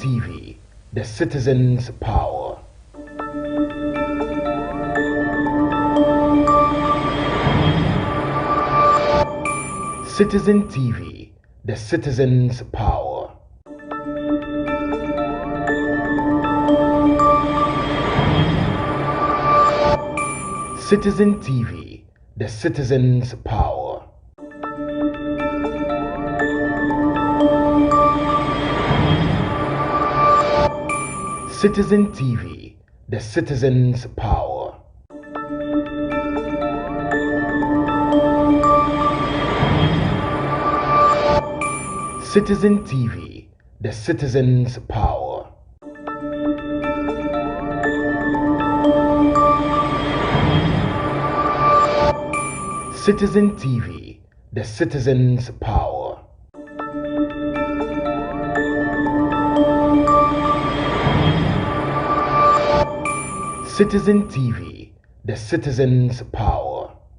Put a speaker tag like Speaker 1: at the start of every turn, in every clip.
Speaker 1: TV, the citizen's power. Citizen TV, the citizen's power. Citizen TV, the citizen's power. Citizen TV, the citizen's power. Citizen TV, the citizen's power. Citizen TV, the citizen's power. Citizen TV, the citizen's power.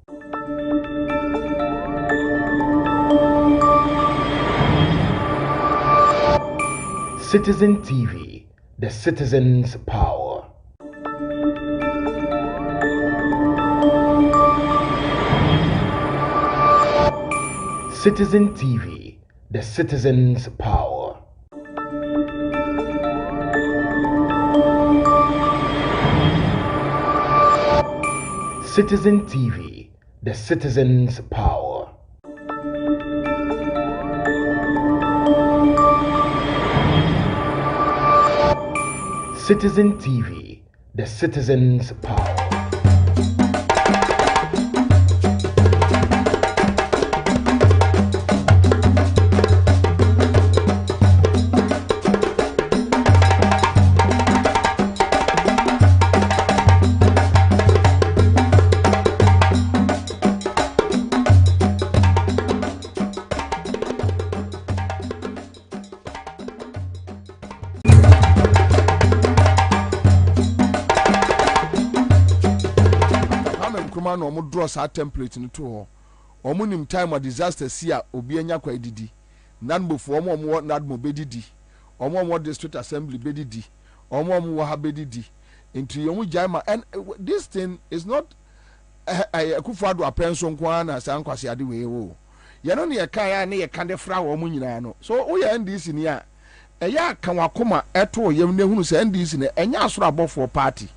Speaker 1: Citizen TV, the citizen's power. Citizen TV, the citizen's power. Citizen TV, the citizen's power. Citizen TV, the citizen's power.
Speaker 2: No mo draw sa template no to ho omo nim time of disaster see a obi anya kwa didi nanbo fo omo nadmo bedidi omo district assembly bedidi omo ha bedidi into yomu jaima. And this thing is not akufado apenso nko na sa nkwase ade we wo ye no ne ye kan ya ne ye kan de fra wo mu nyina no so wo ye NDC ni a eya kan wakoma eto yem ne hunu se NDC ne enya asoro abofo party.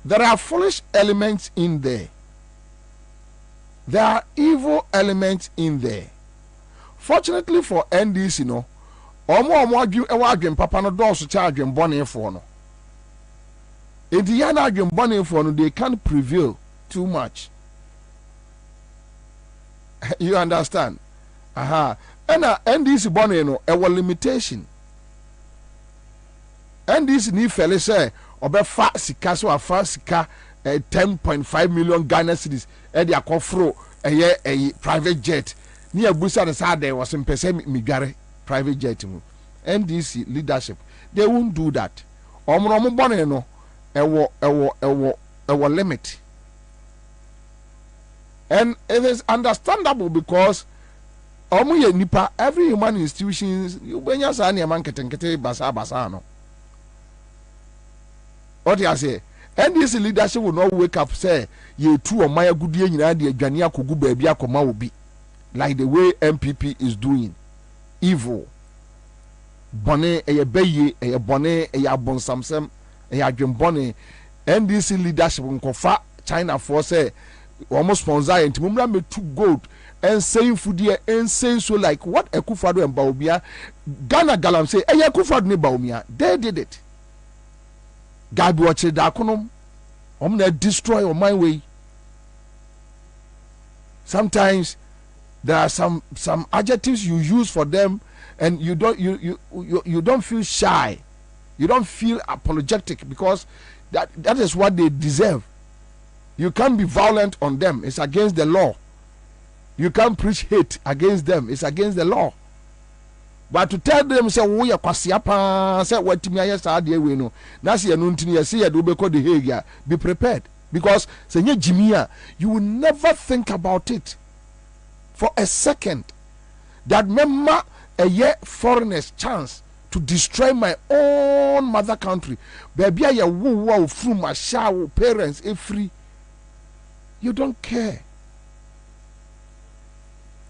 Speaker 2: There are foolish elements in there. There are evil elements in there. Fortunately for NDC, no, omo adwen papa no doso cha adwen bone for no. Enti ya na adwen bone for no, they can't prevail too much. You understand? Aha. And NDC bone no, a limitation. NDC ni fele say obefa sika so afa sika 10.5 million Ghana cedis e de akofro eye private jet ni abusa de sa there was mpese migare private jet mu. NDC leadership, they won't do that. Omro bone no ewo limit. And it is understandable because ye nipa, every human institutions you benya sa na man ketenkete basa no. What you say? NDC leadership will not wake up say ye two or my good year nyina de adwane akogu baabi akoma obi like the way MPP is doing. Evil. Bone eye beye eye bone eye abonsamsem eye adwen bone. NDC leadership nkofa China for say almost sponsor entimumra me too gold and saying food here and saying so like what Akufo-Addo and Bawumia Ghana galam say eye Akufo-Addo ne Bawumia they did it. God watch it dakonom na destroy on my way. Sometimes there are some adjectives you use for them and you don't feel shy, you don't feel apologetic because that is what they deserve. You can't be violent on them, it's against the law. You can't preach hate against them, it's against the law. But to tell them say wo ye kwasiapa say watimi aye sa de we no na say no ntini ye say ye do be call the Hague, be prepared because say nye jimia you will never think about it for a second that member a year foreigners chance to destroy my own mother country. Baby, I woo through my shower parents free. You don't care.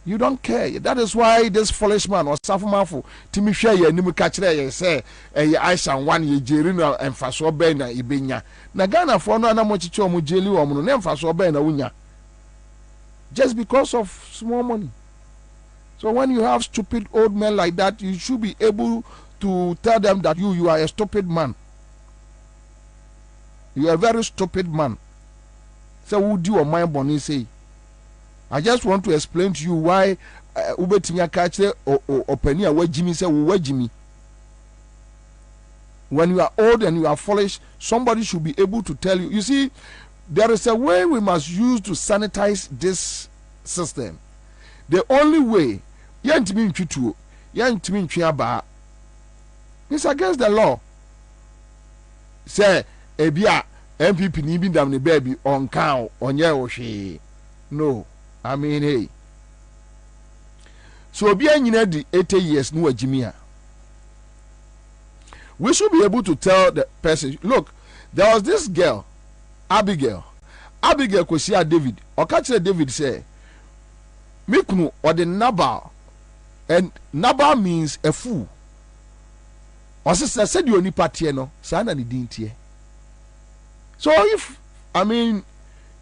Speaker 2: You don't care. That is why this foolish man or Safumafu Timmy share ye nimu kachre say Aisha one ye jerino and faso be na ibenya. Na Ghana for no na mochicho mu jeli wo mu no faso be na wunya. Just because of small money. So when you have stupid old men like that, you should be able to tell them that you are a stupid man. You are a very stupid man. So would you or my bonnie say? I just want to explain to you why Ubetinya Kache or Penia where Jimmy said, where Jimmy. When you are old and you are foolish, somebody should be able to tell you. You see, there is a way we must use to sanitize this system. The only way, it's against the law. Say, Ebia, MPP ni bin damn baby on cow on ye. No. I mean, hey. So, be the 80 years, no, Jimmy. We should be able to tell the person, look, there was this girl, Abigail. Abigail could see David, or catch David say, Mikunu or the Nabal, and Nabal means a fool. Or sister said you only partieno, son and didn't here. So, if, I mean,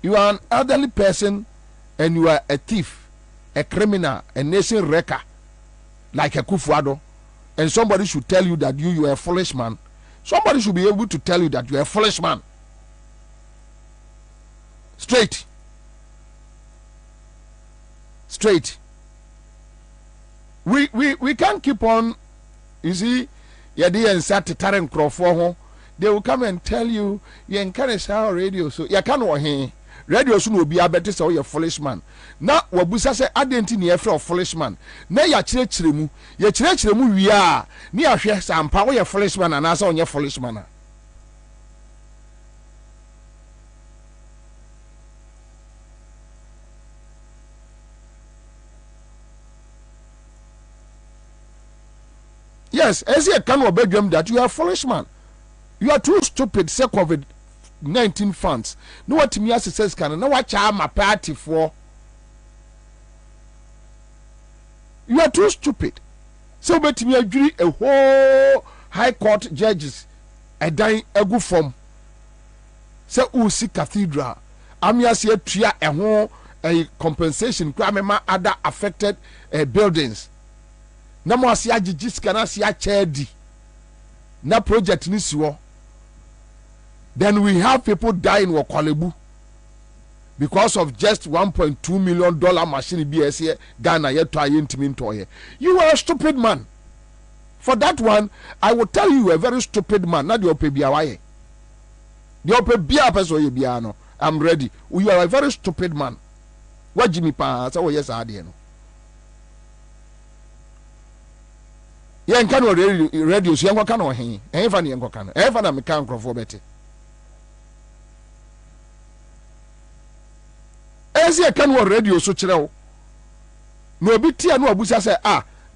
Speaker 2: you are an elderly person, and you are a thief, a criminal, a nation wrecker, like a Kufuado, and somebody should tell you that you are a foolish man. Somebody should be able to tell you that you are a foolish man. Straight. Straight. We can't keep on, you see, Yadi and Sati Taren Crawford, they will come and tell you, you encourage our radio, so you can't want him. Radio soon will be a better so you're a foolish man. Now, Wabusa say, I didn't need a foolish man. Now, your church, we are near some power, your foolish man, and answer on your foolish manner. Yes, as you can obey them that you are a foolish man. You are too stupid, say COVID-19 funds. No what me as says can no what my party for. You are too stupid. So bet me agree a whole high court judges a dying a good form. Say Usi Cathedral. Amias here tria a whole a compensation crime other affected buildings. Na mo asia jijis kana asia chedi. Na project ni siwo. Then we have people dying in Wakwalebu because of just $1.2 million machine BS Ghana yet to intimidator. You are a stupid man. For that one, I will tell you a very stupid man. Not your PBI. Your PBI person biano. I'm ready. You are a very stupid man. What Jimmy Pan? Oh yes, I did. Yan can radio so yan kan o hen. En fa ne yan kan. En fa na me kan krofo beti. Ezi can wo radio so kire wo. No obi tia no abusa say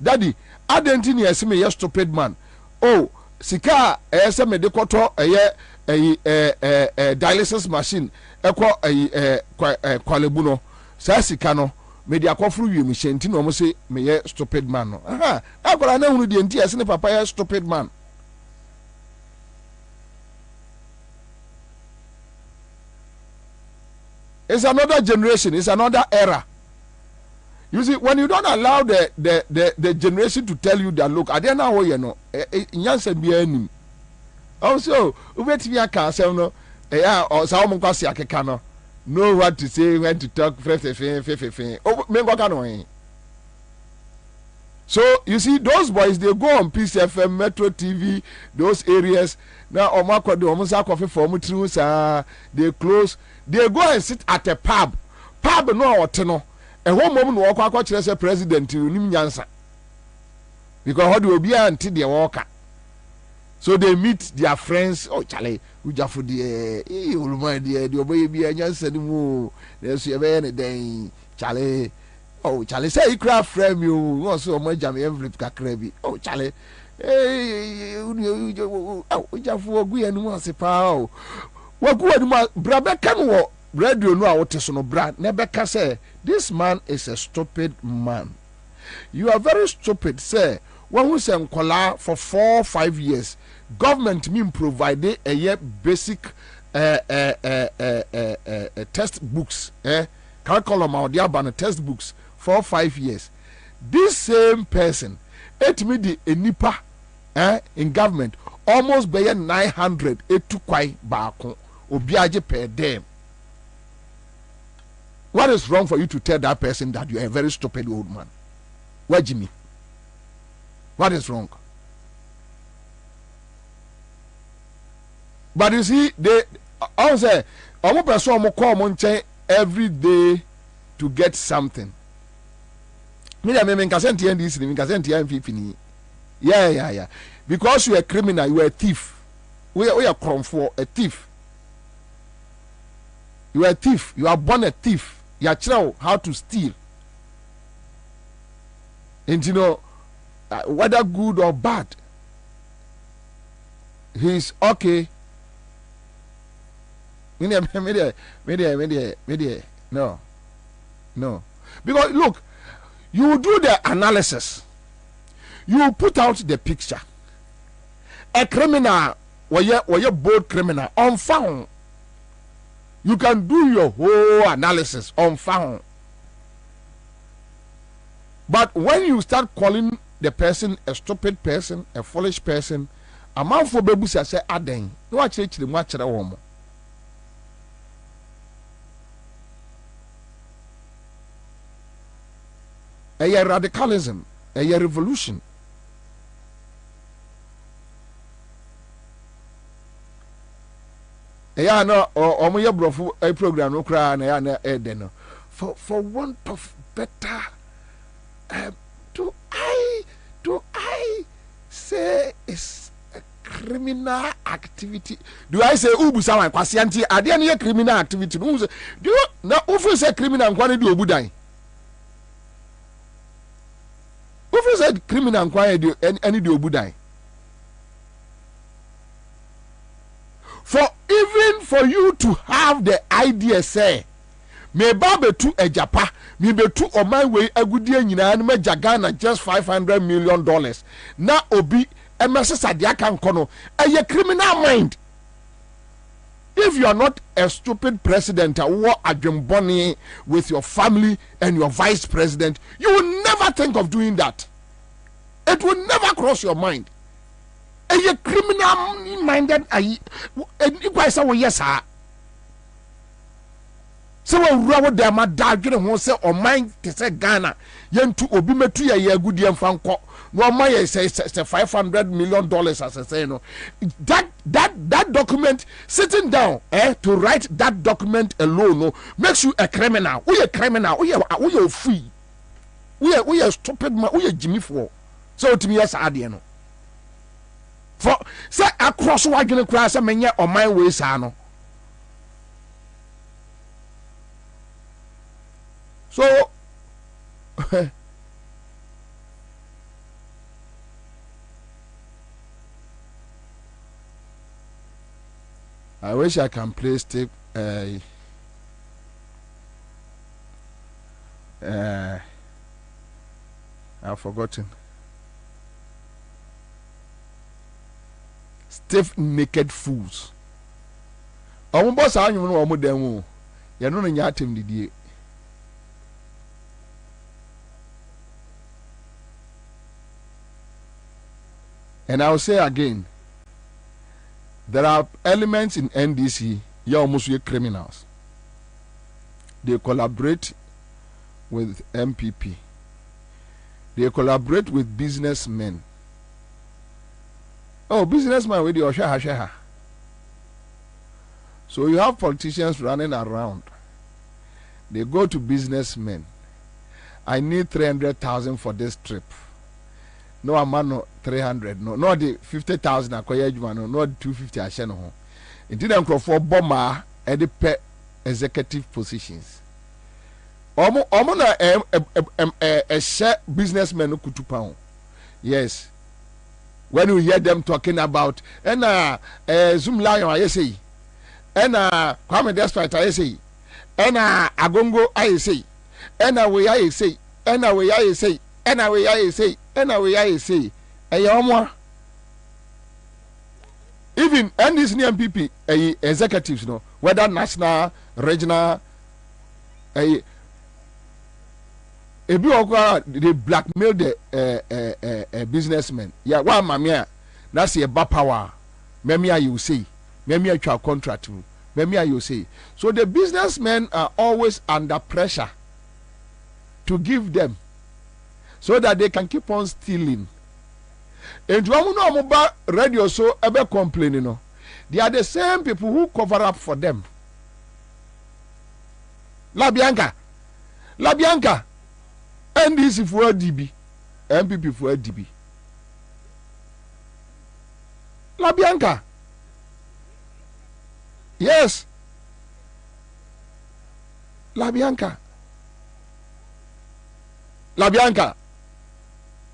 Speaker 2: daddy, adenti ne yesi me stupid man. Oh, sika ese me de koto dialysis machine ekọ kwalebu no. Sa sika no me de akofru wi mi shenti no mo say me stupid man no. Akola na hunu de enti ese ne papa stupid man. It's another generation. It's another era. You see, when you don't allow the generation to tell you that, look, I don't know what you know. Ansah be any. Also, wait me a cancel no. Or some kwasi akeka know what to say, when to talk. Oh, me go can. So you see, those boys they go on Peace FM, Metro TV, those areas. Now, Omako the Omusa coffee for Mutrus, they close. They go and sit at a pub. Pub no or teno. A one moment walk out as a president to Ansah. Because how do we be until they walk? So they meet their friends. Oh, Charlie, we just for the you my dear, the baby and Ansah the move. There's a very day, Charlie. Oh, Charlie, say you craft frame you want so much jam envelope kakrebi. Oh, Charlie. Hey, oh, just for we and one say pow. What good brother can walk radio no out so no brand never can say this man is a stupid man. You are very stupid, say. When we say nkola for 4 or 5 years, government mean provide a year basic textbooks, curriculum out there ban textbooks for 5 years. This same person, it me the nipa in government almost by 900 etu kwai baako obiaje per dem. What is wrong for you to tell that person that you are a very stupid old man? Where Jimmy? What is wrong? But you see, they I say, I'm person come every day to get something. Me can send you this, me can send you yeah. Because you are a criminal, you are a thief. We are crime for a thief. You are a thief. You are born a thief. You are trying how to steal. And you know, whether good or bad, he's okay. No. Because look, you do the analysis, you put out the picture. A criminal, or you bold criminal, unfound. You can do your whole analysis unfound. But when you start calling the person a stupid person, a foolish person, a man for baby say aden. No actually the woman. A radicalism, a revolution. No or my brofu a program no cry na no for want of better do I say it's a criminal activity? Do I say ubu sawan kwasianti ade na criminal activity? Do you na ofu say criminal nkwane di obudan? Ofu say criminal nkwane di any di obudan? For even for you to have the idea say me babe to a japa me be to o my way agudie nyina na Ghana just $500 million na obi emesesa de aka nkono a criminal mind. If you are not a stupid president or adwemboni with your family and your vice president, you will never think of doing that. It will never cross your mind. A criminal minded yes sir. So we rub them at that won't say or mind to say Ghana yen to obi metu ya good yam fanko no my say $500 million as I say no. That document sitting down to write that document alone no makes you a criminal. We a criminal, we are free. We are stupid man, we are Jimmy for. So to me yes no. For say across what you cross and menya on my way sano. So I wish I can play stick I've forgotten. Stiff naked fools. Omo boss anyu no omo dem o. Ye no nya atem didie. And I'll say again, there are elements in NDC, you almost criminals. They collaborate with MPP. They collaborate with businessmen. Oh, businessman with your shaha. So you have politicians running around. They go to businessmen. I need 300,000 for this trip. No amano 300. No the 50,000 akoya adwuma no the 250 ahye no ho. Inti dem crop for bomber and the executive positions. Omo na share businessmen kutu pound. Yes. When you hear them talking about Zoom Lion I say Kwame Despite I say Agongo I say we I say we I say we I say we I say even and these new MPP executives no whether national regional they blackmail the businessmen. Yeah, one mamia, that's a bad power. Memia you say, memia your contract, memia you say. So the businessmen are always under pressure to give them, so that they can keep on stealing. And you know about radio so ever complaining, no, they are the same people who cover up for them. La Bianca. NDC for DB, MPP for DB. La Bianca. Yes. La Bianca.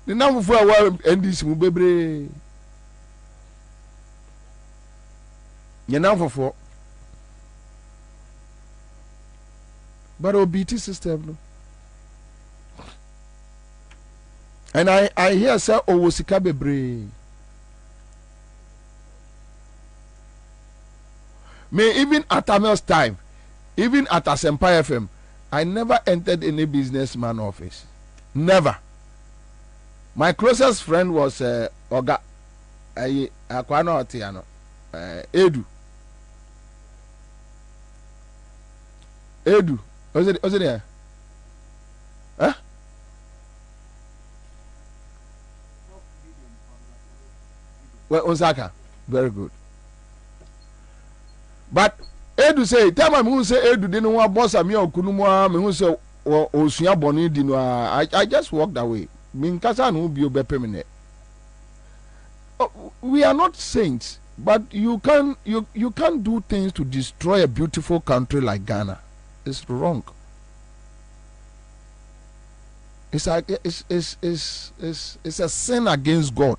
Speaker 2: The number for our NDC mubebre. You number for. But OBT system no. And I hear say Owosika bebre. Me even at Amel's time, even at Asempa FM, I never entered any businessman office. Never. My closest friend was Oga Akwano Otiano Edu. Was it there? Huh? Well, Osaka, very good. But Edu say, tell me who say Edu didn't want boss of me or Kunumwa, me who say Osuya Boni dino. I just walked away. Minkasa no be permanent. We are not saints, but you can't do things to destroy a beautiful country like Ghana. It's wrong. It's like it's a sin against God.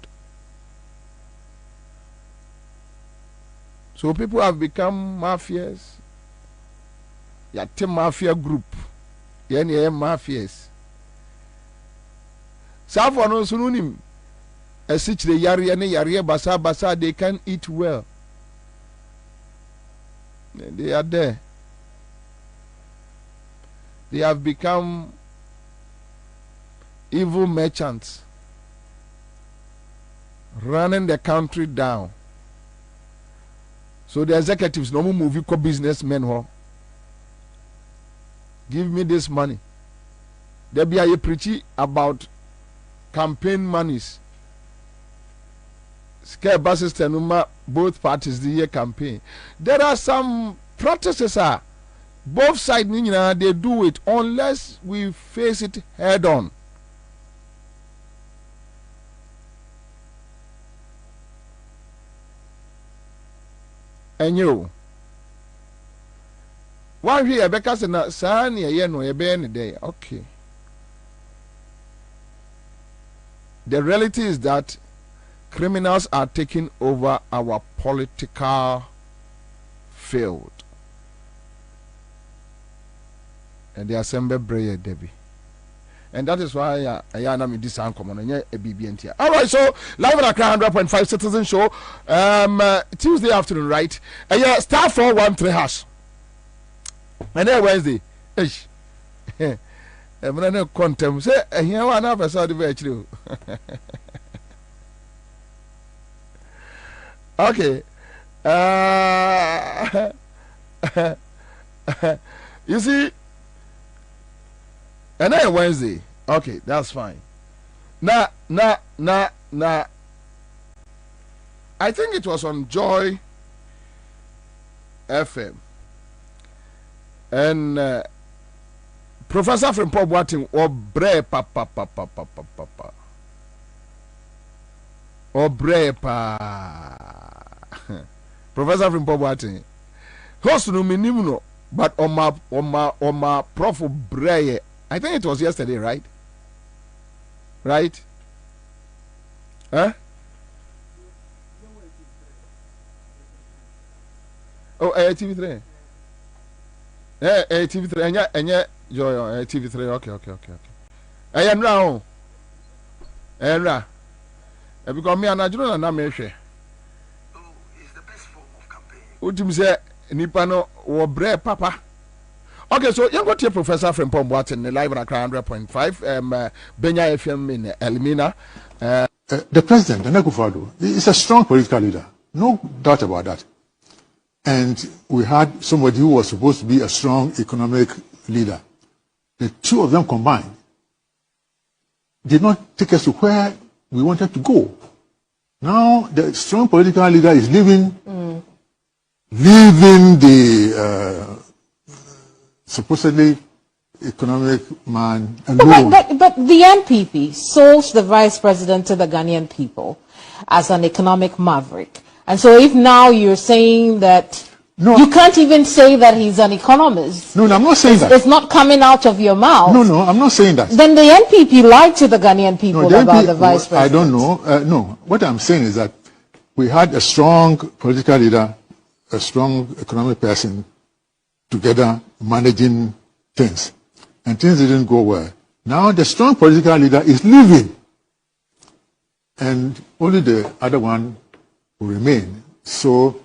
Speaker 2: So people have become mafias. Yeah, team mafia group. Yeah, mafias. Some for no sununim. A sitch the yari basa they can eat well. They are there. They have become evil merchants, running the country down. So the executives no more movie co businessmen ho. Give me this money. There be a preachy about campaign monies. Scare buses tenuma both parties the year campaign. There are some practices both sides they do it unless we face it head on. And you one here because na sani ye no ye be any day. Okay. The reality is that criminals are taking over our political field. And they assemble prayer Debbie. And that is why I am in this common and a BBNT. All right, so live at Accra 100.5 Citizen Show, Tuesday afternoon, right? Yeah, star 413 hash. And then Wednesday, I'm gonna contempt. Say, here one have a side of virtue. Okay. You see. And then Wednesday. Okay, that's fine. Nah. I think it was on Joy FM. And Professor from Pop Watting or Bre Papa. Or Bre Pa. Professor from Pop Watting. Host no minimum But on my Prof. Breye, I think it was yesterday, right? Right? Huh? Oh, TV3. TV3. And Joy, TV3. Okay. I am now. Era. Because me and I don't know measure.
Speaker 3: Oh, it's the best form of campaign.
Speaker 2: What you say, Nipano or Bre Papa? Okay, so you got your professor from Pomboat in the live at 100.5, Benya FM in Elmina.
Speaker 4: The president, Nana, is a strong political leader. No doubt about that. And we had somebody who was supposed to be a strong economic leader. The two of them combined did not take us to where we wanted to go. Now the strong political leader is leaving the supposedly economic man alone.
Speaker 5: But the NPP sold the vice president to the Ghanaian people as an economic maverick. And so if now you're saying that you can't even say that he's an economist.
Speaker 4: No, I'm not saying that.
Speaker 5: It's not coming out of your mouth.
Speaker 4: No, I'm not saying that.
Speaker 5: Then the NPP lied to the Ghanaian people about the vice president.
Speaker 4: I don't know. No, what I'm saying is that we had a strong political leader, a strong economic person together managing things. And things didn't go well. Now the strong political leader is leaving. And only the other one will remain. So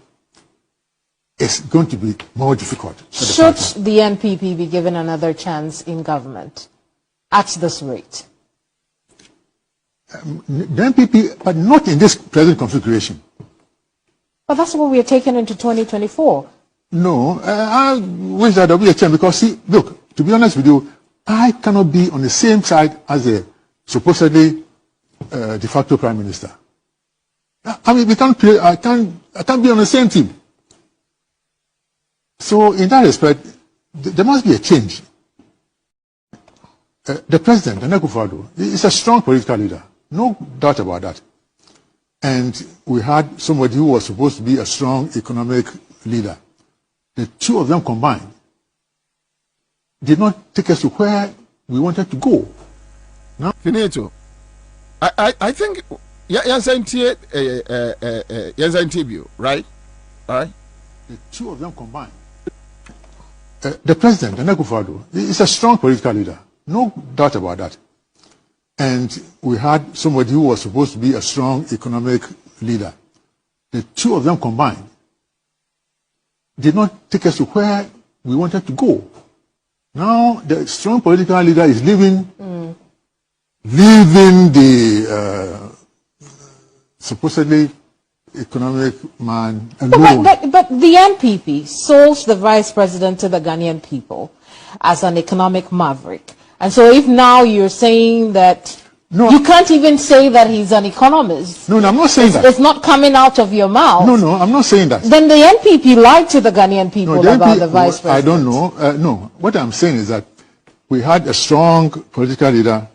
Speaker 4: it's going to be more difficult.
Speaker 5: Should the NPP be given another chance in government at this rate?
Speaker 4: The NPP, but not in this present configuration.
Speaker 5: But that's what we are taking into 2024.
Speaker 4: No, I wish that there will be a change because, see, look, to be honest with you, I cannot be on the same side as a supposedly de facto prime minister. I mean, we can't play. I can't be on the same team. So, in that respect, there must be a change. The president, Nana, is a strong political leader. No doubt about that. And we had somebody who was supposed to be a strong economic leader. The two of them combined did not take us to where we wanted to go. Now,
Speaker 2: Finito, I think Ansah right? All right.
Speaker 4: The two of them combined. The president, Nana, is a strong political leader. No doubt about that. And we had somebody who was supposed to be a strong economic leader. The two of them combined did not take us to where we wanted to go. Now the strong political leader is leaving the supposedly economic man alone.
Speaker 5: But the NPP sold the vice president to the Ghanaian people as an economic maverick. And so if now you're saying that you can't even say that he's an economist.
Speaker 4: No, I'm not saying that.
Speaker 5: It's not coming out of your mouth.
Speaker 4: No, I'm not saying that.
Speaker 5: Then the NPP lied to the Ghanaian people about the vice president.
Speaker 4: I don't know. No, what I'm saying is that we had a strong political leader,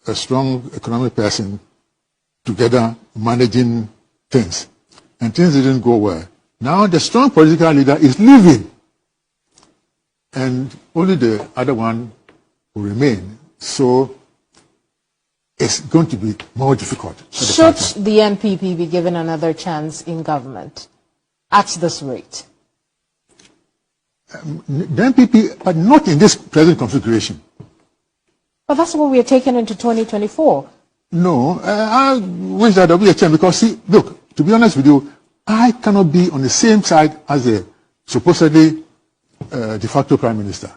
Speaker 4: a strong economic person together managing things. And things didn't go well. Now the strong political leader is leaving. And only the other one will remain. So it's going to be more difficult.
Speaker 5: Should the NPP be given another chance in government at this rate?
Speaker 4: The NPP, but not in this present configuration.
Speaker 5: But that's what we are taking into 2024.
Speaker 4: No, I wish that there will be a change because, see, look, to be honest with you, I cannot be on the same side as a supposedly de facto prime minister.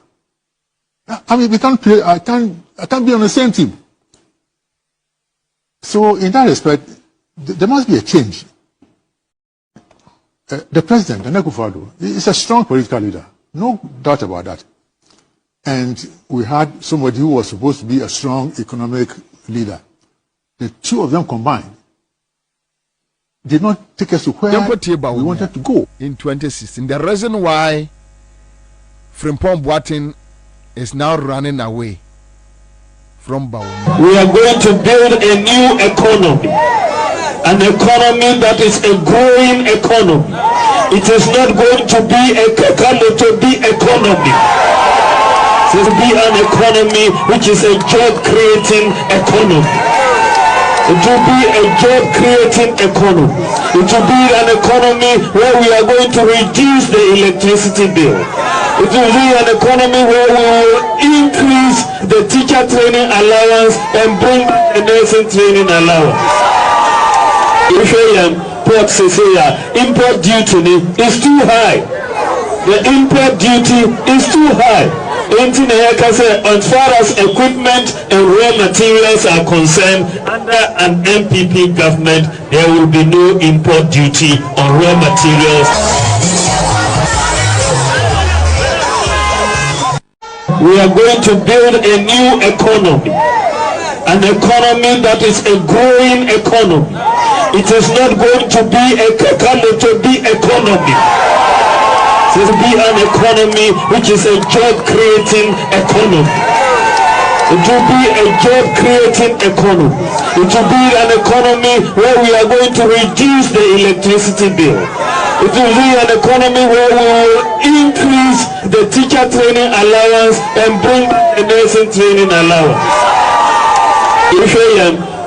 Speaker 4: I mean, we can't play. I can't be on the same team. So, in that respect, there must be a change. The president, Nana, is a strong political leader. No doubt about that. And we had somebody who was supposed to be a strong economic leader. The two of them combined did not take us to where we wanted to go.
Speaker 2: In 2016, the reason why Frimpong Boateng is now running away from Bawumia.
Speaker 6: We are going to build a new economy. an economy that is a growing economy. It is not going to be a commodity economy. It will be an economy which is a job-creating economy. It will be a job-creating economy. It will be an economy where we are going to reduce the electricity bill. It will be an economy where we will increase the teacher training allowance and bring the nursing training allowance. Port says here, import duty is too high. The import duty is too high. As far as equipment and raw materials are concerned, under an MPP government, there will be no import duty on raw materials. We are going to build a new economy, an economy that is a growing economy. It is not going to be a commodity economy. It will be an economy which is a job-creating economy. It will be a job-creating economy. It will be an economy where we are going to reduce the electricity bill. It will be an economy where we will increase the teacher training allowance and bring the nursing training allowance.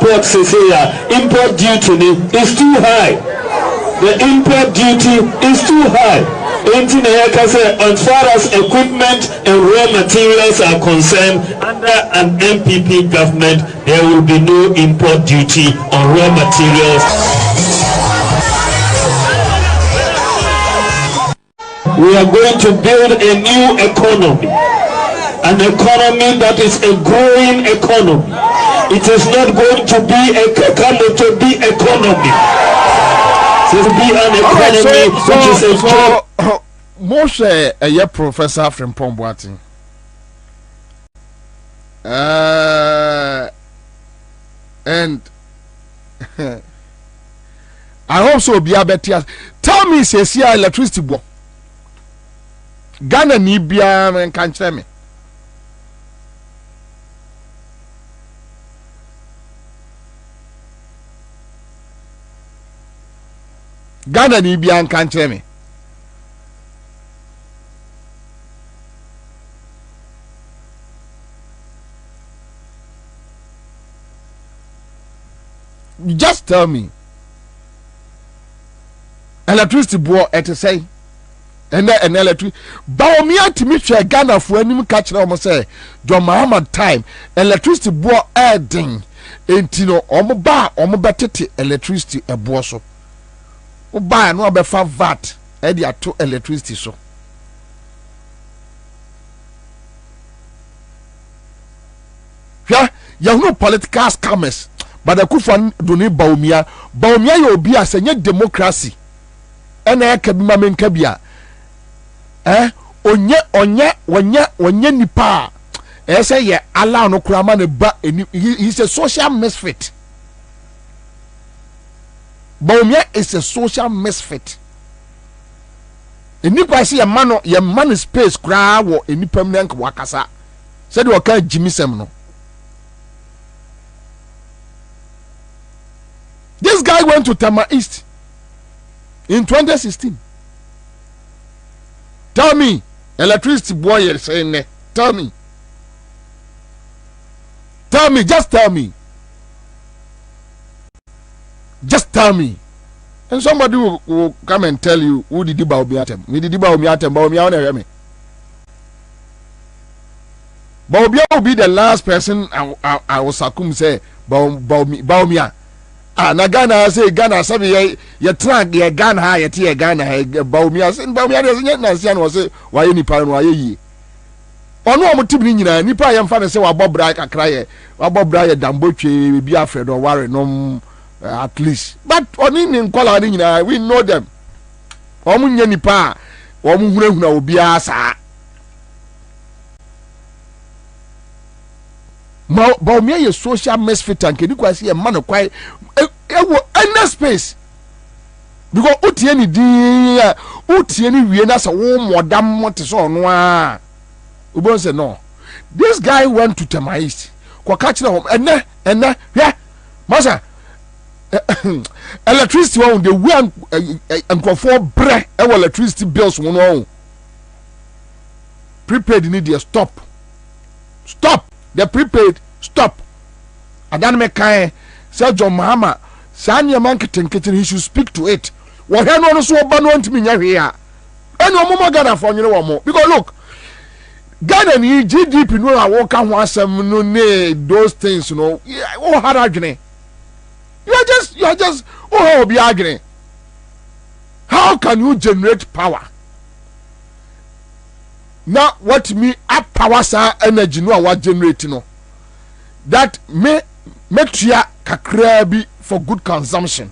Speaker 6: Port says here, import duty is too high. The import duty is too high. As far as equipment and raw materials are concerned, under an MPP government, there will be no import duty on raw materials. We are going to build a new economy, an economy that is a growing economy. It is not going to be a commodity economy. It will be an economy which is a job.
Speaker 2: Moshe a professor from Pomboati. And I also be a better. Tell me, says here electricity board. Ghana Nibia and can't tell me. Ghana Nibia and can't tell me. Just tell me. Electricity board at a say. And electric. Baomia to me share Ghana for any catch almost say. John Muhammad time. Electricity board adding. Entino omo ba omo betete electricity e boso. Buy no be fa VAT e dia to electricity so. Yeah, you know political scammers. But the Kufan doni Baumia yo be as a democracy. And I can be mamen kabia. Onye nipa. Say ye Allah no kuraman ba he's a social misfit. Baumia is a social misfit. Nipa see a man space kra wo eni permanent wakasa. Said we can Jimmy Semno. This guy went to Tama East in 2016. Tell me, electricity boy is saying that. Tell me, just tell me. Just tell me. And somebody will come and tell you who did the Bobie. Me did the Bobie on me. Bobie will be the last person I will succumb say Bobie. Na Ghana say Ghana sabi ye track ye Ghana ha ye tie Ghana ha Baumia say Baumia dey say na sia no say why nipa no why yi ono omotibni nyina nipa ye mfa ne say wabobra kakra ye wabobra ye dambotwe bi afred or worry no at least but oni ni nkwala ni nyina we know them omunya nipa omuhunahuna obi asa Baumia ye social misfit and kedi kwasi ye man kwai any space because utie ni dia utie ni wie na sa wo modam mote so no a ubon say no this guy went to Tama East kwa catch na enne yeah masa electricity on the way and for bread electricity bills one on prepaid need to stop the prepaid stop adan me kan say John Mahama sanya man keten he should speak to it wo he no so ba no ntimi nya hwe a eni omo Ghana for nyere wo mo because look Ghana ni GDP no a wo ka ho asem no ne those things you know wo hard adwene you are just oh be agony. How can you generate power? Now what me up power sa energy no what generating no that make sure kakra bi for good consumption.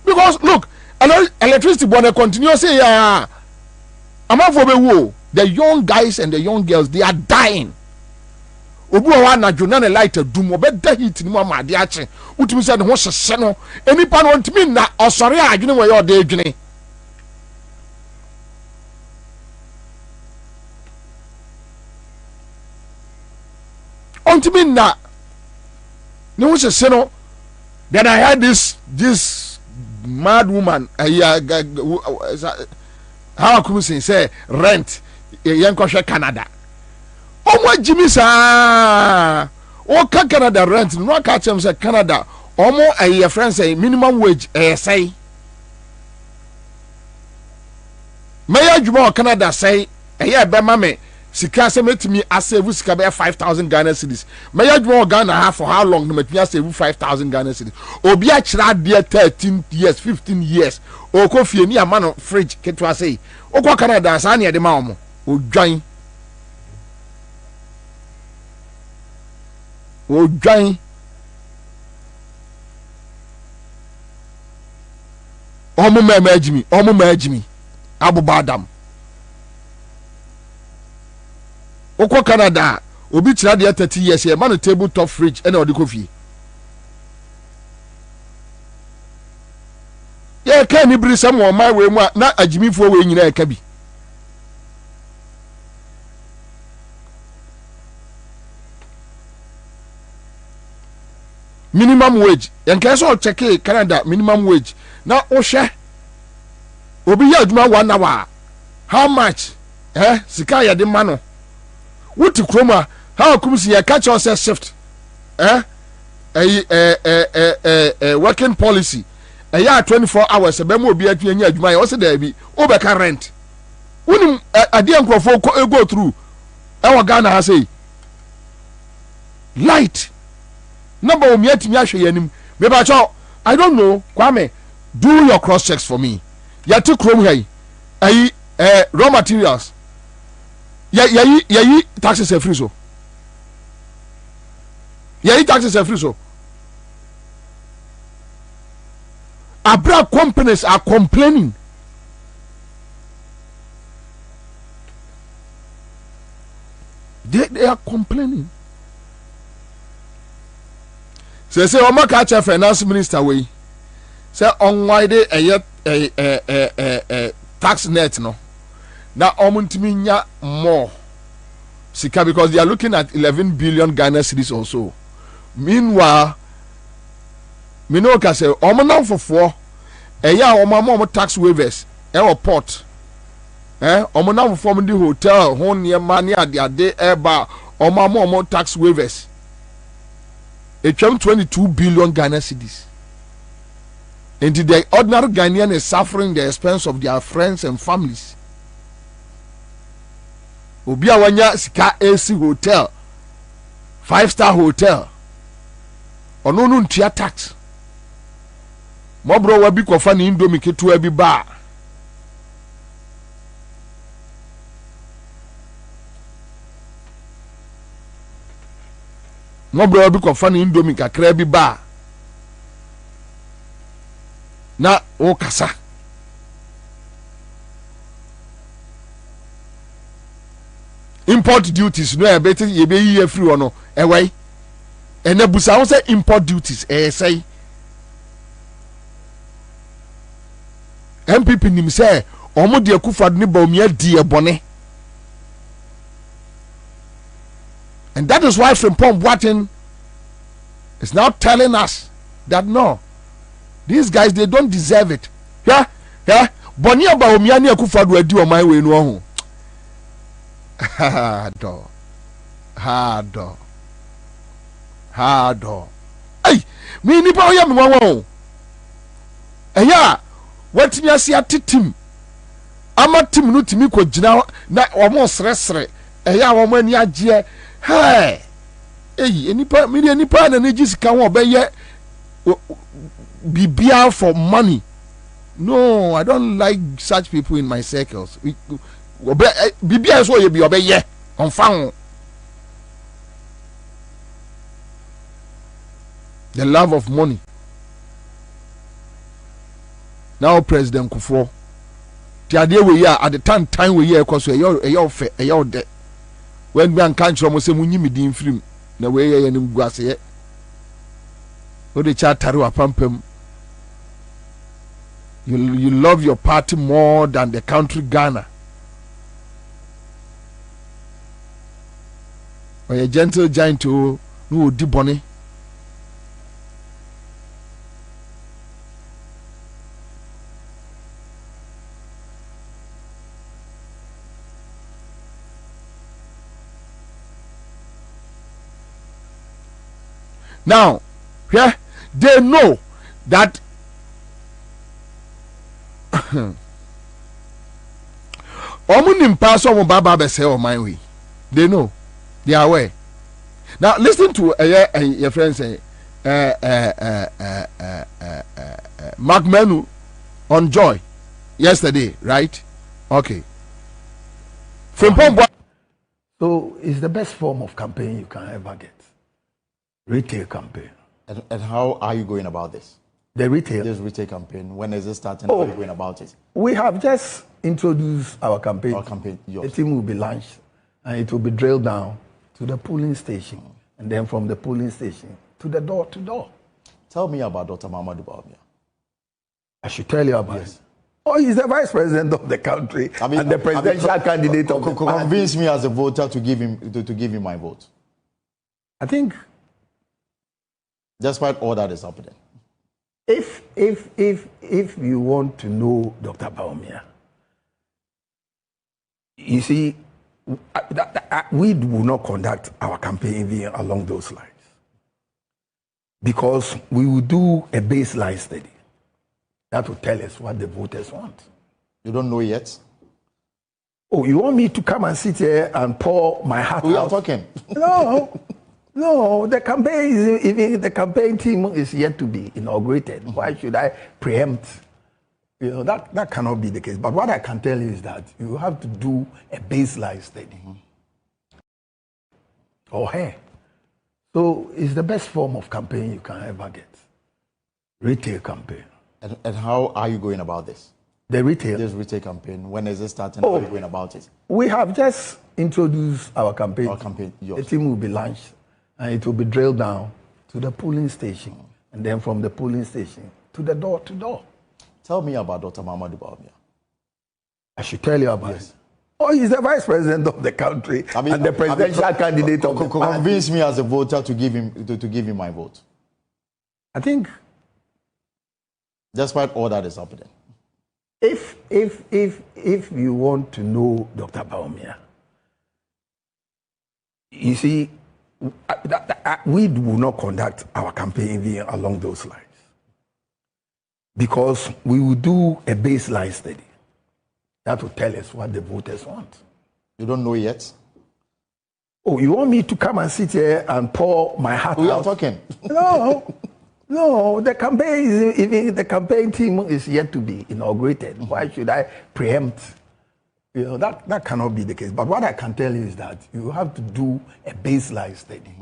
Speaker 2: Because look, electricity board continue say yeah I'm for be wo the young guys and the young girls they are dying. Obu wa na dwo na ne light adum obeda heat ni mu ma de ache utimi se ne ho hyehye no enipa no ntimi na osore adwene wo ye ode adwene ontimi na ne ho hyehye no. Then I had this mad woman how come say rent yenkoshe Canada. Omo Jimmy sa o ka Canada rent no ka chem say Canada omo your friends say minimum wage say Mayor Juma Canada say be mame sika say metimi asave sika be 5,000 Ghana cedis. Mayor Juma Ghana have for how long no metimi asave 5,000 Ghana cedis. Obi a kira there 13 years 15 years o ko fie ni amano fridge ketwa say o ko Canada sa na de ma omo o dwan o dwan omo majimi abubadam okwo Canada obi tira de 30 years e man table top fridge ena odi coffee ye ka ni biri sam o my we mu na agimifo we nyina e ka bi minimum wage en ka so check Canada minimum wage na o hwe obi ya adwuma 1 hour how much sika ya de ma no wuti kroma how come see ya catch us shift working policy ya 24 hours be mo obi anya adwuma ya o se da bi o be ka rent unim ade ankrofo go through wa Ghana ha say light number o miatimi ahwe yanim me ba cho I don't know Kwame do your cross checks for me ya ti krom hey raw materials yayi taxes are free so yayi taxes are free so abra companies are complaining they are complaining. Say Oma catch a finance minister way. Say on why they tax net no. Now omuntiminya more. Sika because they are looking at 11 billion Ghana cedis also. Meanwhile, Minoka say omona for oma tax waivers port. Omona for the hotel hon near money at their day eba oma tax waivers. It came 22 billion Ghana cedis. And the ordinary Ghanaian is suffering the expense of their friends and families. Obia wanya sika AC hotel, 5-star hotel. Ono no ntia tax. Mobro wabi kofa ni indomie ketu abi ba. Mobro wabi kofa ni indomie kakra bi ba. Na o kasa. Import duties no better ye be year free or no away. And the busa say import duties say MPP nim say omo de akufad ni ba omia di ebone. And that is why Frimpong Boateng is now telling us that no, these guys, they don't deserve it. Yeah. Boni aba omiani akufadu edi o my way no ho. Hard. Hey, me nipa oya me wanwo. Eya, watimi ase atetim. Ama tim no timi ko gina na omo sresre. Eya omo ani agye. Hey. Nipa me nipa na ne gisika ho obeye bibia for money. No, I don't like such people in my circles. Bibia is what you be obeye on found. The love of money. Now President Kufo. The idea we are at the time we hear because we are dead. When we are country almost say munyi me din film na we ye nim guase ye. O de cha taru apampam. You love your party more than the country Ghana. Or a gentle giant who di bonny. Now, yeah, they know that Omunim pass on Baba Bese or my way. They know. They are aware. Now listen to your friend say Mark Menu on Joy yesterday, right? Okay.
Speaker 7: So it's the best form of campaign you can ever get. Retail campaign.
Speaker 8: And how are you going about this?
Speaker 7: The retail.
Speaker 8: This retail campaign. When is it starting? How are you going about it?
Speaker 7: We have just introduced our campaign.
Speaker 8: Our campaign. Yours.
Speaker 7: The team will be launched and it will be drilled down to the polling station, and then from the polling station to the door to door.
Speaker 8: Tell me about Dr. Mahamudu Bawumia.
Speaker 7: I should tell you about it. Oh, he's the vice president of the country and the presidential candidate of the party.
Speaker 8: Convince me as a voter to give him my vote.
Speaker 7: I think,
Speaker 8: despite all that is happening,
Speaker 7: if you want to know Dr. Bawumia, you see, we will not conduct our campaign along those lines because we will do a baseline study that will tell us what the voters want.
Speaker 8: You don't know yet?
Speaker 7: Oh, you want me to come and sit here and pour my heart out?
Speaker 8: We are talking.
Speaker 7: No, the campaign team is yet to be inaugurated. Why should I preempt? You know, that cannot be the case. But what I can tell you is that you have to do a baseline study. So it's the best form of campaign you can ever get. Retail campaign.
Speaker 8: And how are you going about this?
Speaker 7: The retail.
Speaker 8: This retail campaign. When is it starting? How are you going about it?
Speaker 7: We have just introduced our campaign.
Speaker 8: Our campaign. Yours.
Speaker 7: The team will be launched and it will be drilled down to the polling station, and then from the polling station to the door to door.
Speaker 8: Tell me about Dr. Mahamudu Bawumia.
Speaker 7: I should tell you about it. Oh, he's the vice president of the country and the presidential candidate of the party.
Speaker 8: Convince me as a voter to give him my vote.
Speaker 7: I think,
Speaker 8: despite all that is happening,
Speaker 7: if you want to know Dr. Bawumia, you see, we will not conduct our campaign along those lines because we will do a baseline study that will tell us what the voters want.
Speaker 8: You don't know yet?
Speaker 7: Oh, you want me to come and sit here and pour my heart out?
Speaker 8: We are talking.
Speaker 7: No, the campaign team is yet to be inaugurated. Why should I preempt? You know, that cannot be the case. But what I can tell you is that you have to do a baseline study.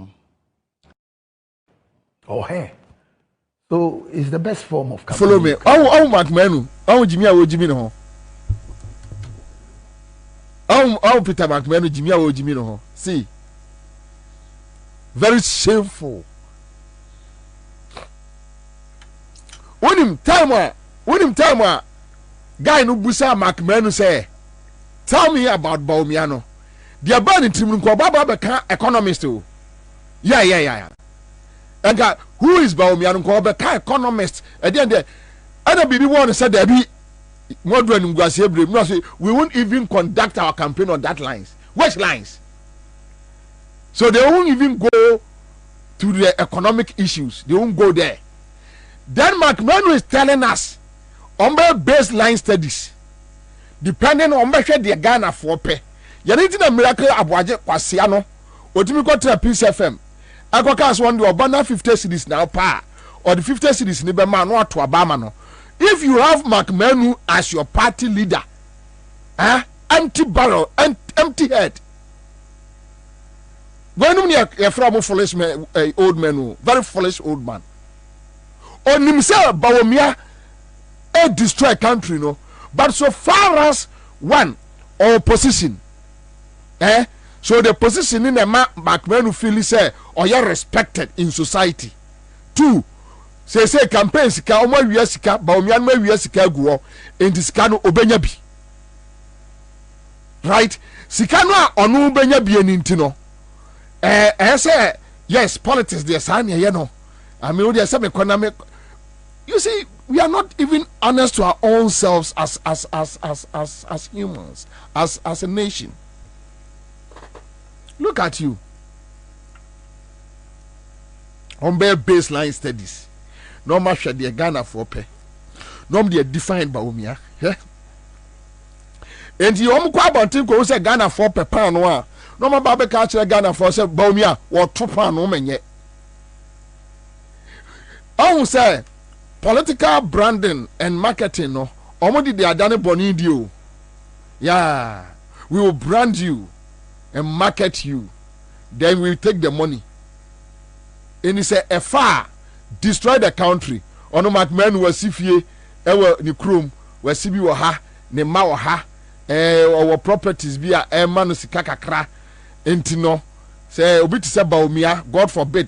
Speaker 7: So it's the best form of campaign.
Speaker 2: Follow me. Oh, Mark Menu. Oh, Jimmy no. Oh, Peter Mark Menu, Jimmy no. See. Very shameful. When him time guy no busa Mark Menu say, tell me about Bawumia no. The abandoned team ko baba be kan economist o. Yeah. Enka who is Bawumia no ko be ka economist at the end there other bibi one said there be modern ngwase ebre no say we won't even conduct our campaign on that lines. Which lines? So they won't even go to the economic issues. They won't go there. Denmark Manu is telling us on baseline studies depending on where the Ghana for pay. You need a miracle abuaje kwasiano otimi go to Peace FM. Akokas one do obana 50 cities now pa or the 50 cities ni be ma no ato abama no. If you have Mark Manu as your party leader, empty barrel and empty head. When you from foolish man, old man, very foolish old man. On himself, Bawumia, destroy country, no. But so far as one opposition, so the position in the Mark Manu feel say or you respected in society. Two. Say campaign sika omo wiya sika Bawumia ma wiya sika guo enti sika no obenya bi right sika no a ono obenya bi enti no say yes politics there say na ye no I mean we say economic you see we are not even honest to our own selves as humans as a nation. Look at you on baseline studies. No matter the Ghana for pay. No they defined Bawumia. Yeah. And you kwa bantin ko say Ghana for pay pan no. No ma ba be ka kire Ghana for say Bawumia wo to pan no menye. I say political branding and marketing no. Omo di adane boni di o. Yeah. We will brand you and market you. Then we will take the money. And he say a far destroy the country. Ono McMahon was sifie ewe ni krom was sibi wo ha ne ma wo ha our properties bi a ma no sika kakra enti no say obi ti say Bawumia God forbid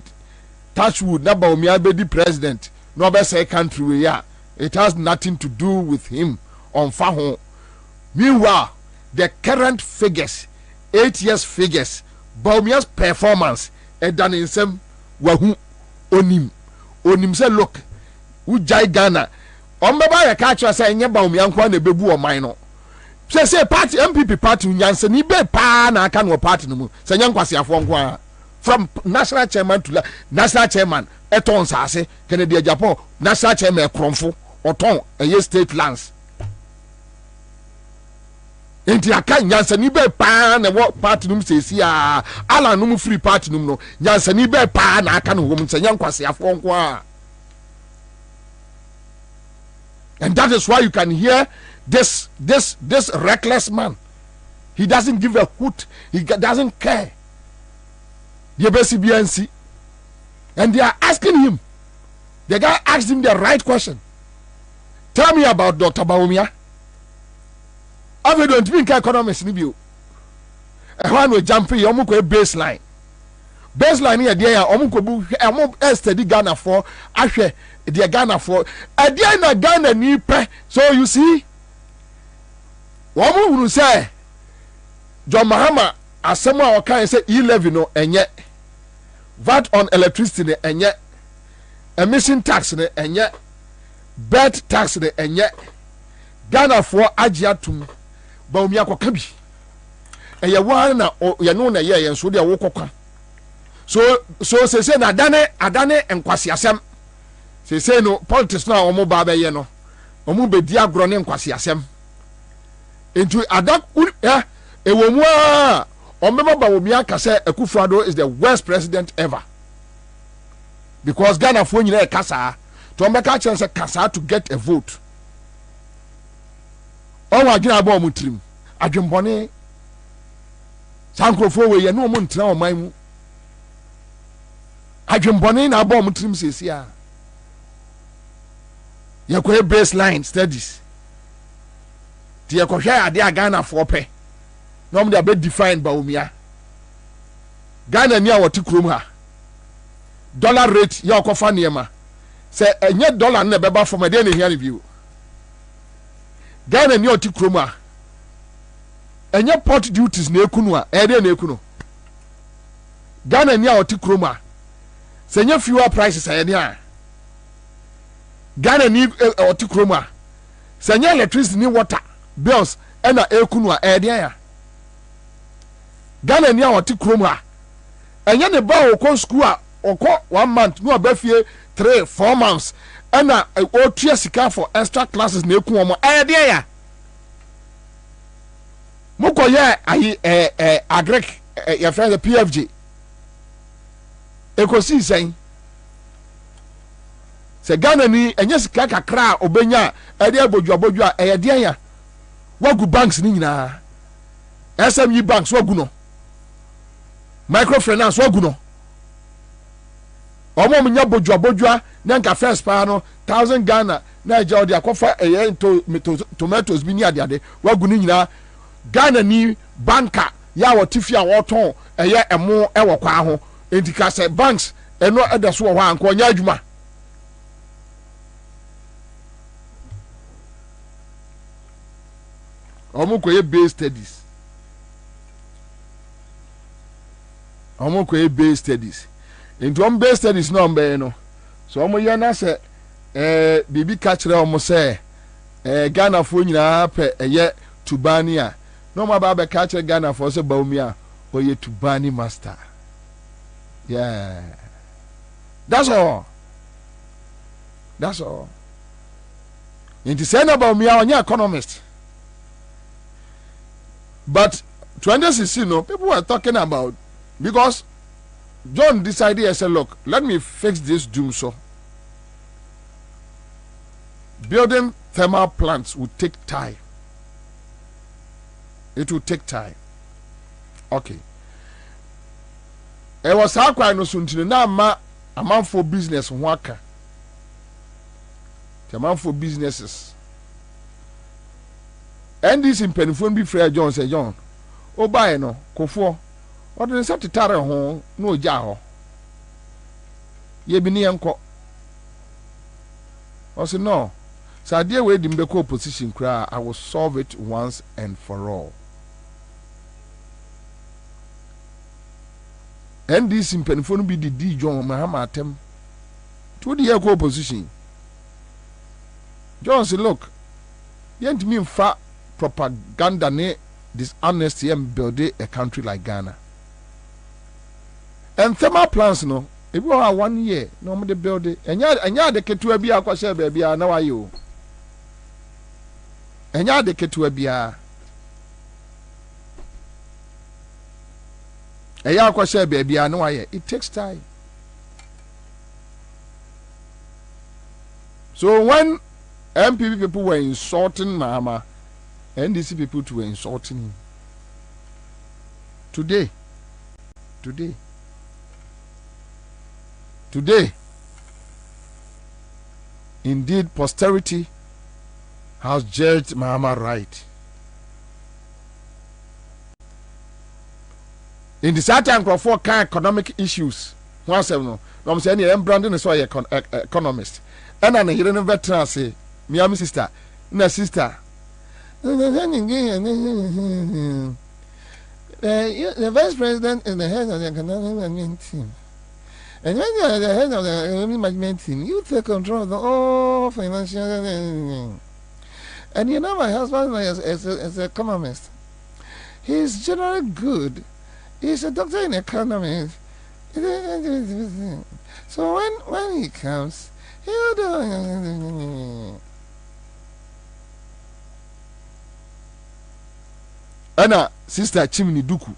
Speaker 2: touch wood na Bawumia be the president no be say country we ya it has nothing to do with him on fa ho. Meanwhile the current figures 8 years figures Bawumia's performance e dan insem wahu onim say look who jai Ghana ombeba ya ka kira say nye Bawumia nkwa na bebu o man no say party MPP party nyanse ni be pa na aka no party no mu say nyankwase afo nkwa from national chairman to national chairman eton sase Kennedy Japan national chairman kromfo oton eye state lands enti aka nyanse ni be pa na wo party no mu sesi a ala no mu free party no no nyanse ni be pa na aka no wo mu say nyankwase afo nkwa. And that is why you can hear this reckless man. He doesn't give a hoot. He doesn't care. The and they are asking him. The guy asked him the right question. Tell me about Dr. Bawumia. I don't think economics in you. One will jump in. Baseline. Baseline here, there. I'm study Ghana for. Actually, they Ghana for. At the end of Ghana, ni pe. So you see, one will say, John Mahama, as someone can say, E11 no, and yet VAT on electricity, and yet emission tax, and yet bed tax, and yet Ghana for Ajiatum, Bawumia Kokabi. And you want you know, yeah, and so they are walk. So say na adane enkwasi asem say no politics na omo ba be ye no omo be di agro ne enkwasi asem into adak ewomu a omeba Bawumia ka say Akufo-Addo is the worst president ever because Ghana fo nyina e kasa to omeka chance say kasa to get a vote o wa gina ba omutrim adwembone sankrofo we ye no omo ntra oman mu adwembone na aba omutrim sesi a yakwe baseline studies ti yakohwa ade a Ghana for pe no mo dey be defined Bawumia Ghana ni a wote krom ha dollar rate ya okofa niema say enye dollar na beba from dey na hia review Ghana ni wote krom ha enye port duties na ekunu a dey na ekunu Ghana ni a wote krom ha Senya fuel prices ayenia. Ghana ni oti kroma. Senya electricity ni water bills ena ekunu a ayenia ya. Ghana ni oti kroma. Enya ne ba okon school a okọ 1 month no abafie 3-4 months ena otua sika for extra classes na eku omo ayenia ya. Moko ye ayi agrek your friend the PFG ekosi sen se Ghana ni enye sika kakra obenya ade abodwu a eye de ya wagu banks ni nyina SME banks wagu no microfinance wagu no omo mnya bodwu na nka first pa no 1000 Ghana na eja odi akofa eye tomatoes bi ni ade wagu ni nyina Ghana ni banker ya wotifi a woton eye emo ewo kwa ho entika se banks eno edaso wo anko nya adwuma omo koye base studies into on base studies no mbe no so omo ye na se bibi ka kire omo se Ghana fo nyina pe eye tubani a no ma ba be ka kire Ghana fo se Bobie a oye tubani master. Yeah, that's all. In the saying about me, I'm an economist. But 2016, no, people were talking about because John decided, I said, look, let me fix this doom so. Building thermal plants will take time. It will take time. Okay. It was how quite no soon to na a man for business worker. The man for businesses. And this in Penifon be Freya John say John. Oh buy no, Kofo. What is that to tara home? No jaho. Ye be near uncle. I said no. So I dear way the Mbeko position cry, I will solve it once and for all. And this in Penifon be the D John Mahama atem to the equal position. John said, look, yet me fa propaganda ne dishonesty and build a country like Ghana. And thermal plants no, if you are 1 year, no more the build it. And ya de ketu be a kwashe baby, now are you? And ya de ketu be a baby, I know it takes time. So when MPP people were insulting Mama, NDC people too were insulting him. Today, indeed, posterity has judged Mama right. In the certain for economic issues, one seven no, I'm saying I'm Brandon is why economist. And I'm hearing a veteran say, "Me sister, na sister." The vice president is the head of the economic management team, and when you are the head of the economic management team, you take control of the whole financial. And you know my husband is an economist. He is generally good. He's a doctor in economics. So when he comes, he'll do. Anna, sister Chimney Duku.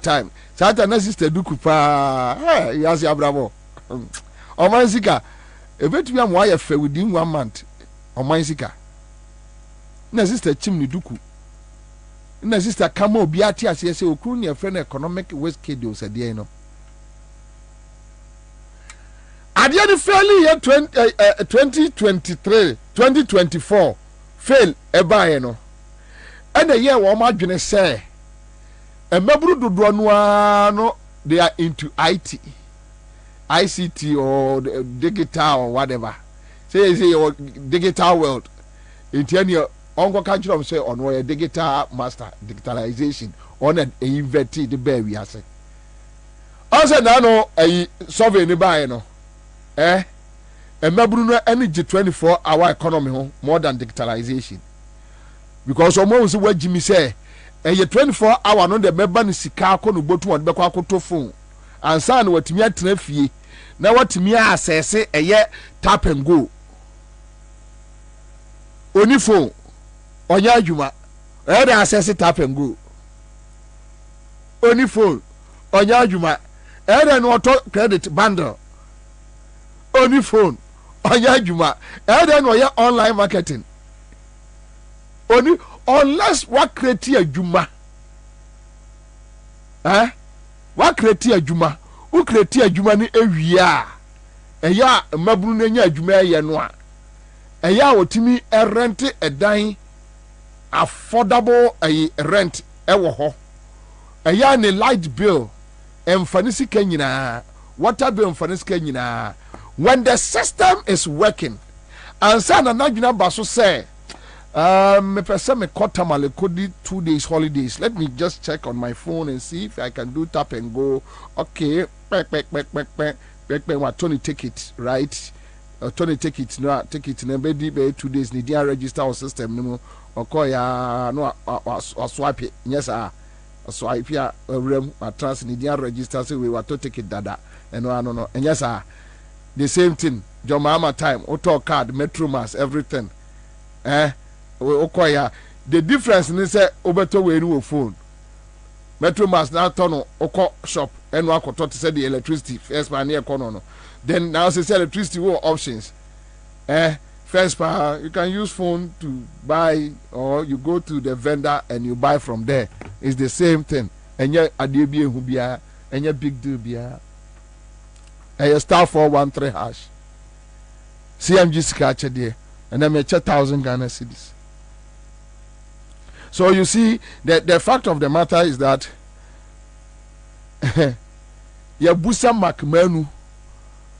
Speaker 2: Time na sister Duku pa. Hey, yes, ya bravo. Omansika. A bit we am wire within 1 month. Omansika. Na sister Chimney Duku. Na sister Kamo Biati as say okunu your friend economic west kid said there no. At the end fairly year 2024 fail eba no. And the year wo madwene say e maburu dodo no they are into ICT or digital or whatever. Say your digital world. It any Uncle country of say on a digital master digitalization on an inverted the baby. I say, Ansah na no survey ni buy no emaburu no energy 24-hour economy ho more than digitalization because omo so wagimi say 24-hour no de meba ni sika akọ no botu won de bekọ akoto phone Ansah na watimi atena fie na watimi asese tap and go oni phone onya adwuma dey asese tap and go oni phone onya adwuma dey no auto credit bundle oni phone onya adwuma dey no online marketing oni unless what create adwuma what create adwuma who create adwuma ni ewia mabunu na nya adwuma no a otimi rent edan affordable rent ewo ho ne light bill emfanisi kanyina water bill emfanisi kanyina when the system is working Ansah na nadwina baso say me person me quarter male kodi 2 days holidays. Let me just check on my phone and see if I can do tap and go. Okay, what Tony take it, right? Tony take it no be 2 days ni dia register our system no okoya no swipe it. Yes swipe ya rem trans ni dia register say we want to take it dada and no and yes the same thing your mama time auto card metro mass everything okoya the difference ni say obeto we ni phone metro mass na turn oko shop and wakoto to say the electricity first man here corner no then now say electricity what options first power you can use phone to buy or you go to the vendor and you buy from there. It's the same thing and yeah adebie hu bia and yeah big deal bia star 413 hash CMG scratch there and then me 1,000 Ghana cedis. So you see the fact of the matter is that Yabusa Makmenu,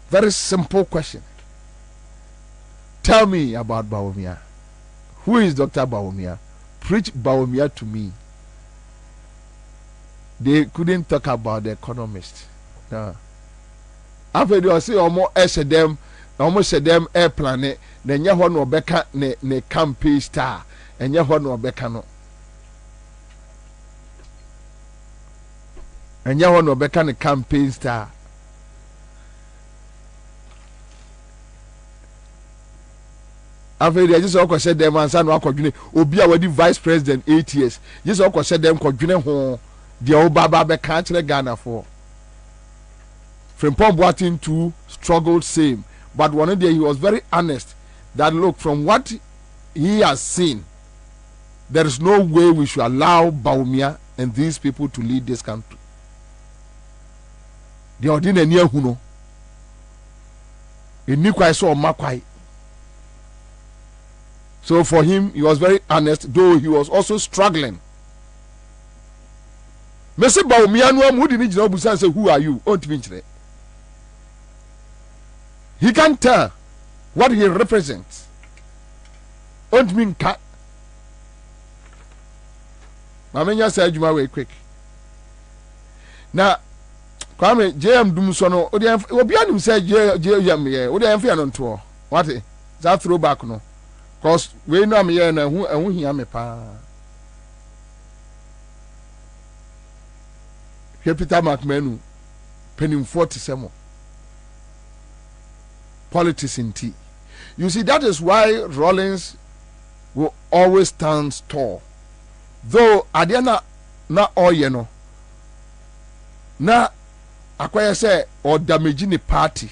Speaker 2: very simple question. Tell me about Bawumia. Who is Dr. Bawumia? Preach Bawumia to me. They couldn't talk about the economist. No. After they say almost them air planet, then you want no beka ne campaign star, and you want no beka no. And you want no beka ne campaign star. After they just all said them Ansah no akwadwene obi a wadi vice president 8 years. Just all said them kwadwene ho de obaba beka kire Ghana for. Frimpong Boateng too struggled same, but one day he was very honest that look from what he has seen, there is no way we should allow Bawumia and these people to lead this country. The ordinary near huno. So for him, he was very honest, though he was also struggling. Mese Bawumia no am hudi ni jina obusan say who are you? He can tell what he represents. Ka. Mamenya say adwuma we quick. Na Kwame JM dum so no obi anim say JM ye odi am fe no nto. What? That throw back no. Cause we know am ye na hu hia me pa. Peter Makmenu penim 47. Politics in tea. You see, that is why Rawlings will always stand tall. Though Adiana na oyeno na akwaya say or damaging the party,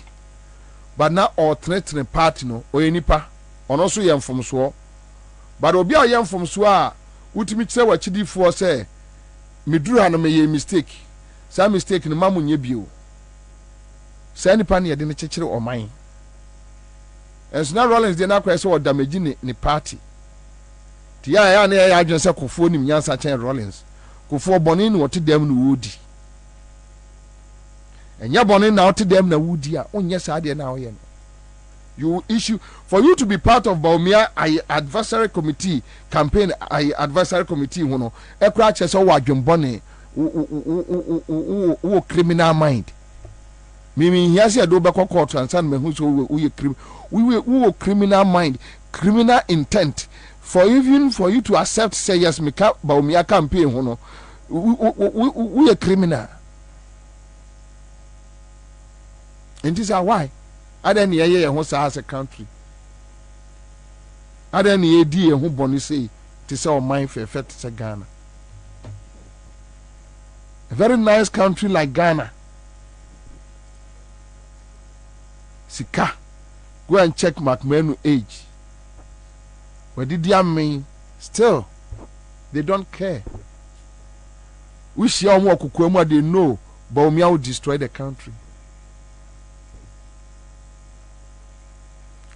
Speaker 2: but na or threatening party no or nipa on also yam from so. But obi a yam from so a utimi say what chidi for say me duru na me ye mistake. Some mistake no mamu nye bio. Say nipa na ye de ne chechire o man. And so now Rawlings dey na kwaya say or damaging the party. Ya na ya adwen se Kofo nim nyansa chen Rawlings. Kofo boni no wote dem no wodi. Enya boni na wote dem na wodi a onye sa de na oye no. You issue for you to be part of Bawumia advisory committee campaign advisory committee ho no. Ekra che so wadwen boni who criminal mind. Mimi here say do back court and send me who so we criminal mind, criminal intent. For even for you to accept say yes me ka ba me campaign ho no we a criminal. And this is why ada na ye ho sa as a country. Ada na ye di ho boni say to say o mind fe to say Ghana. A very nice country like Ghana. Sika, go and check McMahon age. What did you mean? Still, they don't care. We share more kukwema they know, but we will destroy the country.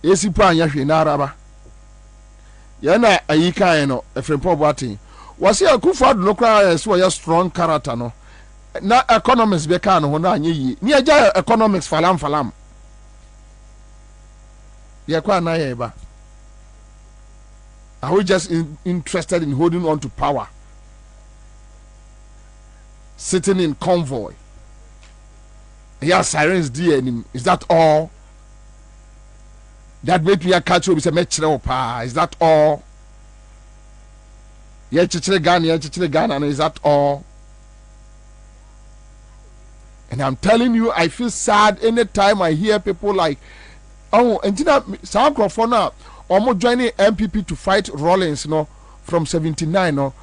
Speaker 2: Esi pa anya hwe na araba. Ya na ayika eno efrempo boatin. Was here Akufo-Addo no kra so ya strong character no. Na economics be ka no ho na anya yi. Ni aja economics falam. Yeah, quite naive. Are we just interested in holding on to power? Sitting in convoy. Yeah, sirens DNA. Is that all? That make me a catch up is a metro pa. Is that all? Yeah, chichile Ghana, and is that all? And I'm telling you, I feel sad anytime I hear people like, oh, and some microphone now, almost joining MPP to fight Rollins, no, from 79, no.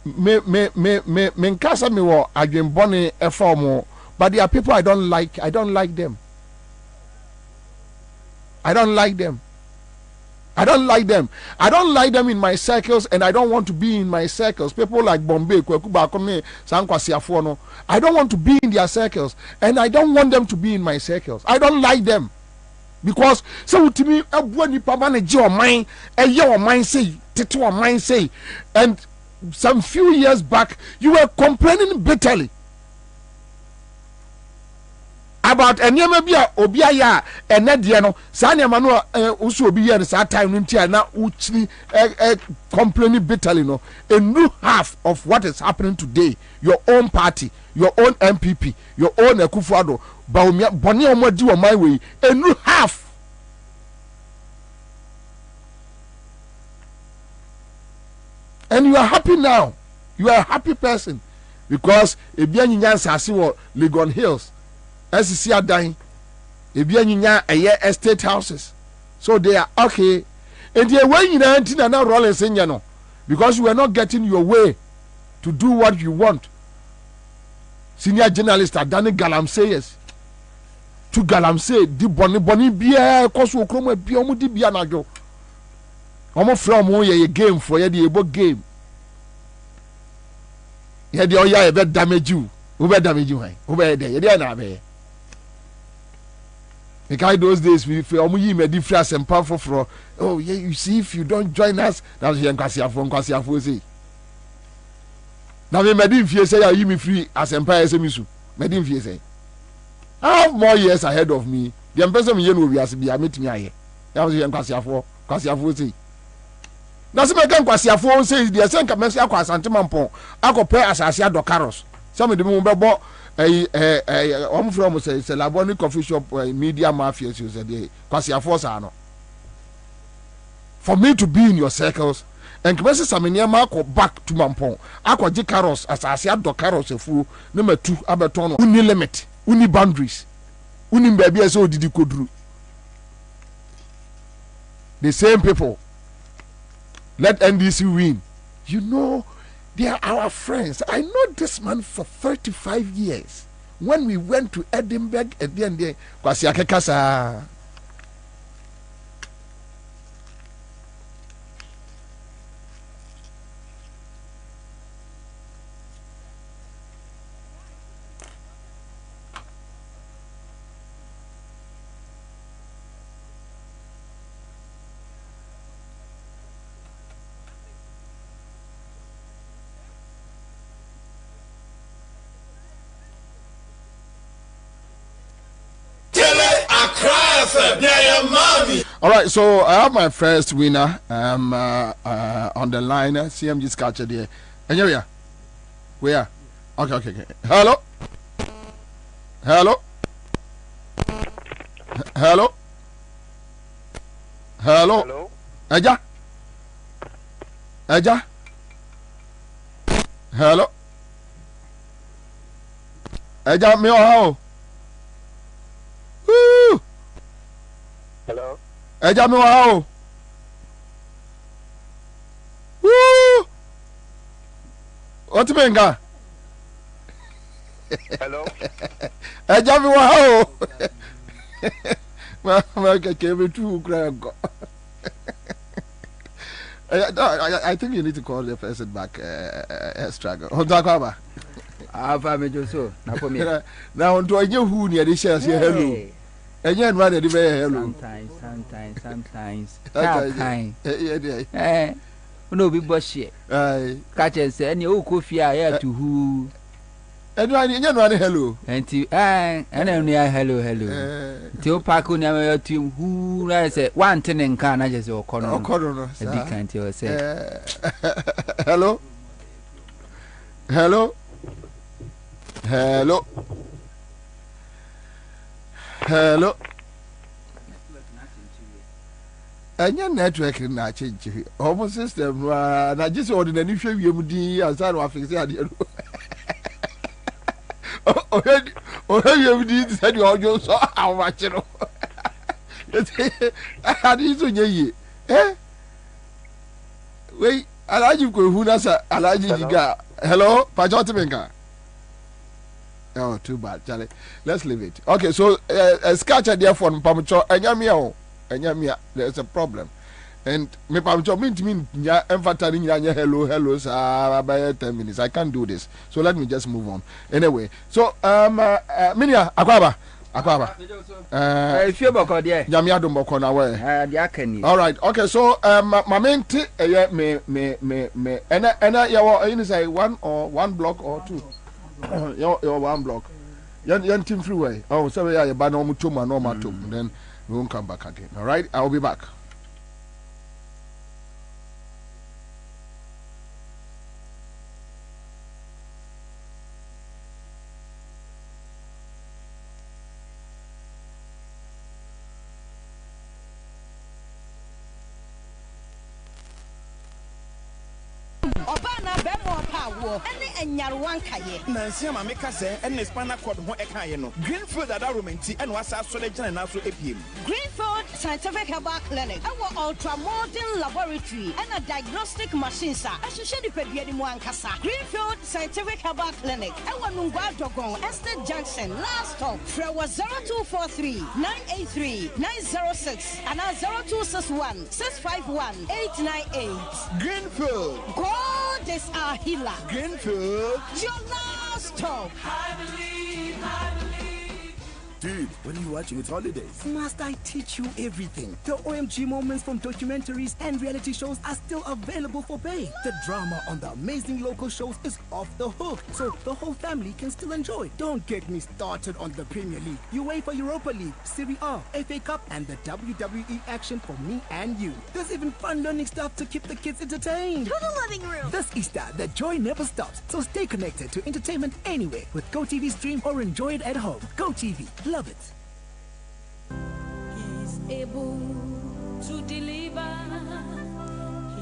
Speaker 2: Me nkasa me wo adwenbone eformo, but there are people I don't like. I don't like them. I don't like them in my circles, and I don't want to be in my circles. People like Bombay, Kwekuba, Kome, Sankwasiafo, no. I don't want to be in their circles, and I don't want them to be in my circles. I don't like them. Because so to me, when you manage your mind, and your mind say, your mind say, and some few years back, you were complaining bitterly about enyemebia obiaya enediano sanya manu usu obiya ni sa time ntia na uchi complaining bitterly no. A new half of what is happening today, your own party, your own MPP, your own Akufo-Addo, Baumia boni omodi o my way, a new half. And you are happy now. You are a happy person because ebia nyinya nsase wo Legon Hills, SCC adan, ebia nyinya estate houses, so they are okay. And the way you know na Rollins nya no, because you are not getting your way to do what you want. Senior journalist Adani Galamsey to Galamsey di boni bia koso okromo bia omo di bia na jo. Omo from ye game for ye the ebo game. Ye the oya e be damage you. Who be damage you han? Who be there? Ye dey na be. Because those days we omo yi me different and powerful for. Oh yeah, you see if you don't join us, that's ye nkwasiafo say. Now me medin fie say you me free as empire say me su. Medin fie say. I have more years ahead of me. The person me ye no wiase bia metimi aye. Ya was ye nkwasiafo say. Na se meka nkwasiafo say the senka mense akwa Asantemampon akopɛ asase adokaros. Some de mo bebo omo from say Laboni coffee shop media mafia so say the kwasiafo sa no. For me to be in your circles and kemese sameniama akɔ back to Mampon akɔ gi caros asase adokaros efu ne matu abeton no. Uni limit, uni boundaries. Uni baby so didi kodru. The same people. Let NDC win. You know, they are our friends. I know this man for 35 years. When we went to Edinburgh at the end there, Kwasi Akekasa. All right, so I have my first winner on the line. CMG Scatcher there. And here we are. Okay. Hello. Eja. Hello. Eja me how?
Speaker 9: Hello.
Speaker 2: Eja me how? What you mean, guy?
Speaker 9: Hello.
Speaker 2: Eja me how? I think you need to call the person back. Struggle. Kwabena. Now, do I know who near the shares here? Hello. And yet, rather the hello.
Speaker 10: Sometimes. No, be bushy. Catches any old coffee I have to who.
Speaker 2: And running hello.
Speaker 10: And only hello. Till Paco never to who I said one ten can I just or corner. Can't you say?
Speaker 2: Hello. And your network in that change. Almost system, and I just ordered an issue you as I was fixing. Oh, you did said you all saw how much you know. I had it on ye. Wait, I like you go who does I like you. Hello, Pajotimenka. Oh, too bad, Charlie. Let's leave it. Okay, so a sketch idea for Pamacho and Yamia. There's a problem. And me Pamacho mean ya emphasizing hello, sir, by 10 minutes. I can't do this. So let me just move on. Anyway, so Minia Akwaba. If you boko there. Yamia don't boko na way. All right. Okay, so my main me and you say one block or two. You're one block. Young team freeway. Oh, so yeah, you ban normal then we won't come back again. All right, I'll be back.
Speaker 11: Nancy Mamika say, and the Spana called Ekayeno. Greenfield at Arumenti and was our selection and also APM.
Speaker 12: Greenfield Scientific Herbal Clinic, our ultra modern laboratory, and a diagnostic machine, sir. I should share the Pedium Kasa. Greenfield Scientific Herbal Clinic, our Nunga Dogon, Estate Junction, last stop. Frewa 0243 983 906 and 0261 651 898.
Speaker 11: Greenfield.
Speaker 12: God is our healer.
Speaker 11: Greenfield.
Speaker 12: Your last stop.
Speaker 11: I believe. Dude, when are you watching? It's holidays.
Speaker 13: Must I teach you everything? The OMG moments from documentaries and reality shows are still available for pay. The drama on the amazing local shows is off the hook, so the whole family can still enjoy. Don't get me started on the Premier League, UEFA Europa League, Serie A, FA Cup, and the WWE action for me and you. There's even fun learning stuff to keep the kids entertained.
Speaker 12: To the living room.
Speaker 13: This Easter, the joy never stops, so stay connected to entertainment anywhere with GoTV Stream or enjoy it at home. GoTV. Love it.
Speaker 14: He's able to deliver.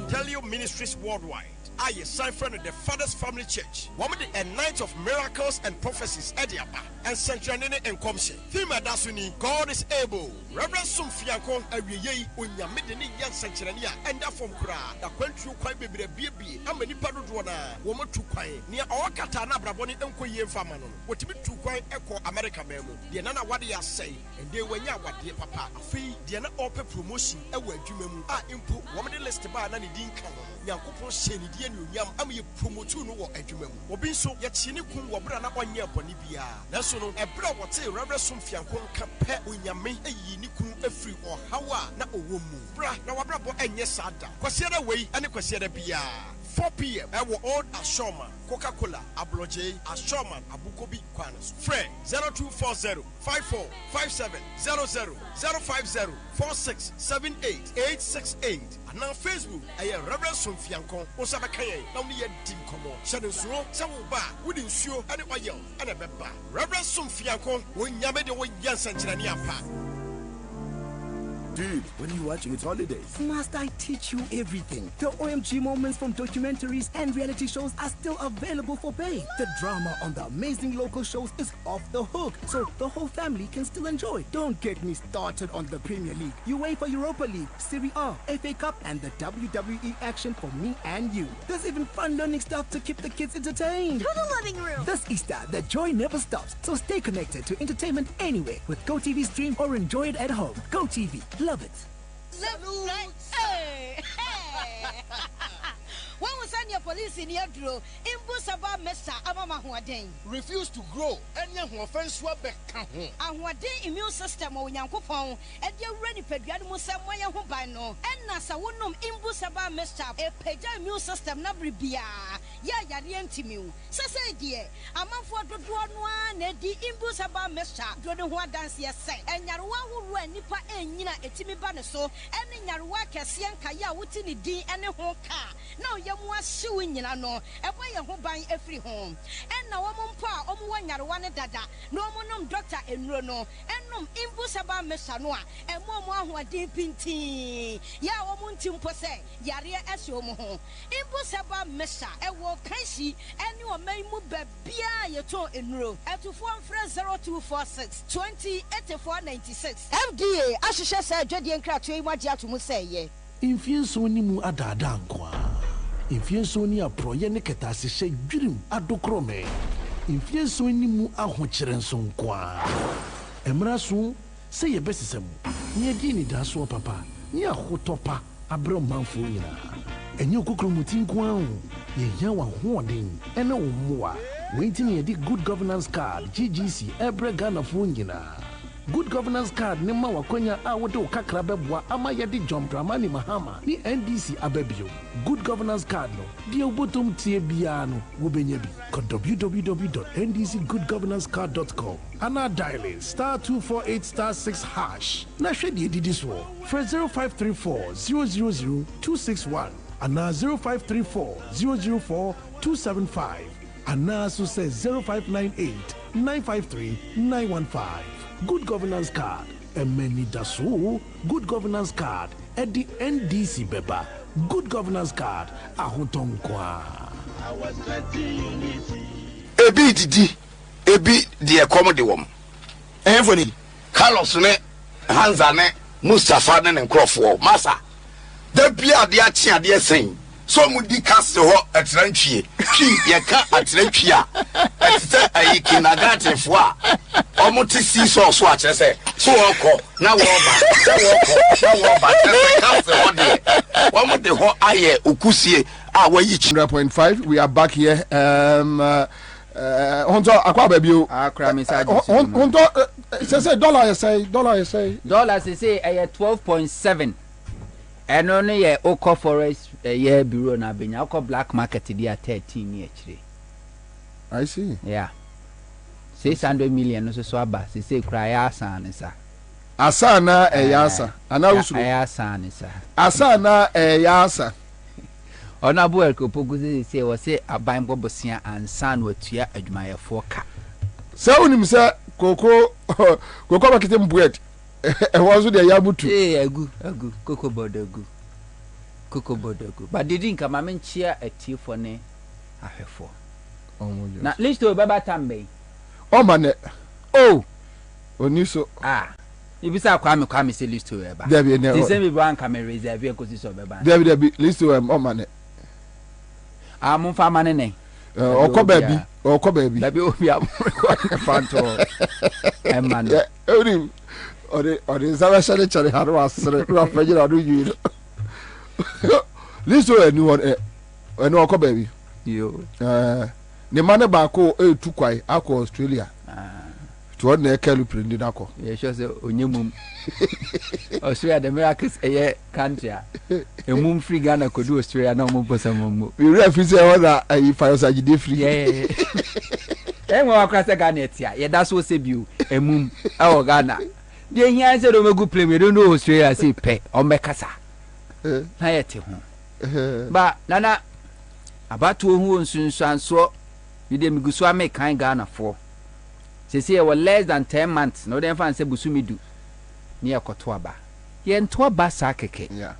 Speaker 11: Tell you ministries worldwide. I sign friend of the Father's Family Church. Woman a night of miracles and prophecies Ediaba and Centranene and Comshe. Theme Dasuni, God is able. Reverend Sumfianko, Awiye, Unyamidini Yan Centrania, and that from Kra, the country quite baby, and many Padudwana, woman to quay, near Okatana Braboni and Koye Famano. What to be to quay echo America Memo. The Nana Wadia say, and they were what dear papa. A fee, the open promotion, a word you input, woman list about any dean Yakupo Sheni. Yam am you promotu no edwuma mu obi so ye chini kun wo bra na onye boni bia na so no e bra wo te rewre somfian kon ka pe onyame eyi ni kun afri o hawa na owo mu bra na wa bra bo enye sada kwase da wei ane kwase da bia 4 p.m. Ewo Old Ashoma, Coca-Cola, Abloje, Ashoma, Abukobi, Kwanas. Friend 0240 545700 050 4678 868. And now Facebook, I am Reverend Sumfianko, Osabakaye, now near Dim Como. Shadow Suro, Samuba, wouldn't show any oil and a beba. Reverend Sumfianko, when Yamede when Yansan Chaniapa.
Speaker 13: Dude, when are you watching its holidays? Must I teach you everything? The OMG moments from documentaries and reality shows are still available for pay. The drama on the amazing local shows is off the hook, so the whole family can still enjoy. Don't get me started on the Premier League, UEFA Europa League, Serie A, FA Cup, and the WWE action for me and you. There's even fun learning stuff to keep the kids entertained.
Speaker 12: To the living room.
Speaker 13: This Easter, the joy never stops, so stay connected to entertainment anywhere with GoTV Stream or enjoy it at home. GoTV. Love it.
Speaker 12: Hey! When we send your police in your draw, Imbusaba Mesa Amama Huadeng.
Speaker 2: Refuse to grow. Any offense will be
Speaker 12: and what day immune system or Yankopon, and you're ready for Gadmusa Moya Hubano, and Nasa Wunum Imbusaba Mesa, a page immune system Nabribia. Ya Yarientimu. Sasa dear, a month for the one, Eddie Imbusaba Mesa, Drodon dance yes, and Yarwa who ran Nipa and Nina Etimi Banaso, and in Yarwa Cassian Kaya Wutini D and a home car. Now Yamwa suing you know, and why you buying every home. And now I'm pa, one Yarwana Dada, no monum doctor and Rono, and num Imbusaba Mesanoa, and Mama who are deep in tea. Ya Omuntim Pose, Yaria Esomo, Imbusaba Mesa, and Kaisi, and you are may move Bia Yato in row at 0246 20 8496. FDA, Ashisha said, Jedi and Cratry, what you to say,
Speaker 9: Infianso ni mu adada nkwa. Infianso ni aproye ne ketase hye dwirim adokrome. Infianso ni mu ahokyere nso nkwa. Emra so se ye besesem. Ni adi ni da so papa. Ni ahotopa abro manfo nyina. Enye okokromuti nkwa ho. Ye ya wa hoden ene wo moa. Waiting ye di good governance card GGC ebre Ghana fo nyina. Good governance card ni ma wakonya a wode okakra beboa ama ye di John Dramani Mahama ni NDC abebio. Good governance card no die obotom tie bia no wo benya bi. Go www.ndcgoodgovernancecard.com ana dialing *248*6#. Na hwe die didi so. For 0534 000 261 ana 0534 004 275 ana so say 0598 953 915. Good governance card, Emeni Dasu, good governance card, at the NDC Beba, good governance card, Ahotonkwa.
Speaker 15: Ebi didi, ebi the comedy woman. Anthony, Carlos ne, Ansah ne, Mustafa ne Nkrofo, Massa. The Pia dia tia dia saying. So mudi cast ho atranchie ki ye ka atranchia etse ayi kinagate foa omotisi so so akere se so oko na wo ba cast ho de omode ho aye okusie a wayi
Speaker 2: 100.5. We are back here. Honto akwa babio
Speaker 10: akra message
Speaker 2: honto say dollar say
Speaker 10: 12.7. And only a Oko Forest a year bureau na benya Oko black market dia 13 year chire.
Speaker 2: I see.
Speaker 10: Yeah. 600 million so aba say cry Ansah sa.
Speaker 2: Ansah na Ansah. Ana usuru.
Speaker 10: Ansah sa.
Speaker 2: Ansah na Ansah.
Speaker 10: Ona boel ko poguzi say wo say aban bobosia Ansah no atua adwumayefo ka.
Speaker 2: Say unim say koko bakete mbred. Also the yabutu.
Speaker 10: Agu Coco bodagu. But they didn't come and cheer a tea for ne ahefo. Now list to baba tambe.
Speaker 2: Oh man. Oh. Oniso.
Speaker 10: If you say kwame say list to eba.
Speaker 2: There be
Speaker 10: the same brand camera reserve here cause so baba.
Speaker 2: There be list to oh man.
Speaker 10: Mon fa man ne.
Speaker 2: Oko baby.
Speaker 10: That be obi am. Fanto. Man.
Speaker 2: Or the Zavashale Charlie had was you. Listen to a new one, no baby.
Speaker 10: You,
Speaker 2: the man bako, 2 quite, Australia. to what ne kalu prendi nako.
Speaker 10: Yeah, sure say onyemum. Australia the miracles a country. A mum free Ghana could do Australia no mum person mum.
Speaker 2: You refer say what if I was a free.
Speaker 10: Yeah. Eh mo akra say Ghana etia. Yeah, that's what say you a mum our Ghana. They hear say do me go play me don't know Australia say pe o mekasa. Na yete ho. Ba nana abatu hu nsunsuanso we dey me gusu make kan Ghana for. Say we less than 10 months. No dem fan say busumi do. Ni akoto aba. Ye nto aba sa keke.
Speaker 2: Yeah.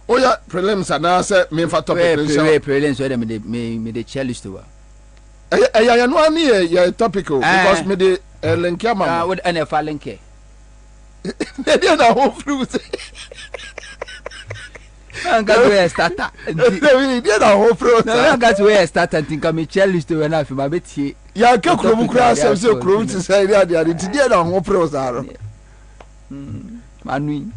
Speaker 2: Oh yeah, prelims and say me fa topic
Speaker 10: prelims we dem me the challenge to.
Speaker 2: Ya no ani ya topic because me the link ya mama.
Speaker 10: With NFL link.
Speaker 2: They na whole fruit.
Speaker 10: Anga we starter.
Speaker 2: They na whole fruit.
Speaker 10: Anga we starter think am challenge to na fi ma betie.
Speaker 2: Ya ke krom kura say krom ti say dia dia ti dia na whole fruit aro.
Speaker 10: Manui.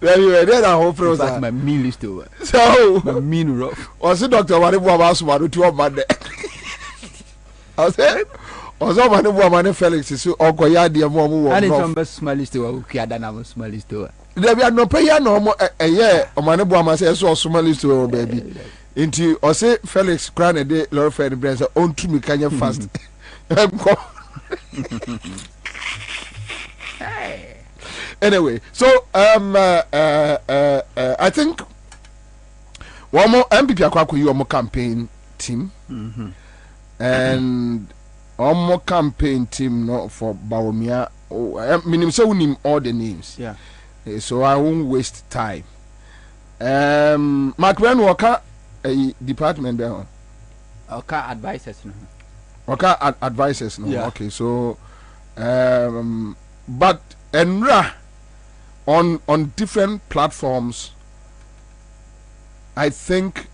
Speaker 2: Very there na whole fruit.
Speaker 10: My meal is to.
Speaker 2: So
Speaker 10: my meal rough.
Speaker 2: O say doctor wari bo ba so ma do 2 man there. I say Ozo mane bo mane Felix so okoya de mo mo wo.
Speaker 10: Ani tombe smalist wa ukiada na mo smalist wa.
Speaker 2: There be no pay ya no mo eye o mane bo ma say so smalist wa baby. Inti o say Felix kra na de lord friend brain say on to me kanya fast. Anyway, so I think one more MPP akwa you more campaign team. And more campaign team not for Bawumia. Minim say we name all the names.
Speaker 10: Yeah.
Speaker 2: So I won't waste time. Mark when Walker a department there.
Speaker 10: Okay, advisors no.
Speaker 2: Okay, advisors no.
Speaker 10: Yeah.
Speaker 2: Okay, so but enra on different platforms, I think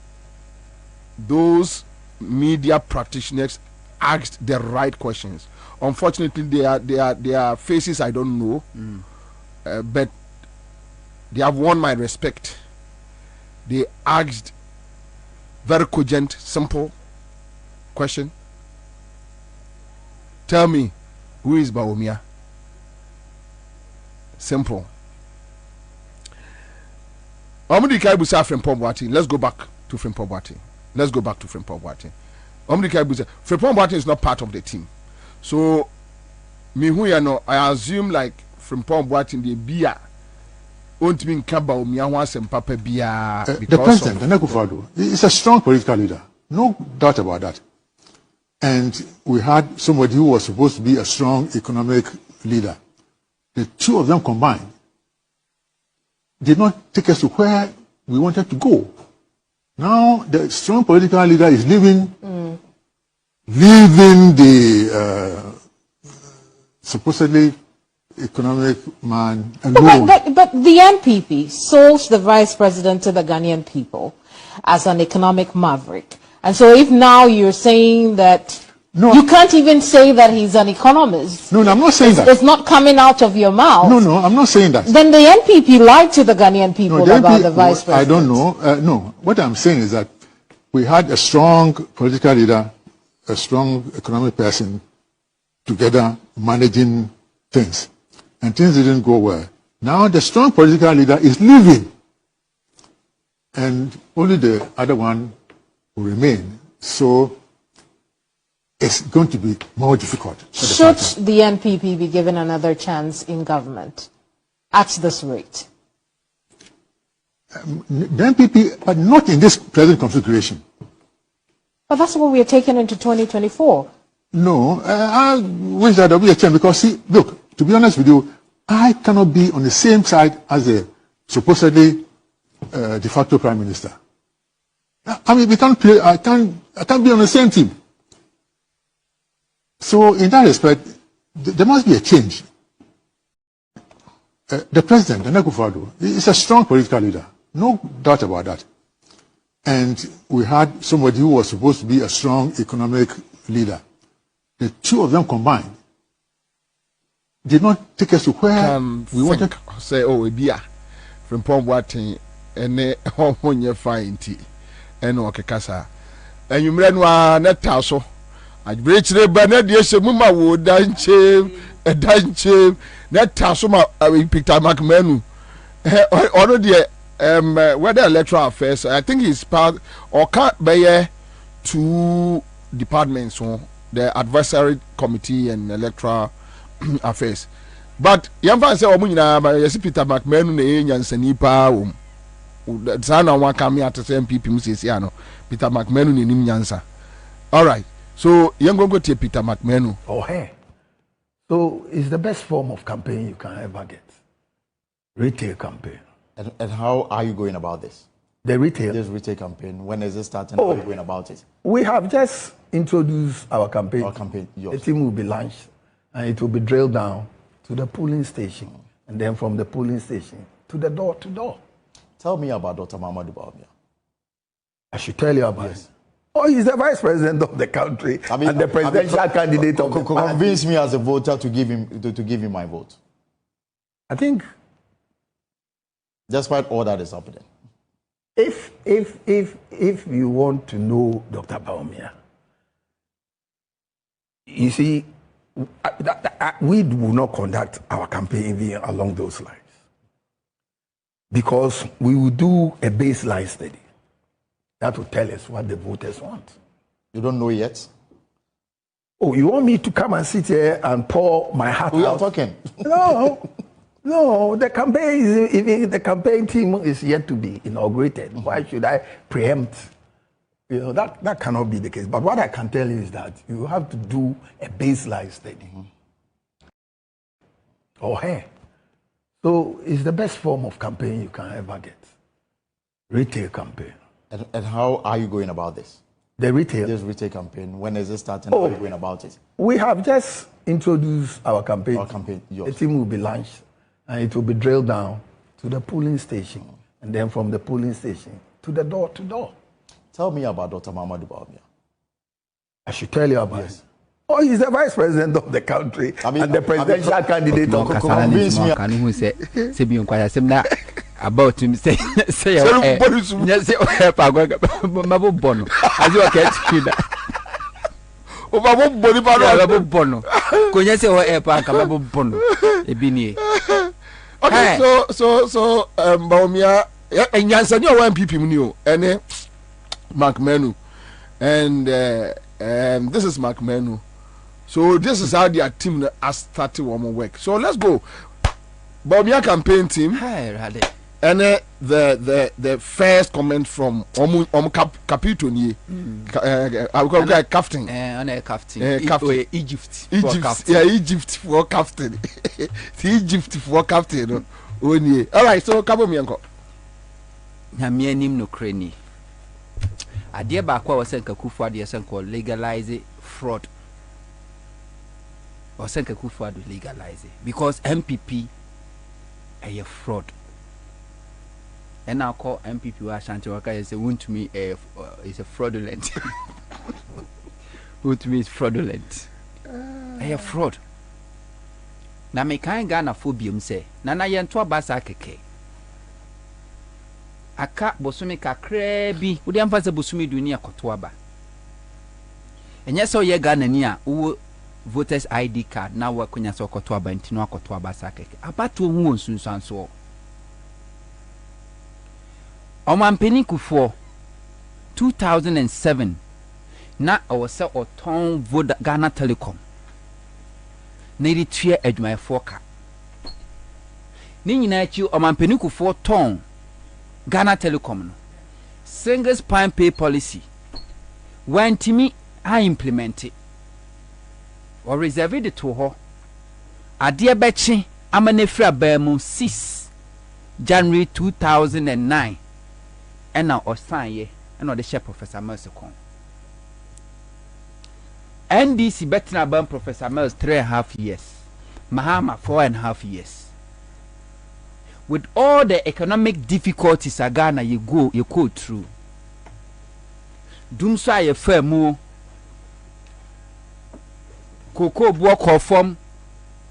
Speaker 2: those media practitioners asked the right questions. Unfortunately, they are faces I don't know, but they have won my respect. They asked very cogent, simple question. Tell me, who is Bawumia? Simple. Let's go back to Frimpong Boateng. Frimpong Boateng is not part of the team. So, I assume like Frimpong Boateng the beer won't mean Bawumia wants and Papa Bia.
Speaker 4: The president, Nana is a strong political leader. No doubt about that. And we had somebody who was supposed to be a strong economic leader. The two of them combined did not take us to where we wanted to go. Now the strong political leader is leaving the supposedly economic man alone.
Speaker 5: But the NPP sold the vice president to the Ghanaian people as an economic maverick. And so if now you're saying that you can't even say that he's an economist.
Speaker 4: No, I'm not saying that.
Speaker 5: It's not coming out of your mouth.
Speaker 4: No, I'm not saying that.
Speaker 5: Then the NPP lied to the Ghanaian people about the vice president.
Speaker 4: I don't know. No, what I'm saying is that we had a strong political leader, a strong economic person together managing things. And things didn't go well. Now the strong political leader is leaving. And only the other one will remain. So it's going to be more difficult.
Speaker 5: Should the NPP be given another chance in government at this rate?
Speaker 4: The NPP, but not in this present configuration.
Speaker 5: But that's what we are taking into 2024.
Speaker 4: No, I wish that there will be a chance because, see, look, to be honest with you, I cannot be on the same side as the supposedly de facto prime minister. I mean, we can't play. I can't be on the same team. So, in that respect, there must be a change. The president, Nana Akufo-Addo, is a strong political leader, no doubt about that. And we had somebody who was supposed to be a strong economic leader. The two of them combined did not take us to where we wanted.
Speaker 2: Say, oh, we be Frimpong Boateng and hormone fine tea and okay, Kasa. enyumre no a neta so agbechire ba na de shemu ma wo danche neta so ma Peter McMahon ono de whether electoral affairs I think he's part or can't be two departments so the advisory committee and electoral affairs but yamfa say omu nyina ba yes Peter McMahon na enyansani pa sana wa kame at MPP musisi ano Peter McMahon ni nim nyansa. All right, so go to Peter McMahon.
Speaker 7: Oh hey, so it's the best form of campaign you can ever get, retail campaign.
Speaker 8: And how are you going about this?
Speaker 7: The retail.
Speaker 8: This retail campaign. When is it starting? How are you going about it?
Speaker 7: We have just introduced our campaign.
Speaker 8: Our campaign. Yours.
Speaker 7: The team will be launched, and it will be drilled down to the polling station, and then from the polling station to the door to door.
Speaker 8: Tell me about Dr. Mahamudu Bawumia.
Speaker 7: I should tell you about it. Oh, he's the vice president of the country and the presidential candidate of the party.
Speaker 8: Convince me as a voter to give him my vote.
Speaker 7: I think,
Speaker 8: despite all that is happening,
Speaker 7: if you want to know Dr. Bawumia, you see, we will not conduct our campaign along those lines. Because we will do a baseline study that will tell us what the voters want.
Speaker 8: You don't know yet?
Speaker 7: Oh, you want me to come and sit here and pour my heart out?
Speaker 8: We are talking.
Speaker 7: No, the campaign team is yet to be inaugurated. Why should I preempt? You know, that cannot be the case. But what I can tell you is that you have to do a baseline study. Oh, hey. So it's the best form of campaign you can ever get. Retail campaign.
Speaker 8: And how are you going about this?
Speaker 7: The retail.
Speaker 8: This retail campaign. When is it starting? How are you going about it?
Speaker 7: We have just introduced our campaign.
Speaker 8: Our campaign. Yours.
Speaker 7: The team will be launched, and it will be drilled down to the polling station, and then from the polling station to the door to door.
Speaker 8: Tell me about Dr. Mahamudu Bawumia.
Speaker 7: I should tell you about it. Oh, he's the vice president of the country and the presidential candidate of the party.
Speaker 10: Convince me. About him say
Speaker 2: okay, so Bawumia and Ansah you one MPP mu ene McMahon and this is McMahon. So this is how their team has started one work. So let's go. Bawumia campaign team. And the first comment from Capito ni I will call captain.
Speaker 10: Egypt.
Speaker 2: Yeah, Egypt for captain. Egypt for captain. All right, so Kabo Mianko.
Speaker 10: Na me anim no krani. Ade ba kwa wasenka kufu ade senko legalize fraud. Wasenka kufu ade legalize because MPP a fraud. And I call MPP wa Ashanti Waka say to me is a fraudulent. To me is fraudulent. A fraud. Na me kan Ghana phobium say na yento abasa keke. Aka bosumi kakra bi wodi amfa se bosumi dunia koto aba. Enye so ye Ghana ni a wo voters ID card na wa kunya so koto aba ntino akoto aba sa keke. Abato hu onsunsanso. Omampeni Kufuor 2007 na awose oton voda Ghana Telecom na iri tue adwumayefo ka ni nyina achi Omampeni Kufuor ton Ghana Telecom no single spine pay policy wantimi a implement or reserve it to ho ade bechi amanefra baamu 6 January 2009 and now Osanye and the chef Professor Mills. NDC betting about Professor Mills 3.5 years, Mahama 4.5 years. With all the economic difficulties Ghana you go through. Dumsa ye fair cocoa block or form,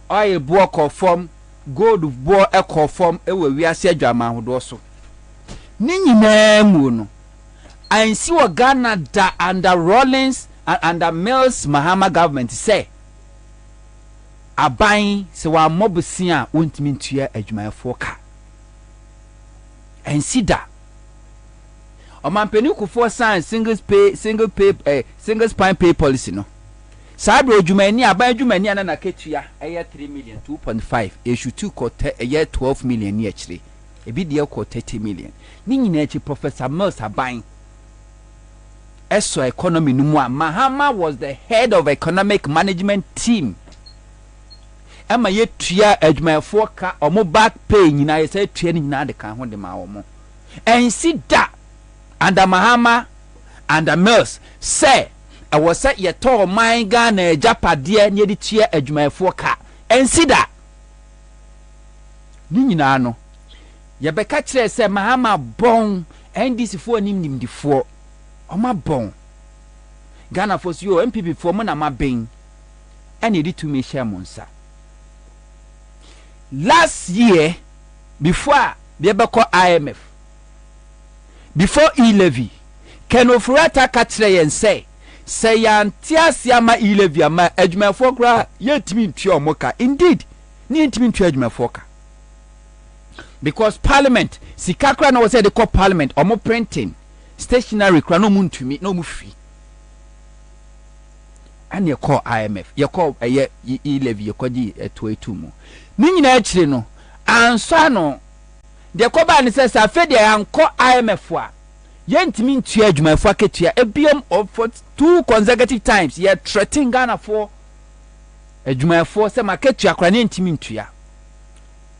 Speaker 10: oil block or form, gold block or form, we are said Jama would also. Nini mu no and see what Ghana da under Rawlings and under Mills Mahama government say aban se wa mobusia wontimi ntua adwumayefo ka and see that omampeni kufo sign single spine pay policy no sabe odwumani aban adwumani ana na ketua eye 3 million 2.5 issue 2 kote eye 12 million ni akire ebi de ko 30 million ni nyina achi Professor Mills aban eso economy no mu Mahama was the head of economic management team ama ye tua adwumayefo ka omo back pay nyina ye say tua ni nyina de kan ho de ma omo and see that under Mahama under Mills say I was say ye to my Ghana japade ne de tua adwumayefo ka and see that ni nyina no ye beka kire say Mahama bon NDC fo nim di fo oma bon Ghana for you MPP for mo na ma ben and e to me share monsa last year before they beko IMF before e-levy Ken Ofurata katre yen say yantiasi ama e-levy ama adwumafo kra yetimi ntwe omoka indeed ni ntimi ntwe adwumafo ka because parliament sikakra no say they call parliament omo printing stationery kra no muntumi no mu fi and you call IMF you call e-levy you call di 22 mu ni nyina akire no Ansah no de ko ba ni say afede yanko IMF a yentimi ntua adwumafo aketua ebiom for 2 consecutive times ye threatening Ghana for adwumafo say maketua kra ne ntimi ntua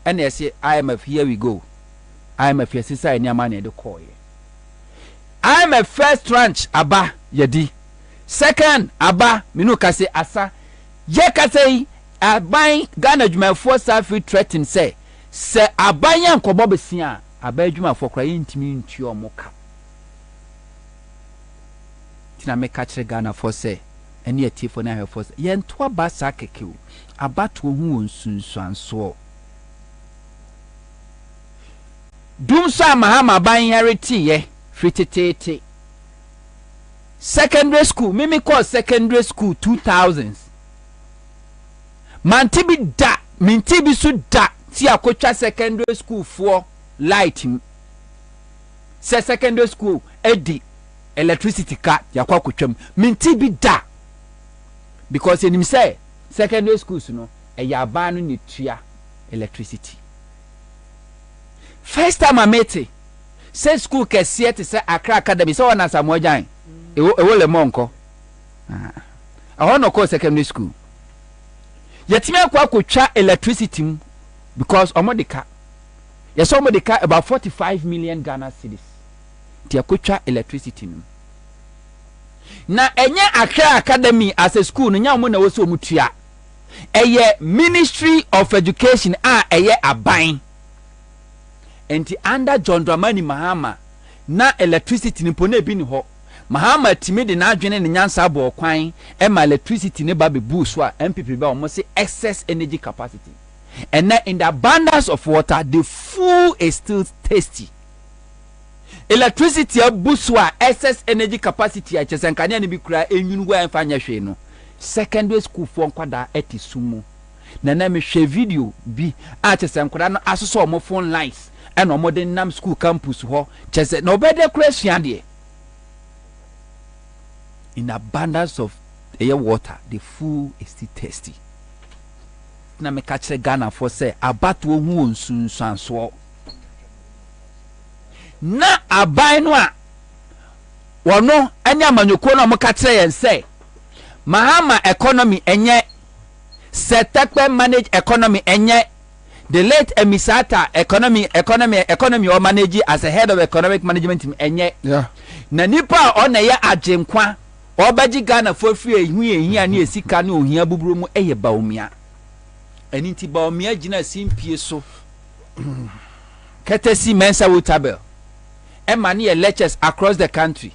Speaker 10: and they say IMF here we go IMF yes say ni ama na de call ye IMF first tranche aba yedi second aba minu kase asa ye kase aban Ghana adwumafo safi threaten say aban yankobo besia aba adwumafo kra yentimi ntua omoka tina me kachre Ghana for say eni atifo na for say ye nto aba sa kekew abato hu wonsunsuanso dum sa Mahama ban yareti ye fritete secondary school mimi call secondary school 2000s mantibi da mintibi su da ti akotwa secondary school for light se secondary school edi electricity ka yakwa kotwam mintibi da because enim say secondary schools no eyaban no ne tua electricity first time I met it say school kesiye te say Accra Academy so na Samojan ewo le monko I no call secondary school yetime akwa electricity because omodika yes omodika about 45 million Ghana cedis ti akwa electricity na enye Accra Academy as a school no nya mo na wo so mutua eye Ministry of Education eye aban enti under John Dramani Mahama na electricity ni pone bi ni ho Mahama timi de na adwene ne nyansa abo kwan e ma electricity ne ba be boost so a MPP ba omo say excess energy capacity and now in the abundance of water the food is still tasty electricity boost so a excess energy capacity a chesenkane ne bi kura enwunu wa emfa nya hwe no secondary school for nkwada etisumu na me hwe video bi a chesenkwada no asoso omo phone lines and omo de nam school campus ho chese na obede kura suade in abundance of water the food is still tasty na me catch Ghana for say abato hu onsunsanso na aban no a wono anya manyoko na mo catch yen say Mahama economy enye setakpe manage economy enye the late Emisata economy or manage as a head of economic management team enye na nipa o na ye agenkwa obaji Ghana for free ehu ehia na esika na ohia buburo mu eye baomia eni nti baomia gina simpie so courtesy Mensa Wutabel emani ye lectures across the country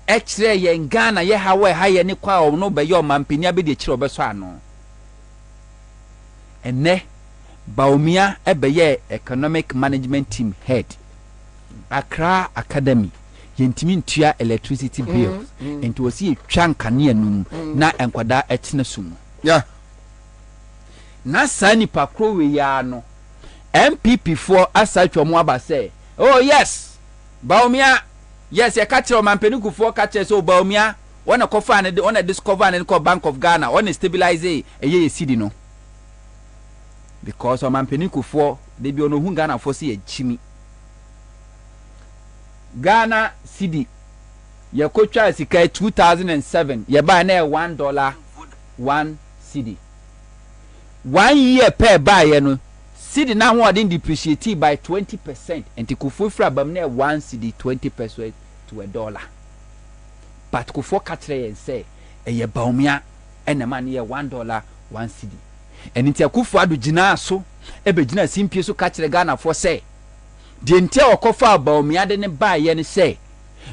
Speaker 10: extra ye Ghana ye hawe haye ni kwa o no be yo mampeni abedi kire obeso ano ene baomia ebe ye economic management team head Accra Academy yɛntimi ntua electricity bills enti wɔ si yɛtwa nkanea num na enkwada ɛtena sum
Speaker 2: yeah
Speaker 10: na saa nipa kro we ya no MPP for asatwa mo aba say oh yes Baumia yes ya catch o mampeniku for catch so Baumia wanna cover and wanna discover and call Bank of Ghana wanna stabilize ye cedi no because o mampeniku for they be ono hu Ghana for see chimi Ghana cedi ye kocha sika 2007 ye buy na $1 1 cedi 1 year per buy ye no cedi na ho adin depreciate by 20% and Kufuor fra bam na 1 cedi 20% to $1 but Kufuor katre and say e Baumia and man ye $1 1 cedi and ntia Kufuor adu gina so e be gina simpie so katre Ghana for say de ntia okofa Baumia de ne buy ye ne say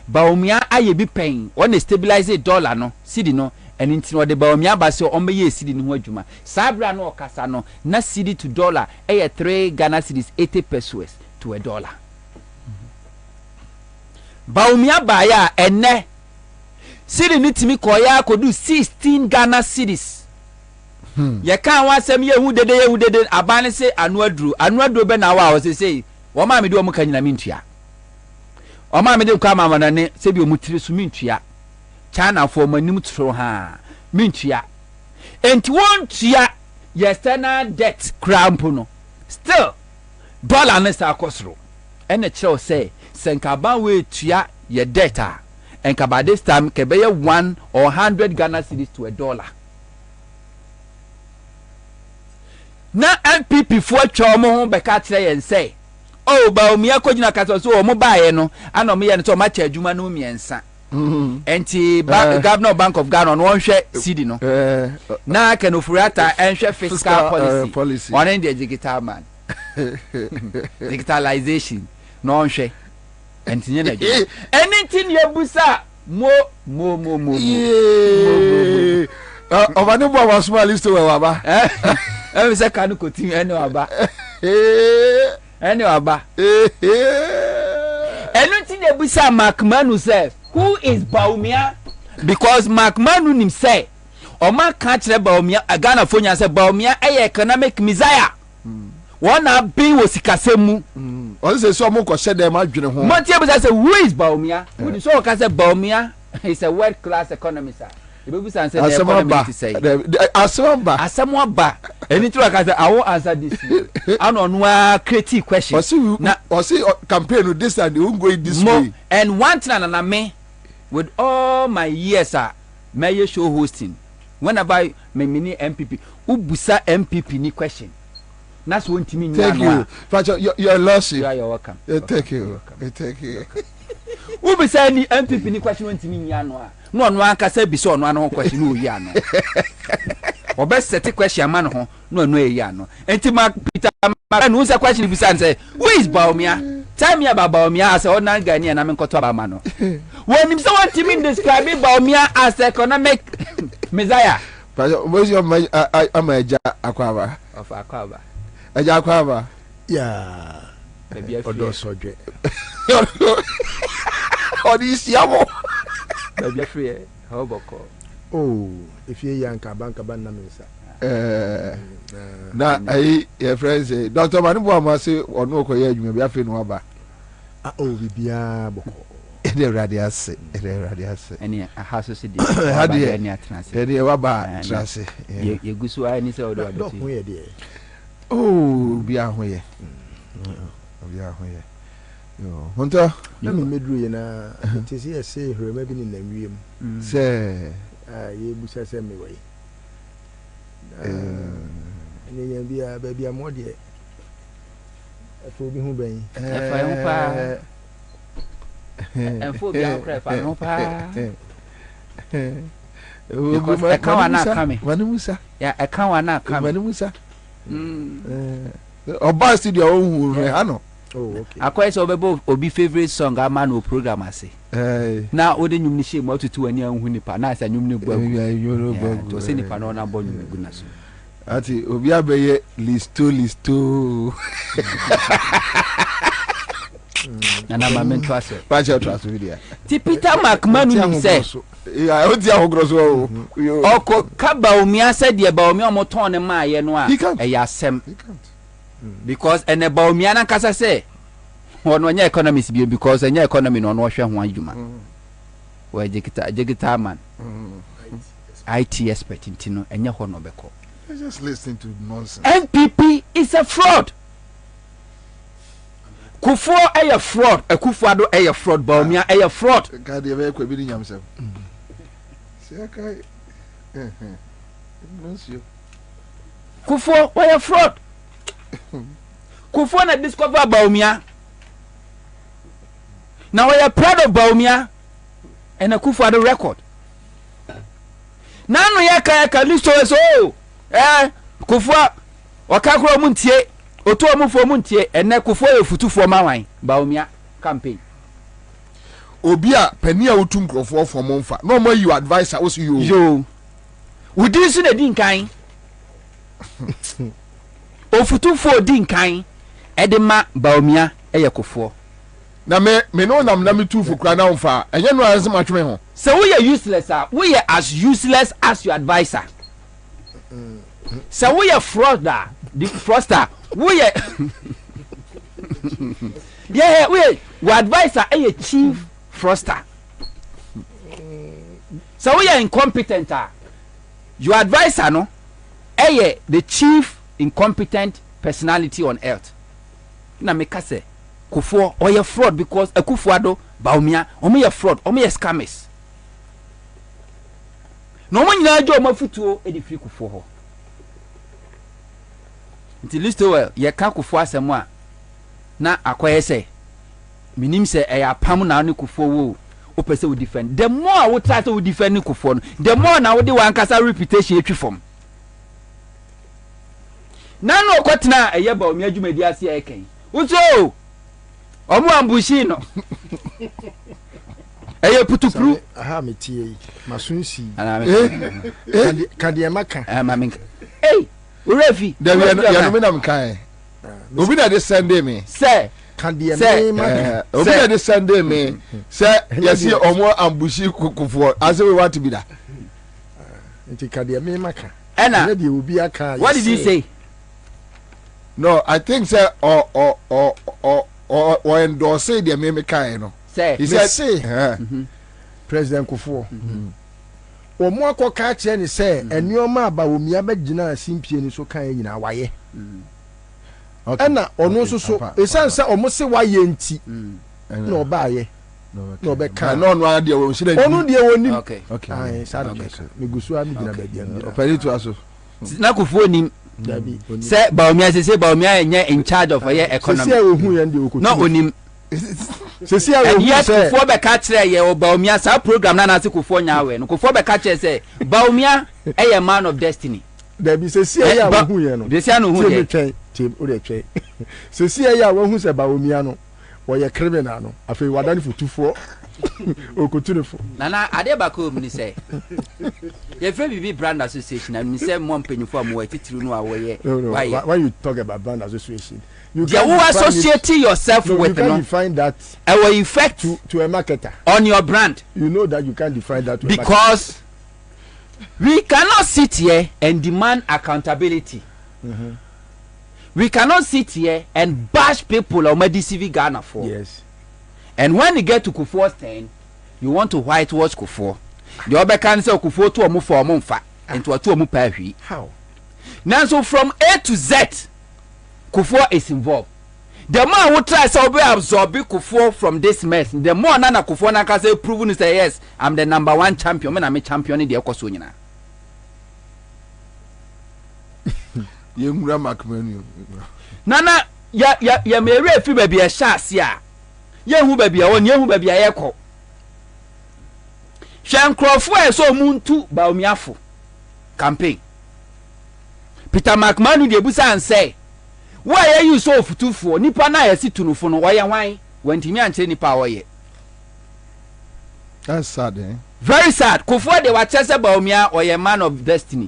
Speaker 10: Baumia aye bi pen on stabilize dollar no cedi no and in the Baumia base o meye cedi ni ho adwuma sabra no okasa no na cedi to dollar 3 Ghana cedis 80 pesos to $1 Baumia baya enne cedi ni timi koya kodu 16 Ghana cedis ye kan wasem ye hu dede abane se anu aduro be na wa o se wo ma me de o mu kanyina mintua o ma me de kwa ma manane se bi o mu tire su mintua China for manim tro ha mintua enti won tua external debt crampo no still dollar na sa kosro ene kire say senkaba we tua ye debt a enkaba this time ke be 1 or 100 Ghana cedis to $1 na MPP for chomo ho be ka kire yen say oh Baumia kogina kaso so o mo baaye no ana mo ye no to ma cha adwuma no miensa enti governor Bank of Ghana no hwe cedi no na Kenofurata enhwe fiscal policy on the digital man digitalization no hwe enti nye na je anything you busa mo
Speaker 2: obane bo wa small list we wa ba
Speaker 10: e se kanu continue ene wa ba anything you busa Mark Manu say who is Baumia because Mark Manu himself o ma ka kire Baumia Ghana fonya say Baumia economic messiah wanna be wo sikasemu
Speaker 2: o say so mo ko shede ma dwene ho
Speaker 10: mo tie be say who is Baumia who dey so ka say Baumia is a world class economist e be say the economist say asemba anything I can say I won't answer this and on one creative question
Speaker 2: o see campaign this and you go this way
Speaker 10: and one thing na me with all my years may show hosting whenever me mini MPP ubusa MPP ni question that's one to me
Speaker 2: thank you Pacho your lordship
Speaker 10: you're welcome
Speaker 2: thank you
Speaker 10: ubusa ni MPP ni question one to me no anka say bi so no question no yi ano obes set question man ho no yi ano enti ma Peter ma no say question bi say who is Baumia tell me about Baumia as a ordinary Ghanaian na me nkoto aba ma no when him say what to me describe Baumia as economic messiah
Speaker 2: where's your amaja akwaba
Speaker 10: of akwaba
Speaker 2: aja akwaba
Speaker 7: yeah odo sojwe
Speaker 2: odisi amo
Speaker 10: baby free how boko
Speaker 7: oh if you yanka banka banna mensa
Speaker 2: na ai your friends say Dr. Manibu amase onu okoye adwuma bi afi no aba
Speaker 7: oh bibia boko
Speaker 2: ede radiase
Speaker 10: ene ahaso se di
Speaker 2: hade
Speaker 10: ene atrase
Speaker 2: ede waba trase
Speaker 10: ye gusu ai ni se odo adoti
Speaker 7: ho ye de
Speaker 2: oh bi ahoye yo honto
Speaker 7: na me medru ye na tisi ye se hrema bi ni na wiem
Speaker 2: se
Speaker 7: ye busa se me wai nye bia ba bia mo de afo bi hu ben
Speaker 10: afa hu pa enfo bia kra fa no pa e kan wa na kame
Speaker 2: wani musa
Speaker 10: ya e kan wa na kame
Speaker 2: wani musa oba studio ohun re ano
Speaker 7: oh okay
Speaker 10: akwai so bebo obi favorite song ama no program ase na ode nyum ni shame otutu wani anhu nipa na asa nyum ni gba to se nipa na bo nyum gu na so
Speaker 2: ati obi abeye listo
Speaker 10: na ma men trust
Speaker 2: pacha trust video
Speaker 10: ti Peter McMahon say
Speaker 2: yeah odi ahogroso
Speaker 10: oko ka Baumia said the Baumia mo ton ne ma ye no a yasem because and the Baumia na kasa say ono nya economist bi because nya economy no hwe ho adwuma we jigita man IT expert intino enya ho no beko
Speaker 2: just listen to nonsense.
Speaker 10: NPP is a fraud. Kufo a fraud. Akufo-Addo a fraud. Baumia a fraud.
Speaker 2: God, you have Kwabena nyamsem.
Speaker 10: Kufo a fraud. Kufo na discover Baumia. Now we are proud of Baumia and a Akufo-Addo record. Nanu yaka listo so Kufo wakakro muntie oto amufo muntie ene Kufo efutufo mawan Baumia campaign
Speaker 2: obi a pani a wotum krofo for monfa no more you advisor wo
Speaker 10: yo wudi su na din kan ofutufo din kan edema Baumia eye Kufo
Speaker 2: na me no nam na metufu kra na mfa enye no azem atweme ho
Speaker 10: so we are useless we are as useless as your advisor so we are fraudster the fraudster we are yeah we advisor a chief fraudster so we are incompetent your advisor no the chief incompetent personality on earth na make say Kufo or your fraud because Akufo-Addo Baumia omo your fraud omo your scammers no man nyina jo mafutuo e di free Kufo ho nti listo well ye ka Kufo asem a na akoye se minim se e ya pam na ne Kufo wo o pese wo defend the more wo try to defend Kufo no the more na wo de wankasa reputation etwi fom na no kwetena eye Baumia dwumadi ase e kan uzo omo ambushi no eye putupru
Speaker 7: aha metie masunsi
Speaker 10: kande maka mama urefi
Speaker 2: ya no me na mkan obi na de send me
Speaker 10: say
Speaker 7: kande maka
Speaker 2: obi na de send me say yesi omo ambushi Kufo as we want to be that
Speaker 7: nti kande maka
Speaker 10: ena
Speaker 7: de obi aka
Speaker 10: what did you say
Speaker 2: no I think say or endorse the me kai no
Speaker 10: say
Speaker 2: he said
Speaker 7: President Kufo omo akoka kire ni say enioma Baumia bagina simpie ni so kan nyina waye ena ono so esan say omo se waye nti na obaye na obeka
Speaker 2: no no ade wo shire
Speaker 7: onu de woni
Speaker 10: okay
Speaker 7: ai sada megusu ami gina baabi am
Speaker 2: opere to aso
Speaker 10: na Kufo ni say Baumia say Baumia enye in charge of your economy
Speaker 7: say ohun ye ndi okotu
Speaker 10: no onim
Speaker 7: say ohun say
Speaker 10: Kufo be ka kire ye Baumia sa program na se Kufo nya we no Kufo be ka kire say Baumia a man of destiny
Speaker 7: there be say ya ohun ye no
Speaker 10: dey say no ohun ye
Speaker 7: tell o dey tell say ya ohun say Baumia no wo ye criminal no afei wadani futufo okotulefo
Speaker 10: nana ade bako mni say ye free bibi brand association and me say mo mpanyufo am we titiru no awoye
Speaker 7: why you talk about brand association
Speaker 10: you associate yourself with
Speaker 7: you can't define that
Speaker 10: our effect
Speaker 7: to a marketer
Speaker 10: on your brand
Speaker 7: you know that you can't define that to
Speaker 10: because we cannot sit here and demand accountability we cannot sit here and bash people or medicine Ghana for
Speaker 7: yes.
Speaker 10: And when you get to Kufuor's turn, you want to whitewash Kufuor. The other can say Kufuor to omu for omu and to omu pahi.
Speaker 7: How?
Speaker 10: Now so from A to Z, Kufuor is involved. The more who tries to absorb Kufuor from this mess, the more Nana Kufuor na can say proven say yes, I'm the #1 champion. Me na me champion in the Ekoso nyina.
Speaker 2: Yengura makmenu.
Speaker 10: Nana ya me refi baby a shasi a. Yehu baby a won yehu baby a yekọ hwankrofo e so muntu Baumiafo campaign Peter McMahon de busa ansay why are you so futufo nipa na yesi tunufo no woye hwan wantimi anche nipa woye
Speaker 2: that's sad
Speaker 10: very sad Kufuor de wa chese Baumia oye man of destiny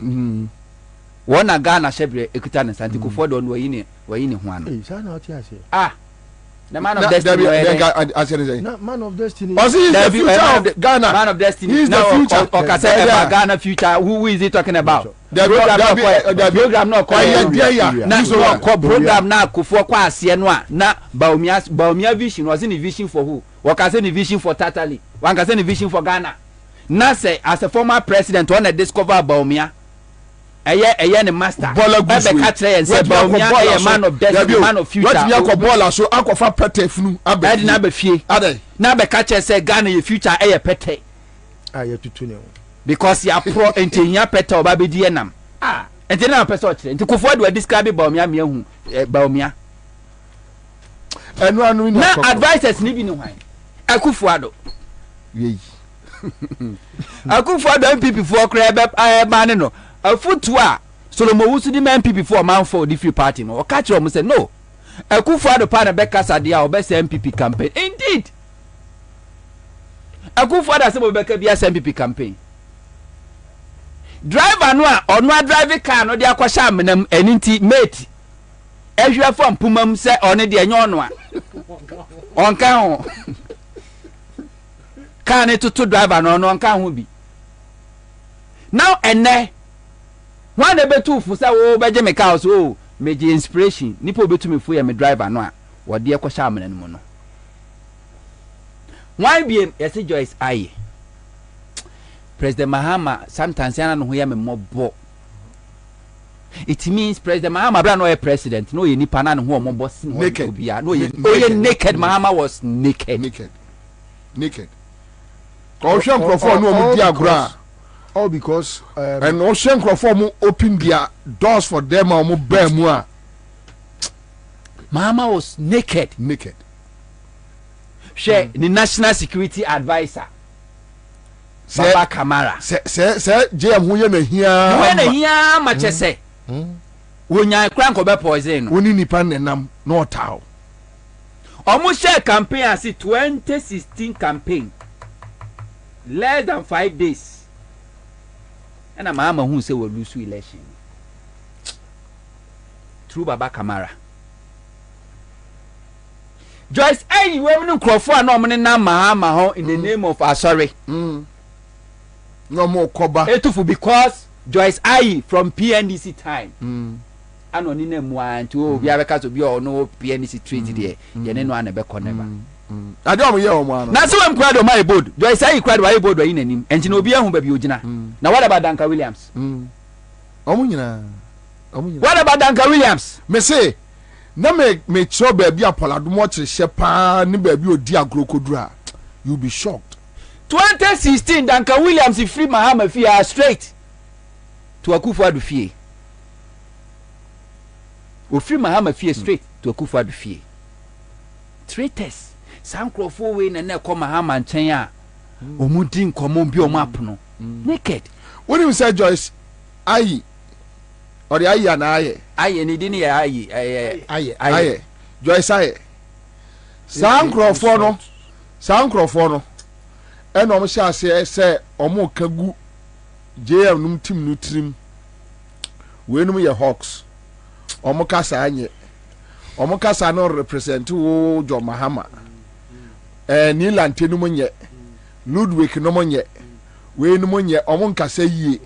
Speaker 10: wona Ghana shebre ekuta ne santi Kufuor de no woyi ne ho ano
Speaker 7: sana oti ase
Speaker 10: The man of destiny.
Speaker 9: Man of destiny.
Speaker 2: He is the future of Ghana.
Speaker 10: Man of destiny.
Speaker 2: He is the future.
Speaker 10: About Ghana future. Who is he talking about? The program not program now for Kwasienwa. Na Baumia vision was in the vision for who? What can say the vision for Tatali? One can say the vision for Ghana. Now say as a former president, when I discover Baumia. A master. And say Baumia a man of destiny, man of future.
Speaker 2: What we are baller so aqua pete funu.
Speaker 10: Abed na be fie. Na be catch say Ghana your future a pete. Because you are pro entinya pete oba be die nam. Enti na person kire. Enti Kofo do describe Baumia me hu Baumia.
Speaker 2: Enu anu ni
Speaker 10: na advisors ni bi ni hwan. Akufuado.
Speaker 2: Yey.
Speaker 10: Akufuado MPP for kra be man no. A foot Solomon Wusu di man MPP man for the free party no. Catch them say no. A Kufuado partner Becca Sadia or best MPP campaign. Indeed. A Kufuado say Becca be MPP campaign. Driver no or no drive car no dia kwasha menam eninti mate. Ehwe from pumam say on de enyo no a. On kan ho. Kan to driver no on kan ho bi. Now ene one day betu fu say wo beje me car so meje inspiration nipo betu me fu ya me driver no a wo de kwasha amena no no why be yes Joyce aye President Mahama sometimes yana no ho ya me mobo it means President Mahama bra no a president no ye nipa na no ho mobo sin ho obia no ye naked Mahama was naked
Speaker 2: Ocean Crawford no mo di agura
Speaker 9: all because
Speaker 2: and Ocean Crawford open their doors for them or Mahama
Speaker 10: was naked. Share the national security advisor Baba Kamara
Speaker 2: say JM who ye na
Speaker 10: hia mache say wonya kran ko be poison
Speaker 2: woni nipa nenam no taw
Speaker 10: omo share campaign as 2016 campaign less than 5 days. And a mama who say will lose election through Baba Kamara. Joyce, hey, women Crawford no money na Mahama in the name of sorry.
Speaker 2: No more cover.
Speaker 10: Etufu because Joyce I from PNDC time. I no need them one to be able to be or no PNDC treaty there. You know one be never.
Speaker 2: I don't hear one.
Speaker 10: Na so am crowd on my board. Do I say you crowd my board in him? And you know be who be ojina. Now what about Duncan Williams? What about Duncan Williams?
Speaker 2: Me say na me cho baby apolado mo che shepa ni baby odi agrokodura. You be shocked.
Speaker 10: 2016 Duncan Williams free Mahama fear straight to Akufo-Addo fie. O free Mahama fear straight to Akufo-Addo fie. Traitors. Some Crawford way na come Mahama nchen a omudi nkomo bi omo apono naked.
Speaker 2: When you say Joyce aye or the aye na
Speaker 10: aye ni di ni aye
Speaker 2: Joyce aye Some Crawford no and omo sha say omo kagu JM num team no trim we num ye Hawks omo kasa anye omo kasa no represent wo Jo Mahama Nilante no monye Ludwig no monye we no monye omo nkasa yie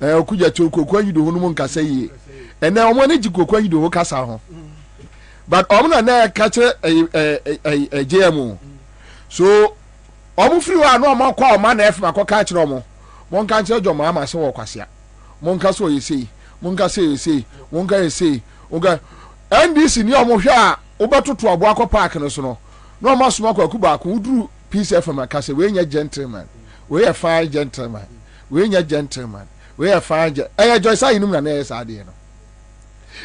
Speaker 2: okuja to kokwa yido ho no nkasa yie ene omo ne jikokwa yido ho kasa ho but omo na kache JM so omo free wa no omo kwa omo na efma kwa ka kire omo mon kan kire Jo Mahama se wo kwasea mon ka so yesi mon ka se yesi mon ka yesi oga NDC ni omo hwa obatoto abo akọ park no so no no maso makwa kuba ko uduru peace FM akase we nya gentleman we a fine gentleman we nya gentleman we a fine Joyce ayinum na na esa de no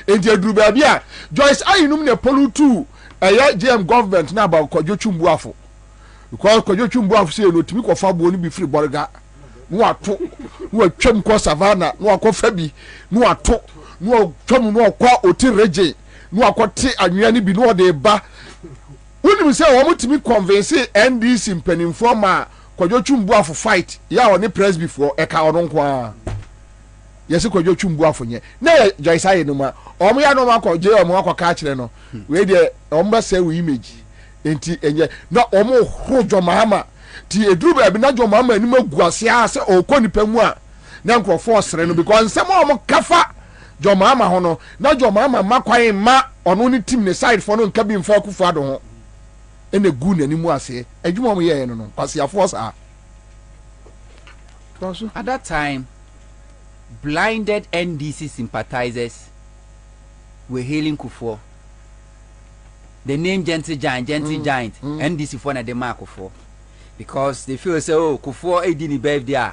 Speaker 2: enti aduru ba bia Joyce ayinum na polutu JM government na ba Kwadwo Twumbuafo because Kwadwo Twumbuafo say no timi kofa bo ni bi free borga no ato no atwam ko savana no akofa bi no ato no atwam no akwa oti reje no akote anwea ni bi no de ba woni say wo mutimi convince NDC mpanimfo ma Kwadwo Twumbuafo fight ya oni press before eka ono nko a yesi ko dwotwum bu afonye na Joyce aye no ma omo ya no ma ko je omo akwa kire no we de omo ba say we image enti enye na omo hojo mahama ti eduru ba bi na jo mahama ani magu ase ase okoni pamu a na nkrofo osere no because nsem omo kafa jo mahama ho no na jo mahama makwan ma ono ni team ne side for no nka bi mfa kufu ado ho ene gu na ni mu ase adwuma omo ye no no kwase afo sa
Speaker 10: at that time blinded NDC sympathizers were hailing Kufuor. The name Gentle Giant, NDC for the mark Kufuor. Because they feel say, oh, Kufuor didn't birthday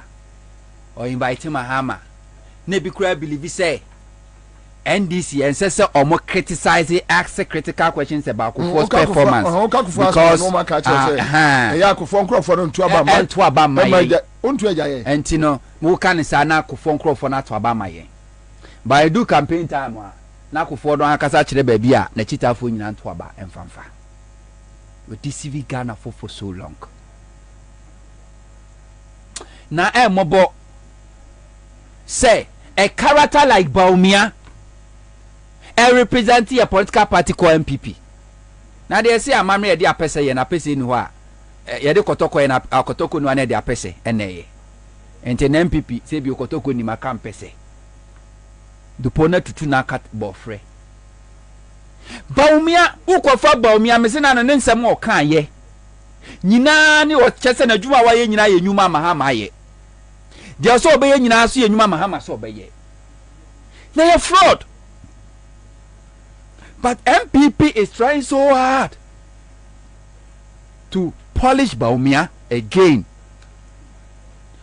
Speaker 10: or invite him a hammer. Nebi Kura believe say NDC and say or more criticizing, ask critical questions about Kufuor's performance. Because and you know, who can say na Kufuor Crawford na to Obama yen. But I do campaign time na Kufuor don akasa kire baby a na chitafo nyina to aba emfamfa. We deceive Ghana for so long. Na mobo say a character like Bawumia representing a political party called MPP. Now they say amamre e dey apese ye na apese ni ho a ye dey kotoko ye na akotoko no na dey apese eneye. Ente na MPP say bi okotoko ni maka mpese. Dupona tutu na kat bofre. Bawumia ukofa Bawumia me se na no nsem o kan ye. Nyina ni o chese na dwuma wa ye nyina ye nyuma mahama ye. Dia so obeye nyina so ye nyuma mahama so obeye. Na ye fraud. But MPP is trying so hard to polish Bawumia again.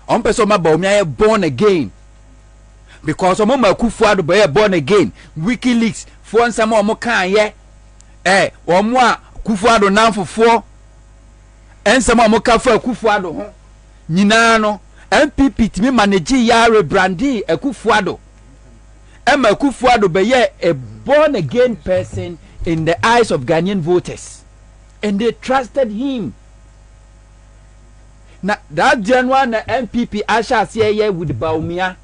Speaker 10: On person ma Bawumia born again. Because omo Kufuor be born again. WikiLeaks for nsama omo kan ye. Omo a Kufuor nanfofo. Ensama omo ka for Kufuor ho. Nyina no MPP timi manage ya rebrandi Kufuor. Emma Kufuor be ye a born again person in the eyes of Ghanaian voters, and they trusted him. Now that January na MPP Asha say with Bawumia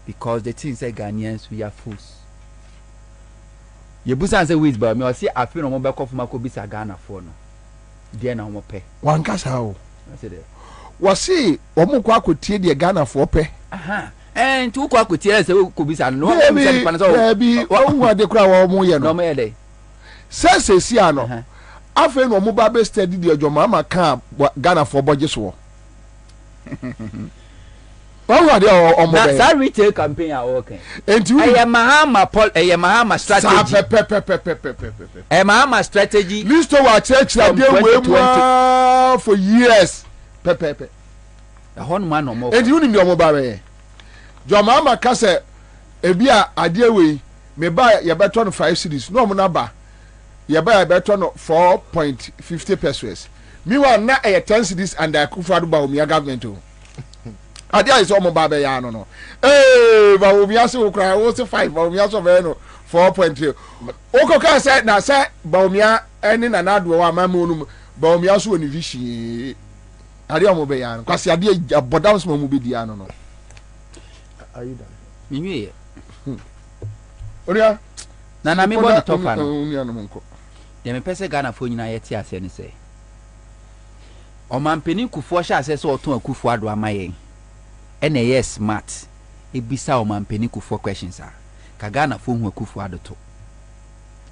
Speaker 10: because the thing say Ghanaians we are fools. You busan say with Bawumia or say I feel no more for Makobisa Ghana for no. There na mo pe.
Speaker 2: Wan kasa how. I say there. Wasi omo kwa kotie de Ghana for pe.
Speaker 10: Aha. And to kwa kutia se Kobisa no
Speaker 2: baby o de kura wo mo ye no.
Speaker 10: No me dey.
Speaker 2: Se si ano. Afa no mo ba be steady de adwoma ma kan Ghana for budget so. What dey o mo be.
Speaker 10: That retail campaign are okay.
Speaker 2: Enti
Speaker 10: Mahama strategy. Mahama strategy.
Speaker 2: Listo wa church na dey we for years. The
Speaker 10: hon man no more.
Speaker 2: Enti uni mi o mo ba be. Mahama ka say ebia ade we me ba ye beto no 5 cities no mo na ba ye ba ye beto no 4.50 pesos me wa na 10 cities and I Kufuor Bawumia government o ade is omo ba be ya no Bawumia se okra wo se 5 Bawumia so be no 4.3 o ka say na say Bawumia eni na na do wa mamu no Bawumia so oni vishi ade omo be ya no kwase ade abodam so mu be di ya no. Are you done?
Speaker 10: Mimi.
Speaker 2: Oria.
Speaker 10: Na me born the top fan. Dem pese Ghana fo nyina yeti ase ne se. O mampeni Kufuor sha ase so oton Kufuor do amaye. Ene yes smart. Ebisa o mampeni Kufuor questions are. Ka Ghana fo hu Kufuor do to.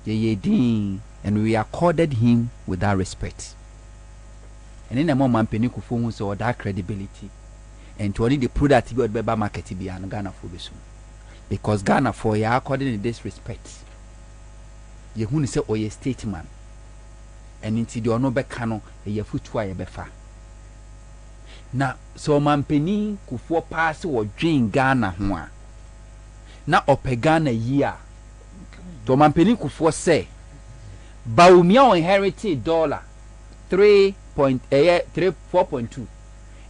Speaker 10: Ye din and we accorded him with that respect. And in a moment mampeni Kufuor hu so that credibility. And to only the product be by market be an Ghana for this because Ghana for ya according to this respect ye hu ni say oye statesman and inti de ono be kano ye futu aye be fa na so mampeni Kufuor pass wo dwen Ghana ho a na ope Ghana yi a to mampeni Kufuor say Bawumia inherited $4.2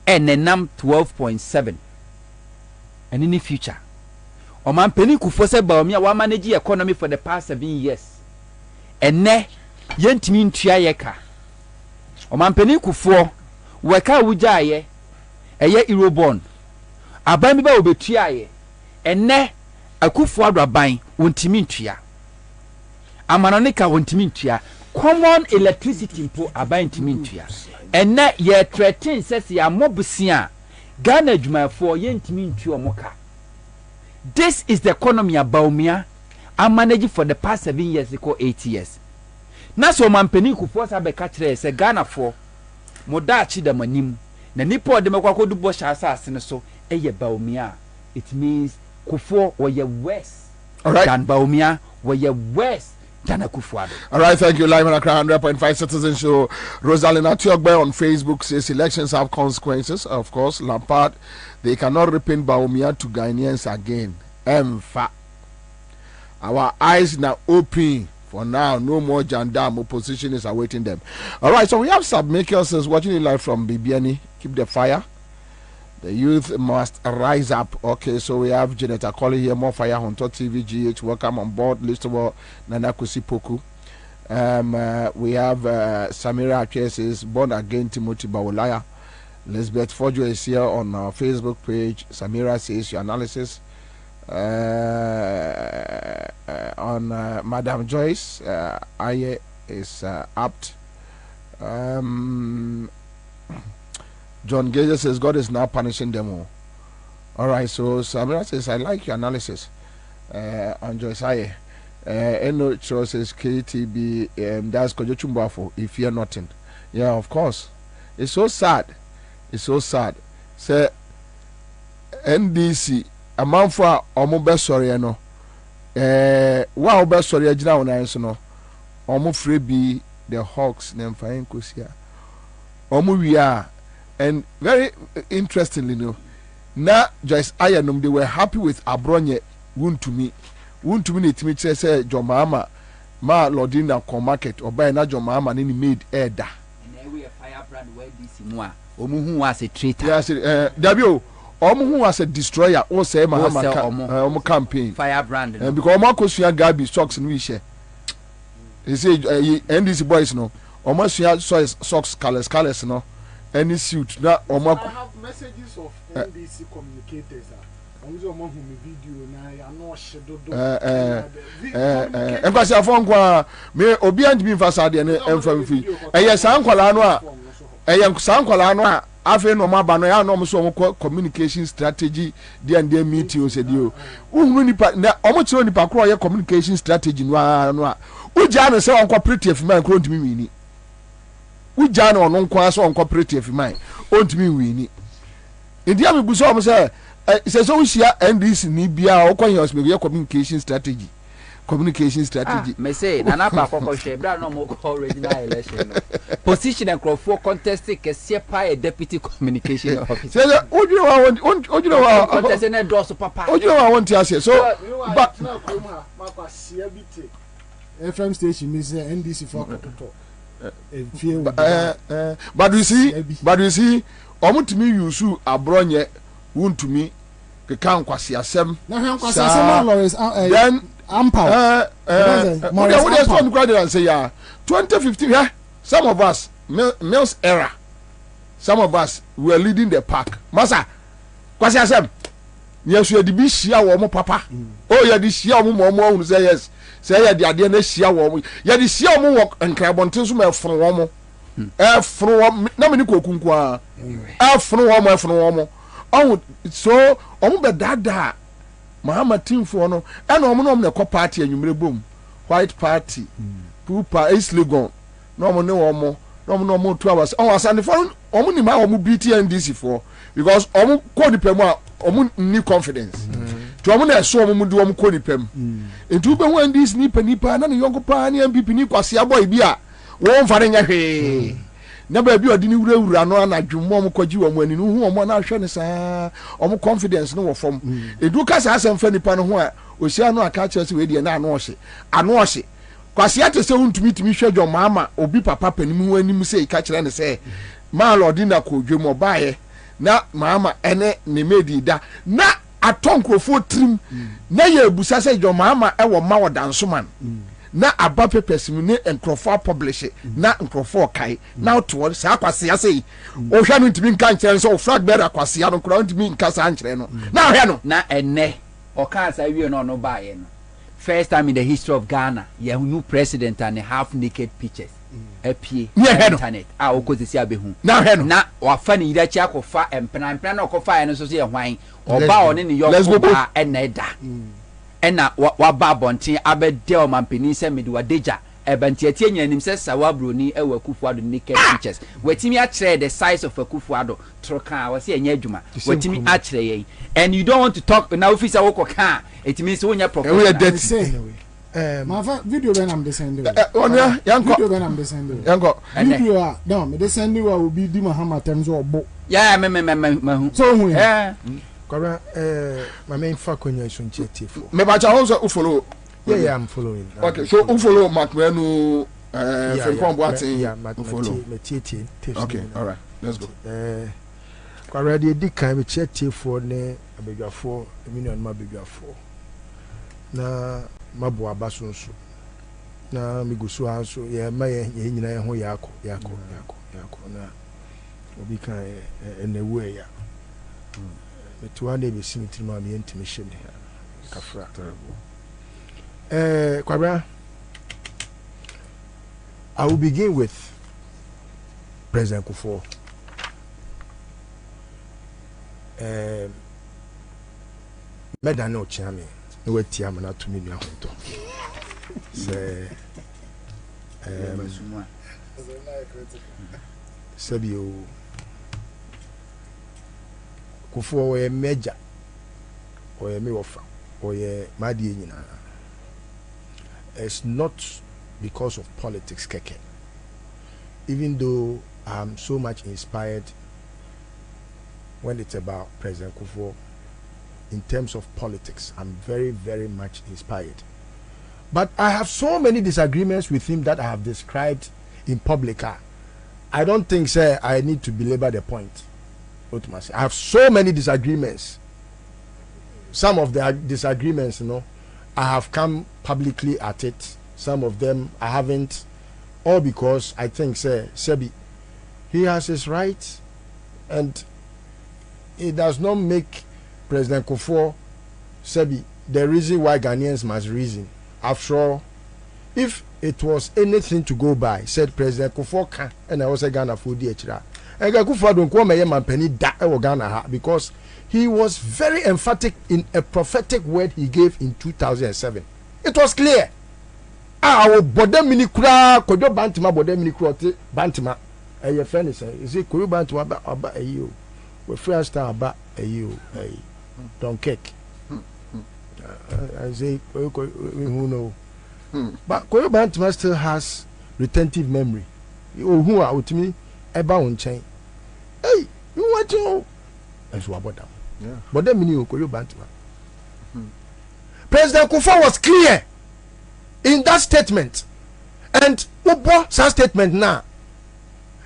Speaker 10: and then 12.7 and in the future o man peni Kufuor say Bawumia wa manage economy for the past 7 years and ne yentimi ntua yeka o man peni Kufuor we ka wuja ye eye Eurobond aban bi ba obetua ye enne akufo adoban wontimi ntua amanonika wontimi ntua common electricity mpo aban ntimi ntua enne ye threaten says ya mobusia Ghana adwumayefo ye ntimi ntua omoka. This is the economy abaumia I managed for the past 7 years ago 8 years. Na so mampeni kufo sa be ka kire se Ghana for moda achi da manim na nipa de mekwa kodu bo sha asase ne so eye baumia. It means kufo were west than baumia were west than Akufo-Addo.
Speaker 2: All right, thank you. Live on Accra 100.5 Citizen Show. Rosalina Tiogbe on Facebook says elections have consequences. Of course, Lampard, they cannot repaint Baumia to Ghanaians again. Emfa. Our eyes now open. For now, no more Jandam. Opposition is awaiting them. All right, so we have Submakers watching it live from Bibiani. Keep the fire. The youth must rise up. Okay, so we have Janet Akoli here, more fire on TV GH. Welcome on board. Listener Nana Kusipoku. We have Samira Akwe says born again Timothy Bawolaya. Elizabeth Fojo is here on our Facebook page. Samira says your analysis on Madam Joyce Aye is apt. John Gage says God is now punishing them all. All right, so Samira says I like your analysis on Joyce Aye. Eno Cho says KTB that's Kojochumbafo if you're nothing. Yeah, of course. It's so sad. It's so sad. Say NDC a man for omo be sorry no. Wa be sorry agina wona enso no. Omo free be the Hawks nem fain kosia. Omo wia and very interestingly no. Na Joyce Ayanum they were happy with Abronye Wuntumi ne timi kire say Jomama ma Lordina ko market oba na Jomama ni made elder.
Speaker 10: And we a firebrand where this mua. Omu hu as a traitor.
Speaker 2: Yes, Dabio omu hu as a destroyer o say Mahama omu campaign
Speaker 10: firebrand
Speaker 2: because omu akosua Gabi socks no share. He say NDC boys no omu asua socks colors no any suit na omu
Speaker 9: I have messages of NDC communicators video na ya no shedodo
Speaker 2: empasi afon kwa me obi andimi mfasa de ne emfa mfi eye sankwala no a eye sankwala no a afi no ma ba no ya no mo so mo communication strategy dia and dia meeting o se dio uhunu nipa na omo chiro nipa kro ye communication strategy no a uja no se on cooperative man kro ntimi wini uja no no nkwa so on cooperative man ontimi wini ndia me buso omo se say so we share NDC ni bia o kwan house me communication strategy
Speaker 10: me say nana pa kokko hwe bra no mo original election position and crop for contest ke sepa a deputy communication officer
Speaker 2: say ojuno wa
Speaker 10: contest na do so papa
Speaker 2: ojuno wa want to say so but
Speaker 9: na kuma makwa share bit FM station me say NDC for kototo
Speaker 2: but you see omutimi yusu Abronye wuntumi kan kwasi asem
Speaker 9: na hwan kwasi asem Lawrence
Speaker 2: then
Speaker 9: ampa
Speaker 2: what they stone crowd and say yeah 2015 yeah some of us Mills era some of us were leading the pack masa kwasi asem yes we dey be share wo mo papa oh yeah dey share wo mo mo say yes say yeah dey ade na share wo yeah dey share wo wo nkrabonten so ma fron wo mo fron wo na me ni kokunku a fron wo mo oh so omo be dada Muhammad team for no and omo no na party anwumre bom white party pupa East Legon no omo ne omo no omo 2 hours oh asande for omo ni ma omo BTNDC for because omo ko dipem a omo ni confidence to omo na so omo do omo ko dipem entu be hu NDC nipa na ne yonko pa ne MPP ni kwase aboy bi a won fa ne nya hwe na ba bi odi ni wura no na dwummo om kwaji wo mo ani no hu om na hwe ne saa om confidence no wo fom edu ka saa asem fa nipa no ho a osia no aka kire se we die na ano ohye kwase ate se huntumi timi hwe dwo mama obi papa panim ho anim se ka kire ne se ma lord na ko dwem obaye na mama ene ne medi da na atonkrofo trim na ye busa se dwo mama e wo ma wodanso man na aba papers mu ne nkrofo publish na nkrofo kai na to sa akwase ase o hwa no ntimi nka nkyere so flag bearer akwase no kra ntimi nka sa nkyere no na hwa no
Speaker 10: na enne o kan sa wie no baaye no first time in the history of Ghana you new president and half naked pictures apie internet a o ko sisi abehu
Speaker 2: na hwa no
Speaker 10: na wafa ni irachi akofa empena na okofa no so se hwan oba one ni yo ba enne da ena waba bonten abede o mampeni se mede wadeja ebentiatie nyanim se sawabroni ewa Akufo-Addo naked pictures watimi a kire the size of Akufo-Addo troka wase enya adwuma watimi a kire yen and you don't want to talk now officer wo koka it means wonya professional
Speaker 16: my video when I'm descending
Speaker 2: onya yanko
Speaker 16: video when I'm descending
Speaker 2: yanko
Speaker 16: video no me descending wa obi di Muhammad temzo obo
Speaker 10: yeah me
Speaker 16: so hu
Speaker 7: Kwabena my main fakonya is on chetifo
Speaker 2: me ba cha wonso follow
Speaker 7: yeah I'm following
Speaker 2: okay so follow Makwenu from Boatin
Speaker 7: yeah follow
Speaker 2: okay all right let's go
Speaker 7: Kwabena di kan me chetifo ne abedwafo million ma abedwafo na mabo abasonso na migusu anso ye ma ye nyina ye ho yako na obi kan enewu ya metuane be simitri ma me ntimi hyem kafra Kwabena, I will begin with President Kufuor. Medano chami no wetia mana to me ahonto se Sabio Kufuor we meja o ye me wofa o ye madie nyina. It's not because of politics keke, even though I'm so much inspired when it's about President Kufuor. In terms of politics, I'm very, very much inspired. But I have so many disagreements with him that I have described in public. I don't think, sir, I need to belabor the point. I have so many disagreements. Some of the disagreements, I have come publicly at it. Some of them I haven't. All because I think, Sebi, he has his rights, and it does not make President Kufuor, Sebi, the reason why Ghanaians must reason. After all, if it was anything to go by, said President Kufuor can, and I was a Ghana for DHR. And Kufuor don't come here man penny da Ghana because he was very emphatic in a prophetic word he gave in 2007. It was clear. Our body mini kura kojo bantima body mini kura bantima. Your friend is it kojo bantima aba ayo. We free star aba ayo. Don't cake. I say who know. But kojo bantima still has retentive memory. You who are with me eba on chain. Hey, you want to? That's what about them. Yeah. But then mini kojo bantima. President Kufuor was clear in that statement, and Ubo sa statement now.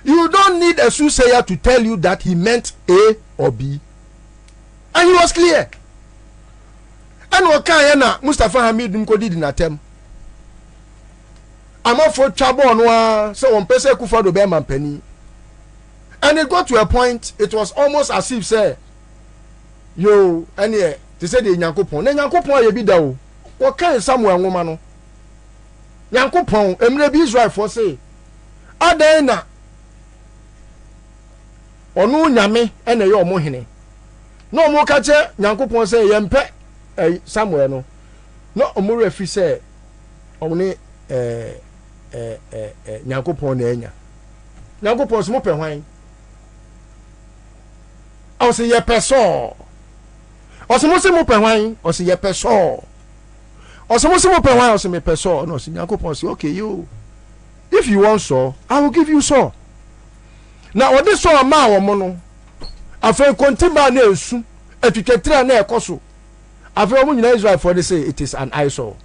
Speaker 7: You don't need a soothsayer to tell you that he meant A or B, and he was clear. And wakayana Mustafa Hamid Mkodi dinatem. I'm up for trouble on so one person Kufuor do be man penny, and it got to a point. It was almost as if say, yo, any. They said the Nyankopon. Nyankopon ye bi da o. What kind somewhere woman no? Nyankopon emre bi Israel for say. Adan na onu nyame ene ye omo hene. No omo ka che Nyankopon say ye mpe somewhere no. No omo refi say omo ne Nyankopon na enya. Nyankopon so mo pe hwan. O say ye person. Osimosi mo pe hwan o se ye peso osimosi mo pe hwan o se me peso no se Nyankopon say okay you if you want so I will give you so now what this so ma wo mo no afa kontiba na esu atwetwetra na ekoso afa mo nyina Israel for they say it is an eyesore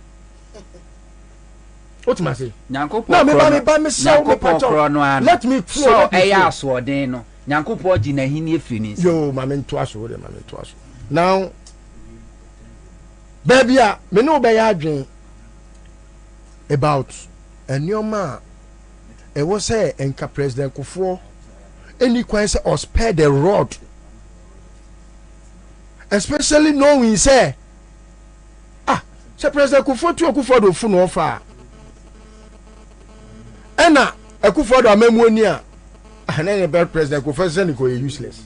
Speaker 7: what ma say
Speaker 10: Nyankopon
Speaker 7: na me ba me say me pacho let me flow
Speaker 10: so eya asodin no Nyankopon gi na hini efiri ni
Speaker 7: yo ma me nto aso de ma me nto aso. Now, baby, me no be adwin.
Speaker 17: about Enyoma. It was say Enka President Kufuor any question or spare the rod. Especially knowing say President Kufuor to Kufuor do fun offer. Ena Kufuor do amemuonia. And then the President Kufuor say go useless.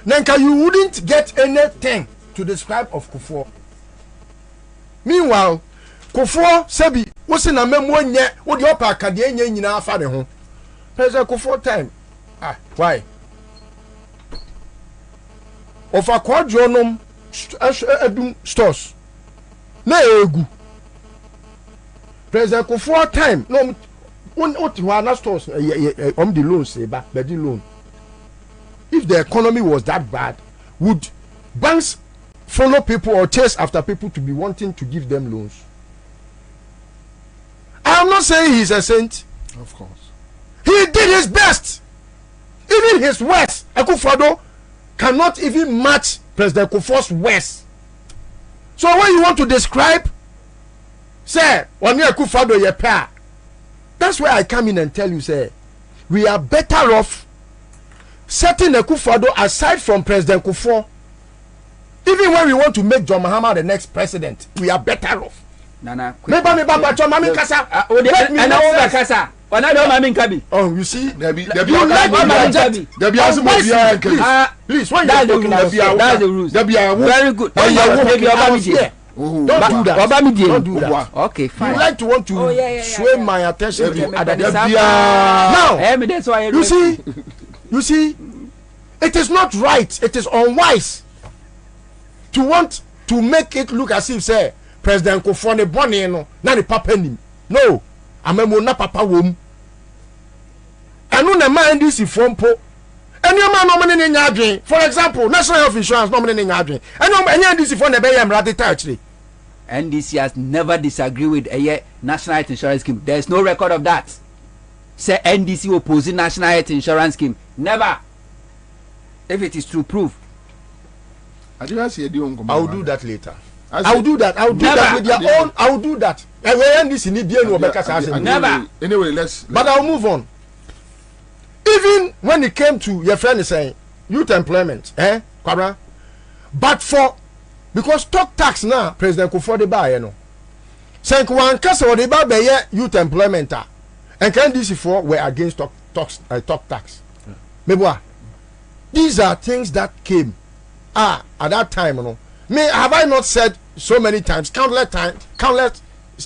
Speaker 17: Nanka you wouldn't get anything to describe of Kufuor. Meanwhile, Kufuor Sebi what's in a memoir what the upper Acadian in our father home. President Kufuor time. Why? Of a quadronum stores. No egu. President Kufuor time. No what you are not stores the loans say back the loan. If the economy was that bad, would banks follow people or chase after people to be wanting to give them loans? I am not saying he's a saint.
Speaker 2: Of course.
Speaker 17: He did his best. Even his worst. Akufo-Addo cannot even match President Kufuor's worst. So when you want to describe, say, Akufo-Addo ye pair, that's where I come in and tell you, say, we are better off setting Akufo-Addo aside from President Kufuor. Even when we want to make John Mahama the next president, we are better off.
Speaker 10: Nana,
Speaker 17: Oh, you see, please, when
Speaker 10: that's the rules. That's the rules. Very good. Don't do that. Okay, fine.
Speaker 17: You like to want to sway my attention to other now. You see, it is not right. It is unwise to want to make it look as if say President Kufuor ne bone no na ne papa nim. No, amemo na papa wom. Enu na man this fompo. Enu man no money nya adwen. For example, National Health Insurance no money nya adwen. Enu this for na be yam rate actually.
Speaker 10: NDC has never disagreed with a National Health Insurance scheme. There is no record of that. Say NDC opposing National Health Insurance scheme. Never. If it is true, prove.
Speaker 17: I will do that later. I will do that. I will do that with their own. I will do that.
Speaker 10: Never.
Speaker 2: Anyway, let's.
Speaker 17: But I'll move on. Even when it came to your friend is saying youth employment, Kwabena, but for because talk tax now, President Kufuor de buy, saying one case or the buy youth employment, and can this for were against talk tax. Maybe these are things that came at that time, have I not said so many times, countless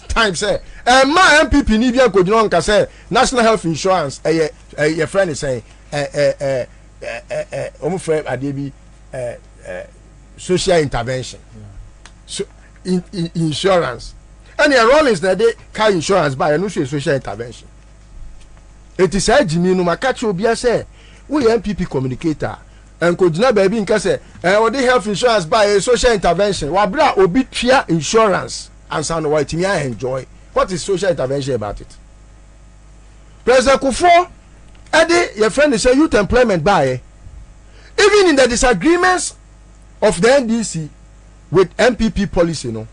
Speaker 17: times, say, my MPP need to go say National Health Insurance, your friend is saying, social intervention, insurance, and your role is that they car insurance by a social intervention. It is a Jimmy no makacho bia say we MPP communicator and could not baby in case or the health insurance by a social intervention. Wabra obi tia insurance and sound white me I enjoy. What is social intervention about it? President Kufuor, Eddie, your friend is a youth employment by even in the disagreements of the NDC with MPP policy, no.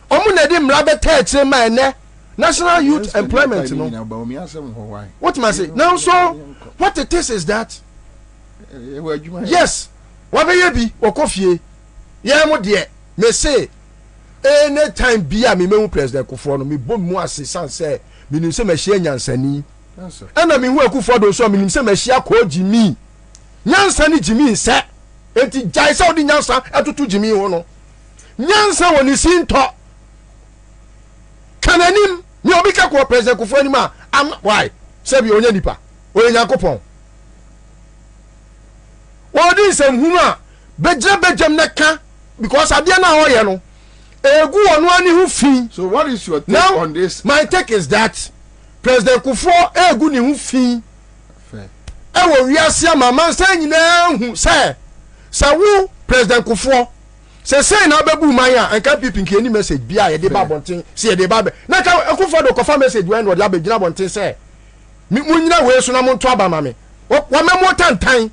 Speaker 17: Omunedi mlabe te man National Youth Employment, What must I say? Now, so what it is that yes, what may be or coffee? Yeah, mo dear, may say any time be a me President Kufuor me bom mo assistant say me say me share nyansani. And I mean, work for those so me say me share ko Jimmy. Nyansani Jimmy say enti jai say odi nyansa atutu Jimmy ho no. Nyansa woni sinto. Kananim me obi ka ko President Kufuor ni ma am why? Say bi onya nipa. Onya Yakopon. Odi nsem huma bejam neka because abia na ho ye no. Egu onu ani hu fi.
Speaker 2: So what is your take
Speaker 17: now,
Speaker 2: on this?
Speaker 17: My take is that President Kufuor egu ni hu fi.
Speaker 2: Fair.
Speaker 17: Ewo wiase amama say nyina hu say wo President Kufuor say na bebu man a enka pipi nke any message bia ye de ba bonten say ye de ba na ka Kufuor do kofa message when wo de abegina bonten say mi munyina we so na mo nto aba ma me wo memo tantan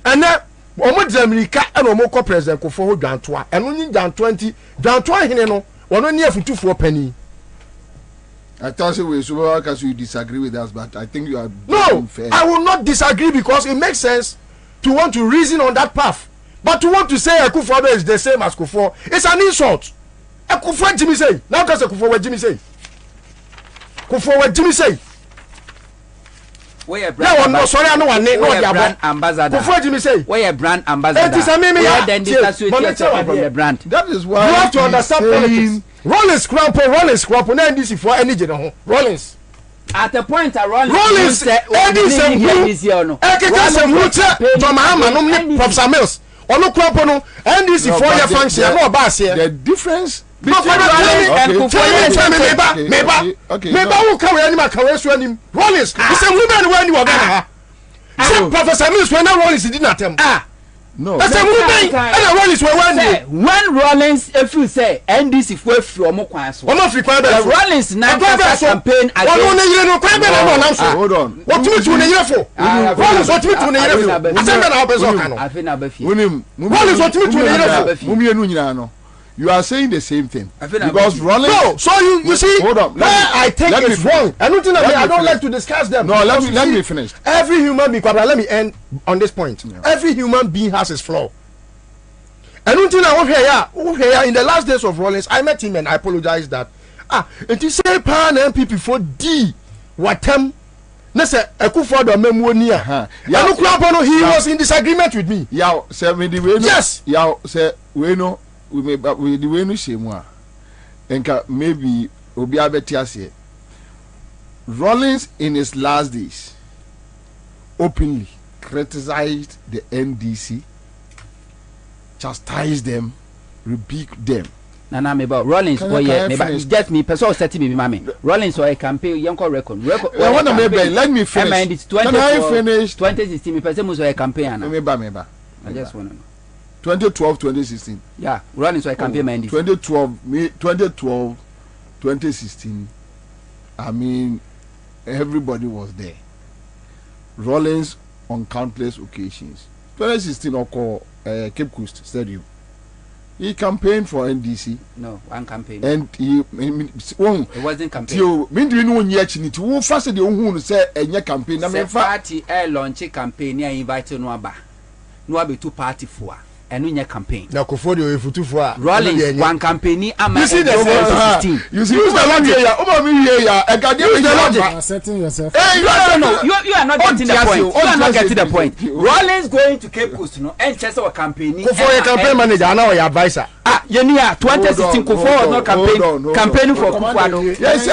Speaker 17: ene omo de America ene omo ko President Kufuor ho dwantoa eno nyi dwantoa nti dwantoa hene no One near for 2 4 penny.
Speaker 2: I thought we so because you disagree with us, but I think you are
Speaker 17: fair. I will not disagree because it makes sense to want to reason on that path. But to want to say Akufo-Addo is the same as Kufuor, it's an insult. Kufuor Jimmy say. Now because Kufuor what Jimmy say. Kufuor what Jimmy say.
Speaker 10: Where brand ambassador? Kufuor
Speaker 17: Jimmy say.
Speaker 10: Where brand ambassador?
Speaker 17: It is a meme.
Speaker 10: Then dissociate from the brand.
Speaker 2: That is why
Speaker 17: you have to understand politics. Rollins Crampo, now this is for any general. Rollins.
Speaker 10: At a point,
Speaker 17: Rollins said, Ono Crampo no, and this is 4 year function, no bass here.
Speaker 2: The difference
Speaker 17: between Rollins and Kufuor. Meba who carry animal carry so him. Rollins, the same woman when you are Ghana. Say Professor Mills when Rollins did not attempt.
Speaker 2: No.
Speaker 17: That's a movie. And Rollins were
Speaker 10: when Rollins, if you say NDC for from Mokwanso.
Speaker 17: One of the
Speaker 10: Rollins now campaign against.
Speaker 2: Hold on.
Speaker 17: What to me to the for? Rollins what to me to the year. I think that our person.
Speaker 10: I think Abefi.
Speaker 17: Rollins what to me to the year.
Speaker 2: You are saying the same thing because Rollins.
Speaker 17: No, so you see. Hold on. I think it's wrong. I don't like to discuss them.
Speaker 2: No, let me finish.
Speaker 17: Every human being. Let me end on this point. Every human being has his flaw. And until now, in the last days of Rollins, I met him and I apologized that it is a pan MPP for D. Watem. Nese Akufo-Addo memuonia. He was in disagreement with me. Yes.
Speaker 2: We may but we the way no shame enka maybe obi abeti ase Rollins in his last days openly criticized the NDC, chastised them, rebuked them.
Speaker 10: Nana me about Rollins just me person setting me mama Rollins or a campaign yanko record
Speaker 2: let me finish. Can I finish?
Speaker 10: 2016 me person was a campaign
Speaker 2: meba
Speaker 10: I just want to know
Speaker 2: 2012 2016
Speaker 10: yeah Rollins or a campaign
Speaker 2: 2012 2016 I mean everybody was there. Rollins on countless occasions. 2016 occur Cape Coast Stadium. He campaigned for NDC.
Speaker 10: No, one campaign.
Speaker 2: And
Speaker 10: it wasn't campaign.
Speaker 2: Me do no nye chiniti. Wo fa se de ohun say enye campaign na me fa
Speaker 10: party launch campaign ya invite no aba. No abi two party for. Enu nye campaign.
Speaker 17: Na Kufuor efutu for.
Speaker 10: Rollins one campaign ama.
Speaker 2: You see the 2016. You see who's the logic ya? Oba mi here ya. E ga dey with the logic.
Speaker 16: Setting yourself.
Speaker 10: Hey, you are not getting the point. You are not getting the point. Rollins going to Cape Coast no and chese or campaign.
Speaker 17: Kufuor campaign manager na your advisor.
Speaker 10: Yenia 2016 Kufuor no campaign for Kufuor.
Speaker 2: Yes,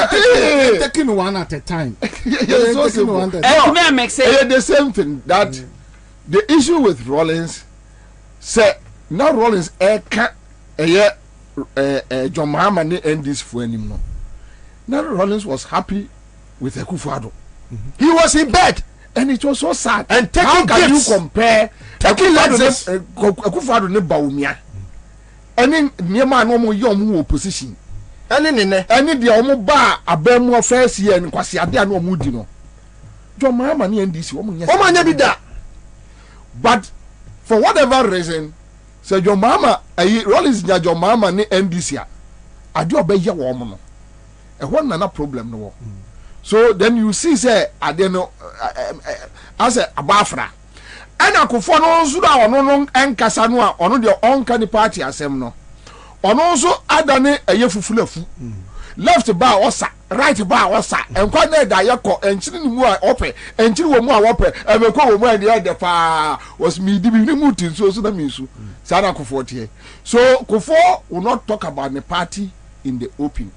Speaker 16: taking one at a time.
Speaker 2: Yes, so simple. The same thing that the issue with Rollins say now Rollins John Mahama ne NDC for him no. Now Rollins was happy with Akufo-Addo.
Speaker 17: He was in bed
Speaker 2: and it was so sad.
Speaker 17: And taking
Speaker 2: how can
Speaker 17: gifts.
Speaker 2: You compare Akufo-Addo ne Bawumia? Any near man no more young opposition. Any de omo ba abemu first year and kwasi ade anu omudi no. John Mahama ne NDC omo nya
Speaker 17: bi da.
Speaker 2: But for whatever reason, say John Mahama Rollins nya John Mahama ne NDC a ade obeye wo omo no. E ho na problem no. So then you see say ade no as a abafra. Ana Kufuor no nso da ono no enkasa no a ono de onka ni party asem no. Ono nso adane eye fufulafu. Left bar osa, right bar osa. Enkwa na da yeko enchiri ni mu a ope, enchiri wo mu a wope, emeko wo mu a de pa was me di bi ni mu tin so na me su. Sana Kufuor tie. So Kufuor will not talk about the party in the open.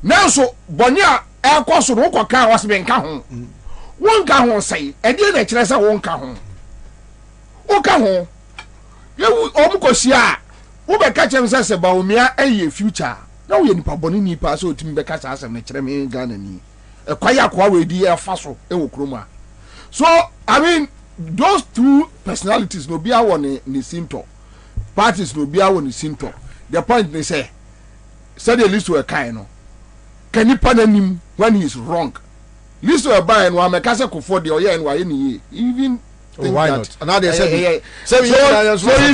Speaker 2: Now so bonia e kwa so no kwa kan was be nka ho. Won ka ho sai e de na kire sa won ka ho o ka ho ye o mu kosia wo be ka chem se Bawumia eye future na wo ye nipa boni nipa so otimi be ka sa asem na kire me Ghana ni e kwaya kwa we di e fa so e wo kroma. So I mean those two personalities no bia won ni symptom parties no bia won ni symptom. The point they say the list to a kind no can you pardon him when he is wrong. List to a buy and one make us Kufuor the oye and why any even
Speaker 17: why not? And now they say
Speaker 2: so he's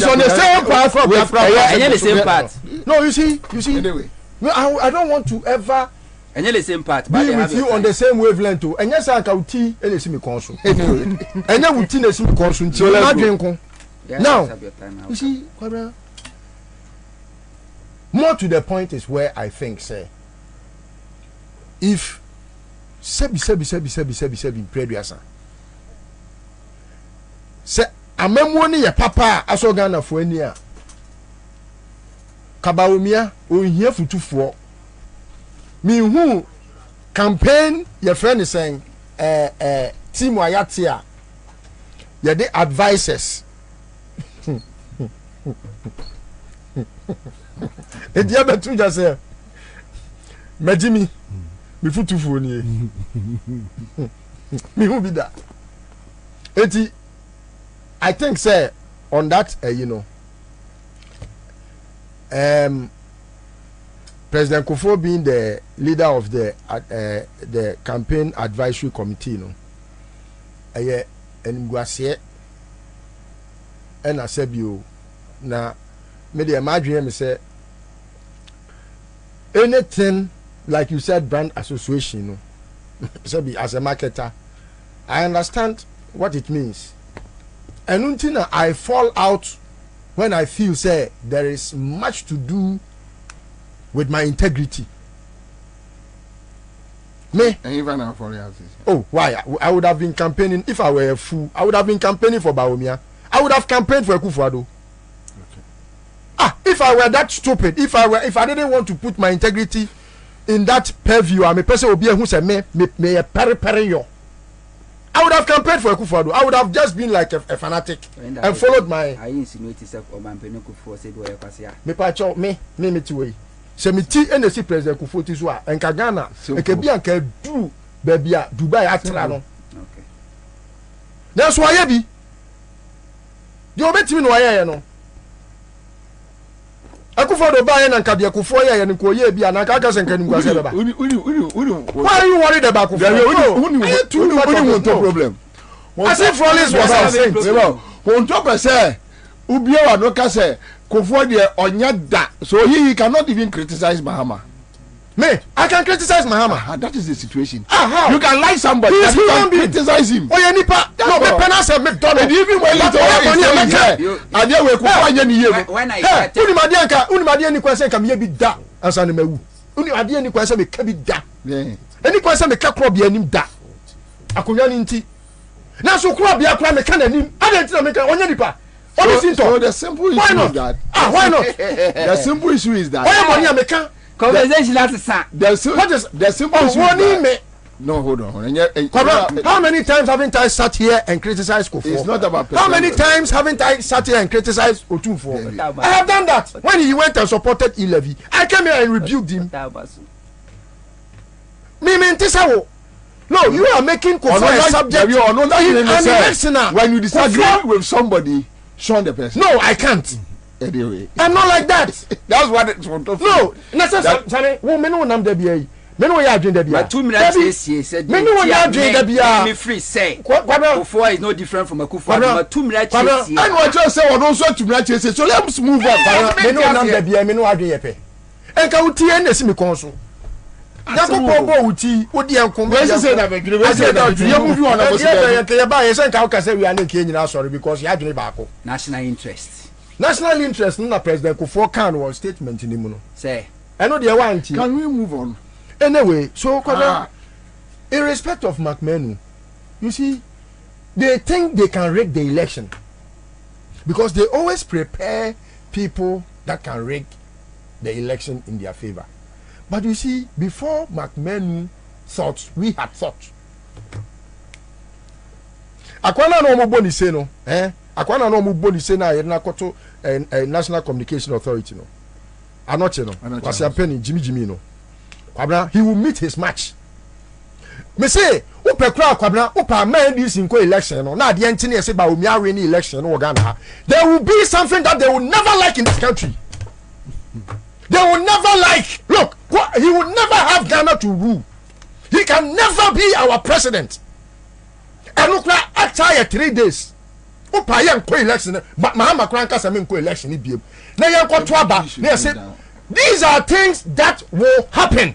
Speaker 2: on the same path
Speaker 10: with the same path.
Speaker 17: No, you see.
Speaker 2: Anyway.
Speaker 17: No, I don't want to ever.
Speaker 10: And you're the same part.
Speaker 17: Be with you on the same wavelength too. And yes, I can tea and see me console. And then we tea and see me console. So let's drink. Now, you see, more to the point is where I think, say, if sebi preduasa, say amemwoni ya papa aso Ghana fo ani a kabaomia ohia futufuo mi hu campaign your friend is saying team ayatia ya the advisors edia betu just say majimi mi futufuo ni mi hu bi da eti I think say on that President Kufuor being the leader of the campaign advisory committee, and Guasie and Asebio. Now, maybe imagine me say anything like you said, brand association, as a marketer, I understand what it means. And until I fall out when I feel say there is much to do with my integrity. Me?
Speaker 2: And even our foreign.
Speaker 17: Oh, why? I would have been campaigning if I were a fool. I would have been campaigning for Bawumia. I would have campaigned for Akufo-Addo. If I were that stupid, if I didn't want to put my integrity in that purview, I'm a person who be who say me peri yo. I would have campaigned for Akufo-Addo. I would have just been like a fanatic and followed my.
Speaker 10: I insinuate yourself or man Akufo said where you
Speaker 17: me pacho me to se me ti ene si president Akufo ti so a enka Ghana e ke bia nka du baby a Dubai atra no.
Speaker 10: Okay.
Speaker 17: Na so aye bi. Di obetimi no aye no. Akufo-Addo ba ye na nka de Akufo ye ne ko ye bi na nka se nka ni ngwase beba. Why are you worried about Akufo-Addo?
Speaker 2: Uni problem.
Speaker 17: As if Rollins was our saint.
Speaker 2: On top of say Ubiewa no ka say Kufuor de onya da, so he cannot even criticize Mahama.
Speaker 17: Me, I can criticize Mahama.
Speaker 2: That is the situation.
Speaker 17: How?
Speaker 2: You can like somebody, but you can criticize him.
Speaker 17: Oh, you nipa. No, me penance me done.
Speaker 2: And even when you talk, and then we Kufuor anya ni ye.
Speaker 10: When I started,
Speaker 17: uni madi ni kwese kam ye bi da. Ansa ne mawu. Uni adi ni kwese me ka bi da. Eni kwese me ka kro bia nim da. Akonya ni nti. Na so kro bia kro me ka na nim. Ade nti na me ka onya nipa.
Speaker 2: So the simple issue is that.
Speaker 17: Why not?
Speaker 2: The simple issue is that.
Speaker 17: Why money American?
Speaker 10: Conversation that's a
Speaker 2: the simple issue is that. No, hold on.
Speaker 17: How many times haven't I sat here and criticized Kufuor?
Speaker 2: It's not about.
Speaker 17: How many times haven't I sat here and criticized Otunfuo? I have done that. When he went and supported E-Levy, I came here and rebuked him. No, you are making Kufuor a subject.
Speaker 2: When you disagree with somebody, show the person.
Speaker 17: No, I can't.
Speaker 2: Anyway,
Speaker 17: I'm not like that.
Speaker 2: That's what it's for.
Speaker 17: No, necessarily. Well, me no nam debi. Me no ya dream debi.
Speaker 10: But 2 minutes said.
Speaker 17: Me no ya dream debi.
Speaker 10: Me free say. Kufuor is no different from Akufo-Addo. But 2 minutes.
Speaker 2: I know what you say. Or also 2 minutes. So let's move on.
Speaker 17: Me no nam debi. Me no ya dream yepe. Enka uti ene si me konso. Yakobo bo uti odi enkom.
Speaker 2: We say na bedwire. We say na bedwire. You move on about
Speaker 17: it. You buy say nka ka say we are na nke nyina sorry because ya dream baako.
Speaker 10: National interest.
Speaker 17: National interest na President Kufuor kan one statement ni mu no.
Speaker 10: Say.
Speaker 17: I know there one thing.
Speaker 2: Can we move on?
Speaker 17: Anyway, so in respect of McMenu, you see, they think they can rig the election because they always prepare people that can rig the election in their favor. But you see, before McMenu thought, we had thought. Akwana no mo boni say no, Akwana no mo boni say na na koto National Communication Authority no. Anoche no. Was campaigning Jimmy no. Kwabena, he will meet his match. Me say, upe kra Kwabena, upa man this in election no. Na the entity say ba Umia win election no Ghana. There will be something that they will never like in this country. They will never like. Look, he will never have Ghana to rule. He can never be our president. And look, after 3 days, upa yan ko election. But Mahama Kranka say me ko election ni biem. Na yan ko to aba. Na say these are things that will happen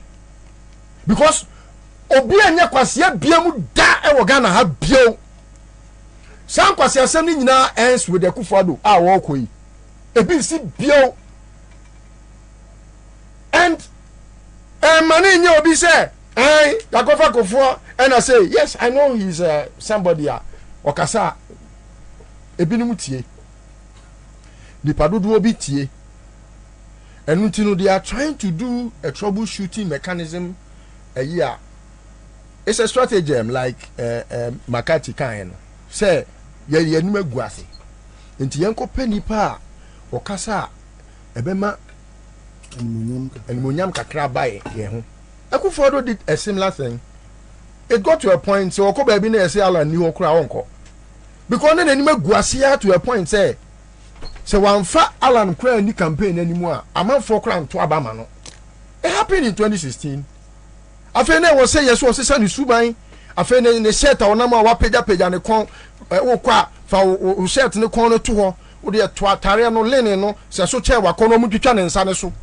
Speaker 17: because obi anya kwasia biam da e wo Ghana ha bio san kwasia sem ni nyina ends with the Akufo-Addo a wo koyi ebi si bio and mani nye obi say Yakofa Kofo and I say yes I know he's somebody okasa ebi ni mutie nipa dodo obi tie and until they are trying to do a troubleshooting mechanism a year. It's a stratagem like Makati kind. Say, ye nume guasi. Inti yanko penny pa okasa ebema and munyam kakra by ye. Akufo-Addo did a similar thing. It got to a point so oko baby na say ala ni okra onko. Because then nume guasi to a point say so one fa Alan Kra ni campaign anymore. A man for crown to Abama no. It happened in 2016. Afene was say yes was say ni suban. Afene ne shirt a na ma wa peja ne kon wo kwa fa o shirt ne kon no to ho. Wo de to atare no linen no se so che wa kon no mutwitwa ne nsa ne so.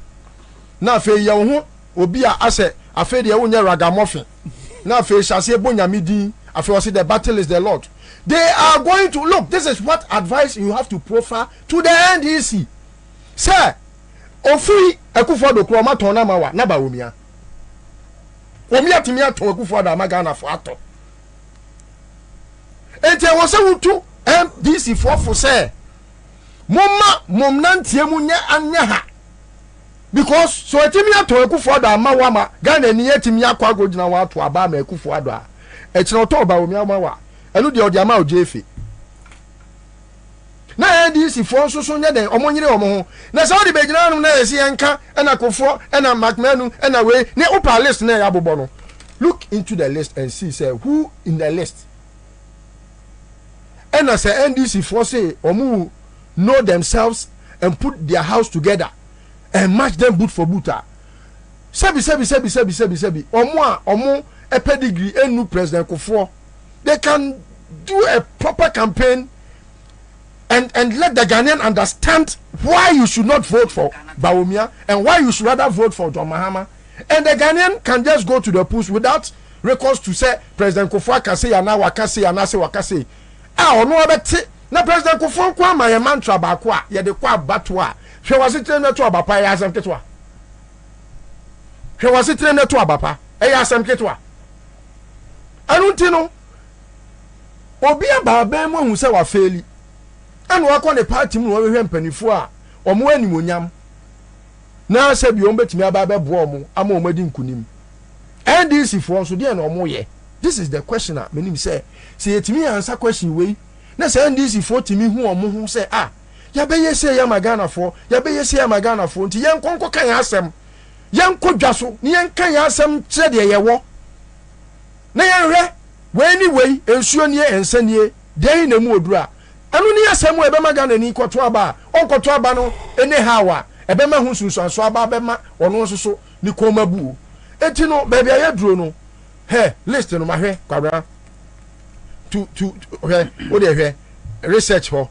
Speaker 17: Na afe ye ho obi a ase afe de wo nya ragamuffin. Na afe shase bonyame din. Afe was say the battle is the Lord. They are going to look. This is what advice you have to proffer to the NDC. Sir, ofuri Akufo-Addo kroma ton na mawa na ba omia. Omia timia ton Akufo-Addo amagana fo ato. Ente wo se wutu NDC for say momnantie mu nya anya ha. Because so etimia ton Akufo-Addo amawa ma Ghana ni etimia kwa gojina wa to aba ma Akufo-Addo a. E kire to ba omia mawa. Enu de odi ama ojefe na NDC for so nya den omonyire omo na sa odi begina no na esi enka na Akufo na Macmenu na we ne upper list na ya bobo no. Look into the list and see say who in the list. And as NDC for say omu know themselves and put their house together and match them boot for booter. Sebi omo a pedigree enu President Akufo. They can do a proper campaign and let the Ghanaian understand why you should not vote for Bawumia and why you should rather vote for John Mahama. And the Ghanaian can just go to the polls without records to say President Akufo can say ana waka say ana say waka say. Ono abeti na President Akufo kwa ma ye mantra ba kwa ye de kwa batwa. Hwe wase tire na to abapa ya asem ketwa. Hwe wase tire na to abapa e ya asem ketwa. Anu ntino obi aba mo hu se wa feli anu akọ ne party mu wo hwe mpanifo a omo animonyam na se bi on betimi aba bo omo ama omo di nkunim NDC for so dey na omo ye. This is the question a menim say yetimi answer question we na se NDC for timi hu omo hu say ya be ye say ya magana for nti yen konko kan asem yen kodwaso ni yen kan asem kire de ye wo na yen hwe anyway ensuo nie ensanie dey na mu odura anu ni asem ebe magana ni kwoto aba onkoto aba no ene hawa ebe ma hu sunsuanso aba be ma ono nsoso ni koma bu eti no baby aye duro no he list no ma hwe Kwabena to hwe o de hwe research ho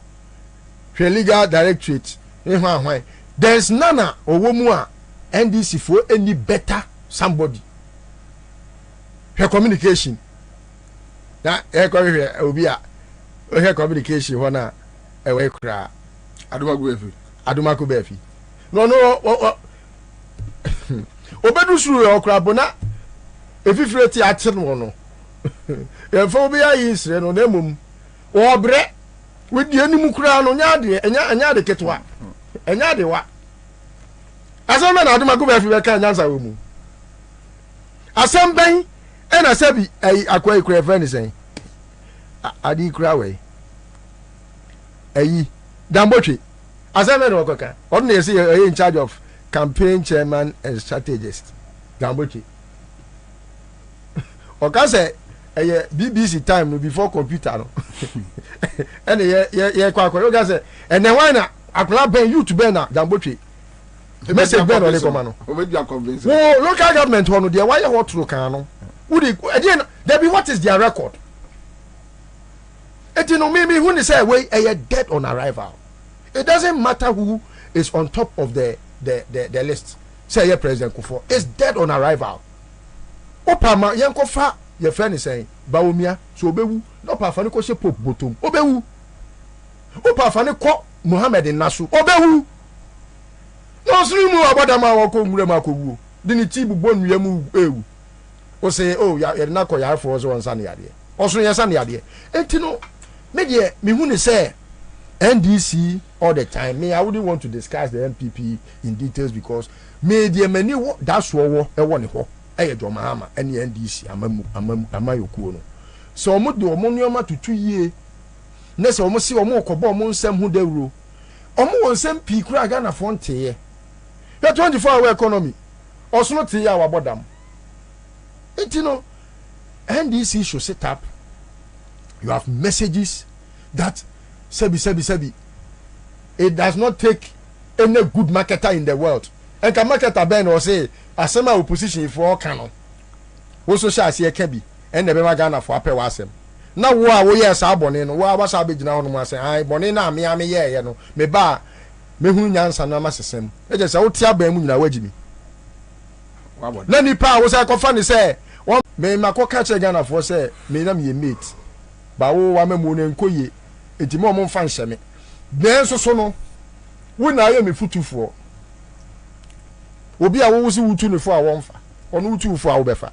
Speaker 17: hwe legal directorate ehwa ahwan there's none owo mu a NDC for any better somebody hwe communication na hwe obi a hwe communication ho na ewe kra adumaku befi no obedu suru okra bona efifireti ache no no efo obi ayi isre no na mum obre wedi animu kra no nya de ketwa enya de wa asem na adumaku befi be kan nyansa wo mu asem ben ena sabi ai akwai kra friend sen adi kra we ayi Dambotwe asem na okoka on na say in charge of campaign chairman and strategist Dambotwe oka say BBC time no before computer no and ye kwa oka say and why na akula ben youth ben na Dambotwe message ben on the command no local government no dey why what through kan no again there be what is their record it no me who say we are dead on arrival. It doesn't matter who is on top of the list. say ye President Kufuor is dead on arrival. Opama yankofa your friend is saying Bawumia so obewu no pa fa ne ko she Pope Botom obewu opa fa ne ko Muhammad Nasu obewu no suru mu abodama wako mure makowu dini ti bubo nua mu ewu o say oh ya na ko ya for so onsa ne yade oso yesa ne yade enti no me de me hu ne say NDC all the time. Me, I wouldn't want to discuss the MPP in details because me the many that's what I want to hear. John Mahama any NDC amayoku no. So omo de omo nyoma tutu yie. Na se omo si omo okobo omo nsem hu dawro. Omo won nsem pi kura Ghana fonte ye. The 24-hour economy. Osono te ya wabodam. Enti no NDC should set up. You have messages that Sebi. It does not take any good marketer in the world. And can marketer ben or say asema opposition for all canon. Also shall see a kebi and the Bemagana for Ape Wasem. Now we are Sabonin, wa was Abid now no say I bonina me ye no me ba me hu nyansa na masesem. E just out tia ba mu nyina wagimi. Na nipa wo say kofa ni say one me makoka che Ghana for say me na me mate. Ba wo wa me mu ne nkoye enti mo mfa nhyeme den so no wo na aye me futufo obi a wo wusi wutu ne fo a wonfa ono wutu fo a wo befa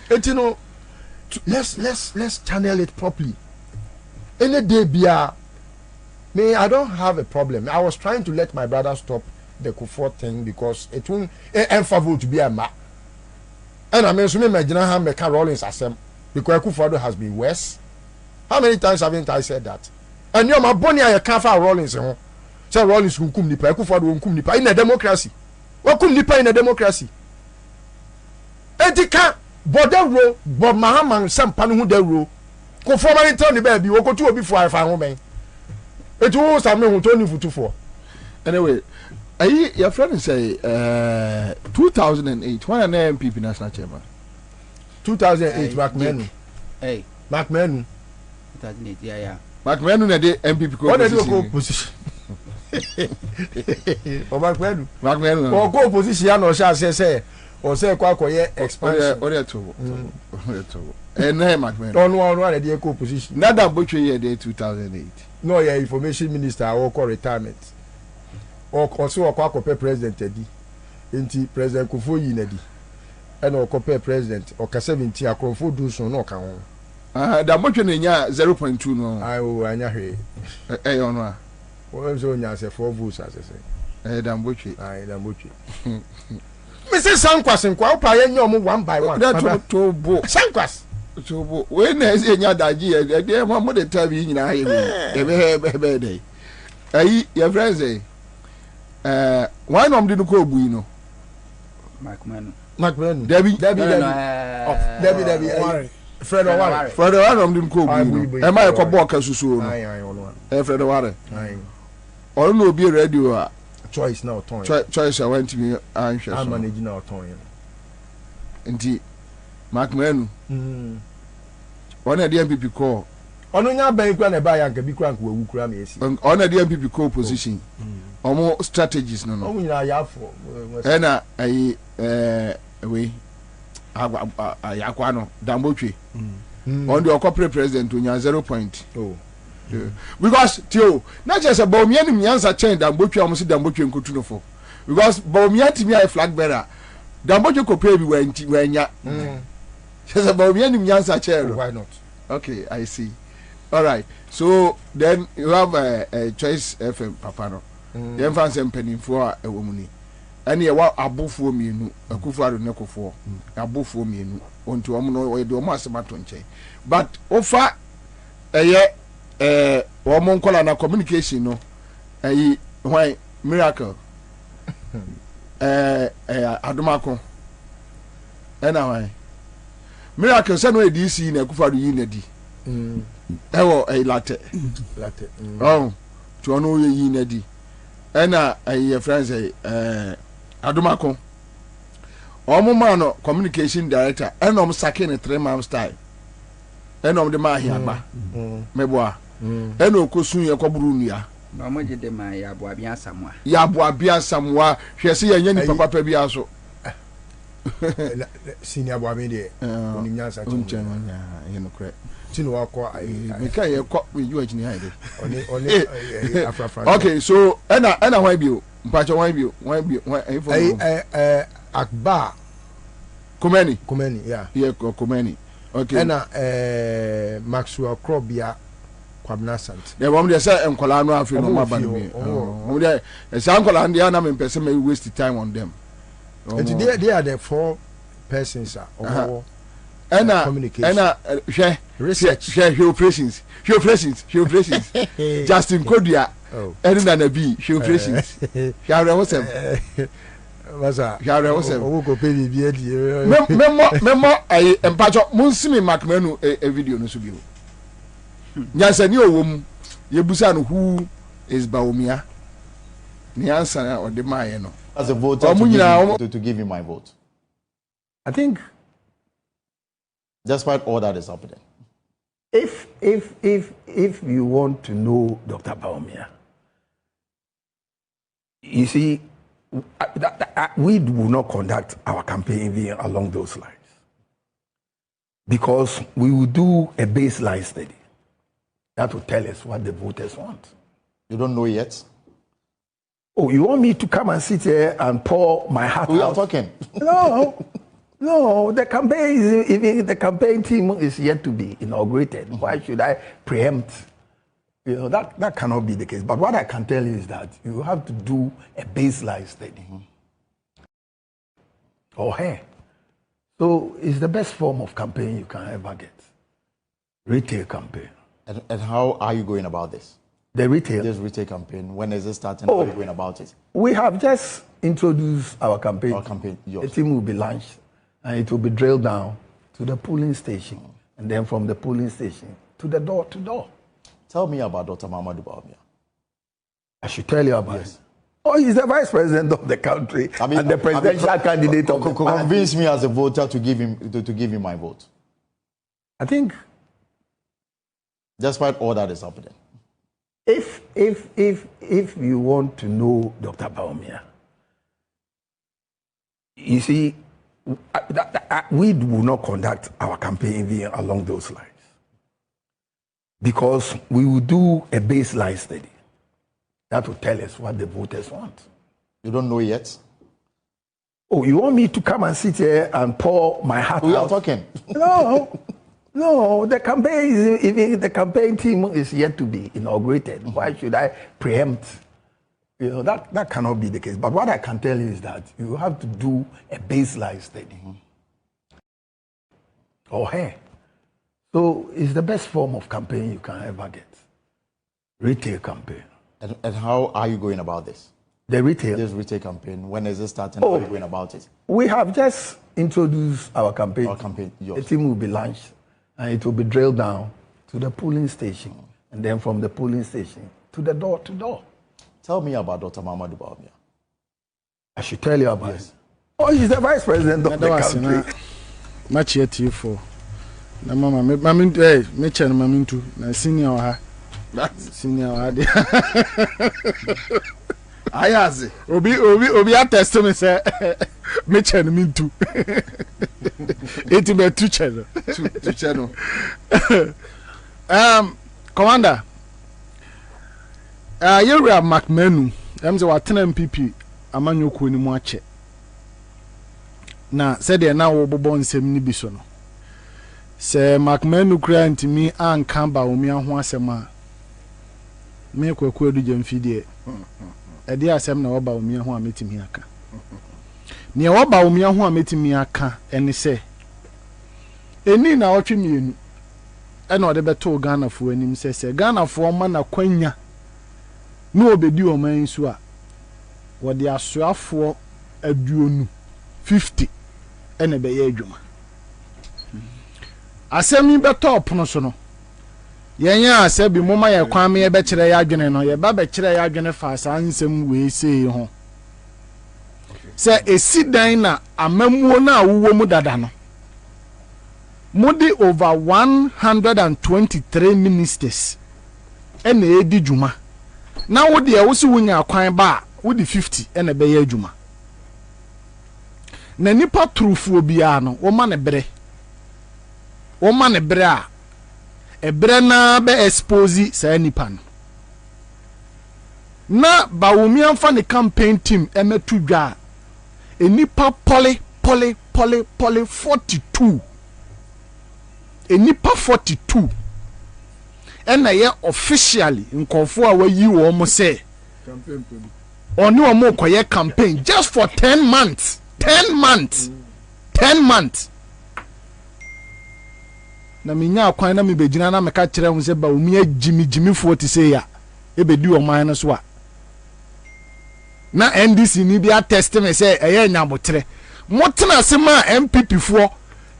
Speaker 17: enti no let's channel it properly any day bia me I don't have a problem. I was trying to let my brother stop the Kufuor thing because it won't favor to be a ma and I mean so me imagine how me can Rollins asem because Kufuor has been worse. How many times haven't I said that? And you're my bonny, I can't find Rollins. Say Rollins will come nipa, Kufuor will come nipa in a democracy. What come nipa in a democracy? Etika, Bodero, Bob Mahama, some Panu Dero. Kufuor man tell the baby, what go before I find home. It was a man who told you for 2-4.
Speaker 2: Anyway, your friend say 2008, when an MPP national chairman.
Speaker 17: 2008, McMahon.
Speaker 10: Hey.
Speaker 17: McMahon.
Speaker 10: 2008, yeah.
Speaker 2: McMahon na the MPP
Speaker 17: co-position. O McMahon. O co-position no sha say o say kwa koye expansion.
Speaker 2: O dey to. And McMahon.
Speaker 17: Don't na dey co-position.
Speaker 2: Nada Botwe year dey 2008.
Speaker 17: No, yeah, information minister or call retirement. Or also o kwa ko president edi. Enti President Kufuor yi na di. And o ko president o ka 70 akrofo do so no ka ho.
Speaker 2: Da Botwe na nya 0.2 no.
Speaker 17: Ayo anya hwe.
Speaker 2: Ono a.
Speaker 17: Wo so nya se 4 votes as say.
Speaker 2: Da Botwe.
Speaker 17: Da Botwe. Mr. Sankwasenkwa o pa ye nya omo one by one.
Speaker 2: That to bo.
Speaker 17: Sankwas.
Speaker 2: So bo we na ese nya daji e dey mo dey tell me nyina aye me. E be dey. Ayi your friends say why no mdi no ko obu yi no.
Speaker 17: McMahon.
Speaker 2: Debbie.
Speaker 17: Fred Oware.
Speaker 2: Fred Oware am din ko obu. E ma ko bo ka susu no. Fred Oware. Or no be radio a
Speaker 17: choice now ton.
Speaker 2: Choice I went to me anhwe so.
Speaker 17: I'm managing now ton.
Speaker 2: Nti McMahon. One of the MPP call.
Speaker 17: Ono nya ban kura na ba ya nka bi kura nka wawu kura me esi.
Speaker 2: On the MPP call position. Omo strategies no.
Speaker 17: Omo nyina ya for.
Speaker 2: E na ayi we ayakwa no Dambotwe. On the corporate president onya 0 point.
Speaker 17: Oh.
Speaker 2: Because tio na just about me anim Ansah chain Dambotwe am si Dambotwe nkotu no for. Because Bobie timi ay flag bearer. Dambotwe ko pay bi wanya. Just about me anim Ansah chain.
Speaker 17: Why not?
Speaker 2: Okay, I see. All right. So then you have a choice FM papa no. Dem fan sem penifo a ewo mu ni. Ene ye wa abofuo mienu, Akufo-Addo ne Kufuor. Abofuo mienu. Onto omo no we de omo asemato nche. But ofa omo nkola na communication no. Why miracle. Adomako. Ena why. Miracle say no DC na Akufo-Addo yi na di. Ewo latte. Oh, to ono yi na di. Ena your friends Adomako. Omo man no communication director. Ena om sake ne 3 months time. Ena om de ma hiaba. Meboa. Ena okosun ye kwaburu nua.
Speaker 10: No mo gide ma ya bo abia samwa.
Speaker 2: Ya bo abia samwa hwe se yenye ni papa pa bia so.
Speaker 17: Senior Bobie de oni nyansa
Speaker 2: unchen ye no kre.
Speaker 17: Tinu wakọ
Speaker 2: me kan ye kọ we you agini ha de.
Speaker 17: Oni afrafra.
Speaker 2: Okay, so ena why bio? Mpacho why bio?
Speaker 17: Akbar Komeni, yeah.
Speaker 2: Yeah, Komeni. Okay.
Speaker 17: Ena Maxwell Krobia Kwabena Sant.
Speaker 2: Yeah, one dey say enkola no afi no maba me. One dey say enkola and dey na me person may waste time on them.
Speaker 17: And they are the 4 persons or
Speaker 2: research operations. Justin Kodia. Ena na bi operations. Share what's
Speaker 17: Masa
Speaker 2: owo
Speaker 17: ko pe bi e di
Speaker 2: memo empacho munsimi makmenu e video no so bi o nyansa ni owom ye busa no who is Baumia ni Ansah na o de maye no
Speaker 8: as a voter to give me my vote.
Speaker 7: I think
Speaker 8: despite all that is happening,
Speaker 7: if you want to know Dr. Baumia, you see, we will not conduct our campaign along those lines because we will do a baseline study that will tell us what the voters want.
Speaker 8: You don't know yet?
Speaker 7: Oh, you want me to come and sit here and pour my heart out?
Speaker 8: We are talking.
Speaker 7: No, the campaign team is yet to be inaugurated. Why should I preempt? You know, that cannot be the case. But what I can tell you is that you have to do a baseline study. So it's the best form of campaign you can ever get. Retail campaign.
Speaker 8: And how are you going about this?
Speaker 7: The retail?
Speaker 8: This retail campaign, when is it starting? How are you going about it?
Speaker 7: We have just introduced our campaign.
Speaker 8: Our campaign, yours.
Speaker 7: The team will be launched and it will be drilled down to the polling station and then from the polling station to the door to door.
Speaker 8: Tell me about Dr. Bobie.
Speaker 7: I should tell you about it. Oh, he's the vice president of the country and the presidential candidate of the party.
Speaker 8: Convince me as a voter to give him my vote.
Speaker 7: I think,
Speaker 8: despite all that is happening,
Speaker 7: if you want to know Dr. Baumia, you see, we will not conduct our campaign along those lines because we will do a baseline study that will tell us what the voters want.
Speaker 8: You don't know yet?
Speaker 7: Oh, you want me to come and sit here and pour my heart out?
Speaker 8: We are talking.
Speaker 7: No, the campaign team is yet to be inaugurated. Why should I preempt? You know, that cannot be the case. But what I can tell you is that you have to do a baseline study. So it's the best form of campaign you can ever get. Retail campaign.
Speaker 8: And how are you going about this?
Speaker 7: The retail?
Speaker 8: This retail campaign, when is it starting? How are you going about it?
Speaker 7: We have just introduced our campaign.
Speaker 8: Our campaign, yours.
Speaker 7: The team will be launched and it will be drilled down to the polling station and then from the polling station to the door to door.
Speaker 8: Tell me about Dr. Bobie.
Speaker 7: I should tell you about it. Oh, he's the vice president of the country.
Speaker 16: Much yet you for. Na mama, me chen mama too. Na senior ha. Senior ha.
Speaker 2: Ayazi.
Speaker 16: Obi attest me say me chen me too. It be two channel.
Speaker 2: Two channel.
Speaker 16: Commander. Yewura McMenu, say watena MPP amanyoko ni mu ache. Na said dey na wo bobo nsem ni bi so no. Se McMenu kura ntimi anka ba omi aho asem a me kwaku edu jamfidie. E dey asem na wo ba omi aho a metimi aka. Ne wo ba omi aho a metimi aka ene se eni na otwe mienu. E na ode beto Ghana fo anim se Ghana fo ma na kwanya no obedi o man so a wo de asoafo aduonu 50 ene be ye adwuma asemi be top no so no yenya asabi moma ye kwan me ye be kire ya adwene no ye ba be kire ya adwene fa sa nsem we sei ho se esidan na amamuo na awuwo mu dada no mudi over 123 ministers ene edi dwuma Now what the also win your coin bar with the 50 and a bay juma. Na nipa trufu obiara no wo ma ne bere e bere na be expose sa nipa no na ba wo mi amfa ne campaign team e metu dwa e nipa poli 42 e nipa 42 na ye officially nkofo a wayi wo mo say campaign oni wo mo koye campaign just for 10 months 10 months na minya akwan na me begina na meka kire hu se ba omi agimi fo ti se ya e bedi o man no so a na NDC ni bia test me se eye nyabotre motena se ma MPP fo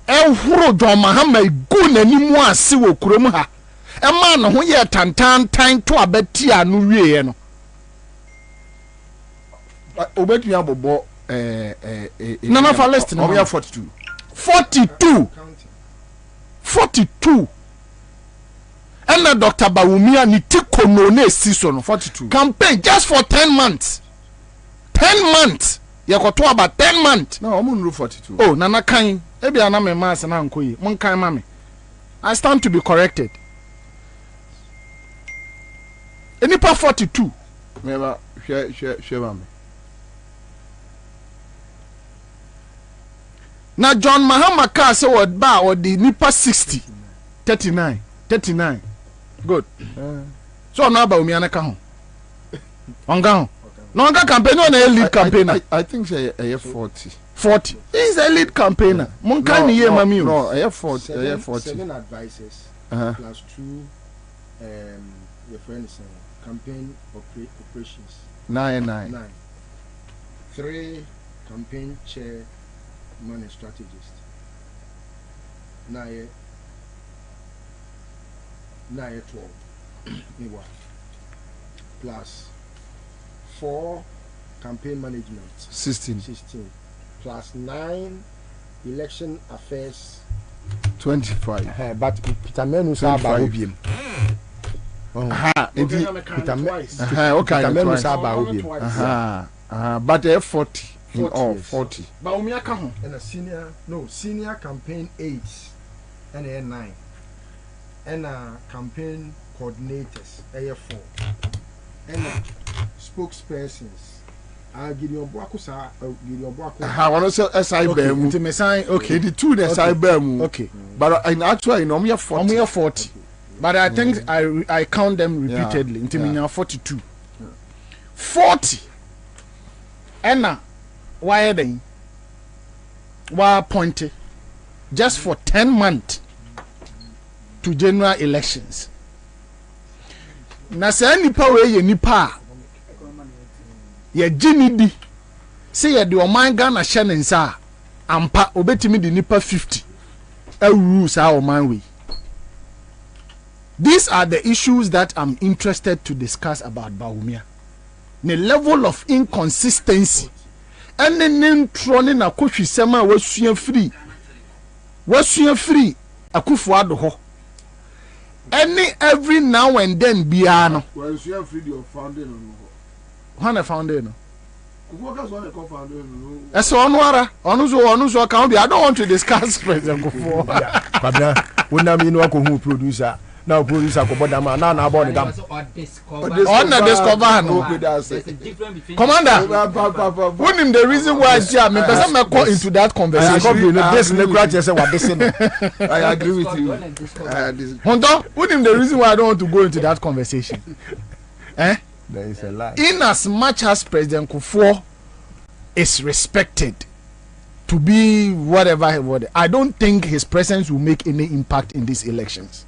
Speaker 16: ehuro John Mahama gu nanimu ase wo kurom ha e ma no ho ye tantan to abati anu wie no
Speaker 2: obetu ya bobo
Speaker 16: Nana for list no. 42 and Dr. Bawumia ni tiko no na esiso no 42 campaign just for 10 months yakoto about 10 months
Speaker 2: no omu 42
Speaker 16: oh nana kan e bia na me ma ase na nkoyi mon kan ma me I stand to be corrected enipa 42
Speaker 2: meba hwe ba me
Speaker 16: na John Mahama ka se word ba or the nipa 60 39 good so na ba omi anaka ho onga ho no onga campaign on a lead campaigner
Speaker 2: I think say 40
Speaker 16: he's a lead campaigner mon kan ni ye mami
Speaker 2: no 40
Speaker 17: 7 advisors plus 2 your friends campaign operations
Speaker 2: 9
Speaker 17: 3 campaign chair money strategist. Now 12. Plus 4 campaign management.
Speaker 2: 16.
Speaker 17: Plus 9 election affairs.
Speaker 2: 25.
Speaker 17: But Peter Menu sa ba obiem. Peter Menu sa ba obiem.
Speaker 2: But 40. In all 40.
Speaker 16: Ba omi aka ho.
Speaker 17: And a senior campaign aides and a 9. And campaign coordinators a 4. And spokespersons. I'll give you a Boakusa,
Speaker 2: I want to say SIBM.
Speaker 16: To me sign okay.
Speaker 2: The 2 SIBM.
Speaker 16: Okay.
Speaker 2: But in actually no me
Speaker 16: 40. But I think I count them repeatedly. Into me 42. 40. And why then? Why appointed just for 10 months to general elections? Na say nipa we ye nipa ye gini di say ye de oman Ghana hye ne nsa ampa obetimi di nipa 50 rules our oman we. These are the issues that I'm interested to discuss about Bawumia. The level of inconsistency and the name trolling a coffee sema was free akufuado ho every now and then biano
Speaker 2: was you free your founding
Speaker 16: no founding that's onwara onuzo can be. I don't want to discuss President Kufuor
Speaker 17: Kwabena wona mi no ko producer now producer ko bodama na about them
Speaker 16: on the discover no commander who him the reason why me person me go into that conversation
Speaker 17: this say what this
Speaker 2: I agree with you
Speaker 16: Hondo who him the reason why I don't want to go into that conversation
Speaker 17: there is a lie
Speaker 16: in as much as President Kufuor is respected to be whatever I don't think his presence will make any impact in these elections.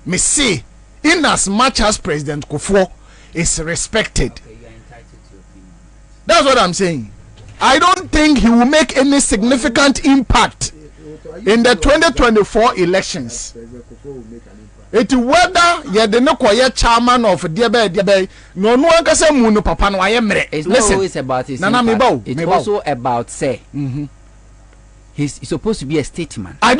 Speaker 16: Me say, in as much as President Kufuor is respected, that's what I'm saying. I don't think he will make any significant impact in the 2024 elections. It whether you the no quiet chairman of Diabe, no one can say Muno Papa no I am.
Speaker 10: It's not always about his impact. It's also about say. he's supposed to be a statesman.
Speaker 16: And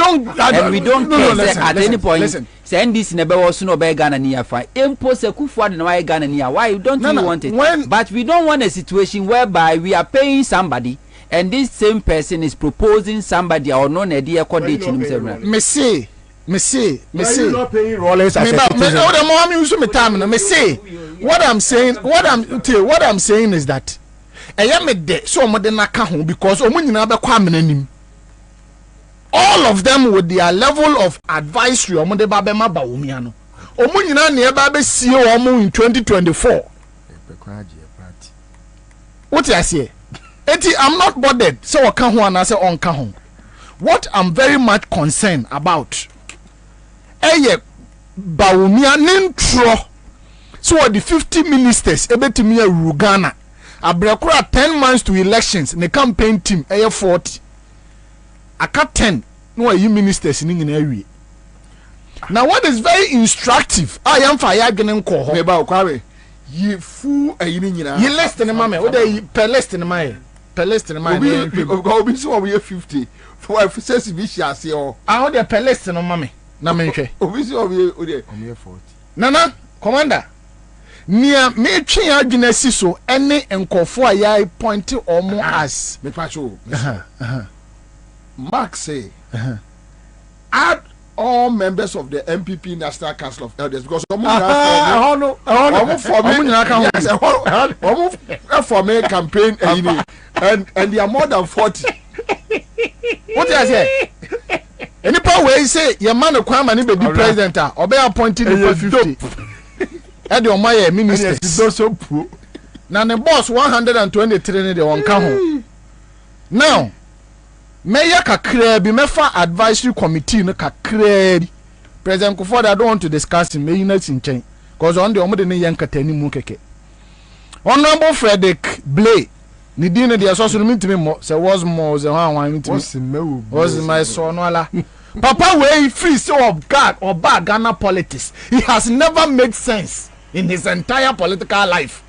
Speaker 10: we don't care at any point. Send this never was no be Ghana near fine. Impose a kufu na why Ghana near. Why don't you want it? But we don't want a situation whereby we are paying somebody and this same person is proposing somebody or no idea coordinating himself.
Speaker 16: Me say.
Speaker 17: Not paying Rollins as a
Speaker 16: what I'm saying is that because all of them with their level of advisory in 2024. What I say? I'm not bothered. So what I'm very much concerned about. Baumia Nintro. So the 50 ministers ebetimia Rugana. Abrekura 10 months to elections. The campaign team 40. I cut 10. No you ministers in area. Now what is very instructive? I am fire getting call.
Speaker 2: Ye fool a yinina.
Speaker 16: You less than a mamma. What they Palestine my Palestine my
Speaker 2: go so we 50. For if says we shall see all.
Speaker 16: How they Palestine mammy. Na menhwe
Speaker 2: obisi obi
Speaker 17: 40
Speaker 16: nana commander nia me twen adwena si so ene enkofo a ya point omo as
Speaker 2: me pacho Mark say add all members of the MPP National Council of Elders because for me campaign and they are more than 40.
Speaker 16: What did I say? Any power way say your man Kwabena ni be the president or be appointed for 50. And the Omaya ministers
Speaker 2: so poor.
Speaker 16: Now the boss 123 the one home. Now Mayor Kakre be mefa advisory committee no kakre. President Kufuor I don't want to discuss him may not in change because on the omode ne yankatani mu keke. Honorable Frederick Blay ni dine dia so so me mo say was more say wan me was my son wala papa wey free so of God or bad Ghana politics. He has never made sense in his entire political life.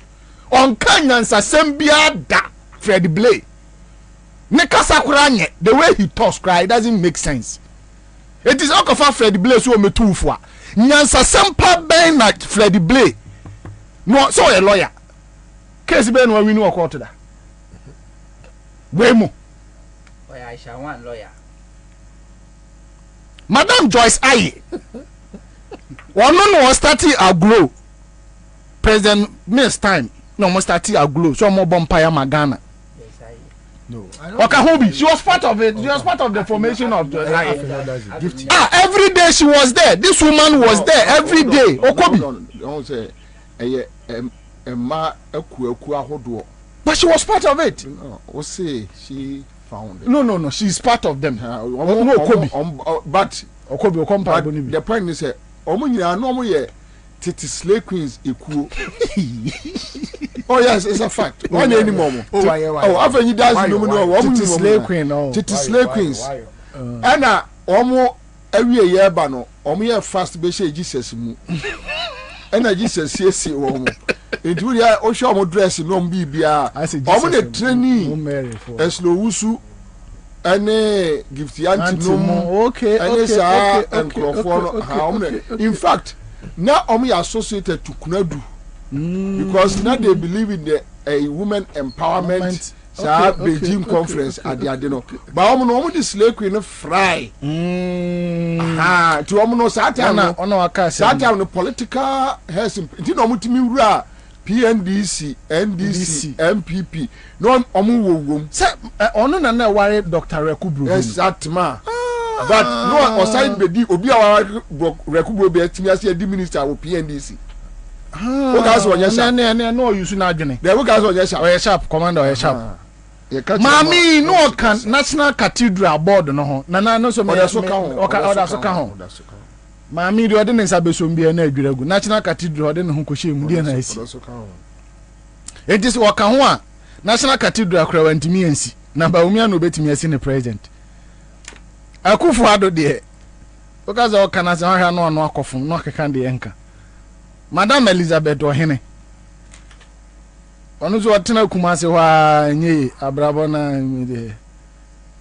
Speaker 16: On Ansah Sembia da Fred Blay ne kasa kuranye the way he talks cry doesn't make sense. It is okofa Fred Blay so metufo Ansah Sempa ben na Fred Blay no so a lawyer case ben wa winu court da Wemo.
Speaker 10: I shall want lawyer.
Speaker 16: Madam Joyce Aye. One no starting a glow. President Miss time. No more starting a glow. So more Bompire Magana.
Speaker 10: Yes, I.
Speaker 17: No.
Speaker 16: Okahobi. She was part of it. She was part of the formation of the every day she was there. This woman was there every day. Okobi.
Speaker 2: Don't say
Speaker 16: but she was part of it.
Speaker 2: No, say she found it.
Speaker 16: No. She's part of them. No, Okobi.
Speaker 2: But
Speaker 16: Okobi,
Speaker 2: the point is that Omunya no Titi Slay Queens equal. Oh yes, it's a fact. One anymore.
Speaker 17: Oh,
Speaker 2: after you dance,
Speaker 16: Titi Slay Queen.
Speaker 2: Titi Slay Queens. Anna, Omo every year bano. Omo year fast be Jesus mu. Ena Jesus yes Omo. Into ya o show mo dress no bibia omo the training eslo wusu ene gift yanti no okay and in fact now omo ya associated to Kunadu because now they believe in the women empowerment Beijing conference at the adeno but omo the slave queen fry to omo no satan no political has you know mutimi wura PNDC, NDC, MPP. No, omu
Speaker 16: say ono na worry Dr. Rekubru.
Speaker 2: Exactly. But no, aside bedi obi our Rekubru be timi as the minister of PNDC. What guys on your sharp?
Speaker 16: No, you should not join.
Speaker 2: There what guys on your sharp?
Speaker 16: Or sharp commander or sharp. Mami no can National Cathedral board no. Na no so me so kan Mami the ordinance abesombi na adwiragu National Cathedral de ne ho kohye mu de na asi it is waka ho a National Cathedral kra wantimi ansi na Baumia no betimi asi ne president Akufo ado de okaza okana se hwa no no akofo no akeka de enka Madam Elizabeth Ohene onu zo otena kumase hwa nye abrabo na de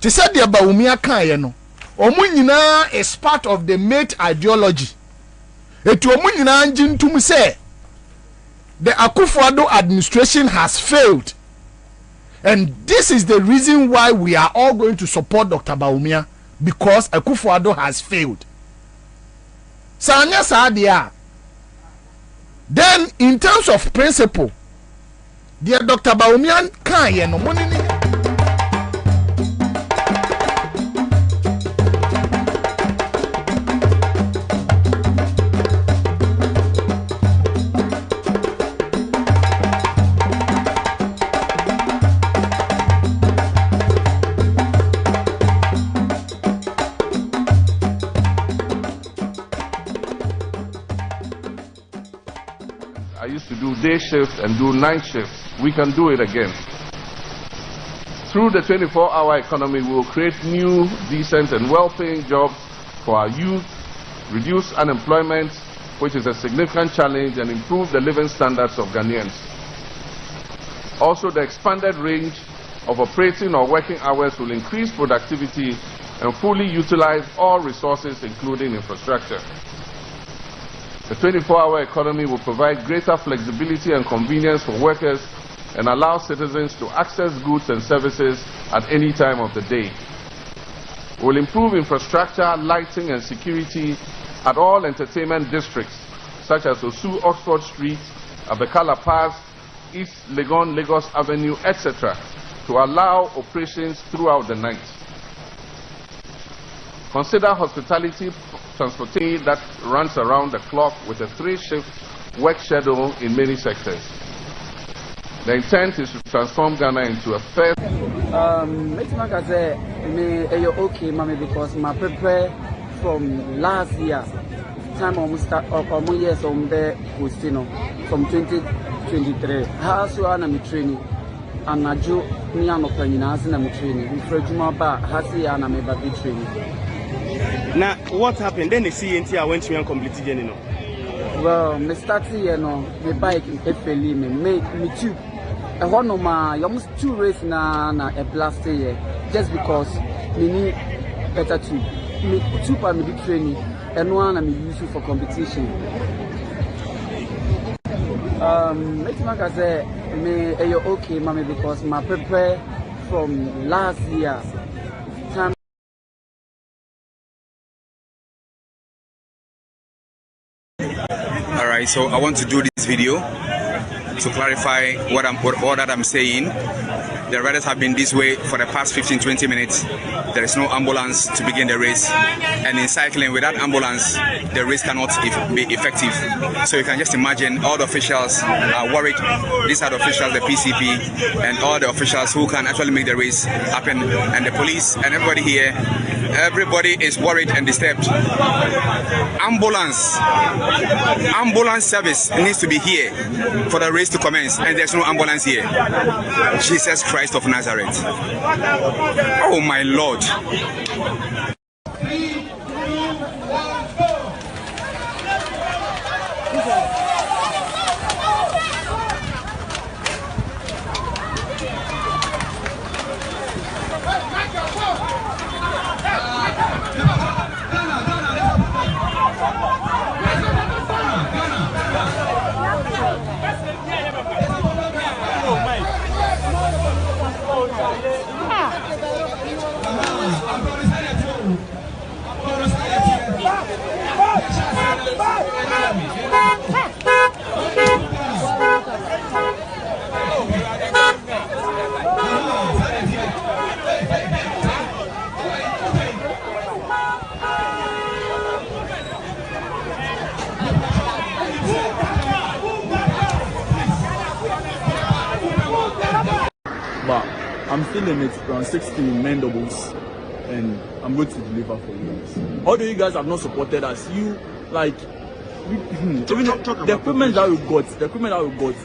Speaker 16: Te said the Baumia Kayano. Omunina is part of the mate ideology. Etu omunina anjin tum say the Akufo-Addo administration has failed. And this is the reason why we are all going to support Dr. Baumia, because Akufo-Addo has failed. Sanya Sadia. Then, in terms of principle, dear Dr. Baumia can no money.
Speaker 18: To do day shifts and do night shifts. We can do it again. Through the 24-hour economy, we will create new, decent and well-paying jobs for our youth, reduce unemployment, which is a significant challenge, and improve the living standards of Ghanaians. Also, the expanded range of operating or working hours will increase productivity and fully utilize all resources, including infrastructure. The 24-hour economy will provide greater flexibility and convenience for workers and allow citizens to access goods and services at any time of the day. We will improve infrastructure, lighting and security at all entertainment districts, such as Osu Oxford Street, Abekala Pass, East Legon, Lagos Avenue, etc., to allow operations throughout the night. Consider hospitality transportation that runs around the clock with a 3-shift work schedule in many sectors. The intent is to transform Ghana into a fair.
Speaker 19: Okay, mommy, because my prepare from last year, time almost start up years on the from 2023. How so I'm training, and I do me an opinion as I'm training. We for Juma ba hasi and I'm a training.
Speaker 20: Now, what happened? Then the CNT went to me and completed it, you know.
Speaker 19: Well, me started, you know, the bike in FLE, me too. I want no man, almost 2 races na a blast here, just because me need better tube. Me 2 for me do training, and 1 I me use it for competition. Make my say me okay, mommy, because my prepare from last year. Time.
Speaker 21: Alright, so I want to do this video to clarify what I'm saying. The riders have been this way for the past 15-20 minutes. There is no ambulance to begin the race, and in cycling without ambulance the race cannot be effective. So you can just imagine all the officials are worried. These are the officials, the PCP and all the officials who can actually make the race happen, and the police and everybody here. Everybody is worried and disturbed. Ambulance service needs to be here for the race to commence, and there's no ambulance here. Jesus Christ of Nazareth. Oh my Lord.
Speaker 22: But I'm still in it around 16 men doubles, and I'm going to deliver for you guys. Although you guys have not supported us, you like the equipment that we got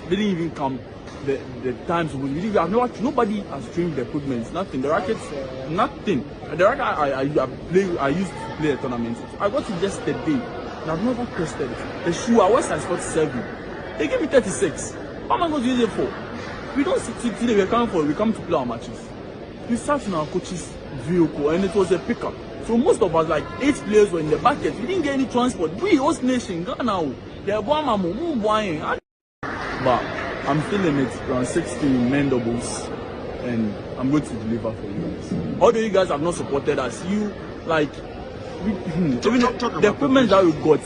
Speaker 22: didn't even come the times we have nobody has trained the equipment, nothing. The rackets, nothing. The racket I used to play a tournament. I got it just a day, and I've never tested it. The shoe I was at 47. They gave me 36. What am I going to use it for? We don't sit here, we come to play our matches. We start in our coaches vehicle, and it was a pickup. So most of us, like 8 players, were in the bucket. We didn't get any transport. We, host nation, Ghana, they're but I'm still in it, around 60 men doubles, and I'm going to deliver for you guys. Although you guys have not supported us, you, like, the equipment that we got,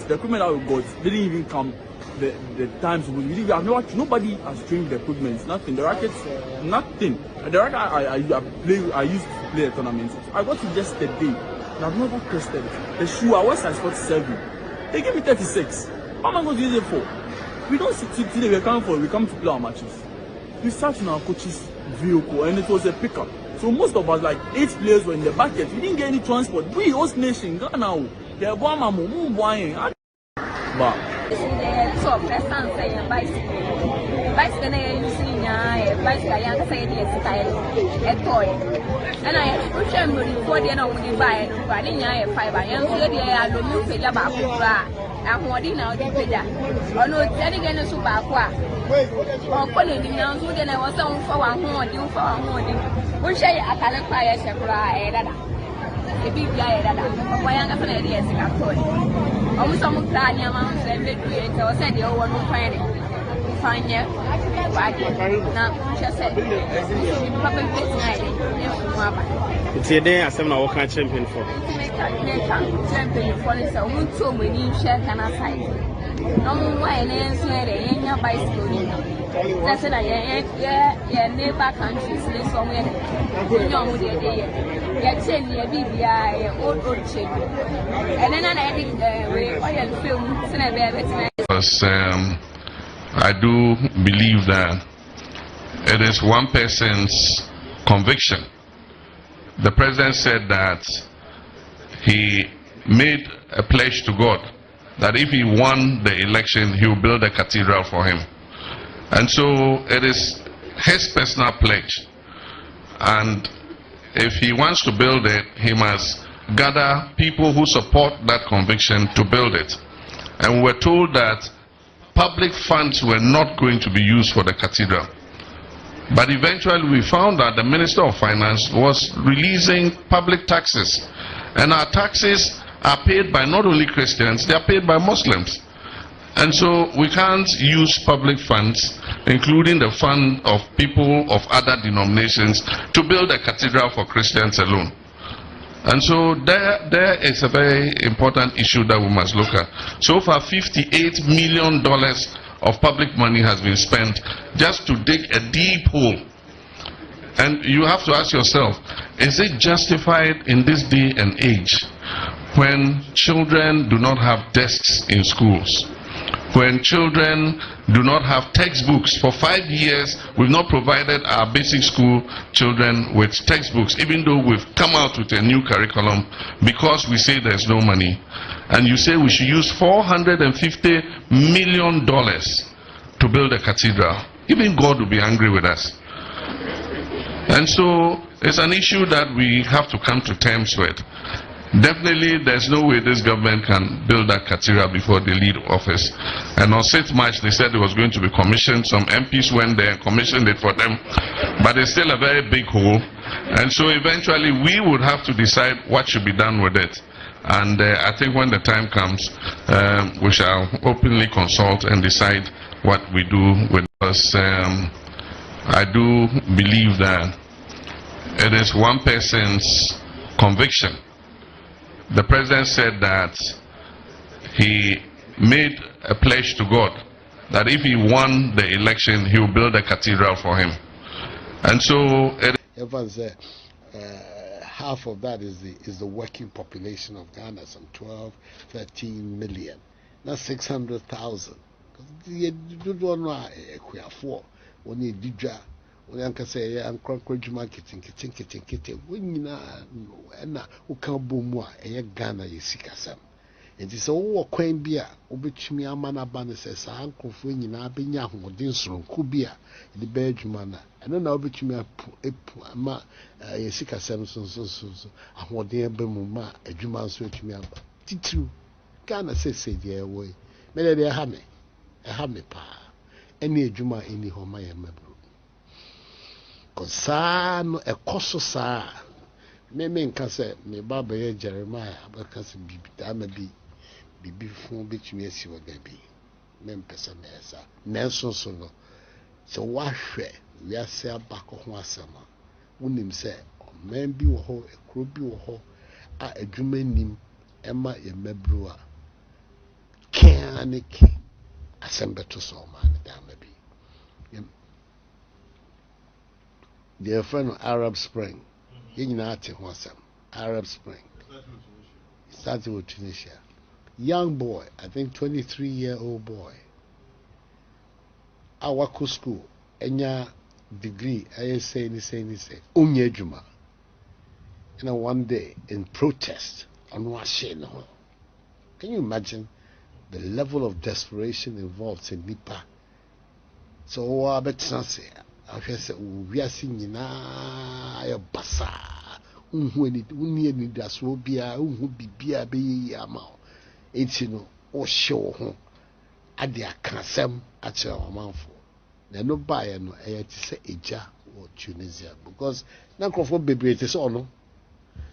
Speaker 22: didn't even come the times we have nobody has trained the equipment, nothing. The rackets, nothing. The racket I used to play a tournament. I got it just a day, and I've never tested it. The shoe I was at 47. They gave me 36. What am I going to use it for? We don't sit today. We come to play our matches. We sat in our coach's vehicle, and it was a pickup. So most of us, like 8 players, were in the bucket. We didn't get any transport. We, host nation, Ghana, they're but
Speaker 1: so present say bicycle na using bicycle yang say dey style e toy and I push me for dey na we buy no kwa dey nya 5 yan so dey ya lo mi peja ba ko ra ahodi na dey peja ono tani gene so ba ko a o ko le ni yan so dey na wo so fa wa ho odi wo shey akale kwa ya shekura e dada e bi bia e dada ko yan ka fa na dey sika toy almost some plan your mom said we do it or said you want to find it find it now she said papa fit night
Speaker 20: it's a day as I'm now working champion for so we so many share can aside no why na say enya bicycle that's it yeah neighbor countries somewhere you know we dey yeah chain yeah bibia old chain and then I did oil film
Speaker 18: because I do believe that it is one person's conviction. The president said that he made a pledge to God that if he won the election, he will build a cathedral for him. And so it is his personal pledge. And if he wants to build it, he must gather people who support that conviction to build it. And we were told that public funds were not going to be used for the cathedral. But eventually we found that the Minister of Finance was releasing public taxes. And our taxes are paid by not only Christians, they are paid by Muslims. And so we can't use public funds, including the fund of people of other denominations, to build a cathedral for Christians alone. And so there is a very important issue that we must look at. So far, $58 million of public money has been spent just to dig a deep hole. And you have to ask yourself, is it justified in this day and age when children do not have desks in schools? When children do not have textbooks? For 5 years, we've not provided our basic school children with textbooks, even though we've come out with a new curriculum, because we say there's no money. And you say we should use $450 million to build a cathedral. Even God will be angry with us. And so it's an issue that we have to come to terms with. Definitely, there's no way this government can build that cathedral before they leave office. And on 6th March, they said it was going to be commissioned. Some MPs went there and commissioned it for them. But it's still a very big hole. And so eventually, we would have to decide what should be done with it. And I think when the time comes, we shall openly consult and decide what we do with us. I do believe that it is one person's conviction. The president said that he made a pledge to God that if he won the election, he will build a cathedral for him. And so
Speaker 3: everyone said half of that is the working population of Ghana, some 12, 13 million. That's 600,000. You don't know when you did when you say I'm crunch marketing, kitting, when you know, and who can't boom more, a Ghana is sick as some. It is all quaint beer, which me a man abandoned says, Uncle Fwing in Abinya, who didn't room, Kubia, the Belgian manner. I don't know which me a sick as Samson, so, I want dear Bemuma, a Juman switch me up. Titu, Ghana says, say, dear way. Maybe they have me, pa. Any Juma in the home I am. Kosano a koso sa me nka say me baba ye Jeremiah abaka se bibi da ma bi bibi fun betumi asi wo da bi me mpesa me esa nanso so no so wahwe wiase abako ho asema wonim se man bi wo ho ekro bi wo ho a adwuma nim ema ye mabru a kaniki asembeto so man da ma bi the friend of Arab Spring Arab Spring started with Tunisia. Young boy, I think 23-year-old boy. Awako school, enya degree, I say, unye juma. And one day in protest on Washington. Can you imagine the level of desperation involved in Nipa? So I bet say. I said, we are singing a basa. Unni das will be a bibia be a mouth. It's or show at the Kansam at your mouth. There no buyer no air to say Eja or Tunisia because now for baby it is on.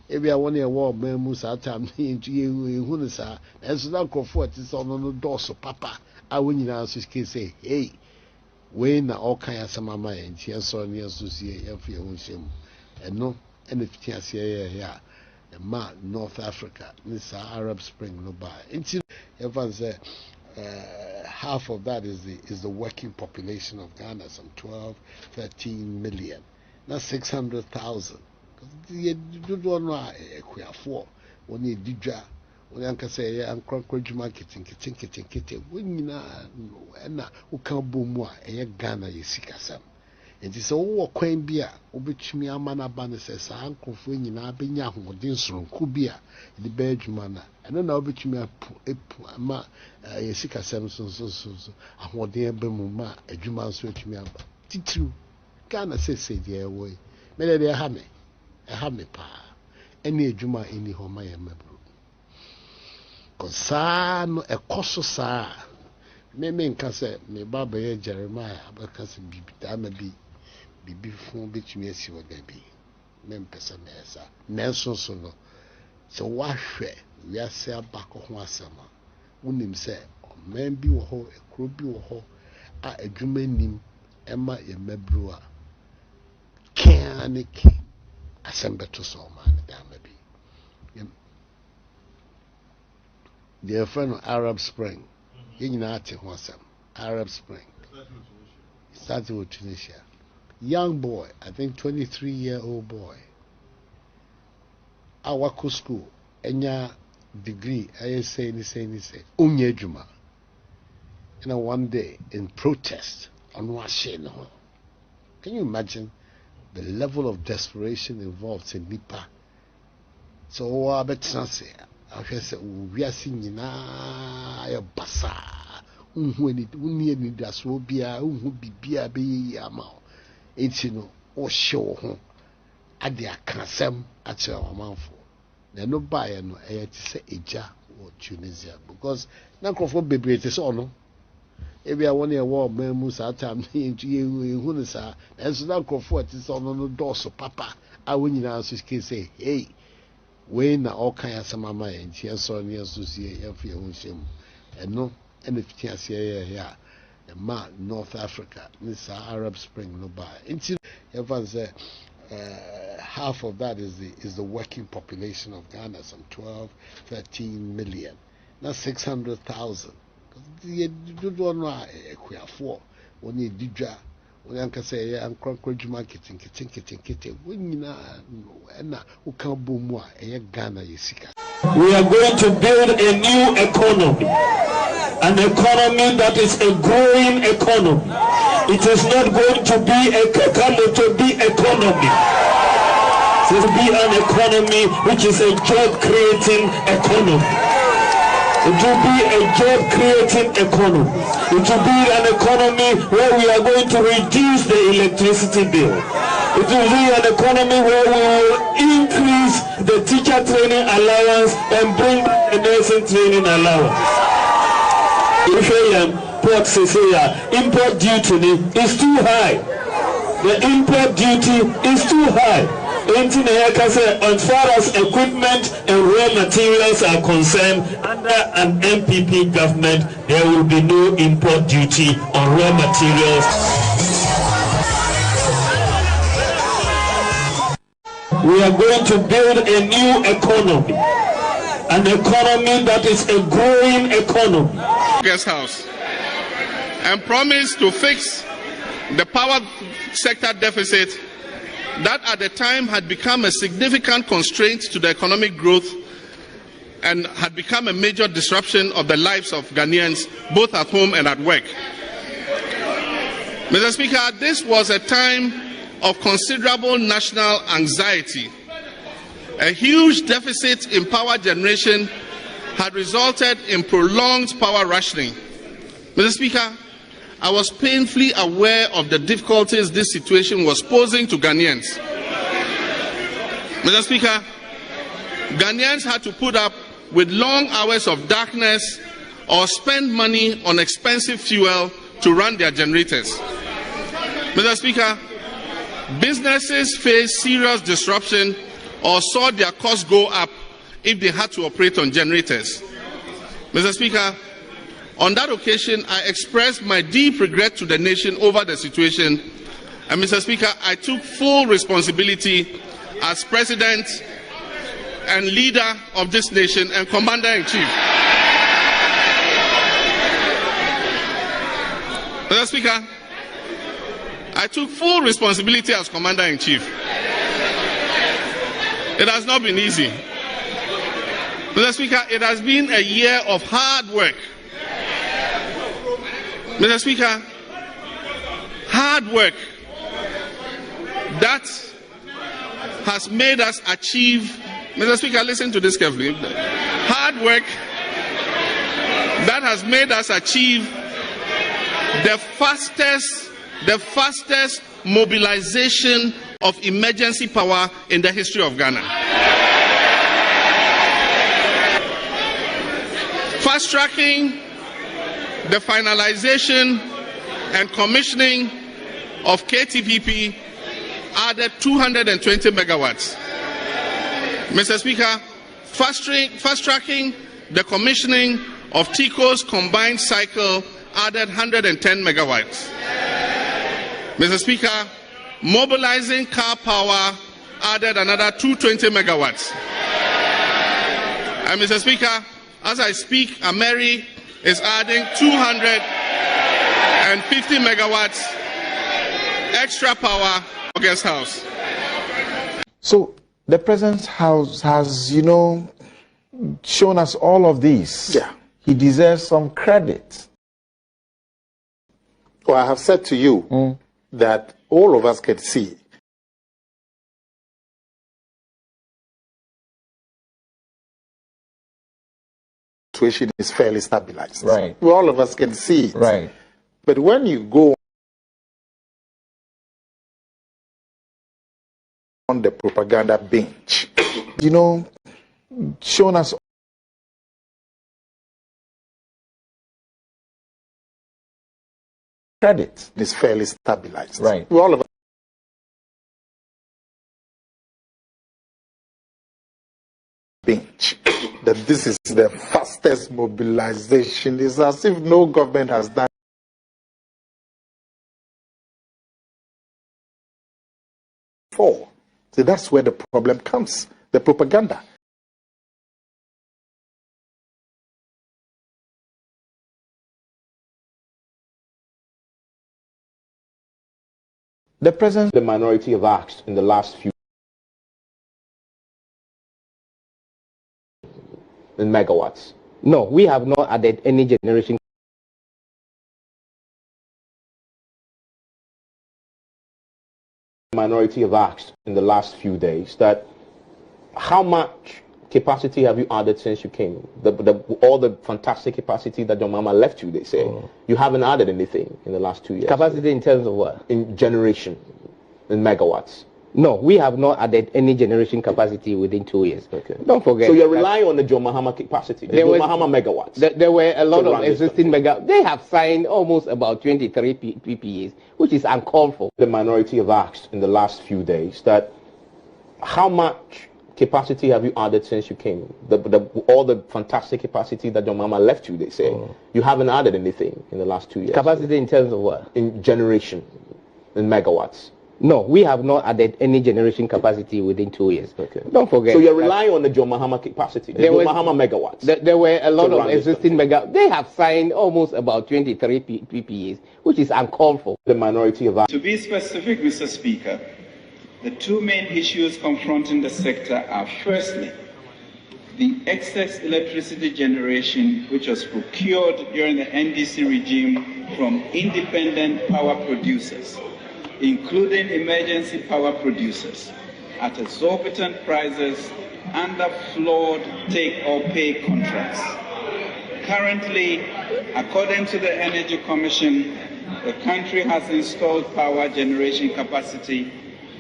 Speaker 3: If I want a war, Memus at time into you, Hunisa, and so now for it is on the door, so Papa, I wouldn't answer his case say, hey. When all kinds of mama and here so near associate and no anything here North Africa this Arab Spring no buy until everyone say half of that is the working population of Ghana, some 12-13 million, not 600,000 because you don't know for when you did Unanka say, I'm crunch marketing, kitchen, when na Ukambumwa, a Ghana, you seek us. It is all quain beer, which me a man abandoned says, Uncle Fwing in Abinya, who didn't room, Kubia, the Belgian manner. I don't know which me a seek us, so, and what dear Bemuma, a Juman switch me up. Titu, Ghana says, say, dear way. May they have me, pa. Any Juma in the home I am. Saa no ekoso saa me nka se me baba ye Jeremiah abaka se bibi da ma bi bibi fun betumi asi wo da bi me mpesa me esa nanso so no so wahwe wiase abako ho asema wonim se man bi wo ho ekro bi wo ho a adwuma nim ema ye mabru a kaniki asembeto so man da ma bi the friend of Arab Spring, Arab Spring started with Tunisia. Young boy, I think 23-year-old boy. Awako school, enya degree, I say, unye juma. And one day in protest on Washington. Can you imagine the level of desperation involved in Nipa? So I bet say. I said, we are singing a basa. Unni das will be a bibia be a mouth. It's or show at the Kansam at your mouth. There no buyer no air to say Eja or Tunisia because now for baby it is on. If I want a war, Memus at time into you, Hunisa, and so now comfort is on the door, so Papa, I wouldn't answer his case say, hey. When all kinds of mama and here so near associate and no anything here North Africa this Arab Spring no buy until everyone say half of that is the working population of Ghana, some 12-13 million, not 600,000 because you don't know for when you did Unanka say, I'm crunch marketing, kitchen, when na Ukambumwa, a Ghana, you seek.
Speaker 6: We are going to build a new economy, an economy that is a growing economy. It is not going to be a Kakalotobi economy. It will be an economy which is a job-creating economy. It will be a job-creating economy. It will be an economy where we are going to reduce the electricity bill. It will be an economy where we will increase the teacher training allowance and bring the nursing training allowance. Import duty is too high. The import duty is too high. As far as equipment and raw materials are concerned, under an MPP government, there will be no import duty on raw materials. We are going to build a new economy, an economy that is a growing economy.
Speaker 18: Guest House, and promised to fix the power sector deficit that at the time had become a significant constraint to the economic growth and had become a major disruption of the lives of Ghanaians, both at home and at work. Mr. Speaker, this was a time of considerable national anxiety. A huge deficit in power generation had resulted in prolonged power rationing. Mr. Speaker, I was painfully aware of the difficulties this situation was posing to Ghanaians. Mr. Speaker, Ghanaians had to put up with long hours of darkness or spend money on expensive fuel to run their generators. Mr. Speaker, businesses faced serious disruption or saw their costs go up if they had to operate on generators. Mr. Speaker, on that occasion, I expressed my deep regret to the nation over the situation, and Mr. Speaker, I took full responsibility as President and leader of this nation and Commander-in-Chief. Mr. Speaker, I took full responsibility as Commander-in-Chief. It has not been easy. Mr. Speaker, it has been a year of hard work. Mr. Speaker, hard work that has made us achieve, Mr. Speaker, listen to this carefully. Hard work that has made us achieve the fastest mobilization of emergency power in the history of Ghana. Fast-tracking the finalization and commissioning of KTPP added 220 megawatts. Mr. Speaker, fast-tracking the commissioning of TICO's combined cycle added 110 megawatts. Mr. Speaker, mobilizing car power added another 220 megawatts. And Mr. Speaker, as I speak, Ameri is adding 250 megawatts extra power for Guest House.
Speaker 11: So the President's House has, shown us all of these.
Speaker 3: Yeah.
Speaker 11: He deserves some credit.
Speaker 3: Well, I have said to you that all of us can see situation is fairly stabilized.
Speaker 11: Right.
Speaker 3: All of us can see it.
Speaker 11: Right.
Speaker 3: But when you go on the propaganda bench,
Speaker 11: shown us credit
Speaker 3: is fairly stabilized.
Speaker 11: Right.
Speaker 3: All of us bench that this is the fastest mobilization. It's as if no government has done before. So that's where the problem comes, the propaganda.
Speaker 11: The President,
Speaker 14: the minority have asked in the last few in megawatts. No, we have not added any generation. The minority have asked in the last few days that how much capacity have you added since you came? All the fantastic capacity that your mama left you, they say. You haven't added anything in the last 2 years.
Speaker 23: Capacity in terms of what?
Speaker 14: In generation, in megawatts.
Speaker 23: No, we have not added any generation capacity within 2 years.
Speaker 14: Okay.
Speaker 23: Don't forget.
Speaker 14: So you're relying on the John Mahama capacity, the John Mahama megawatts.
Speaker 23: There were a lot of existing megawatts. They have signed almost about 23 PPAs, which is uncalled for.
Speaker 14: The minority have asked in the last few days that how much capacity have you added since you came? All the fantastic capacity that your mama left you, they say. You haven't added anything in the last 2 years.
Speaker 23: Capacity in terms of what?
Speaker 14: In generation, in megawatts.
Speaker 23: No, we have not added any generation capacity within 2 years.
Speaker 14: Okay.
Speaker 23: Don't forget.
Speaker 14: So you're relying on the John Mahama capacity, the John Mahama megawatts.
Speaker 23: There were a lot of existing megawatts. They have signed almost about 23 PPAs, which is uncalled for.
Speaker 14: The minority of that.
Speaker 12: To be specific, Mr. Speaker, the two main issues confronting the sector are, firstly, the excess electricity generation which was procured during the NDC regime from independent power producers, including emergency power producers, at exorbitant prices under flawed take-or-pay contracts. Currently, according to the Energy Commission, the country has installed power generation capacity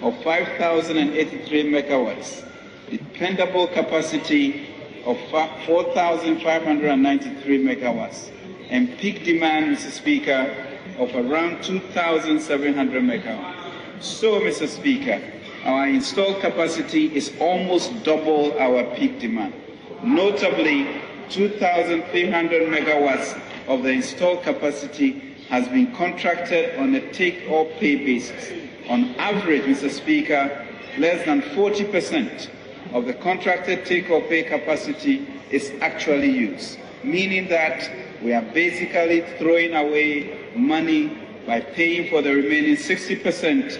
Speaker 12: of 5,083 megawatts, dependable capacity of 4,593 megawatts, and peak demand, Mr. Speaker, of around 2,700 megawatts. So, Mr. Speaker, our installed capacity is almost double our peak demand. Notably, 2,300 megawatts of the installed capacity has been contracted on a take-or-pay basis. On average, Mr. Speaker, less than 40% of the contracted take-or-pay capacity is actually used, meaning that we are basically throwing away money by paying for the remaining 60%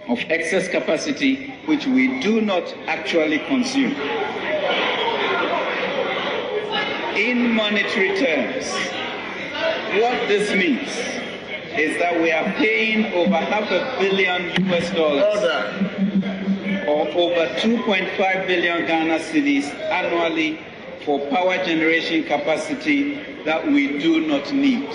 Speaker 12: of excess capacity, which we do not actually consume. In monetary terms, what this means is that we are paying over $500 million US, or over 2.5 billion Ghana cedis annually for power generation capacity that we do not need.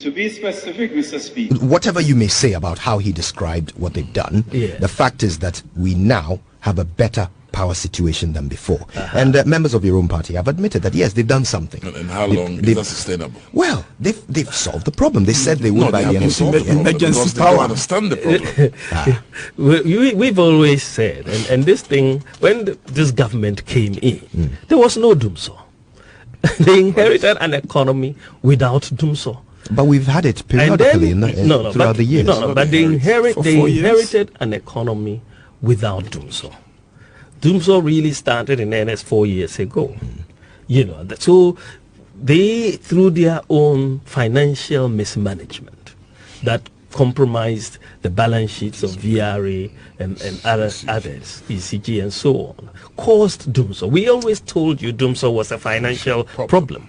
Speaker 12: To be specific, Mr. Speaker.
Speaker 13: Whatever you may say about how he described what they've done, the fact is that we now have a better power situation than before. And members of your own party have admitted that yes, they've done something.
Speaker 15: And how long is that sustainable?
Speaker 13: Well, they've solved the problem. They said they would by the end of the year.
Speaker 15: Emergency power. They don't understand the problem.
Speaker 24: We've always said, and this thing, when this government came in, there was no Dumso. They inherited an economy without Dumso.
Speaker 13: But we've had it periodically throughout the years.
Speaker 24: But they inherited an economy without Dumso. Dumso really started in earnest 4 years ago. You know, so they, through their own financial mismanagement that compromised the balance sheets of VRA and others, ECG and so on, caused Dumso. We always told you Dumso was a financial problem,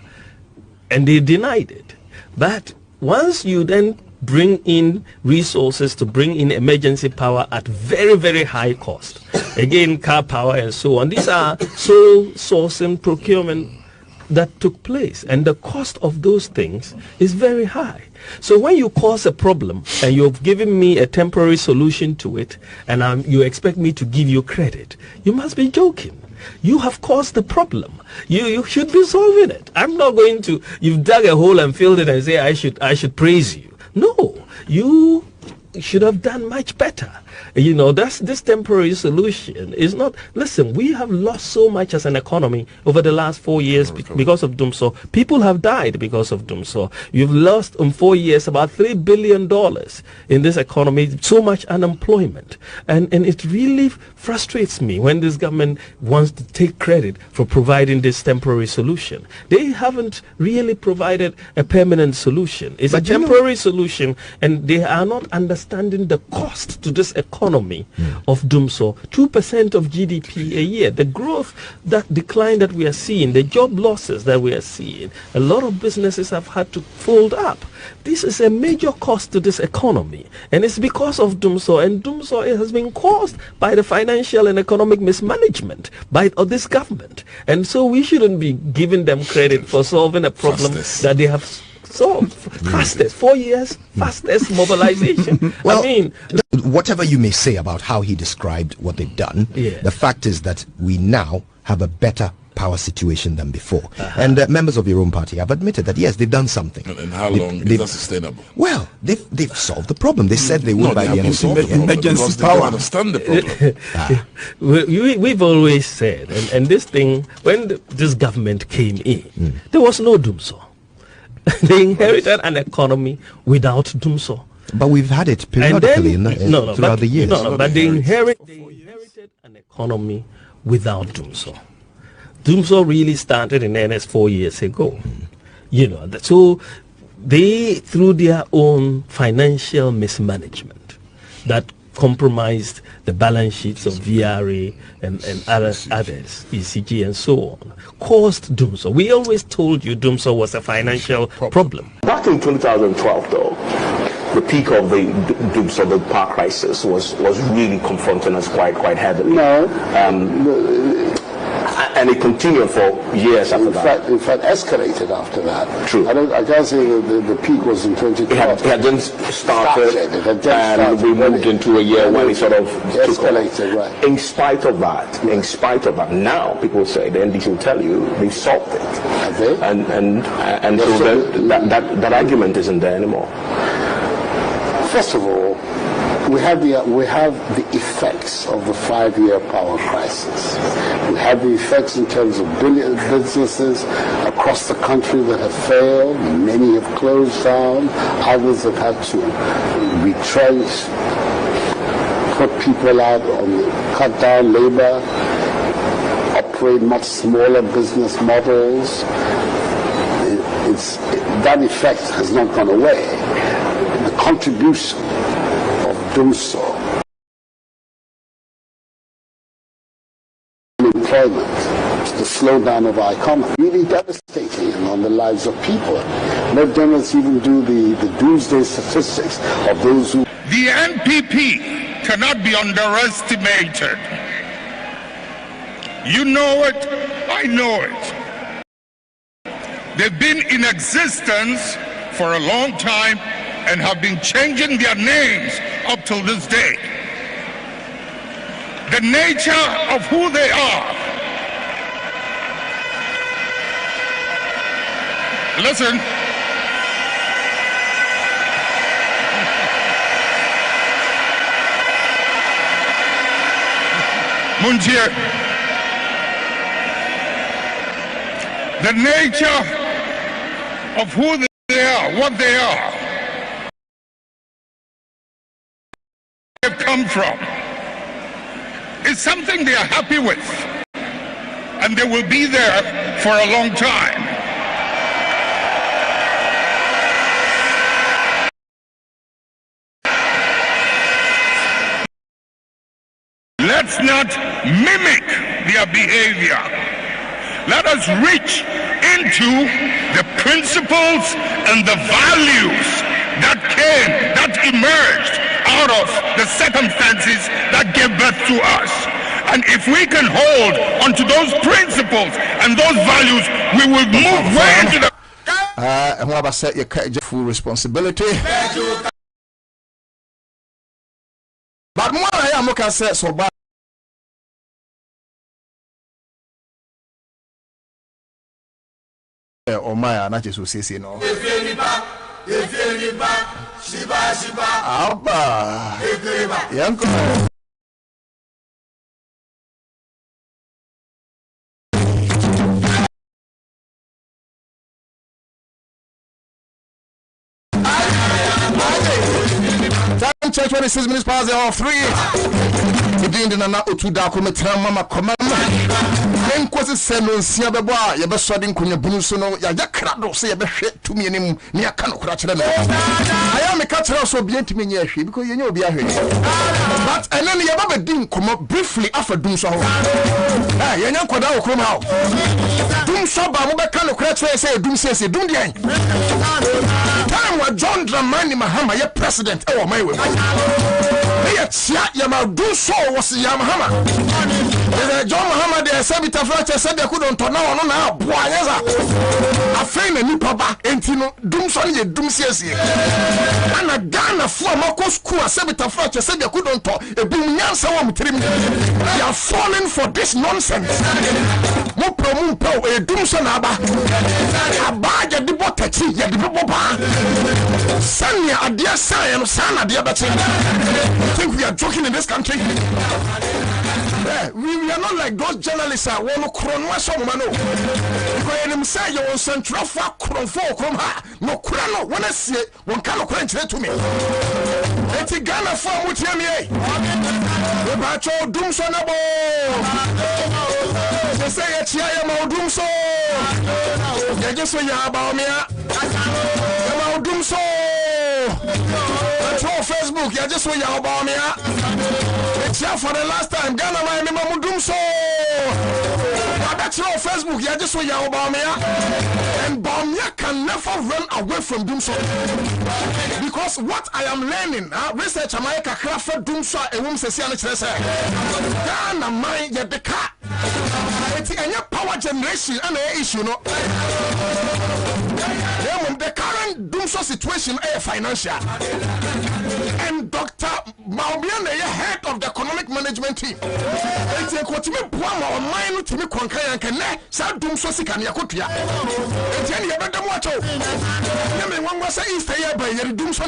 Speaker 24: and they denied it. But once you then bring in resources to bring in emergency power at very, very high cost, again, car power and so on, these are sole sourcing procurement that took place, and the cost of those things is very high. So when you cause a problem and you've given me a temporary solution to it, and you expect me to give you credit, you must be joking. You have caused the problem. You should be solving it. I'm not going to, you've dug a hole and filled it and say I should praise you. No, you should have done much better. You know, this temporary solution is not, listen, we have lost so much as an economy over the last 4 years because of Dumso. People have died because of Dumso. You've lost in 4 years about $3 billion in this economy, so much unemployment. And it really frustrates me when this government wants to take credit for providing this temporary solution. They haven't really provided a permanent solution. It's a temporary solution, and they are not understanding the cost to this economy of Dumso. 2% of GDP a year, the growth, that decline that we are seeing, the job losses that we are seeing, a lot of businesses have had to fold up. This is a major cost to this economy, and it's because of Dumso, and Dumso has been caused by the financial and economic mismanagement of this government. And so we shouldn't be giving them credit for solving a problem that they have solved. Fastest, 4 years, fastest mobilization.
Speaker 13: Well, I mean, whatever you may say about how he described what they've done, the fact is that we now have a better power situation than before. And members of your own party have admitted that yes, they've done something.
Speaker 15: And how long is that sustainable?
Speaker 13: Well, they've solved the problem. They said they would by the end of the year.
Speaker 15: Emergency power. They don't understand the problem.
Speaker 24: We've always said, and this thing, when this government came in, there was no doomsaw. They inherited an economy without doomsaw.
Speaker 13: But we've had it periodically throughout the years.
Speaker 24: But they inherited an economy without doomsaw. Doomsaw really started in earnest 4 years ago. So they, through their own financial mismanagement, that compromised the balance sheets of VRA and others, ECG and so on, caused doomsaw. We always told you doomsaw was a financial problem.
Speaker 14: Back in 2012, though, the peak of the doomsaw, the power crisis, was really confronting us quite heavily. And it continued for years after that.
Speaker 3: In fact, escalated after that.
Speaker 14: True.
Speaker 3: I can't say the peak was in 2012.
Speaker 14: It had just started, and we moved into a year when it sort of
Speaker 3: escalated. Right.
Speaker 14: In spite of that, now people say, the NDC will tell you, they've solved it.
Speaker 3: Have they?
Speaker 14: And so that argument isn't there anymore.
Speaker 3: First of all, we have the effects of the 5-year power crisis. We have the effects in terms of businesses across the country that have failed. Many have closed down. Others have had to retrench, put people out, cut down labor, operate much smaller business models. That effect has not gone away. The contribution doomsaw, unemployment, the slowdown of our economy, really devastating on the lives of people. Let them even do the doomsday statistics of those who...
Speaker 4: The NPP cannot be underestimated. You know it, I know it. They've been in existence for a long time and have been changing their names up till this day. The nature of who they are. Listen. Munjir. The nature of who they are, what they are, have come from, is something they are happy with, and they will be there for a long time. Let's not mimic their behavior. Let us reach into the principles and the values that emerged out of the circumstances that gave birth to us. And if we can hold onto those principles and those values, we will move way into the...
Speaker 2: And what about set your full responsibility? But more I am looking at so bad. Or my not just say no. Abba, Yanko. Time check 26 minutes past the hour 3. Doing the Nana Otu Dakometra Mama Command. Then Quasi Senon Siababa, Yabaswadin Kunya Bunusono, Yakrado, say a best to me and near Kanokrach. I am a catcher also being to me, because you know, be a but and then Yababa didn't come up briefly after Dumso. Yanko come out. Dumso Bamuba Kanokrach say Dumse, Dundian. Time what John Dramani Mahama, your president, oh my way. Yama Dumso was Yamahama. John Muhammad, the Sabita Fletcher said they couldn't turn on now. Boyaza. I find a new papa in no dum so ye dum siesie ana Ghana for mako school asebita for che se de kudonto ebum nyansa wa mutrim they are falling for this nonsense mo promu po e dum so na aba abaje de botachi ye de boba sanya adia san no sana adia beche. I think we are joking in this country. Yeah, we are not like those journalists are one kronwa so mano because them say you central for kronfo krom ha no krano when I see one kind of krenchire to me eti Ghana for mutia me we ba cho dum so na bo they say ya chia ya ma dum so ya just so ya ba me ya ma dum so on Facebook ya just so ya ba me ya it's here for the last time Ghana my me dum so that's on Facebook ya just so ya ba me ya and Bamia can never run away from dum so because what I am learning research America craft dum so e wom sese an kire say Ghana my ya de ka it's any power generation and issue no the current Dumso situation is financial. And Dr. Maubian, the head of the economic management team, it's a quotement poem or mine to me conquer and can say Dumso Sikania. It's any better motto. One was a East here by your Dumso.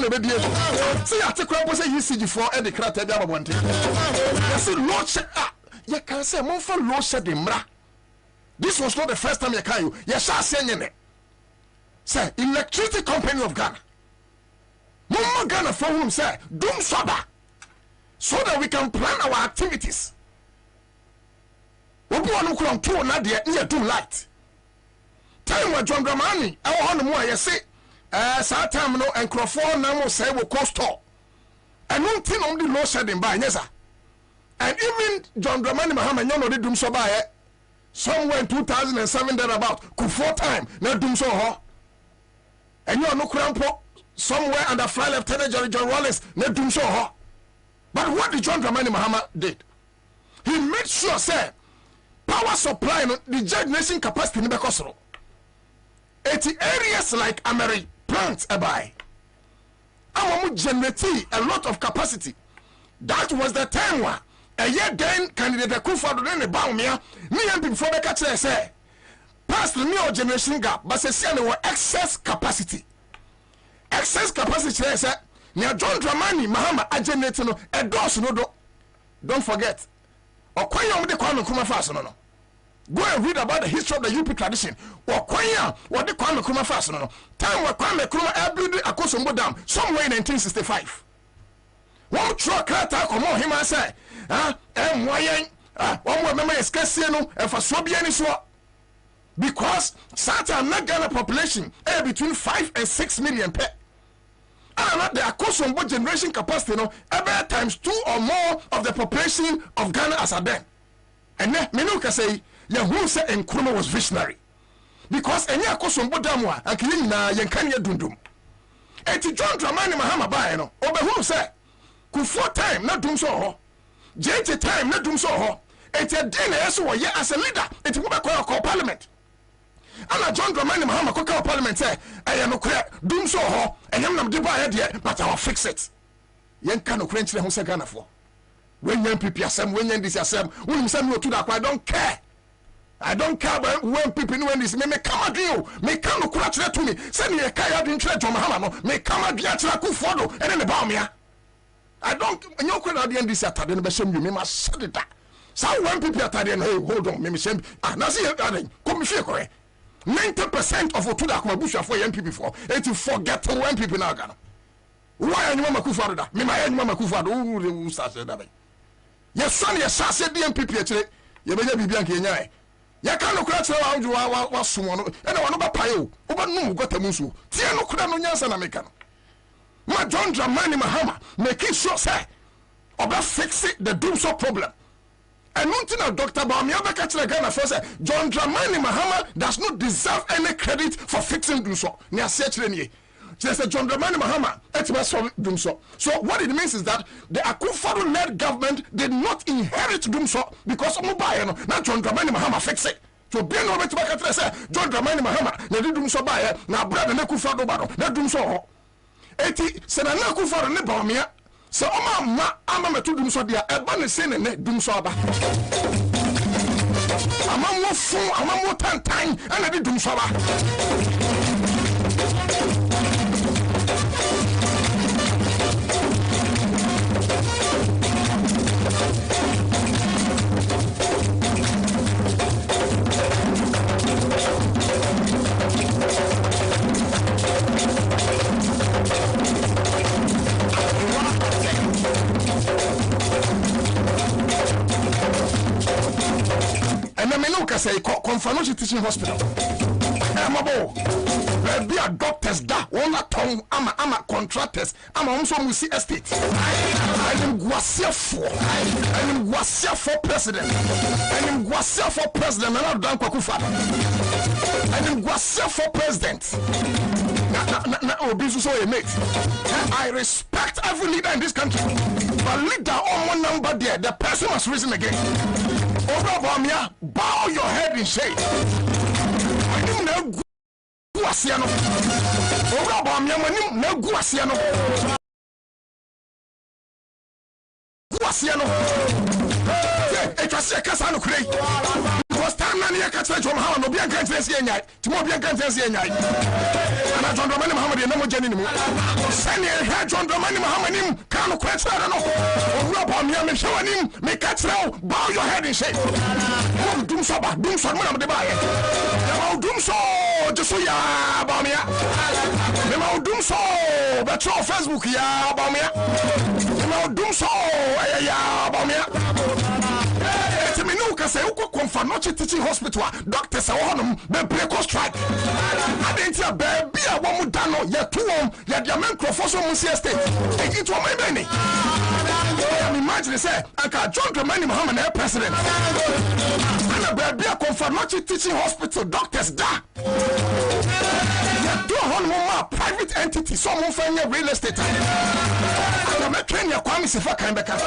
Speaker 2: See, I take up was a usage for Eddie Crater. That's a low set up. You can say more for low set in bra. This was not the first time you can you. Yes, I say it. Say, electricity company of Ghana. Mama Ghana for whom say, doom soda. So that we can plan our activities. Obu anu kura mtu na de ye do light. Time wa John Dramani, I want more you say, sa time no enkrofo na mo say wo costo. And one thing on the low shedding by nyesa. And even John Dramani Mahama nyo no de doom so by somewhere in 2007 there about ku 4 time na doom so ho. And you are no crampo somewhere under Fly Lieutenant John Wallace, not doing so. But what did John Dramani Mahama did? He made sure, say, power supply, the generation capacity in the Bekosoro. 80 areas like Ameri plants by. Amu generate a lot of capacity. That was the time where a year then candidate Kufado then the Baumia, me and before the catcher say. Past the new generation gap, but say excess capacity. Excess capacity is near John Dramani Mahama agenate no a dos no do. Don't forget. Okwanya de kwano kuma fast no. Go and read about the history of the UP tradition. Okwanya what the kwano kuma fast no. Time wa kwame kuma build Akosombo Dam somewhere in 1965. One truck krata komo him say, moyen one more member is no e fa so bia ni so. Because Satan Ghana population between 5 and 6 million per. And the Akosombo generation capacity no about times 2 or more of the population of Ghana as a then. And then Menuka say who say Nkrumah was visionary. Because any Akosombo damwa and killing na yankanya dundum. And to John Dramani Mahama by no who say ku 4 time na dum so ho. JT time na dum so ho. And a dinner as a leader it will be called parliament. And John Dramani Mahama Koka Parliament say, I am no doom so ho, and I'm not the but I'll fix it. Yen can quench the Hose Ghana for. When young people assem, when young this assem, when you send me to that, I don't care. I don't care when people know this. May come at you, may come to crash that to me. Send me a kaya in church on Mahama, may come at Yatraku Fodo, and then about me. I don't, and you could not end this at the Bessem, you may must set it. So when people are tired, hey, hold on, maybe send, now see it, come here, 90% of Otuda Kumabusha for young people for and to forget to when people now Ghana. Why are you Mama Kufada? Me my Mama Kufada who started that. Yes, son, yes, I said the MPP actually. You may be Bianchi. Ya can't crash around you was someone and I want to buy you. Over no got a musu. Tiano Kudano Yansan American. My John Dramani Mahama making sure say about fixing the doomsday problem. And nothing of Dr. Bamiaba Kachila Ghana first John Dramani Mahama does not deserve any credit for fixing Dumso. Near search Renier. Just John Dramani Mahama, Dumso. So what it means is that the Akufo-led government did not inherit Dumso because of Mubayano. Now John Dramani Mahama fix it. So be no bet back say John Dramani Mahama na dum so ba ye na brother na kufa do ba no na dum so ho eti se na kufa ne ba omia se o ma ama metu dum so dia e ba ne se ne dum so aba ama mo fun ama mo tantan ana di dum so ba and I mean, look, I say, Confanochi Teaching Hospital. Be a doctors da one tongue ama contractors ama also musi estate and guasia for president and guasia for president and not Kwakufa and guasia for president na obisu so a mate. I respect every leader in this country, but leader on one number there, the person has risen again. Over bow your head in shame. I didn't know Guasiano. Over Bamia, no Guasiano. Guasiano. It was a Casano Cray. Because Tanania Catch from how no be a country to more be a country. And I John Dramani Muhammad, no more Jenny. Send your John Dramani Muhammad, Kano Quetch, I don't know. Over Bamia, showing him, make catch now, bow your head in shame. Doom so, one of the buyer. Doom so, just so ya, Bamia. Doom so, but your Facebook, ya, Bamia. Doom so, ya, Bamia. Say Confanochi Teaching Hospital, doctors are on the break strike. I didn't hear baby, I won't dano, yet two on, yet your man Crofoso Musi Estate. Take it to my money. I'm imagining, say, I got John Dramani Muhammad, president. And a baby, Confanochi Teaching Hospital, doctors da. Yet two on more private entity, someone find your real estate. I'm a train your Kwame Sifa Kambeka.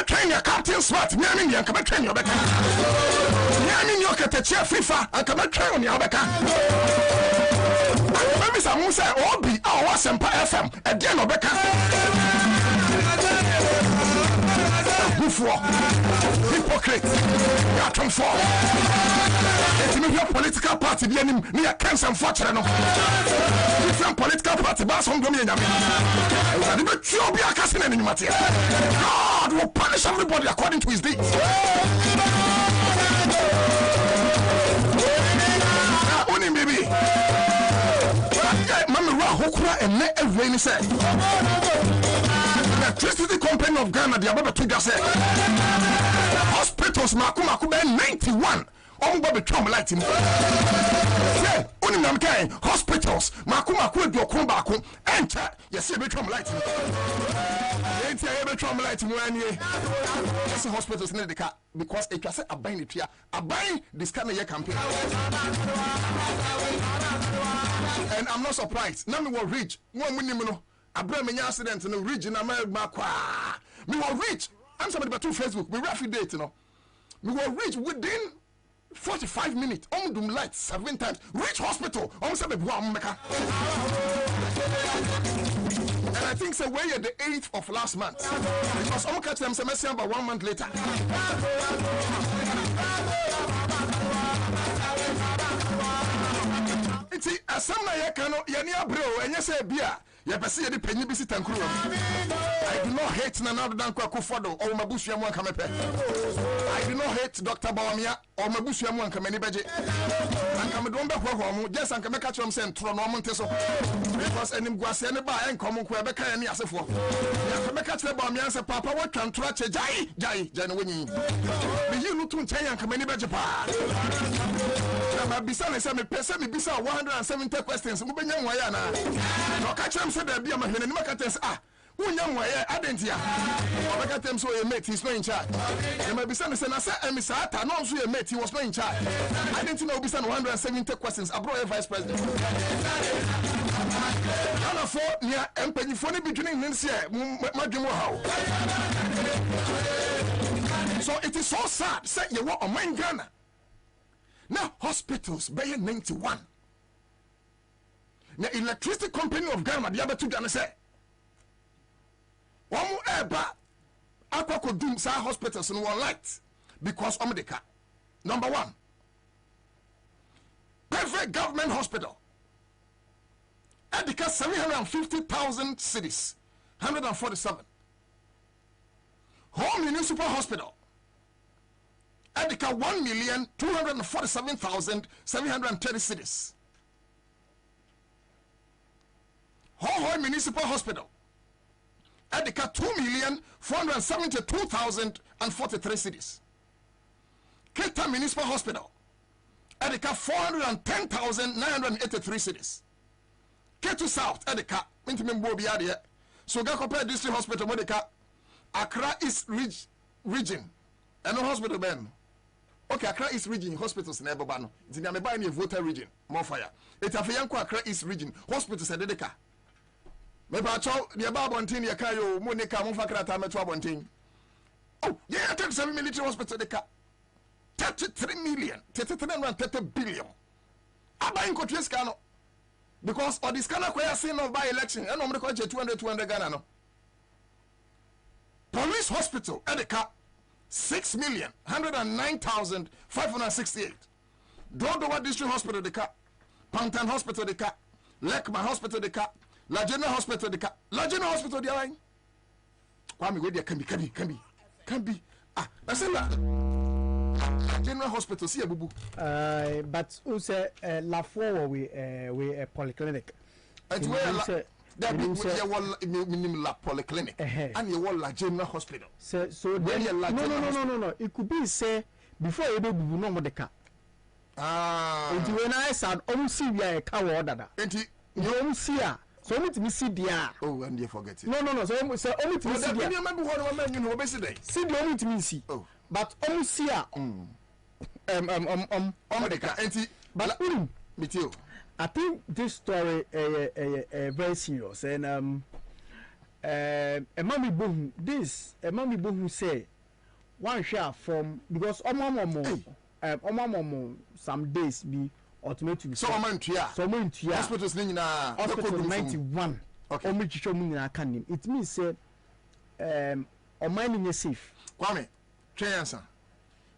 Speaker 2: Train your Captain Smart, Yamin, and come train your Becca. Yamin, you can take your FIFA and come train your Becca. Maybe some will say, oh, be our Semper FM, again, Becca. Hypocrite, you are come for. It's your political party, near cancer and fortune. Different political party, but some domain. God will punish everybody according to his deeds. Only maybe. Mamma Hokura and let everyone say. Electricity Company of Ghana, the Ababa Tuga said. Hospitals, Makumaku 91. Bobby Trump light him. Yeah, only Namkai, hospitals, Makumaku, your Kumbaku, enter. Yes, you become light him. Enter Trump light him when you see hospitals in the car because it was a buying it here. A buying this kind of year campaign. And I'm not surprised. Now we will reach 1 million. I brought me accident in the region. I'm we will reach. I'm somebody about 2 Facebook. We rough date, you know. We will reach within 45 minutes. Them light 7 times. Reach hospital. And I think so. We're the 8th of last month. Because I'm catch them semester about 1 month later. It's a summer ya bro and you say beer. I do not hate another than Kwakufodo or Mabusia Mwankamepe. I do not hate Dr. Bawamia or Mabusia Mwankamani Baji. And Kamadumba Home, just and Kameka Chom and Tronomonteso. Because any Guasiana by and common Quebec and Yasafo. Kameka Bawamia said, Papa, what can trash a Jai, Janwini? The you look to China and Kamani Bajapa. My Bissan said, me person, me Bisa 170 questions. Mubenya Wayana. No catch them. There be a man and Macatens. Young way, I didn't hear. I got so a mate, he's not in charge. And my business and I said, Mr. not so a mate, he was not in charge. I didn't know Bisan 170 questions. I brought a vice president. And I thought near Empany funny between Nancy, so it is so sad. Say you want a man Ghana. Now hospitals by 91. Now electricity company of Ghana the other two Ghana say one more eba aqua could do some hospitals in one light because omedeka. Number one, perfect government hospital. Edika 750,000 cities, 147. Home municipal hospital. Edika 1,247,730 cities. Home municipal hospital. Edika 2,472,043 cities. Keta municipal hospital. Edika 410,983 cities. Ketu South, Edeka, Bobie area. So Gakope District Hospital, Modeka, Accra East Region, and no hospital ben. Okay, Accra East Region hospitals in Ebobano. It's in the Mebani voter region, more fire. It's a Fianco Accra East Region hospitals at Edeka. Mebacho, the Ababontin, Yakayo, Monica, Mufakra, Tametwabontin. Oh, yeah, 37 military hospital, Edeka. 33 million, 30 billion. Abayin Kotrieskano. Because all this kind of question of by election, and I'm going to 200 Ghana. No. Police hospital, Edeka, 6,109,568. Dodowa District Hospital, Edeka, Pantan Hospital, Edeka, Lekman Hospital, Edeka, La General Hospital, Edeka, La General Hospital, the line. Kwame, where there can be. Ah, that's it. General Hospital, see a boo.
Speaker 5: But who say La Four we a polyclinic.
Speaker 2: And where that means la polyclinic and you want La General Hospital.
Speaker 5: So then no. It could be say before you do no more the car. And when I said almost see a car order. And you almost see her. So only to me see there.
Speaker 2: Oh, and you forget it.
Speaker 5: No. So only to me see there.
Speaker 2: Remember what I mean, obviously.
Speaker 5: See the only to me see.
Speaker 2: Oh,
Speaker 5: but almost see her. But
Speaker 2: me too.
Speaker 5: I think this story very serious and a mommy boom say one share from because some days be automatic
Speaker 2: so hospitals
Speaker 5: hospital 91
Speaker 2: okay
Speaker 5: it means say on mining is safe
Speaker 2: Kwame Ansah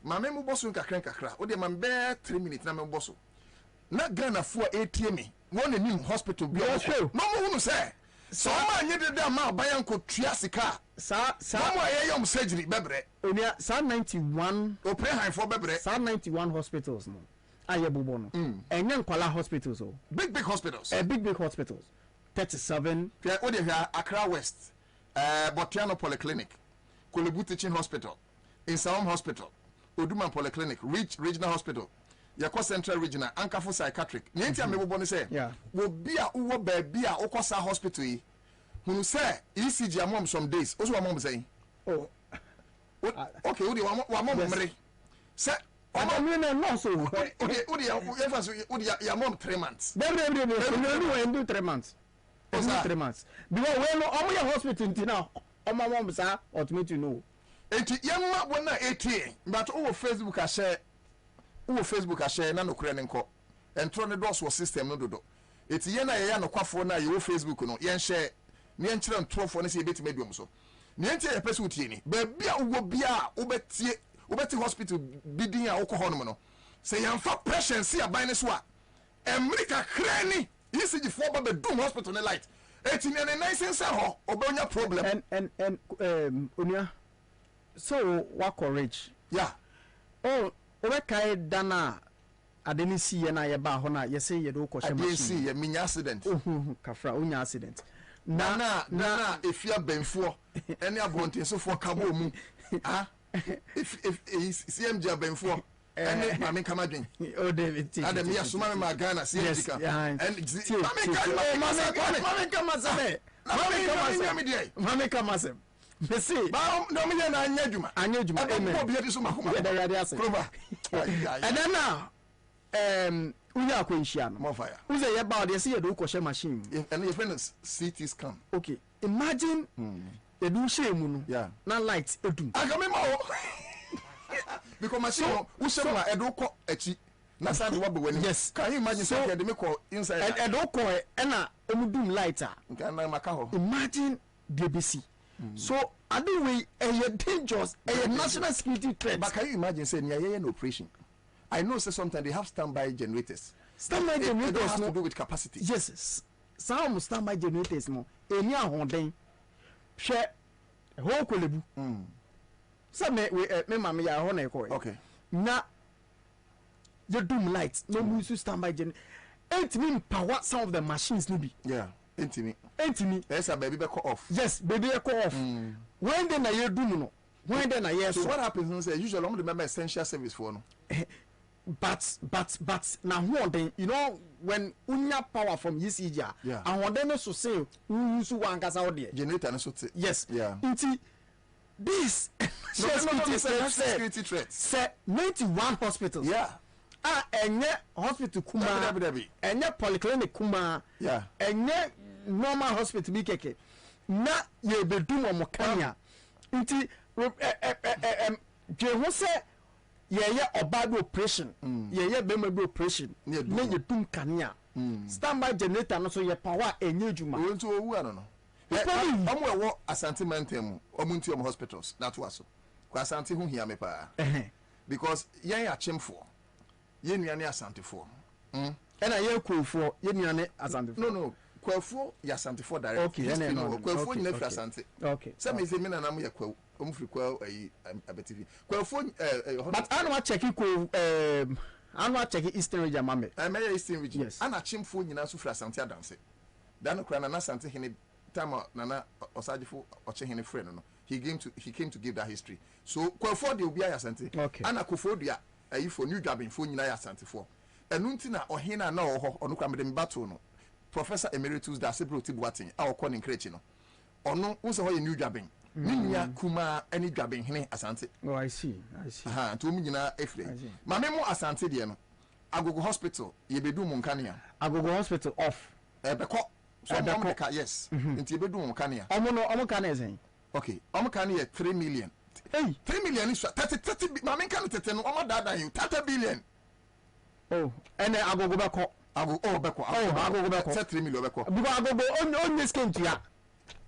Speaker 2: mame mu boso kakra o de man be 3 minutes na me boso na Ghana fo ATM won nim hospital bi o no mo hunu say so ma nye de ma bayan ko tua sika sa mo ayeyom surgery bebre
Speaker 5: onia sa 91
Speaker 2: open high for bebre
Speaker 5: sa 91 hospitals no ayebobo no enye nkwala hospitals o
Speaker 2: big hospitals
Speaker 5: big hospitals 37
Speaker 2: o de Accra West Botiano Polyclinic Kolebu Teaching Hospital Insawam Hospital Oduman Polyclinic Regional Hospital Yako Central Regional Ankafo Psychiatric Nyenti amebo ne say wo bia wo ba bia okosa hospital yi hunu say ECG amom some days oso amom say
Speaker 5: oh
Speaker 2: okay wo mom mre say
Speaker 5: amom na no so
Speaker 2: wo ya mom 3 months
Speaker 5: we do 3 months 3 months because we no omo ya hospital ntina mom sa ultimately no
Speaker 2: enti yamma bona ATA but over Facebook a share na no kure ne nko entro ne dos wo system no dodo eti ye na ye ya no kwafo na ye wo Facebook no yen share ne yen kire ntrofo ne se beti medium so ne enti ye pese utie ni ba bia wo bia obeti hospital bidin a wokọ no no se yamfa pressure si aban ne so a America krani ECG for ba bedum hospital ne light eti ne nice say ho obanya problem
Speaker 5: and onia so what courage
Speaker 2: yeah
Speaker 5: oh we kai dana adeni si ye na ye ba ho na ye say ye do ko shema
Speaker 2: si ye minya accident
Speaker 5: kafra onya accident
Speaker 2: na efia benfo ene abonten so fo kabo mu ah if CMG benfo ene mame kama dwen
Speaker 5: oh David
Speaker 2: adam ya suma me magana CMG ka and
Speaker 5: mame kama se Messi
Speaker 2: ba no me na anyadwuma
Speaker 5: amen
Speaker 2: ko bia di so makoma
Speaker 5: da ya dia se and then now unya akwenhia no
Speaker 2: more fire
Speaker 5: uze ye ba de se ye do ko she machine
Speaker 2: and your friends CT scan
Speaker 5: okay imagine edu shemu no na light edum
Speaker 2: agame ma o because machine wo shemu a edu ko achi na sound what be when
Speaker 5: yes
Speaker 2: can you imagine so they make call inside
Speaker 5: and don't call na omudum lighter
Speaker 2: can na maka ho
Speaker 5: imagine BBC so I do we a dangerous a national security threat.
Speaker 2: But can you imagine saying yeah an operation? I know say sometimes they have standby generators.
Speaker 5: Standby generators
Speaker 2: has to do with capacity.
Speaker 5: Yes, some standby generators no any ahoden share whole kolebu. So me mama ya ho na ekọ.
Speaker 2: Okay.
Speaker 5: Na you doom lights no use standby gen. Ain't mean power some of the machines no be.
Speaker 2: Yeah. Ain't me.
Speaker 5: Yes,
Speaker 2: baby be call off.
Speaker 5: Yes, baby call off. When then na you do no. When then na yes.
Speaker 2: So what happens is usually I'm the essential service for no.
Speaker 5: But now one you know when unya power from ECG and one then so say who use one gas out there
Speaker 2: generator so
Speaker 5: yes
Speaker 2: yeah
Speaker 5: this
Speaker 2: security threat
Speaker 5: say 91 hospitals enye hospital kuma enye polyclinic kuma enye normal hospital bi keke na ye bedum omokanya nti je say yeah obado operation yeah bema be operation na ye tum kania standby generator no so ye power enye juma
Speaker 2: wonto owu ano no omo ewo Asante Mantem omo nti omo hospitals that was so kwa Asante hu hia me pa because yen achemfo ye nuane Asantefo
Speaker 5: ena ye kwofo ye nuane Asantefo
Speaker 2: no kwafo ya Asantefo direct
Speaker 5: okay
Speaker 2: kwafo nyina fi Asante
Speaker 5: okay
Speaker 2: say me say me na nam ye kwa omfiri kwa ayi abetivi kwafo
Speaker 5: but anu check ko anu check Eastern region mame
Speaker 2: meya Eastern region
Speaker 5: yes
Speaker 2: ana chimfo nyina so fi Asante adanse dan kra na Asante hene time na Osajifo oche hene friend no he came to give that history so kwafo de obi Asante ana kofo dua ayi for new job info nyina Asantefo enu nti na ohena na oho onu kwa medem battle no Professor Emeritus da Sebro Tibuatin a okọ ne krechi no ono unse ho ye new job ninya kuma any dwaben hene Asante.
Speaker 5: Oh, I see.
Speaker 2: Ha, to mu nyina efre. Ma me mo Asante de no. Agogo Hospital ye bedu mu nkania.
Speaker 5: Agogo Hospital off.
Speaker 2: Beko. So mo ka yes. Nti ye bedu mu nkania.
Speaker 5: Omo kan esen.
Speaker 2: Okay. Omo kan ye 3 million.
Speaker 5: Hey,
Speaker 2: 3 million is 30 ma me kan tete no omo dada you 30 billion.
Speaker 5: Oh, ene agogo beko.
Speaker 2: Beko.
Speaker 5: Agogo beko.
Speaker 2: 3 million beko.
Speaker 5: Because agogo on skin to ya.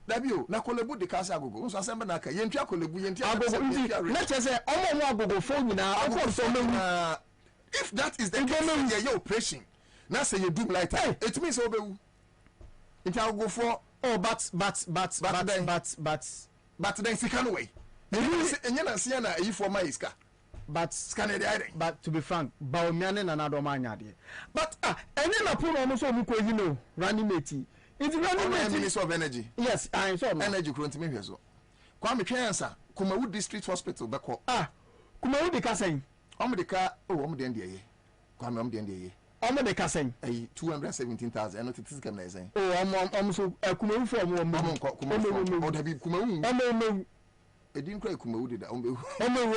Speaker 2: Dabio na kolebu de kasa agogo nso asembe na aka yentua kolebu yentua
Speaker 5: agogo nti na chese omo agogo phone nyina agogo so mewu
Speaker 2: if that is the case your operation na say you do like it means obewu nti agogo for but then sika no way enye na sia na yi for my iska
Speaker 5: but
Speaker 2: scanner the
Speaker 5: but to be frank baomiane na do ma anya de but enye na puno omo so mu ko yi no running mate it's running
Speaker 2: Minister of Energy.
Speaker 5: Yes, I saw
Speaker 2: energy current me here so. Kwame Ansah, Kumawu District Hospital beko.
Speaker 5: Kumawu de kasen.
Speaker 2: Omo de ka omo de ndie ye. Kwame omo de ndie ye.
Speaker 5: Omo de kasen.
Speaker 2: 217,000 and not kam na esen.
Speaker 5: Omo so Kumawu for omo
Speaker 2: Kumawu. O da bi Kumawu.
Speaker 5: Omo
Speaker 2: edin kra Kumawu de da omo.
Speaker 5: Omo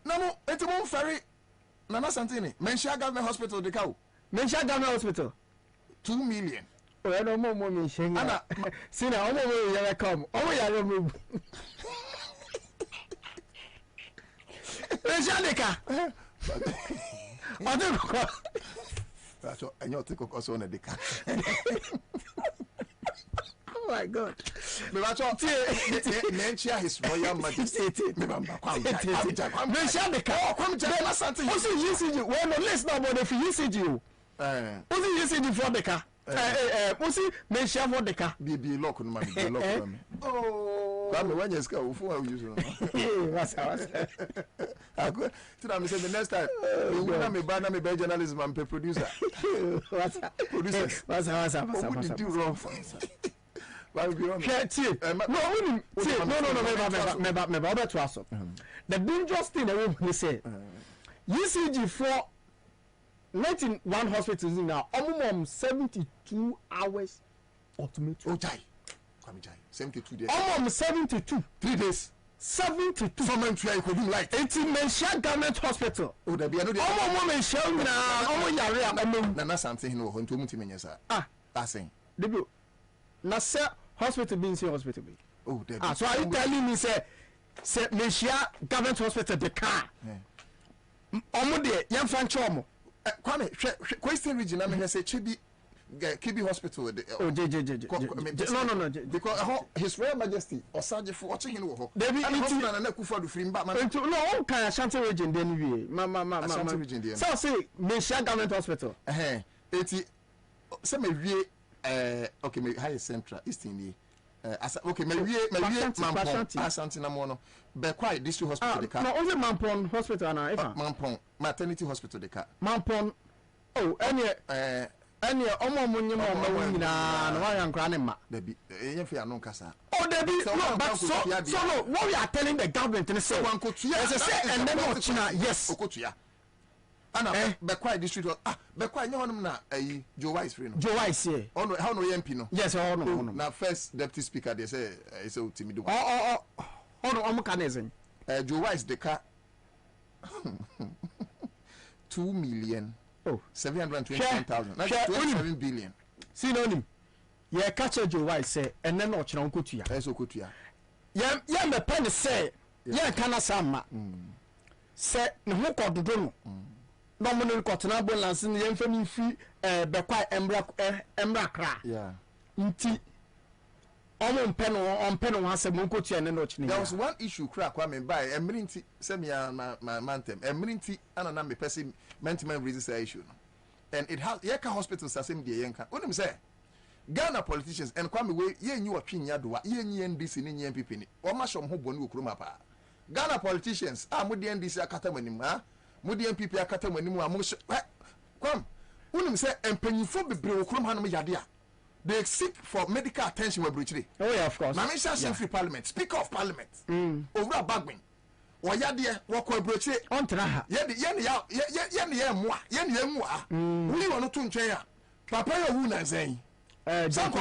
Speaker 2: na mo etimo ferry na Asante Menshia Government Hospital de ka o.
Speaker 5: Menshia Government Hospital
Speaker 2: 2 million.
Speaker 5: Oh, I don't know me saying. Ana, see now, omo ya come. Omo ya move. Ejaleka. Ode ko.
Speaker 2: So, enyo te ko so na deka.
Speaker 5: Oh my God.
Speaker 2: Me ba cho mention his royal majesty. Me ba kwa.
Speaker 5: Mention the car.
Speaker 2: Come to Asante.
Speaker 5: Also UCG. Well, no listen about the UCG. Osi yesi di for the car. Osi me share for the car.
Speaker 2: Be lock no man, be lock no me. Oh. Kwame when you ska ofu how you so.
Speaker 5: What's.
Speaker 2: Ako, tell me say the next time we na me ba na me be journalism and producer.
Speaker 5: What's.
Speaker 2: Producer.
Speaker 5: What's.
Speaker 2: What did you wrong for? Why be wrong?
Speaker 5: No, me ba to us. The dangerous thing that we say. UCG for 91 hospitals now, almost 72 hours automated.
Speaker 2: Oh, Jai. Come Jai. 72 days.
Speaker 5: Almost 72.
Speaker 2: 3 days.
Speaker 5: 72.
Speaker 2: From Montreal, you could do like
Speaker 5: 18 Menshia Government Hospital.
Speaker 2: Oh, there be another.
Speaker 5: Almost Menshia now. Almost Yari.
Speaker 2: Nana something no on to Mutimenyasa. That's saying.
Speaker 5: Debut. Nasa Hospital being say hospital be.
Speaker 2: Oh, there.
Speaker 5: So are you telling me say Menshia Government Hospital the car?
Speaker 17: omo de yam francho omo
Speaker 2: Kwame question region na me say Chibi KB Hospital
Speaker 17: no
Speaker 2: because His Royal Majesty Osajefo watching him wo
Speaker 17: David
Speaker 2: na na kufa do free mba
Speaker 17: no on kan Ashanti region dey ni wie
Speaker 2: Ashanti region dey
Speaker 17: so say Mesha government hospital
Speaker 2: eti say me wie okay me high central eastern ni okay me wie Mampon Ashanti na mo no be quite district hospital de ka
Speaker 17: no only Mampon hospital na ifa
Speaker 2: Mampon maternity hospital de ka
Speaker 17: Mampon any omo munyim omo nyina no wa yankra ne ma
Speaker 2: dabi enyefe anu kasa
Speaker 17: dabi no but so no what we are telling the government and say and then what china yes
Speaker 2: okotua ana be quite district be quite nye honum na Joe Wise free no
Speaker 17: Joe Wise here
Speaker 2: ono how no MP no
Speaker 17: yes ono
Speaker 2: na first deputy speaker they say Otimido
Speaker 17: ono omukanezin
Speaker 2: Joe Wise de ka 2 million 721,000. That's 27 billion.
Speaker 17: See no him. Yeah, catch a Joe Wise say, and then watch on Kutia.
Speaker 2: That's Okutia.
Speaker 17: Yeah, me pen say, yeah, kana sama. Say, no hook or the dono. No money cotton ambulance in the infamy free, Bequai Embra cra.
Speaker 2: Yeah.
Speaker 17: Inti. On pen once a Munkutia and watching.
Speaker 2: There was one issue crack Kwame by a minty semia mantem, a minty and a number person mentiment resist issue. And it has Yaka hospitals as same the Yanka. What him say? Ghana politicians and Kwame way ye knew a pin yadua, ye NDC in NPP, or much of Hobonu Krumapa. Ghana politicians are Mudi NDC Akatamanima, Mudi NPP Akatamanima, Kwam. Unim say, and penny for the Bro Krumhan Yadia. They seek for medical attention with Bridge.
Speaker 17: Oh yeah, of course.
Speaker 2: Mamisha free parliament, speaker of parliament. Over a bagman. Wayadi walk with Bridge.
Speaker 17: On Traha.
Speaker 2: We want to change. Papa, you wouldn't say. Some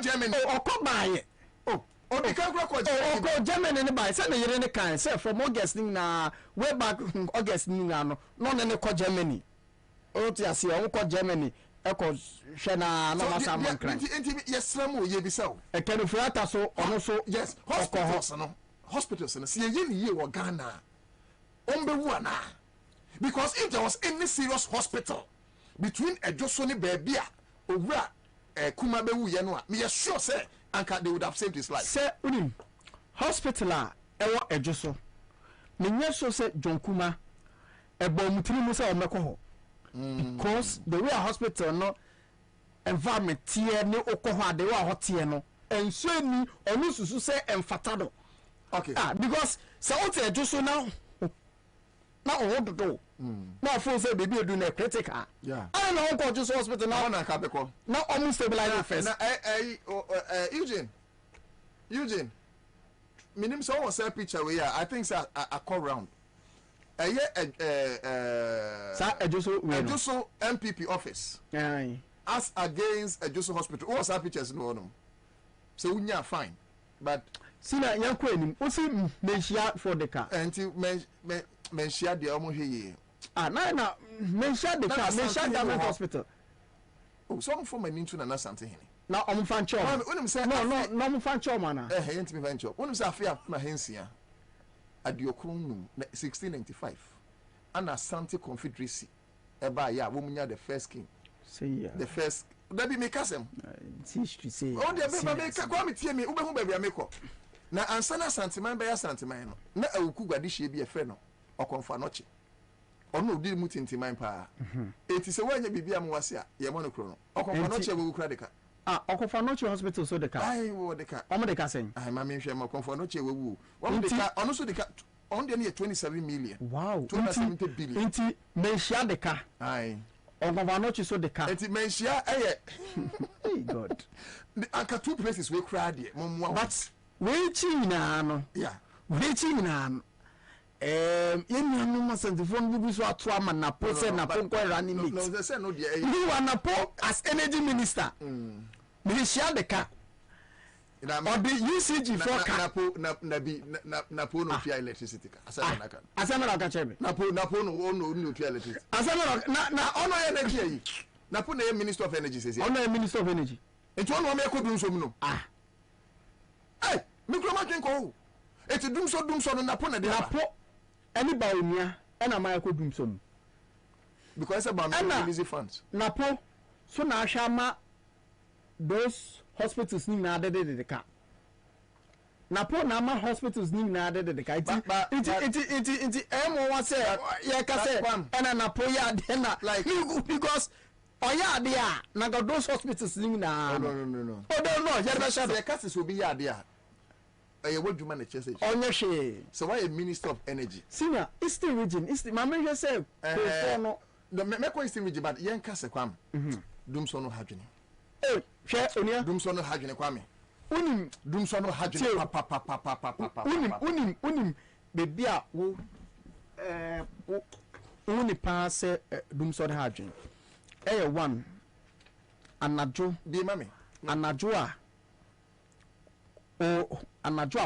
Speaker 2: Germany.
Speaker 17: Oh, come by. Oh, they can't go Germany and buy. Send me in the kind. Say from August na way back August no any call Germany. Oh, to see Uncle Germany. Echoes Shana no masa man cry.
Speaker 2: Yes, Slamu ye bisaw.
Speaker 17: E kenu fiata so ono so
Speaker 2: yes, hospitals no. See ye or Ghana. Ombe na. Because if there was any serious hospital between Ejosoni Bebia over Kumabewu Yenwa, me sure say Anka they would have saved his life.
Speaker 17: Say unim hospital ewo Ejoso. Me nyeso say John Kuma ebo mutiri musa omeko ho. Because the way a hospital no environment tie ni okoho the way a hotie no enso ni onu susu say emfatado.
Speaker 2: Okay.
Speaker 17: Because say what e just so now ododo. Now for say baby do na critical.
Speaker 2: Yeah.
Speaker 17: I know go just hospital now
Speaker 2: na ka beko.
Speaker 17: Now almost stabilize first.
Speaker 2: Na Eugene. Minim so was a picture where I think say a call round. Ejoso MPP office. As against Ejoso hospital. What's our pictures no? So we are fine. But
Speaker 17: Sina yanko enim. O si menshia for the car.
Speaker 2: Until menshia the omo here.
Speaker 17: Na menshia the car. Menshia government hospital.
Speaker 2: Oh, some from an into na something here.
Speaker 17: Na omo fan chom. No omo fan chom na.
Speaker 2: Yent me fan chom. Onim say afia ma hensia. Adiokronum 1695 and Asante Confederacy eba ya womunya the first king
Speaker 17: say
Speaker 2: the first that be make asem
Speaker 17: history say
Speaker 2: oh dey be make kwa metie me ubehu ba bia meko na Ansah na santiman be ya santiman no na awuku gwade hie bi efe no okonfa noche ono odi mu tintiman pa eti se wanya bibia mu wase a ye monokro no okonfa noche we wukura de ka
Speaker 17: okonfa noche hospital so de ka
Speaker 2: ai wo de ka
Speaker 17: omo de ka sen
Speaker 2: ai ma me hwe ma okonfa noche we wu wo de ka ono so de ka on the 27 million.
Speaker 17: Wow.
Speaker 2: 270 billion.
Speaker 17: Inti menshia de ka.
Speaker 2: Aye.
Speaker 17: Okonfa noche so de ka.
Speaker 2: Inti menshia
Speaker 17: Hey God.
Speaker 2: The anka two places we cry there.
Speaker 17: But we chi na no.
Speaker 2: Yeah.
Speaker 17: We chi na no. Yenya no masantifon bubu so ato ama na po se na po ko running mate.
Speaker 2: No, they say no there.
Speaker 17: You are na po as energy minister. Menshia de ka. Or the UCG for
Speaker 2: Napo no pure electricity.
Speaker 17: Asana na ka chebe.
Speaker 2: Napo no pure electricity.
Speaker 17: Asana
Speaker 2: na ono energy yi. Napo na minister of energy says.
Speaker 17: Ono minister of energy.
Speaker 2: Enti ono me ko dum so mu no. Me kro ma twen ko. Eti dum so no Napo na de.
Speaker 17: Napo any ba onua
Speaker 5: ɛna maa kɔ dum so mu
Speaker 2: because about release funds
Speaker 5: napo so na ahwɛ ama those hospitals ni nyinaa de ka napo na ama hospitals ni nyinaa de ka nti ɛmo wa sɛ yɛ ka sɛ ɛna napo yɛ ade na like because ɔyɛ ade a na those hospitals ni nyinaa
Speaker 2: no yɛ bɛ hyɛ yɛ ka sɛ obi yɛ ade a ɛyɛ wadwuma na kyerɛ sɛ
Speaker 5: ɔnyɛ hwee
Speaker 2: so why a minister of energy
Speaker 5: senior eastern region ma me hwɛ sɛ ko no
Speaker 2: mɛkɔ eastern region but yɛn ka sɛ kwam dum so no hadwene
Speaker 5: hwɛ onia
Speaker 2: dum so no hadwene kwame
Speaker 5: unim
Speaker 2: dum so no hadwene pa
Speaker 5: unim bebi a wo uni pa sɛ dum so no hadwene ɛyɛ one anadwo
Speaker 2: bi mami
Speaker 5: anadwo a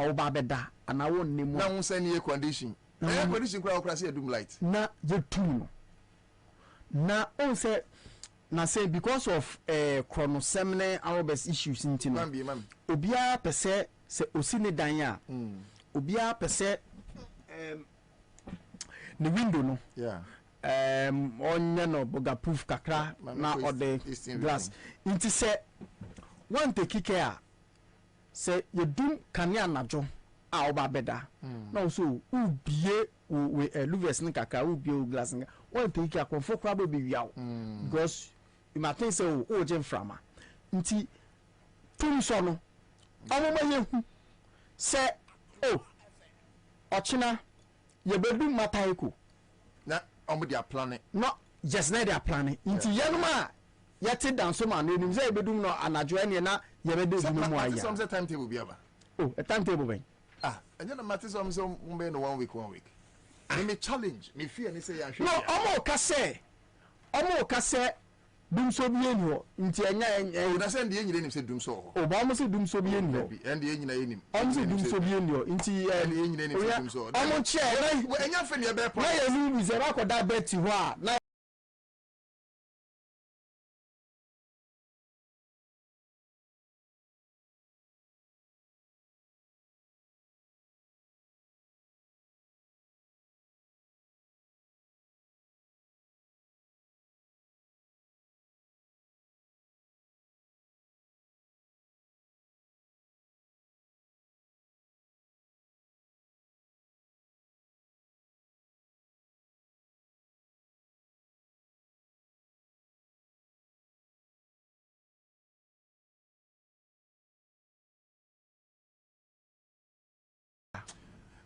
Speaker 5: wo ba bɛda ana wo nemu
Speaker 2: na wo sɛ ne condition na condition kura okura sɛ dum light
Speaker 5: na ye tu no na on sɛ na say because of chronosemne arobes issues nti no obiara pɛ sɛ osi ne dan a obiara pɛ sɛ the window no onye no bogaproof kakra na ode glass nti sɛ one take care sɛ yɛdum kanea anadwo a ɔba bɛda na ɔso ubie we louvers ne kakra ubie o glass ne one take care konfo kra be wia wo because you might think say o je mframa nti tum so no ɔmoma yɛhu sɛ ɔkyena yɛbɛdum mataiko
Speaker 2: na ɔmo dia plan
Speaker 5: no just na dia plan nti yɛnum a yɛte danso ma no enim sɛ yɛbɛdum no anadwo ɛne na yɛbɛda dum mu aya
Speaker 2: some say timetable bi aba
Speaker 5: a timetable ben
Speaker 2: ɛnyɛ na mate some say mbe no 1 week me challenge me fear ni say ya hwɛ
Speaker 5: no ɔmo ka sɛ dum so bi eni hɔ nti ɛnya
Speaker 2: na sɛ ndie nyire nim sɛ dum so
Speaker 5: hɔ ba ɔmo sɛ dum so bi eni hɔ
Speaker 2: ndie nyina yenim
Speaker 5: ɔmo sɛ dum so bi eni hɔ nti
Speaker 2: ndie nyire nim sɛ dum so
Speaker 5: ɔmo kyɛ
Speaker 2: ɛnya fɛ ne ɛbɛ
Speaker 5: na yɛ ni bi sɛ ba kɔ da bɛti hɔ a na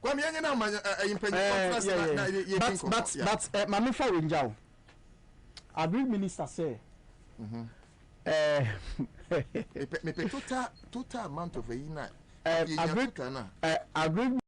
Speaker 2: kwa miyenye na impenye
Speaker 5: but mami fa wenjao agri minister say
Speaker 2: me pe total amount of na
Speaker 5: agri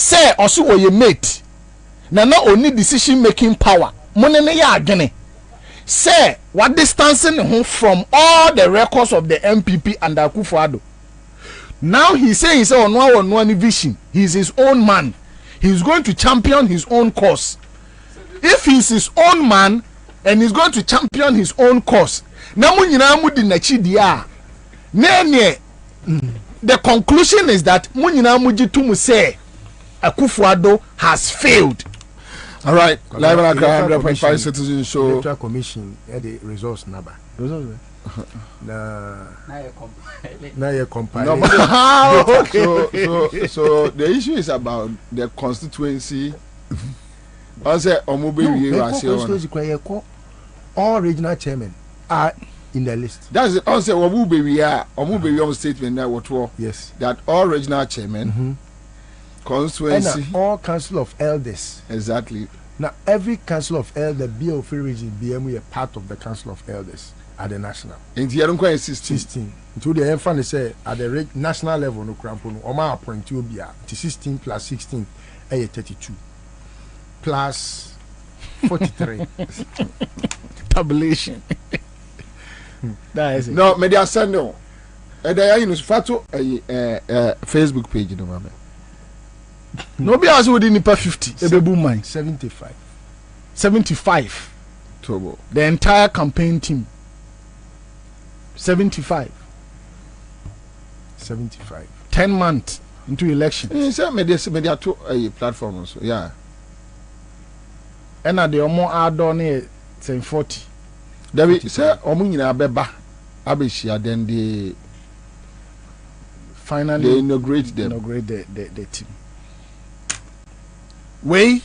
Speaker 2: say also or your mate na na only decision making power money ne ya adwene say what distancing him from all the records of the MPP and Akufo-Addo. Now he's saying he said on one vision, he's his own man, he's going to champion his own cause. If he's his own man and he's going to champion his own cause, now the conclusion is that say Akufo-Addo has failed. All right, live and 100.5 Citizen Show.
Speaker 17: Electoral Commission the results number. Results. Now you're compiling.
Speaker 2: No, okay. So the issue is about the constituency.
Speaker 17: All regional chairmen are in the list.
Speaker 2: That's it. Also, Omubewi statement that what?
Speaker 17: Yes.
Speaker 2: That all regional chairmen, constituency,
Speaker 17: and all council of elders.
Speaker 2: Exactly.
Speaker 17: Now every council of elders, BOF region, BMU, a part of the council of elders at the national.
Speaker 2: In the other 16.
Speaker 17: To the infant say at the national level, no crampo, Oma appoint you be 16 plus 16, 32 plus 43.
Speaker 2: Tabulation.
Speaker 17: That is it.
Speaker 2: No, media send no. There you know, Facebook page, no mama. Nobody else would in 50.
Speaker 17: 75.
Speaker 2: 75. Turbo. The entire campaign team. 75. 10 months into election. Media to a platform also. Yeah. And at the more add on it 40. David say Omunyina beba abeshia then they finally inaugurate the team. Way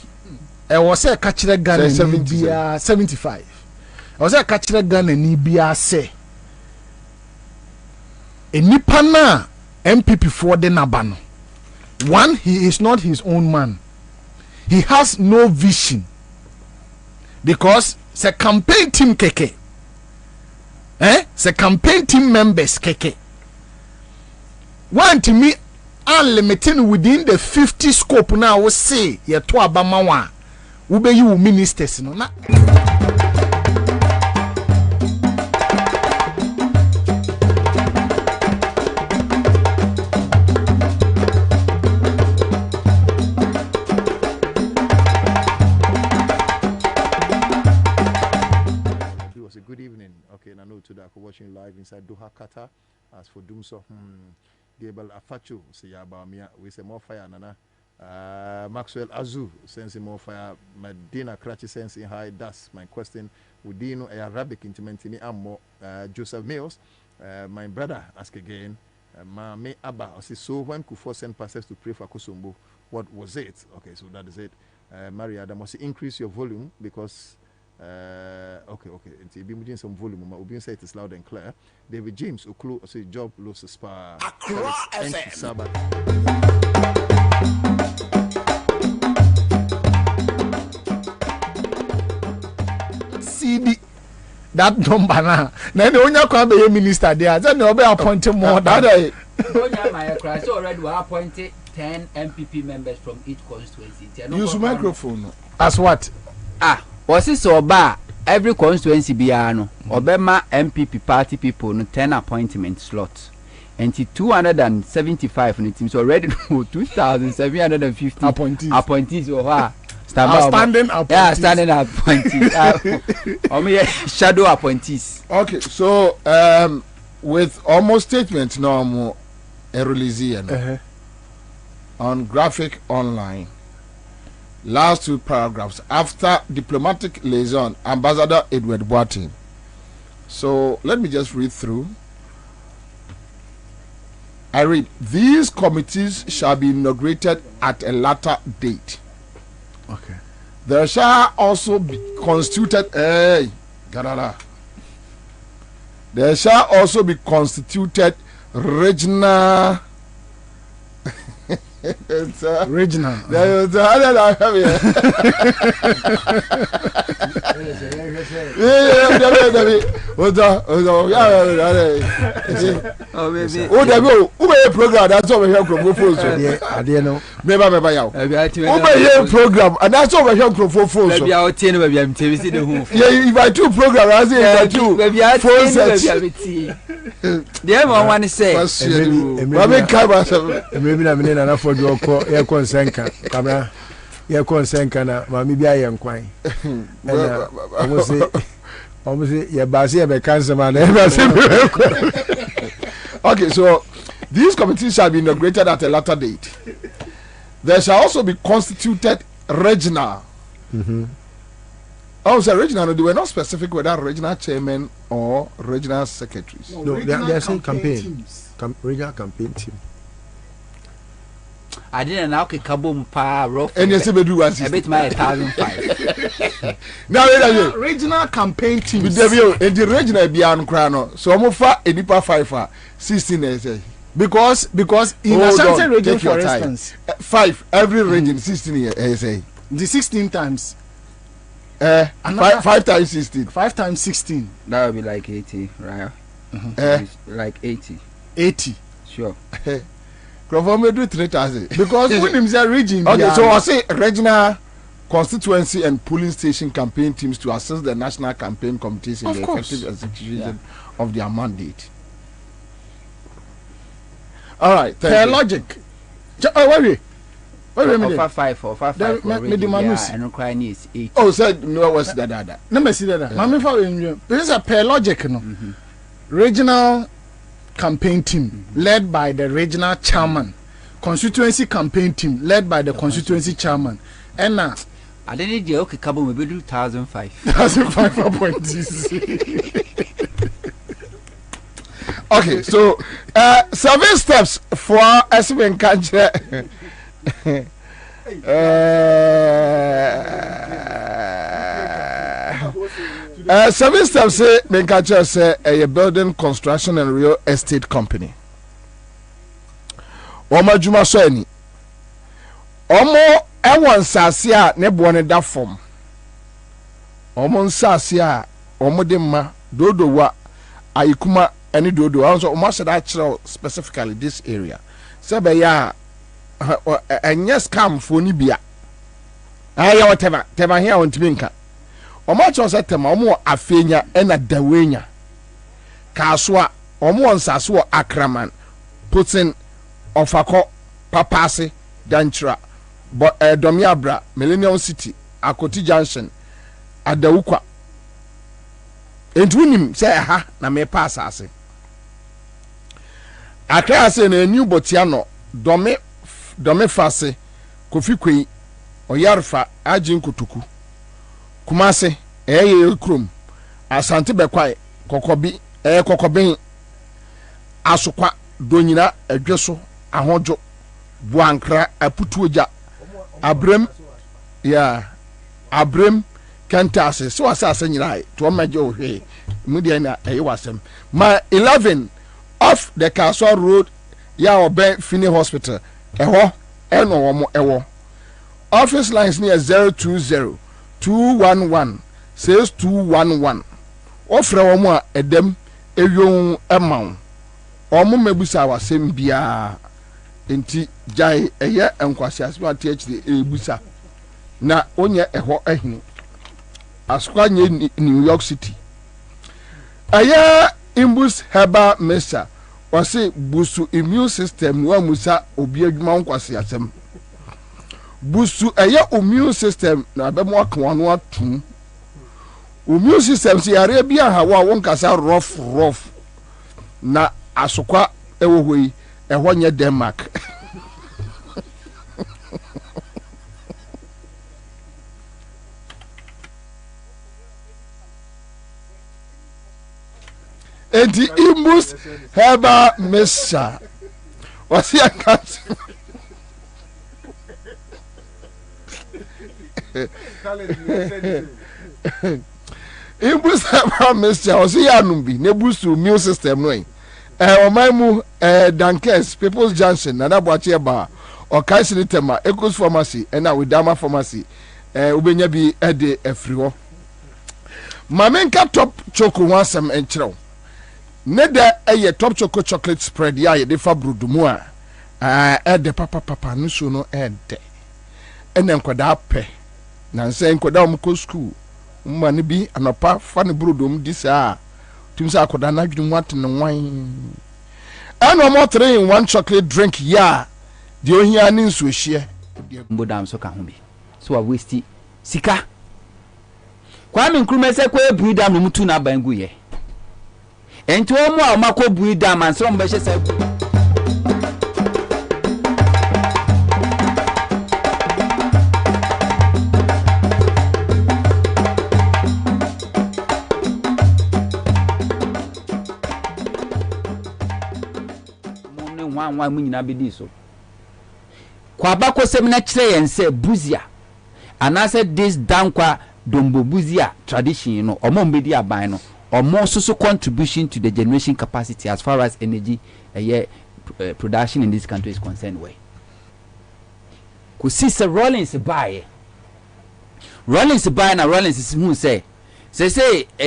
Speaker 2: I was a catcher gun 75. I was a catcher gun and Nibia say a nipana MPP for the Nabano. One, he is not his own man. He has no vision. Because the campaign team keke. The campaign team members keke. One to me unlimited within the 50 scope now we say ye to abamawa. Ube you ministers no na.
Speaker 7: Watching live inside Doha, Qatar. As for Dumso, Gable Afachu, say about me, we say more fire, Nana. Maxwell Azu, sensing more fire. Medina Cratchy sensing high. That's my question. Would you know Arabic intimately? I'm more Joseph Mills, my brother, ask again. Me Abba, so when Kufo sent pastors to pray for Kusumbu, what was it? Okay, so that is it. Maria, I must increase your volume because. Okay. It's been some volume. We'll say it is loud and clear. David James, Oklu, say job losses spa. Accra FM.
Speaker 2: CD that number now. Then the only can be a minister there. Then they'll be appointed more. That day.
Speaker 8: My class already were appointed 10 MPP members from each constituency.
Speaker 2: Use microphone.
Speaker 8: As what? Was it so bad? Every constituency biano Obama MPP party people no 10 appointment slots. And 275 and it is already 2,750 appointees or standing appointees. Yeah, standing appointees. Shadow appointees.
Speaker 2: Okay, so with almost statements no more release on graphic online. Last two paragraphs after diplomatic liaison, Ambassador Edward Boateng. So let me just read through. I read, these committees shall be inaugurated at a later date.
Speaker 17: Okay.
Speaker 2: There shall also be constituted there shall also be constituted regional
Speaker 5: Regional.
Speaker 2: Program that's over here program and that's over here if I do program I say if I do
Speaker 8: one say
Speaker 17: maybe na mene na for do ko e konsenka kamera ye konsenka na ma mi bia ye nkwan na obviously ye base e be cancel man
Speaker 2: okay, so these committees shall be inaugurated at a later date. There shall also be constituted regional. Oh, so regional, they were not specific whether regional chairman or regional secretaries.
Speaker 17: No, they are saying campaign. Regional campaign team.
Speaker 8: I didn't know kabum pa rough.
Speaker 2: And you say we do 160.
Speaker 8: A bit my 1,500.
Speaker 2: Now
Speaker 5: regional campaign team.
Speaker 2: With the regional beyond crown. So I'm for a deeper 16
Speaker 5: because in Ashanti region, for instance,
Speaker 2: 5 every region 16 years.
Speaker 5: The 16 times.
Speaker 2: 5 times 16.
Speaker 5: 5 times 16.
Speaker 8: That would be like 80, right? Like 80.
Speaker 5: 80.
Speaker 8: Sure.
Speaker 2: Because when him say region. Okay, so I say regional constituency and polling station campaign teams to assist the national campaign committees in the effective execution of their mandate. All right.
Speaker 5: Fair logic. Wait.
Speaker 8: Offer 5 or 5 and cry needs 8.
Speaker 2: Oh, said no, what's that?
Speaker 5: Never see that. Mammy for this is a pair logic, no. Regional campaign team led by the regional chairman, constituency campaign team led by the constituency chairman, and now
Speaker 8: I didn't need the okay cabo maybe 1,500.
Speaker 2: 1,500. Okay, so 7 steps for SBN country. 7 steps say Benkacha say a building construction and real estate company. Oma Juma so ani. Omo ewon sase a ne bone da fom. Omo sase a omo de ma dodo wa ayikuma any dodo. Also omo said actual specifically this area. Sebe ya and yes come for ni bia. Aya whatever. Tema here on Timinka. Omo chose tema omo afenya ena dawenya. Kaswa omo nsase akraman putin ofako papase danchra domiabra Millennium City Akoti Junction adawukwa entunim say ha na me pass ase akra ase na new botiano dome fase kofi kwei oyarfa agin kutuku kumase eye krom asante bekwai kokobi kokoben asokwa donyina adweso ahojo buankra aputuoja abrem kantase so asase nyina to maje ohwe media na wasem ma 11 off the Castle Road ya obe Fini Hospital eho eno womo ewo office lines near 020 211 6211 ofre womo a edem ewion emaw omo mebusa wasem bia enti jai eye enkwasi aswa THD ebusa na onye eho ehini aswa nye New York City aya imbus heba mesa wase busu immune system wa musa obi adwuma nkwasi asem busu aya immune system na be mo akan atum immune system si yare bia ha wa won kasa rough na asokwa ewo hoi eho nye Denmark enti imbus heba mesa wasi akat imbus heba mesa wasi yanumbi ne busu immune system no omaimu Dankes People's Junction na Nabuachi ba or Kaisri Tema, Echoes Pharmacy, and now with Dama Pharmacy, Ubenya be Ede Efrio. Mamenka top choco wansam and chow. Neda a top choco chocolate spread, ya de fabru dumua. Ede papa nusu no ede. Enen kwada pe. Nanse nkwada omko school. Mmani bi anopa fane brudum disa. Timsa akoda na dwunu wat ne wan. Ano mo 3-in-1 chocolate drink ya. Di ohia ni nsu ehie.
Speaker 8: Mbodam so ka ho bi. So a waste sika. Kwame Nkrumah se kwa buidam no mutu na bangu ye. Enti o mu a makọ buidam ansoro mbe hye se nwa mu nyina bedi so. Kwa bako semina kire yense buzia. Anase this dankwa dombo buzia tradition no omo mbedi aban no omo so contribution to the generation capacity as far as energy production in this country is concerned way. Ku sister Rollins buy na Rollins who say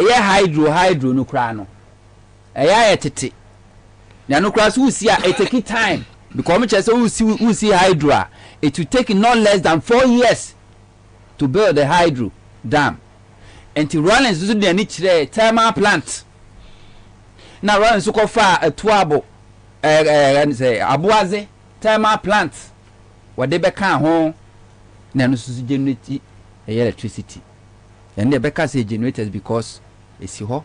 Speaker 8: hydro no kra no tete na no kra so see it take time because me say who see hydro it will take not less than 4 years to build the hydro dam. And Rollins do the ni kire thermal plant. Na Rollins ko fa atuabo say aboaze thermal plant. What they beka ho na no so generate electricity. And they beka say generators because esi ho.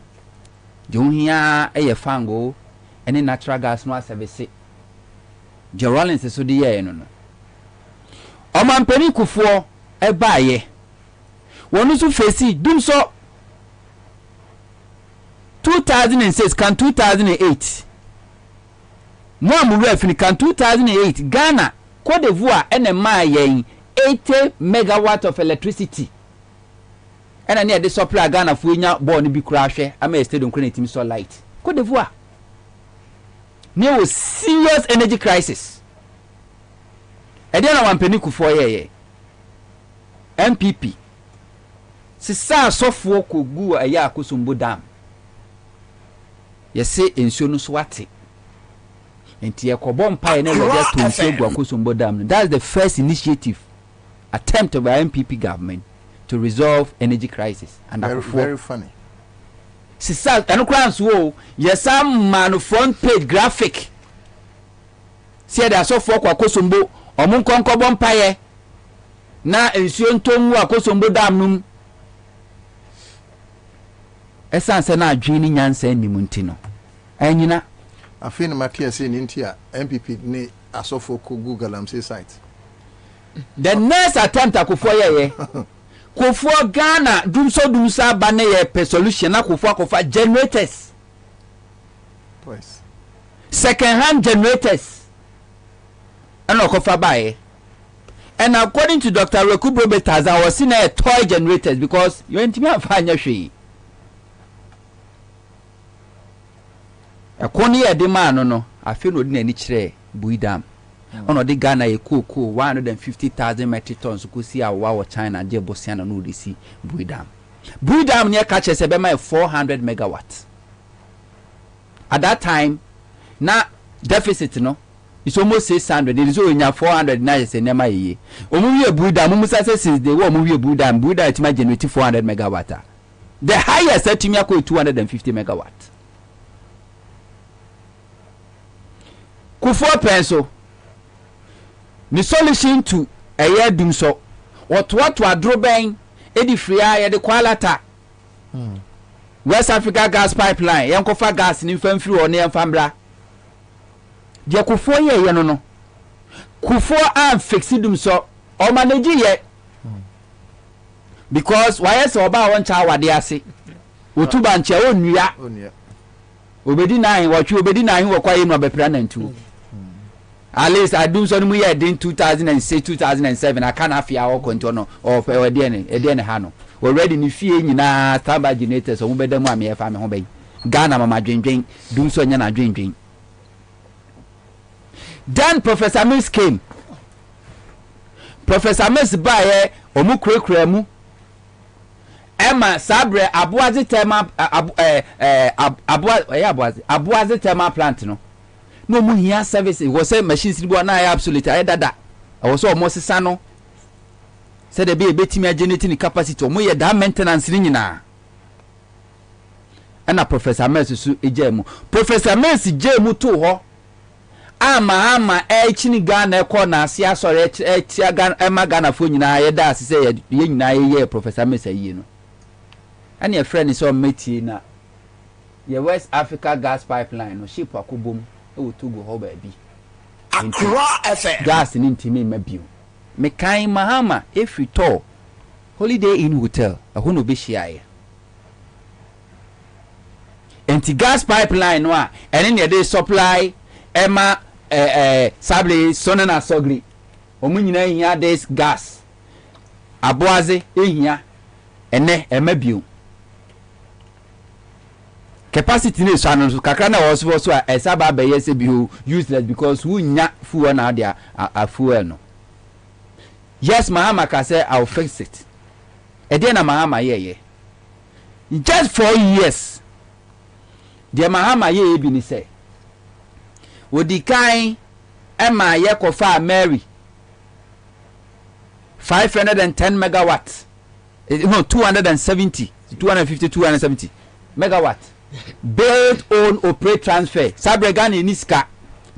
Speaker 8: Je ohia fango any natural gas no service. Je Rollins so de ye no no. O man pani kufuo e baaye. Wonu su face dum so 2006 can 2008 mo amuru afini can 2008 Ghana Cote d'Ivoire ene ma yen 80 megawatt of electricity ena ne de supply Ghana fu nya born bi kura hwe ama stadium kura netimi so light Cote d'Ivoire ne was serious energy crisis e dey na wampani kufo ye MPP sisa sofo kogu aya akosombo dam yese ensuo no so wate enti ekobo mpa na leja to ensuo gu akosombo dam. That's the first initiative attempt by MPP government to resolve energy crisis and
Speaker 7: very funny
Speaker 8: sisa enokran so yesa man front page graphic see there sofo kwa akosombo omun konkobo mpa ye na ensuo ntomu akosombo dam num esanse na adwini nyansa nimunti no anyina
Speaker 7: afin matia say ninti a MPP ni asofo ko Google am say site
Speaker 8: the next attempt akofo ye kofo Ghana dumsa ba na ye per solution akofo akofa generators
Speaker 7: twice
Speaker 8: second hand generators and akofa bae. And according to Dr. Rekubro Betaza was in a toy generators because you ain't me afanya hwe akoni e de man no afi no de na ni kire buidam ono de Ghana e koko 150,000 metric tons ko si awa wo China je bosiana no de si buidam ne ka chese be mai 400 megawatt at that time na deficit no it's almost 600 it is only 400 na se nema ye omu wie buidam mu sa since they wo omu wie buidam it ma generate 400 megawatt the highest set me akọ 250 megawatt Kufuor penso ni solution to eye dum so what adro ben edi free aye de kwalata West Africa gas pipeline yankofa gas ni mfamfiri one yamfambra je Kufuor ye no Kufuor am fix dum so o manage ye because why so oba won cha wade ase otuba nche onua obedi 9 watwe obedi 9 wokwaye no bepra na ntu at least I do so no year in 2006 2007 I can't have ya konto no of edene ha no already ni fie nyina taba generators o mubeda mu ame fa me ho ben Ghana mama dwendwen do so nya na dwendwen. Then Professor Mills came Professor Messi bae omu kurekura mu Emma Sabre Abuazi tema Abuazi tema plant no mu hia service wo say machines ni bo na ya absolute ay dada wo so mo sesa no say de be betimi generating capacity omu ye da maintenance ni nyina ana Professor Messi su ejemu Professor Messi jemu to ho ama chini Ghana ko na ase asore etia Ghana Ghana fo nyina ye da ase say ye nyina ye Professor Messi yi no ani a friend is on meeting na ye West Africa gas pipeline no ship akobom e wo Togo ho ba bi Accra FM gas ni ntimi mabio me kan Mahama if you to Holiday Inn Hotel aho no be hia enti gas pipeline no a ene ne dey supply ema Sable Sonana Sogri omu nyina hia this gas Aboaze ehia ene emabio capacity ni so anu kakra na was so esaba be yese bi useless because who nya fuel na dia a fuel no. Yes, Mahama can say I'll fix it. E dey na Mahama ye just 4 years the Mahama ye bi ni say wodi kan ema ye kofa Mary 510 megawatt no 270 250 270 megawatt build own operate transfer Sabregan in Niska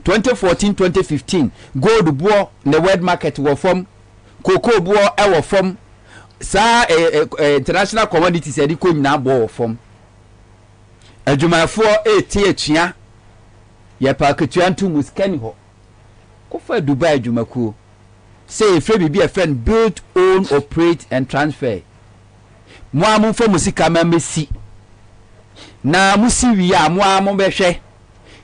Speaker 8: 2014 2015 gold buo the world market wo from cocoa buo e wo from sa international commodities e di ko nyina bo wo from adwumafo tie atua ye paketua ntu muskani ho ko fa Dubai adwumakuo say free bibi a friend build own operate and transfer mo amun fa musika mamesi na musi wiya mo amon behwe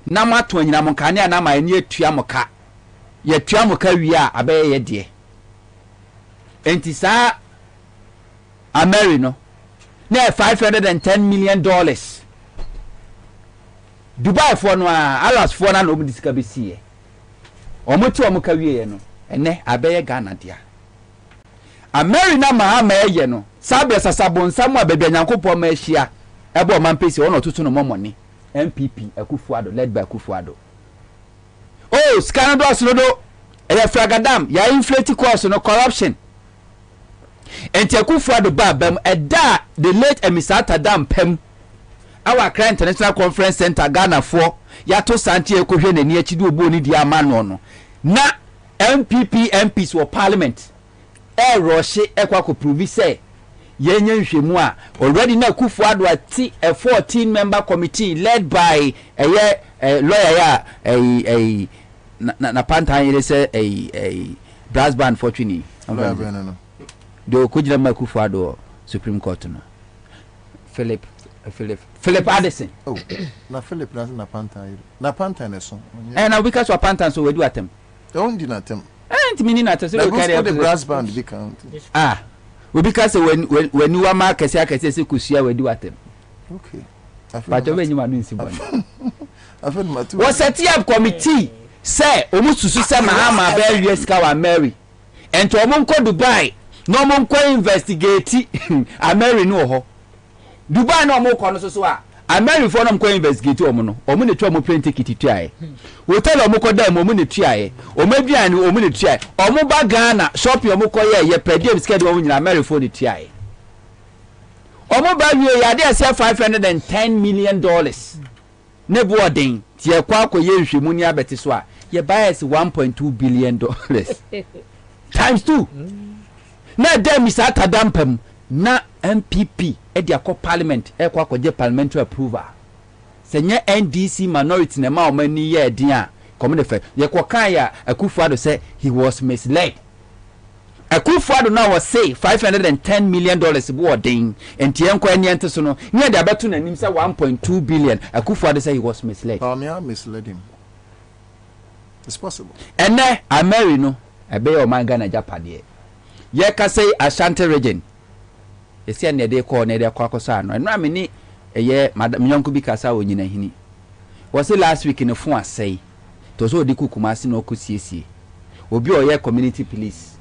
Speaker 8: na mato anyina mo kan na ma ani atua mo ka ye tua mo ka wiya abaye ye de enti sa Ameri no na $510 million Dubai for no alas for na no disika besi e omoto omo ka wiye no ene abaye Ghana dia Ameri na Mahama eye no sabe sasabon samu ababia nyankopɔ ma ahia ebo man pesi ono tutu no momoni MPP Akufuado led by Akufuado oh scandal slodo e fragadam ya inflate cost no corruption enti Akufuado babam eda the late emisata dam pem our Accra International Conference Center Ghana for ya to santi ekohwe nani achidu obo ni dia amano no na MPP MPs for parliament roshe ekwa ko prove say yenye nhwemu a already na Akufuado ati a 14 member committee led by lawyer ya na pantan yele say brass band fortune no do kujira ma Akufuado Supreme Court no Philip Addison
Speaker 7: oh na Philip na pantan eso
Speaker 8: na because wa pantan so we do atem
Speaker 7: don't do atem
Speaker 8: ntimi na atem so we carry
Speaker 7: the brass band be count
Speaker 8: we because when you are market say kusia we do atem
Speaker 7: okay
Speaker 8: but we nyima no nsi bon
Speaker 7: afen matu
Speaker 8: we set up committee say omususu say Mahama be US ka wa Mary ento omonko Dubai no omonko investigate Ameri no ho Dubai no omonko no so a Ameri for no omonko investigate omo no omo ne twa omo plane ticket tuae hotel omonko dam omo ne tuae omaduane omo ne tuae omo ba Ghana shopping omonko ye pedem schedule omo nyina Ameri for ne tuae omo ba wie ya dey say $510 million ne boarding tie kwa akoye nhwemu ni abeti so a ye buys $1.2 billion times 2 na dem is atadampem na MPP e dia ko parliament e kwa akoje parliamentary approval senye NDC minority na ma o mani ye din a come the ye kwa kan ya Akufuado say he was misled Akufuado now was say $510 million boarding and tienko eniente so no nya de abeto na nim say 1.2 billion Akufuado say he was misled
Speaker 7: me I misled him it's possible
Speaker 8: ene Ameri no ebe o man Ghana Japade ye ka say Ashanti region esi na de ko na de kwakosa no eno ameni eye madam yonko bi kasa o nyina hini was last week in fun asai to so di kukuma si no okosiesie obi o ye community police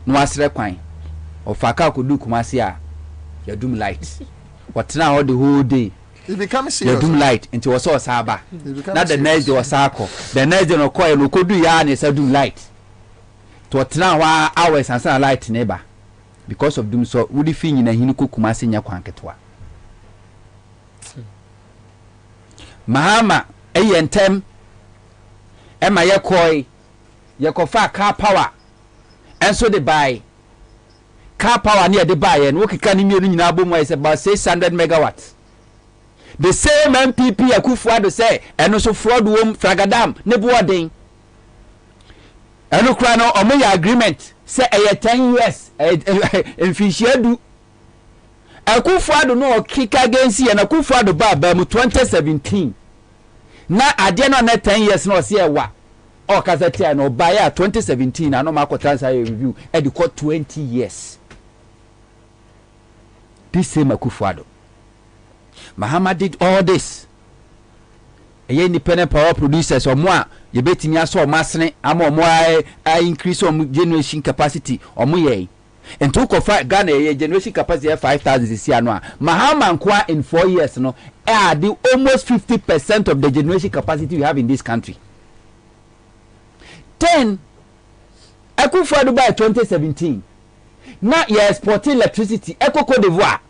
Speaker 8: no asre kwan ofaka kodu Kumasi a yadum light watena all the whole day
Speaker 7: it becomes serious
Speaker 8: yadum light into was so saba na the next day was sako the next day no koy no kodu ya na sadum light to watena wa hours and light neighbor because of doom so wudi fi nyina hinu ko Kumasi nya kwan ketwa Mahama eyentem ema ye koy ye kofa car power enso de buy car power near the buy and work can you nyina bom is about 600 megawatts. The same MPP Akufo-Addo say and also fraud wom fragadam ne boarding. Eno kra no omo agreement say 10 years in Fishedu. Akufo-Addo no kick against and Akufo-Addo ba mu 2017. Na ade no na 10 years no say wa. O kazati no buy 2017 and no market transfer review e dey 20 years. This same Akufo-Addo. Mahama did all this. A independent power producers or more, you bet me I saw masne, I increase on generation capacity or more. And took of Ghana generation capacity of 5,000 this year. Mahama and in 4 years, no, add almost 50% of the generation capacity we have in this country. Then, Akufo-Addo by 2017. Now you're exporting electricity, Eco Cote d'Ivoire.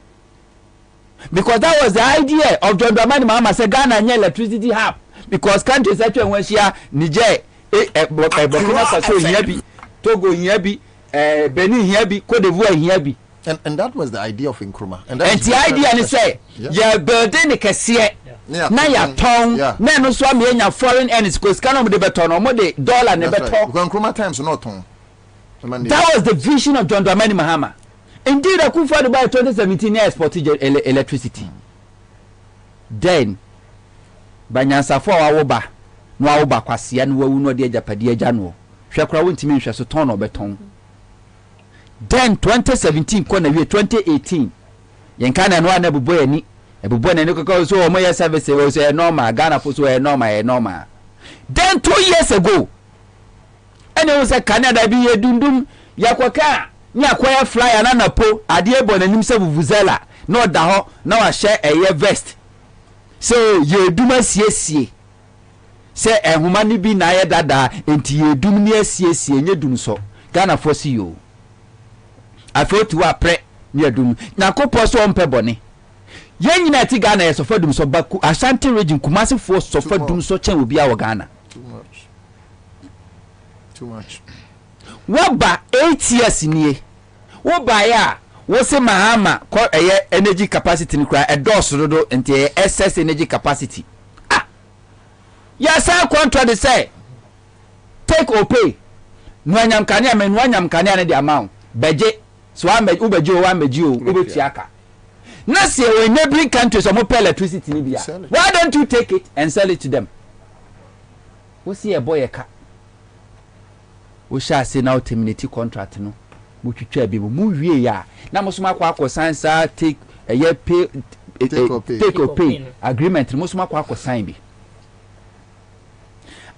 Speaker 8: Because that was the idea of John Dramani Mahama say Ghana and electricity hub. Because countries such as Niger, Burkina Faso here be, Togo here be, Benin here be, Cote d'Ivoire here be.
Speaker 7: And that was the idea of Nkrumah.
Speaker 8: And the idea is say, you're building the cashier. Now you're tongue, now no swam in your foreign earnings because Canada de beton or more the dollar never talk.
Speaker 7: Nkrumah times not tongue.
Speaker 8: That was the vision of John Dramani Mahama. Indeed, Akufo-Addo by 2017 exported electricity. Then, by Ansah for our bar, no our Bakwasian, we will not the Japadia Jano. Shakra won't mean she has a ton of beton. Then 2017, 2018, Yankana no one ever boy any, a boy and no so my service was a normal, Ghana for so a normal. Then 2 years ago, and it was a Canada be a dundum, Yakwaka. Ni akwaya fly anana po ade ebo nanim se vuvuzela no da ho na wa share eye vest so ye duma siesie se ehuma ni bi na ye dada enti ye dum ni asiesie nye dum so Ghana for see yo afoti wa pre ni adum na kopo so ompe bone ye nyina ti Ghana ye so fa dum so baku Ashanti region Kumasi for so fa dum so chen obi a wo Ghana
Speaker 7: too much
Speaker 8: Waba 8 years nie. Waba ya wo se Mahama ko energy capacity ni kura edoso dodo ente excess energy capacity. Ah. Ya sa contract say take or pay. Nwanyam kania me nwanyam kania na the amount. Beje so ubeje o wameje o ubetiaka. Na se we neighboring countries omo pay electricity ni bia. Why don't you take it and sell it to them? Wo see a boy ka we shall say now terminate contract no mu twitwa bi mu wie ya na musuma kwa Ansah take a year pay take or pay agreement musuma kwa sign bi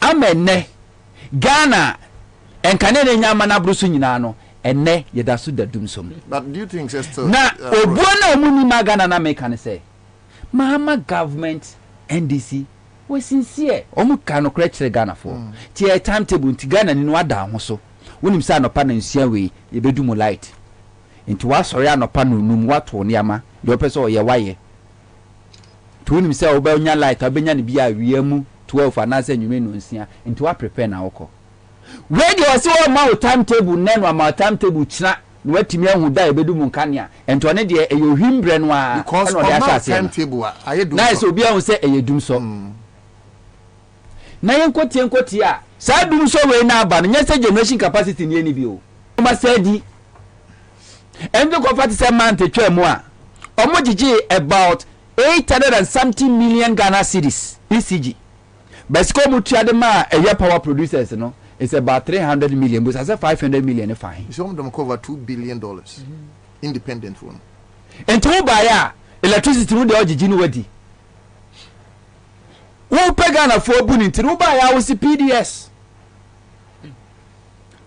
Speaker 8: amene Ghana en kanene nyama na brusu nyina no enne yeda so da dum som.
Speaker 7: But do you think sister
Speaker 8: na obuona omuni magana na make can say Mahama government NDC we sincere omu kanu kire Ghana for ti a timetable nti Ghana ni no ada ho so wonim say anopa na nsia we ye bedu mu light nti wa sori anopa no num wato ne ama de opese o ye waye to wonim say oba onya light abenya ne bia awie mu 12 anase nwume no nsia nti wa prepare na woko we de o se o ma timetable nenu ama timetable china no watimi ahu da ebedu mu nkania nti one de e ye hwimbre no a
Speaker 7: no de timetable aye dum
Speaker 8: na so bia hu say e ye dum so na yenkoti a sa dum so we na aba no nyese generation capacity ni eni bi o ma say di endu ko 47 month twa mu a omo gigi about 800 and something million Ghana cedis ECG basiko mu tua de ma eye power producers no it's about 300 million but as 500 million fine
Speaker 7: so them cover $2 billion independent one
Speaker 8: ento ba ya electricity mu de ogigi ni wadi wo pega na fo bu ni nti wo ba ya wo si PDS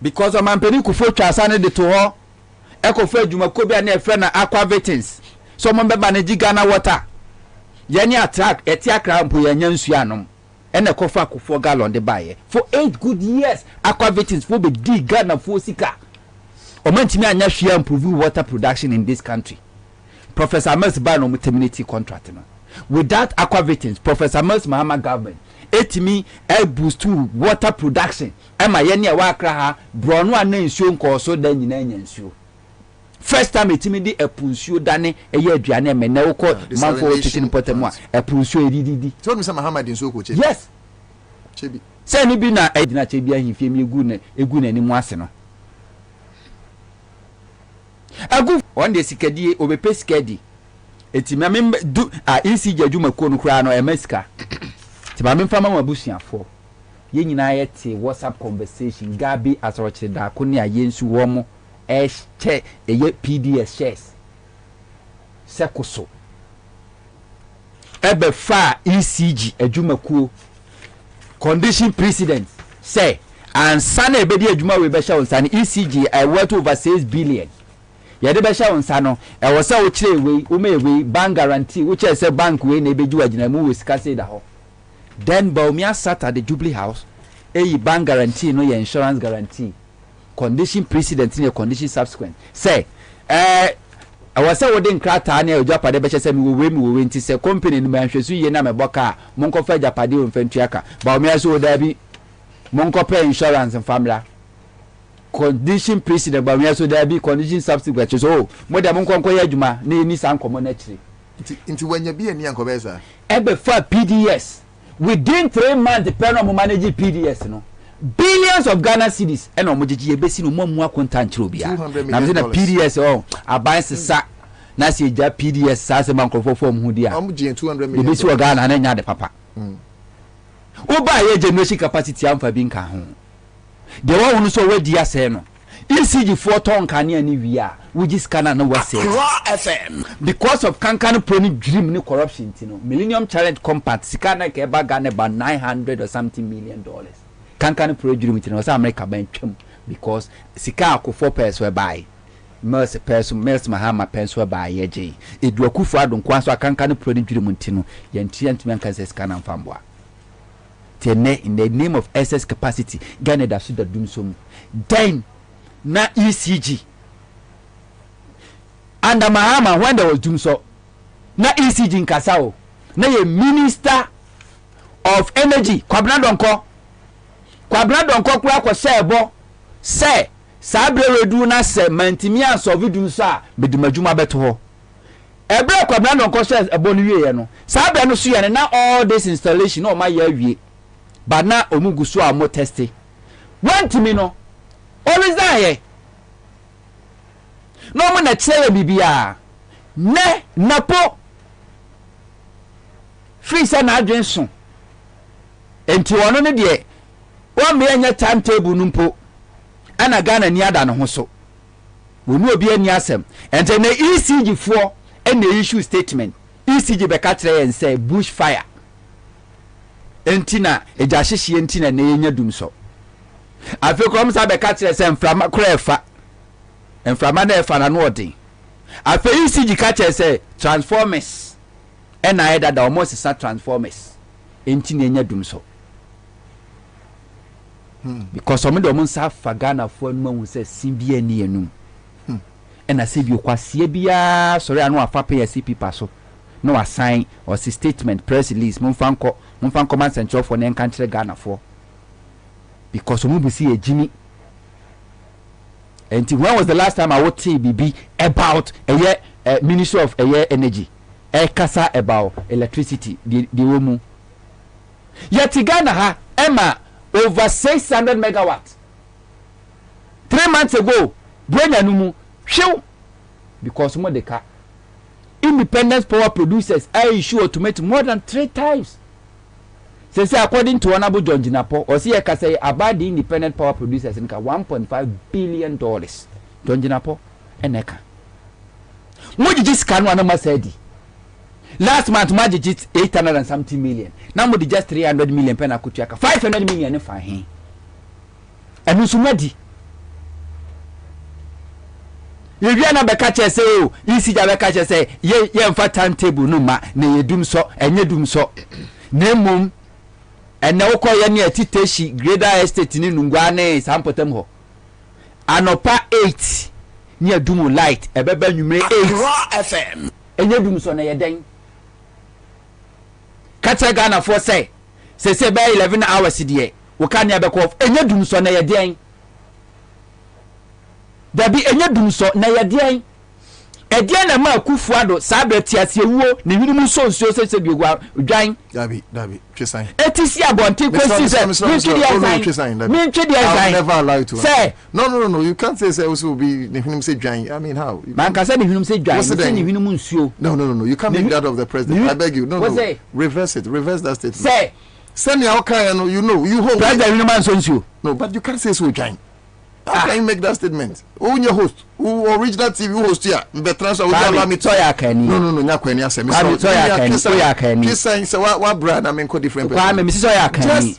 Speaker 8: because of mampeni kufo twasa ne de to ho ekofa adwumako bia na efre na aqua victims so mo beba na Ghana water yani attack etiakra mpo ya nyansu anom ene kofa kufo gallon de baye for 8 good years aqua victims for be dig Ghana for sika omantimi anya hwia improve water production in this country. Professor Amos ban on terminate contract no. With that aqua victims Professor Amos Mahama government etimi boost to water production ema ye ne wa kra ha brono ana nsuo nko so da nyina nya nsuo. First time etimi di epunsuo dane eye aduane me na woko manfo chicken potemo epunsuo edididi.
Speaker 7: So Mr. Mahama din so ko che.
Speaker 8: Yes.
Speaker 7: Chebi.
Speaker 8: Say ni bi na edina chebi ahimfie mi egu na ni mu ase no. Agu one day sikadi obepe sikadi etimi am do ECG adwumako no kura no emeska tiba me fama mabusuafo ye nyina yete WhatsApp conversation gabi asoroche da ko ne ayensu wo mo che eye PDS shares sekoso ebe fa ECG adwumako condition precedent say Ansah na ebedi adwuma we be sha onsa ECG I worth over 6 billion. Yade be sha onsa no e wo sa wo kire we wo me bank guarantee wo kire say bank we na ebeji wagina mu we sika say da ho. Then Baumia sat at the Jubilee House bank guarantee no your insurance guarantee condition precedent in your condition subsequent say I was say we din krata na ojapade be say me we nti say company no manhwesu ye na me boka monko fa japade o mfantuaka Baumia so da bi monko pay insurance and family condition precedent Baumia so da bi condition subsequent so mo da monko ya adwuma na ni san komo na kire
Speaker 7: nti wanya bi ani ankobeza
Speaker 8: ebe fa PDS within 3 months the pen manage PDS no billions of Ghana cedis and omojiji ebesi no mamu akonta nchiro bia na mze na PDS aban sesa na se ja PDS sa se mankrofo form hu dia
Speaker 7: omji 200 million
Speaker 8: ebesi wa Ghana na nya de papa oba ye generation capacity amfa bi nka ho de wa hunu so wadi ase no ECG 4 ton kania ni wia which is Ghana no was FM because of kankan proni dream ni corruption you know Millennium Challenge Compact sikana ke ba Ghana about $900 or something million. Kankan pro dream you know say America ban twam because sika akofo pers we buy Mercy Mahama pens we buy ye edu akufo adon kwa so kankan pro dream ntino ye ntimi anka say sika na mfamboa tene in the name of excess capacity Ghana da should do so then na ECG and Mahama when there was doom so na ECG in Kasao na ye minister of energy Kwabena donko kwa ko sebo se sabre redu na se mantimi asovi dum so a bedimajuma beto ho ebre Kwabena donko se ebo no wie ye no sabre no so ye na all this installation no ma ya wie but na omuguso a mo testi wantimi no always there no mo na tire bibia ne napo free say na adwen so enti wono ne de wo me anya timetable numpo ana Ghana ni ada no ho so wonu obi ani asem enti na ECG fo and the issue statement ECG be ka tire en say bush fire enti na eja hyehye enti na enya dum so afi krom sa be ka tire say mframa kroefa mframa na efa na no odin afi ECG ka tire say transformers and I that almost is transformers enti na enya dum so because some do monsa fa Ghana fo no hu say simbia ni enum and I say bi kwase bia sorry anu afa pay CP paso no assign or see statement press release monfanko command center for na country Ghana for because some be see a Jimmy and when was the last time I would see BB about a Ministry of Energy kasa about electricity the woman yet Ghana ha Emma over 600 megawatts 3 months ago brenya numu hwew because mo de ka independent power producers are issue automate more than 3 times say according to honorable John Jinapo or see ka say about the independent power producers nka $1.5 billion John Jinapo eneka mo jiji scan one ma saidi last month ma jiji 800 and something million now mo just 300 million pen akutuaka 500 million fa he enu sumadi ye wi na be ka che say o isi ja be ka che say ye mfa timetable no ma na ye dum so enye dum so na mum ene wo ko ye ne atiteshi Greater Estate ni nungwa ne sampotem ho anopa 8 ni adum light ebeba nwumre 8 FM enye dum so na ye den kacha Ghana for say be 11 hours die wo ka ne be ko enye dum so na ye den dabi enye dum so na ye den edian na ma kufuado sabe tiase wuo ne hwinimu so nsuo se biogwa dwan
Speaker 7: dabi twesan
Speaker 8: etisi abonte kwesi se me twedi
Speaker 7: I'll never allow you to say no you can't say also be ne hwinimu se dwan I mean how
Speaker 8: man ka say ne hwinimu se dwan se ne hwinimu nsuo
Speaker 7: no you can't make that of the president I beg you no reverse that statement say me how can you know you hold
Speaker 8: president hwinimu so nsuo
Speaker 7: no but you can't say so dwan. How can you make that statement? Who your host? Who original TV host here? The transfer will allow me to No, nyakweni ase. Me
Speaker 8: so
Speaker 7: Just saying say what brand I mean co different
Speaker 8: person. Me so yakani.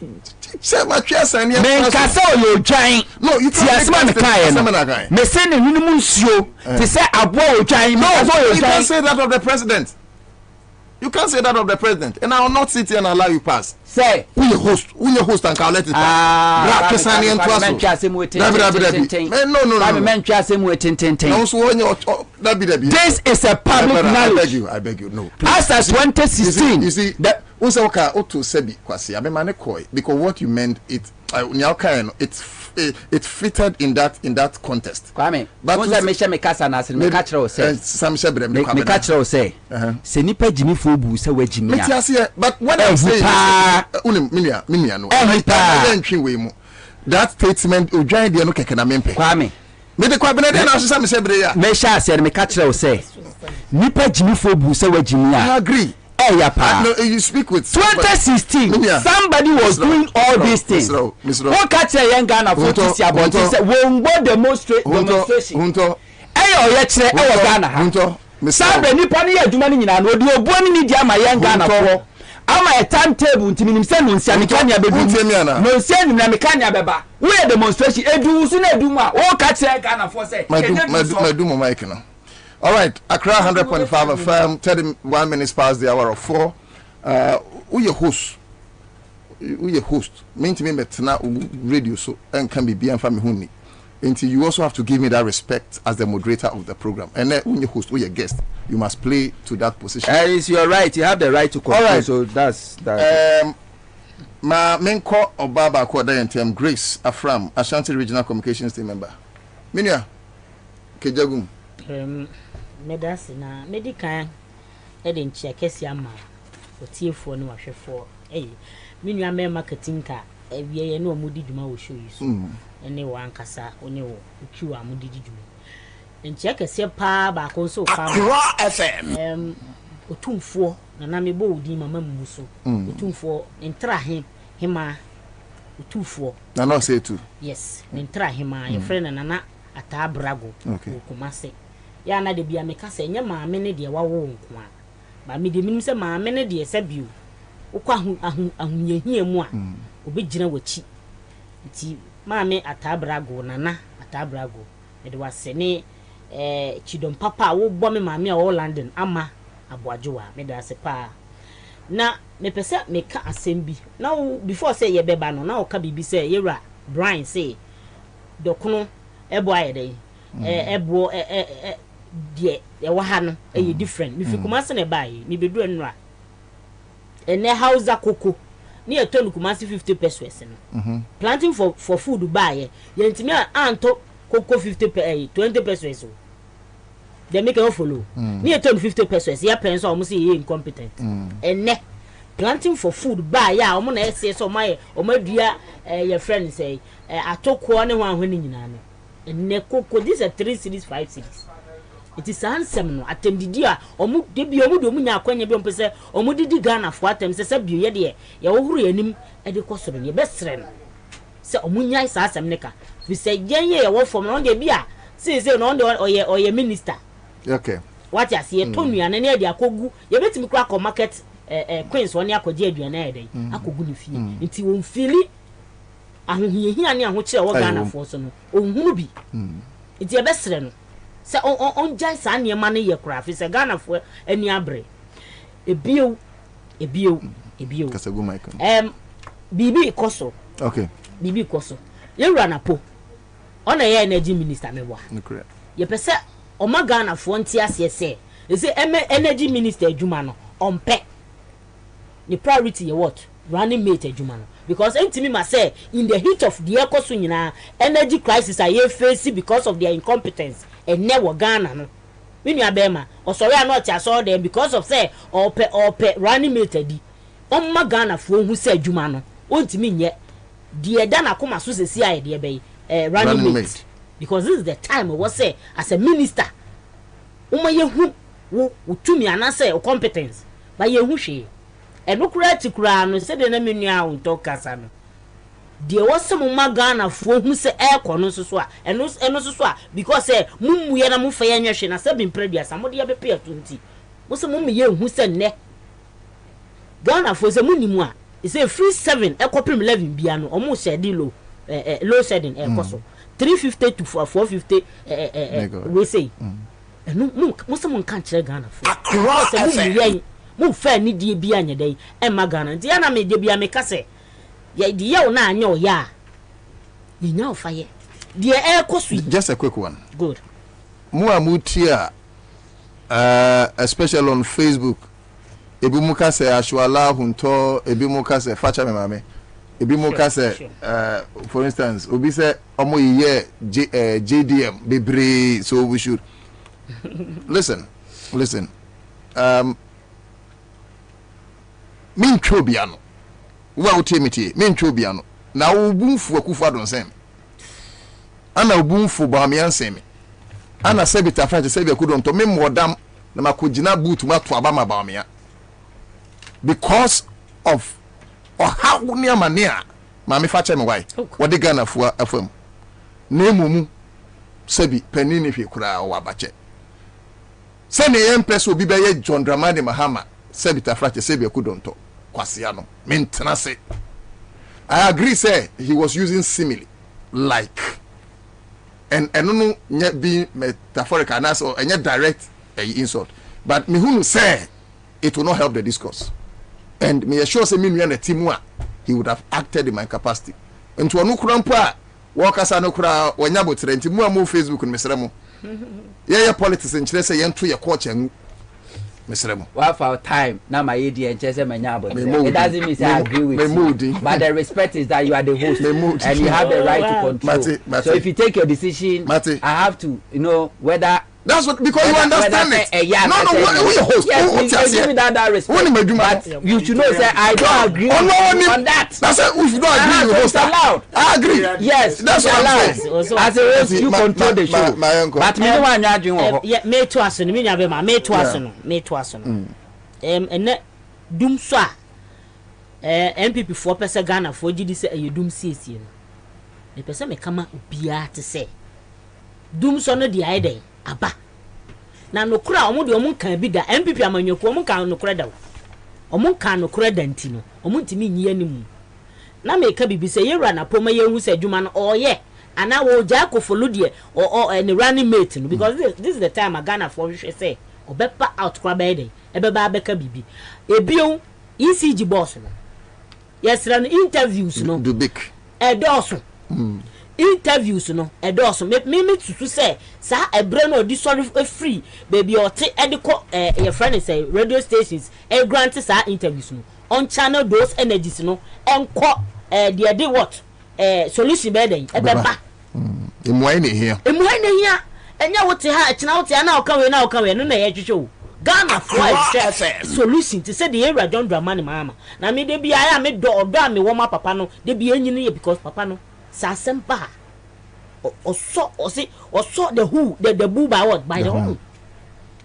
Speaker 7: Say my chest and
Speaker 8: me ka say you twan. No, you can't say me say ne hunu nsuo. Ti say abo o twan.
Speaker 7: No, you can't say that of the president. You can't say that of the president, and I will not sit here and allow you pass.
Speaker 8: Say,
Speaker 7: who your host and can let it pass. No.
Speaker 8: This is a public knowledge.
Speaker 7: I beg you, no.
Speaker 8: As of 2016,
Speaker 7: you see that because what you meant it fitted in that context.
Speaker 8: Kwame, but once me me kasa na se me catch o say.
Speaker 7: Sam shebre
Speaker 8: me catch o say. Se nipa jimi fo bu se wa jimi
Speaker 7: ya. But what I'm saying minia no. That statement o dwan de no keke na mempe.
Speaker 8: Kwame,
Speaker 7: me de Kwabena de na so sam shebre ya.
Speaker 8: Me sha se me catch o say. Nipa jimi fo bu se wa jimi ya.
Speaker 7: I agree. You speak with
Speaker 8: 2016 somebody was doing all these things. What catch a young Ghana for to see about this won go demonstration ye kire e wo Ghana sabe nipa ne aduma ni nyina no de obuani ni dia ma young Ghana for ama a timetable ntimi nim se no nsia mekania bebu no nsia nim na mekania beba we demonstration edu so na edu ma wo catch a Ghana for say
Speaker 7: madu mo mic no. All right, Accra 100.5 FM, 31 minutes past the hour of 4. Who your host? Mean to me, but now radio so and can be beyond family huni. Until you also have to give me that respect as the moderator of the program. And then when your host, or your guest, you must play to that position.
Speaker 8: It's your right. You have the right to control. Right. So that's that.
Speaker 7: My main call of Baba Kwabena Grace Afram, Ashanti Regional Communications Team member. Minya Kejagum.
Speaker 9: Medasi na medical ede nchia kesi ama otiefo no ahwefo minua me marketing ka ewie ye no omudi dwuma wo show yiso ene wo ankasa one wo utwi wa mudi dwuma nchia kesi pa ba ko so fa FM otumfo na me bo odi mama muso otumfo entra hema otumfo
Speaker 7: na no say too
Speaker 9: yes entra hema your friend na atabrago okumase ya na de bia meka se nya maame ne de wawo nko a ba me de minim se maame ne de se bio ukwa ahunyehia mu a obegina wachi nti maame atabrago nana atabrago de wase ne chidom papa wo bo me maame a wo London ama aboajowa me da se pa na me pese meka asem na before say ye beba no na o ka bibi say yewra Brian say dokono ebo ayede ebo de wa ha no different mi fi Kumasi na bae mi bedu enra ene house akoko ni etonu Kumasi 50 pesos no planting for food bae ye ntimi anto koko 20 pesos they make a follow ni etonu 50 pesos ya penso o mo say ye incompetent ene planting for food bae ya o mo na ese so my o madua your friend say atoko ne ho ahwani nyina no ene koko this are 3 cities 5 cities. It is handsome no atemdidi a omu de bi omu de omu nya akwanya bi ompese omu didi Ghana fo atem se bio ye de ye wo huru yanim e de kosoro ne be sere no se omu nya isa asem ne ka fi se yenye ye wo fom no de bi a se no de oye minister
Speaker 7: okay
Speaker 9: what ya se tonuane ne de akogu ye betimi kura ko market queens woni akoje aduane e de akogu ne fie nti won fili ahohiehia ne aho kire wo Ghana fo so no ohunu bi nti ye be sere no se on jai sa niema ne ye kura fi se Ghana fo ani abre ebio
Speaker 7: kasagu mic
Speaker 9: bibi koso
Speaker 7: okay
Speaker 9: bibi koso ye wura na po ona ye energy minister me wa
Speaker 7: correct
Speaker 9: ye pese o ma Ghana fo nti ase se energy minister adwuma no ompe the priority ye what running mate adwuma no because entimi ma say in the heat of the ekoso nyina energy crisis are face because of their incompetence and never Ghana no me nua bema osori anot aso dem because of say ope running mate adi on ma Ghana fo hu say adwuma no ontimi nye de da na koma so sesi aye de be running mate because this is the time we say as a minister ye hu wo tumi anase competence ba ye hu hwe enukura tikura no se de na menua unto kasa no de wasem ma Ghana fo hu se ekono so a eno so a because mummuye na mu fa ye nwehwe na se bin predia mo de ye bepe atunti mo se mummu ye hu se ne Ghana fo se munimu a se free 7 ekopim 11 bia no omo shedi low shedding ekoso 350 to 450 we say enu mo se mo kan kire Ghana fo across mu fa ni die bia nyedai e ma Ghana ntia na me de bia me kase ye di ye na anya o ya ye nya o fa ye die ekoso
Speaker 7: just a quick one
Speaker 9: good
Speaker 7: mu amutia especially on Facebook ebi mu kase ashwala hunto ebi mu kase facha me mame ebi mu kase for instance obi say omo ye JDM bebre so we should listen min chobiano wa utemiti min chobiano na ubunfu akufa don sem ana ubunfu ba me ansem ana sebita facha sebi akudon to memodam na makogina boot mato abama ba me because of how near mania mama facha me why what the Ghana for afam na mumu sebi penini fi kura wa bache se ne empeso bi be John Dramani Mahama sebi tafrache sebi akudonto kwasia no mentena se I agree say he was using simile like and no nya be metaphorical and so enya direct insult but me who say it will not help the discourse. And me assure say me na timu he would have acted in my capacity. Nti onu kura mpa workers no kura wanya botre nti mu amu Facebook no mesremo. Ye politics nchire say yento ye coach anu mesremo.
Speaker 8: What for time na my AD nchire say manya botre. It doesn't mean say I agree with you. But the respect is that you are the host and you have the right to control. So if you take your decision I have to whether
Speaker 7: that's what because you understand it. No, we host.
Speaker 8: Yes, give me that respect. But you should know say I don't agree on that.
Speaker 7: That's it. We should not agree with host.
Speaker 8: Allowed.
Speaker 7: I agree.
Speaker 8: Yes, that's allowed. As a host, you control the show. But me no one judging.
Speaker 9: Yeah, me to us no. Me nyabe ma me to us no. And dum so a MPP 4% Ghana for gidi say e dum siesie no. Me pese me kama obia te say dum so no di aiden aba na nokura omo de omo kan bi da MPP amanyoku omo kan nokura da omo kan nokura da ntino omo ntimi nyi animu na me ka bibi se yewra na poma yehu se adwuma no oye ana wo ja ko follow de any running mate no because this is the time Ghana for we say obepa out kwa be dey ebeba abeka bibi ebio ECG boss no yes ran interviews no
Speaker 7: do big
Speaker 9: edoso interviews no edoso me to say sa ebre no di sorry free baby ote ediko your friend say radio stations grant sa interviews no on channel those energies no enko they dey what solution be dey ebeba
Speaker 7: emwai ne here
Speaker 9: enya wote ha china wote na okanwe no na ye twetwe Ghana for solution to say the area John Dramani Mahama na me de bia ya me do me wo ma papa no de bia nyini because papa no sa sempa oso the who the boo by what by the who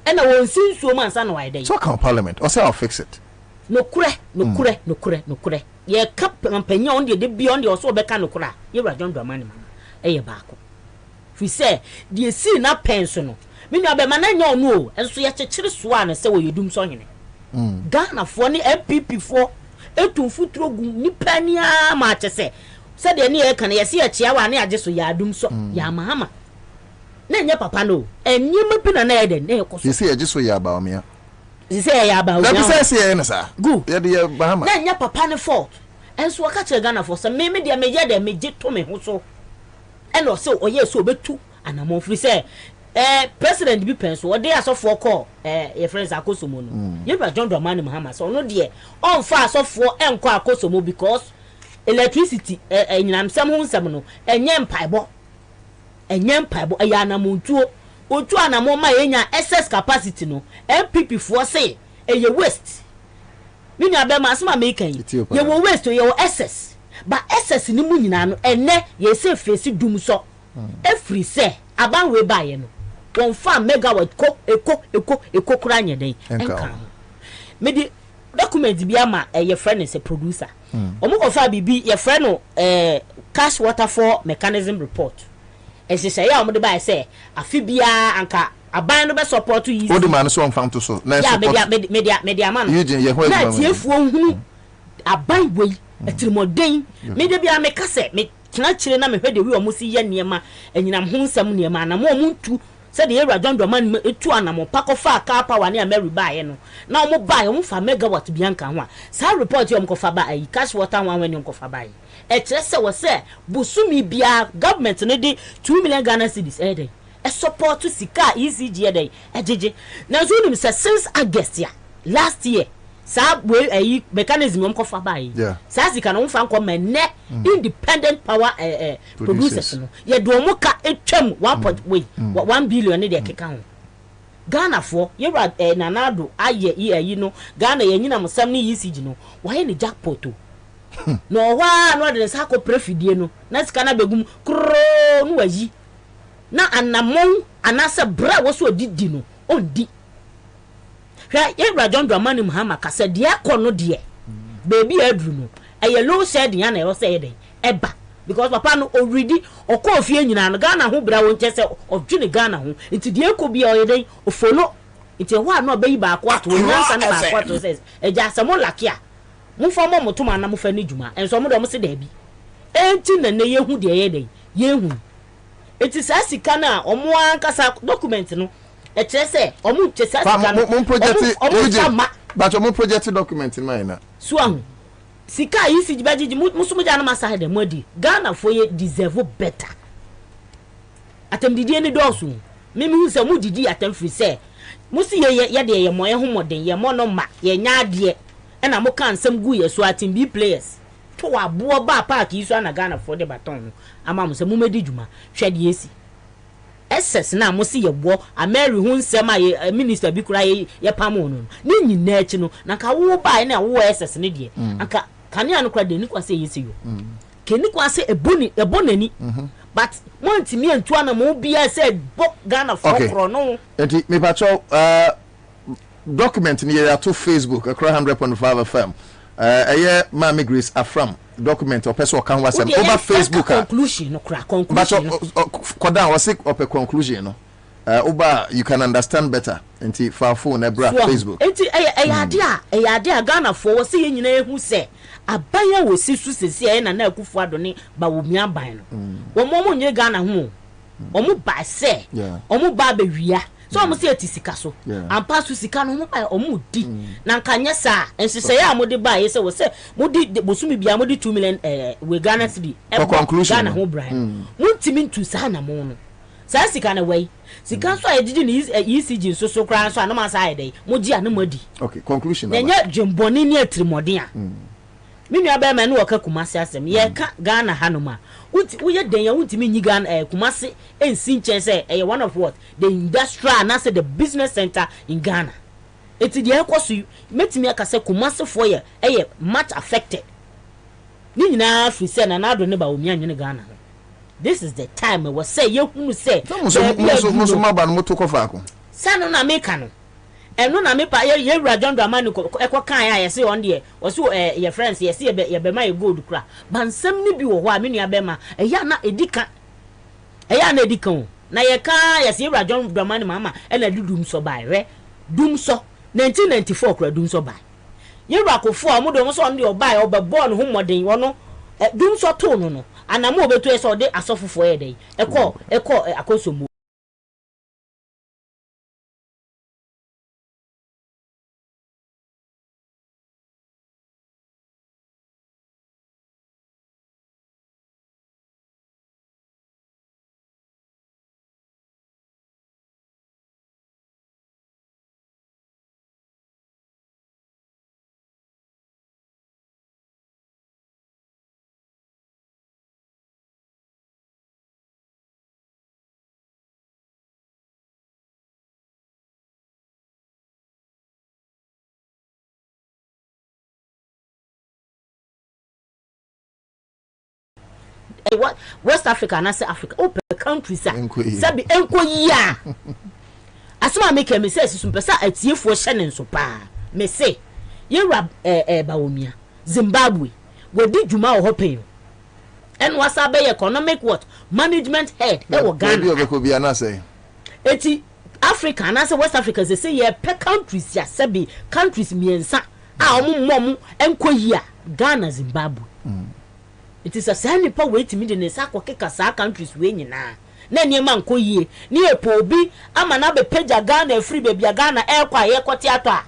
Speaker 9: and I won't see so man san why dey
Speaker 7: talk on parliament or say I'll fix it
Speaker 9: no kure ye cap campaign on the bia on the also be kan no kura ye John Dramani Mahama e ye baako fi say the see na pension no me nua be mananya onu o enso ye chechire so an se wo yedum so hene Ghana for ni MPP for etumfu trogu nipa ni a ma chese se de ne ye kan ye se ye chia wa ne age so ya adum so ya mahama na nya papa no enyema pina na eden na ekoso
Speaker 7: say e jiso ya ba omia
Speaker 9: say ya ba omia
Speaker 7: na say na sa
Speaker 9: go
Speaker 7: ya de bahama
Speaker 9: na nya papa ne fault enso waka che Ghana for some me de me ye de me je to me ho so e no say oye so obetu anamon free say president bi penso o de asofo call your friends akosomo no ye ba John Dramani Mahama so no de on fa asofo enko akosomo because electricity enyinam sam ho nsam no enye mpaibo ya anamontuo otu anamon ma yenya excess capacity no MPP for say ye waste mini abema asema me kan ye wo waste ye wo excess ba excess ni mu nyina no enne ye se face dum so every say aban we ba ye no 1 megawatt eko kura nye den enka me di document bi ama ye friend is a producer omo ko fa bibi ye friend no cash waterfall mechanism report say ya omo de ba say afi bia anka aban no be support you
Speaker 7: odi man so on to so na
Speaker 9: support media man na tiefuo hu aban we etirimoden media bia me kase me kina kire na me hwede wi omo si ye niema enyinam ho nsam niema na mo ntu said the area John Dramani etu anamo pakofa aka power ne Mary bae no na omo bae omo fa megawatt bianka ho a sa report yom kofa ba ayi cash water one when yom kofa bae e kire se wo se busumi bia government ne di 2 million Ghana cedis e support to sika ECG e jeje na so nim se since August ya last year sa we ayi mechanism yom kofa bae sa sika no mfa nko menne independent power producers no ye do mo ka etwam 1 billion ne de keka ho Ghana for ye nanado aye yi no Ghana ye nyina msam ne ECG no waye ne jackpot no wa no de sa ko prefidie no na sika na begum kro no wayi na anamon anase bra wo so didi no ondi hwa ye John Dramani Mahama ka se de akono de baby adru no eye low said ya na e say dey eba because papa no already okofie nyina no Ghana ho bra won chese odwene Ghana ho nti de ekobi oyeden ofolo nti ho no be yi ba akwa to nyansa na ba akwa to says eja samo lakia mo fa mo motoma na mo fa ni djuma enso mo do mo se da bi enti na ne yehu de ye dey yehu enti sa sika na omo ankasa document no e chese omo chese sika no
Speaker 7: mo project but omo project document in mind na
Speaker 9: so ahu sika yi si jibaji musumu jana masa de modi Ghana for ye deserve better atem didi ni dosu mimi hu se mu didi atem free say musi ye de ye moye ho moden ye mo no ma ye nya ade e na mo kan sem gu ye so atem bi players to abo ba park yi so na Ghana for the baton ama mo se mu medi djuma hwede esi SS na mo si ye bo Ameri hu nsem a minister bi kura ye pamo no ni nyina echi no na ka wo ba na wo SS ne de anka kani anu kura de ni kwa se yesi yo keni kwa se ebonani but monti mi antu ana mo bia se bo Ghana for kro no
Speaker 7: enti me pacho document ni ya to Facebook akra 100.5 FM eye Mami Grace Afram document or person can was over Facebook
Speaker 9: conclusion no kra conclusion
Speaker 7: koda was up conclusion no Uba, you can understand better. Enti for phone ebra Facebook.
Speaker 9: Enti ade a Ghana for was see nyina ehu se abaya wo sisu sese na na akufo adone ba wo mia ban no. Wo mo nye Ghana ho. Omo ba se. Omo ba be wia. So omo se etisika so. Ampa su sika no mo ba omo di. Na nkanya sa ensese ya mo de ba ye se wo se mo di bosumi bia mo di 2 million we Ghana cedi.
Speaker 7: For conclusion.
Speaker 9: Ghana ho Brian. Mo ntimi ntu sa na mo no. Sa sika na wey sika so edidi ni ECG so kran so anama sa ayedai moji anamadi
Speaker 7: okay conclusion
Speaker 9: na nya dwemboni ni atrimodi a minu aba ma no waka kumase asem ye ka Ghana hanoma uye den ya untimi nyi Ghana kumase ensi nchen say one of what the industrial and the business center in Ghana eti de ekoso metimi aka say kumase for ye much affected ni nyina free say na ado ne ba omi anwene Ghana. This is the time we say you who say
Speaker 7: so maba no to kofa ko
Speaker 9: sanu na meka no eno na me pa ye John Dramani ko kan ya say on there o so your friends ye say ye be my gold kra bansam ni bi wo ho a me nua be ma ya na edika na ye kan ye say John Dramani mama e na dudum so bai re dum so 1994 kra dum so bai ye rakofo a mo do so on the obai obebo no ho moden wono dum so to no anamo obeto eso de asofofo e dey ekọ akosomo what West Africa and I say Africa open countries sabi enko ya asoma make me say susum pesa atiefo hye nso pa me say yewra bawomia Zimbabwe we di djuma o hope en wasa be economic what management head e wo Ghana
Speaker 7: we ko bia na say
Speaker 9: eti Africa and I say West Africa say ye per countries ya sabi countries miensa a omum enko ya Ghana Zimbabwe it is a sandy pa wait me de nsa akokeka sa countries we nyina na niema nko yie ni epo obi ama na be page Ghana free baby Ghana e kwa ye kwoti ato a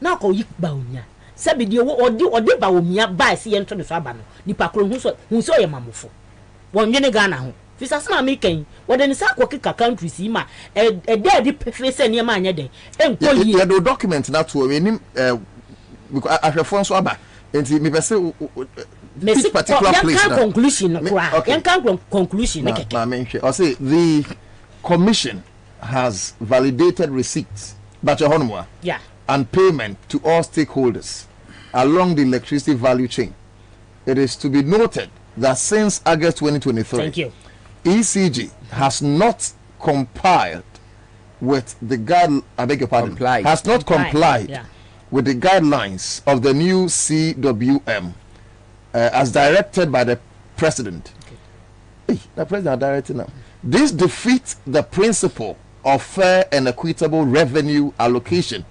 Speaker 9: na ko yi ba onya sabi de odi ba omia ba se ye nto ne so aba no nipa kro hu so ye mamofo wonwene Ghana ho fisa sama me kan wode nsa akokeka countries yi ma e de pefe se niema anya den enko yie
Speaker 7: ye do document na to we nim because ahwefo nso aba enti me pese this particular place
Speaker 9: conclusion conclusion
Speaker 7: I say the commission has validated receipts and payment to all stakeholders along the electricity value chain. It is to be noted that since August 2023 ECG has not complied with the with the guidelines of the new CWM as directed by the president. Hey, the president directed now. This defeats the principle of fair and equitable revenue allocation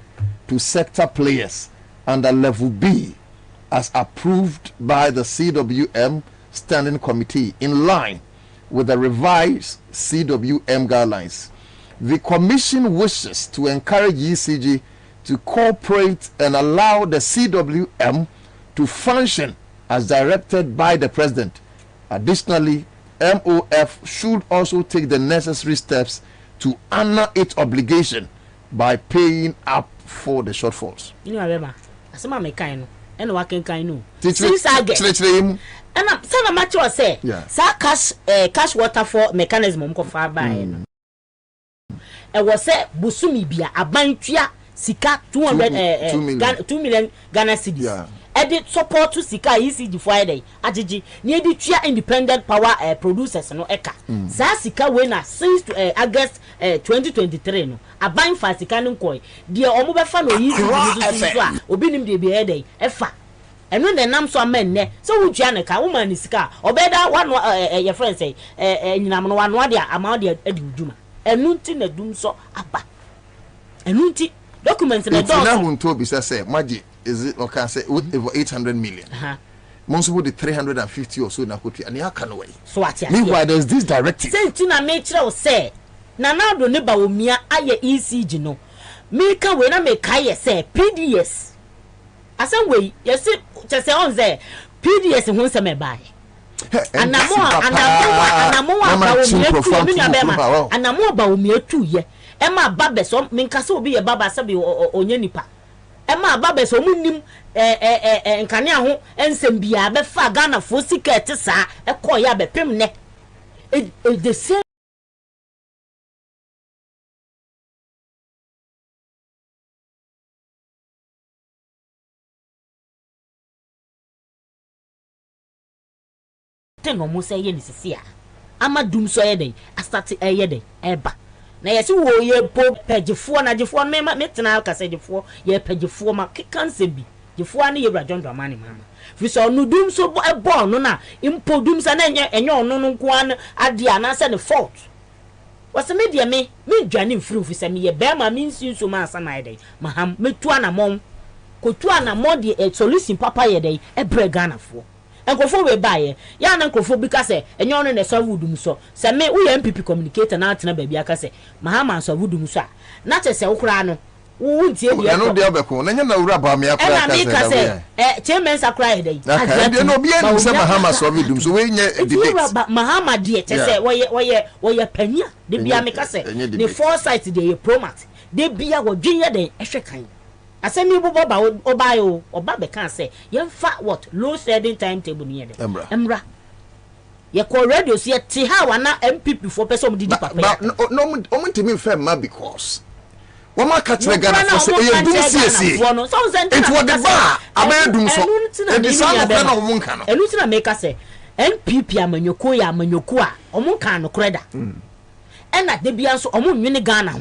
Speaker 7: to sector players under level B as approved by the CWM Standing Committee in line with the revised CWM guidelines. The commission wishes to encourage ECG to cooperate and allow the CWM to function as directed by the president. Additionally, MOF should also take the necessary steps to honor its obligation by paying up for the shortfalls.
Speaker 9: You know, Rema, asema me kaino, eno wa ken kaino. Since I get, and I'm saying much or say, sa cash water for mechanism mko fa ba no. E was say busumi bia abantua sika 2 million Ghana cedis. Yeah. Edit support to sika ECG Friday agigi ni edi tua independent power producers no eka za sika we na since to August 2023 no aban fa sika no nkoi de omo be fa no ECG so a obi nim de be headey efa eno na nam so amenne so wo tua ne ka wo man sika obeda one your friend say nyinam no wano de ama de adi uduma enu nti na dum so aba enu nti documents na do
Speaker 7: na hunto bi say maji is it okay say over 800 million most with the 350 or so na kotu and ya can way
Speaker 9: so what
Speaker 7: meanwhile there's this directive
Speaker 9: say na me kire o say na na do ne ba omia aye ECG no me ka we na me ka ye say PDS asan we yes say on say PDS hu se me bai anamo ba omia tu ye e ma babe so me nka se obi ye baba sabi onye nipa ema baba so munim nkane aho ensem bia be fa Ghana fo sika te sa e ko ya be pem ne the same te no mo say ye ni sisi a ama dum so ye den astart ye den eba na yesi wo ye po pagefo na gefo me tena ka se gefo ye pagefo ma kanse bi gefo na ye bra jondo amani mama fi so no dum so bo no na impo dum sa na enye ono no nko an ade ana se ne fault wase me de me dwane mfiri fi se me ye be ma me nsi so ma asa na ye maham metu anamon kotu anamon de solution papa ye dey e bre Ghana fo enkofo we baye ya na enkofo bi ka se enye ono ne so wudum so se me wo ye MPP communicator na atena ba bi aka se mahama so wudum so a na che se wokra no wo ntie bi e
Speaker 7: no de obeko na nya na wura ba me akra
Speaker 9: ka se chairman sakra dey
Speaker 7: de no bi enu se mahama so wudum so we nya debate
Speaker 9: mahama de che se wo ye pania de bia me ka se the foresight de ye promat de bia wo dwenye den ehwe kan asemi bobo ba obayo oba be kan say yemfa what low shedding timetable ni yede emra ye ko radio so ye ti ha wana MPP for person didi papa
Speaker 7: no ntimi fem ma because wo ma ka tere Ghana for say ye dum CC it was the bar abayedum so e bi sa no na wo nka no
Speaker 9: enu ti na make say NPP amanyoko ya amanyoko a omo kan no kreda ena de bia so omo nwene Ghana ho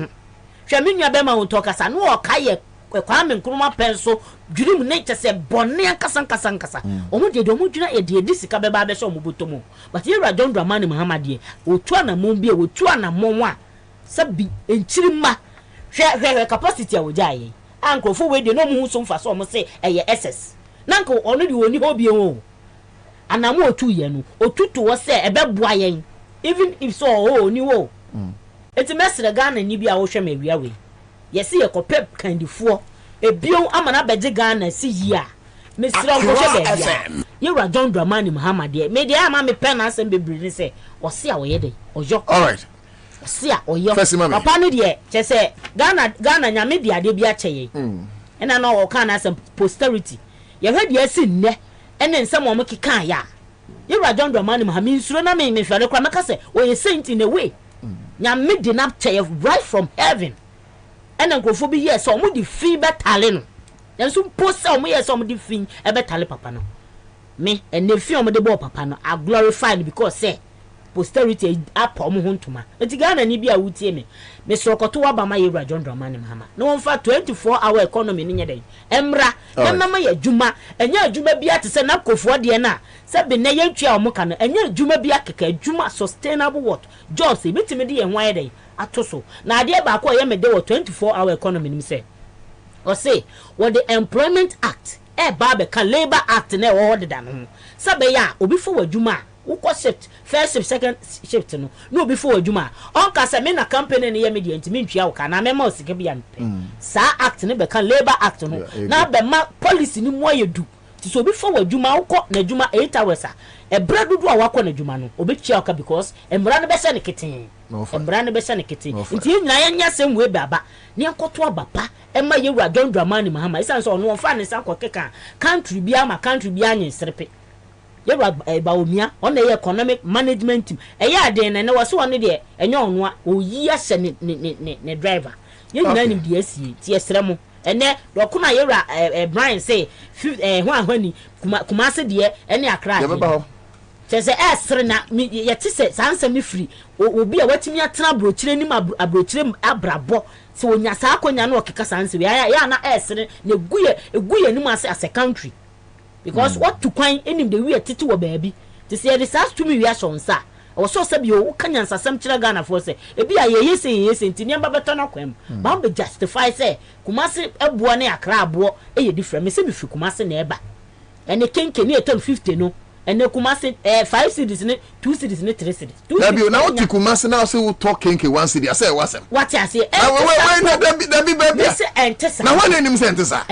Speaker 9: hwe me nua be ma won to kasa no o kaye Kwame Nkrumah penso dwurim ne kyese bone nkasa omo de omo dwuna e de sika be ba be so omo botomo but Yewura John Dramani Mahama de otu anamon bi otu anamon a sabi enchirima hwe capacity a wojaye ankrofo we de no mu so mfa so omo se eye SS nanko ono de woni ho bi o anamu otu ye no otutu wo se ebeboa yen even if so ni wo eti mesre Ghana ni bia wo hwe ma wia we yesi ye kopep kandifuo ebion amana beje Ghana si yi a mesre wo hwe ba bia Yewura John Dramani Mahama de me de ama me pen asem bebrere se wo se a wo ye de ojo
Speaker 2: all right
Speaker 9: se a oyo papa no de chese Ghana nyame de ade bia cheye ena no wo kan asem posterity ye hwe de asi nne ene nsem o mekeka ya Yewura John Dramani Mahama insuro na me hware kwa meka se o ye saint in a way nyame de na cheye right from heaven ene nkofo bi yes o mo di fi betale no yenso post o mo yes o mo di fi e betale papa no me ene fi o mo de bo papa no I glorify because say posterity up o mo hontuma enti Ghana ni bia wutie me sorokoto wa ba ma Yewura John Dramani Mahama no won fa 24-hour economy ni nyede emra na ma ya djuma enya djuma bia te se na kofo de na se be na yentwa o mo ka no enya djuma bia keka djuma sustainable what jobs e bitime de ye hwan de atoso na ade ba ko ye me de 24-hour economy ni se o say what the Employment Act ba be ka Labor Act na wo de da no se be ya obi fo wadjuma uko shift first shift second shift no before adwuma on ka se me na company ne ye media ntimi ntwia wo ka na me ma osike bia mpe sa act ne be kan Labor Act no na be ma policy ni mo yedu ti so before adwuma uko na adwuma 8 hours a ebra dudu a wako na adwuma no obetwia wo ka because emra ne be se ne keten emra ne be se ne keten nti nyina ya nya sem we baba ne akoto abapa ema Yewura John Dramani Mahama isan so no fa ne sa kokeka country bia ma country bia nyen serpe Yewura Baomia on the economic management team eya den na wo so on de enye ono a oyi ase ne driver ye nyina nim de asie ti esremo ene do kuma Yewura Brian say ho ahwani kuma se de ene akra tese esre na ye ti se sansa mi free obi a watimi atena brochire nim abrochire abrabo se onya sa akonya na okeka sansa ya na esre na eguye nim ase as a country because what to kwan enim de we titi wo baabi ti se the SAS to me we asonsa o so se bi o kanya nsasam kira Ghana for se e bi aye yesi ntini amba beto na kwam ba be justify se Kumasi eboa na akra abo e ye different me se bi fi Kumasi na eba ene kenke ni eton 50 no ene Kumasi 5 cities ne 2 cities ne 3 cities
Speaker 2: dabi na what Kumasi na say we talk kenke 1 city I say wasem
Speaker 9: what I say
Speaker 2: dabi baby
Speaker 9: say entesa
Speaker 2: na wane nim say
Speaker 9: entesa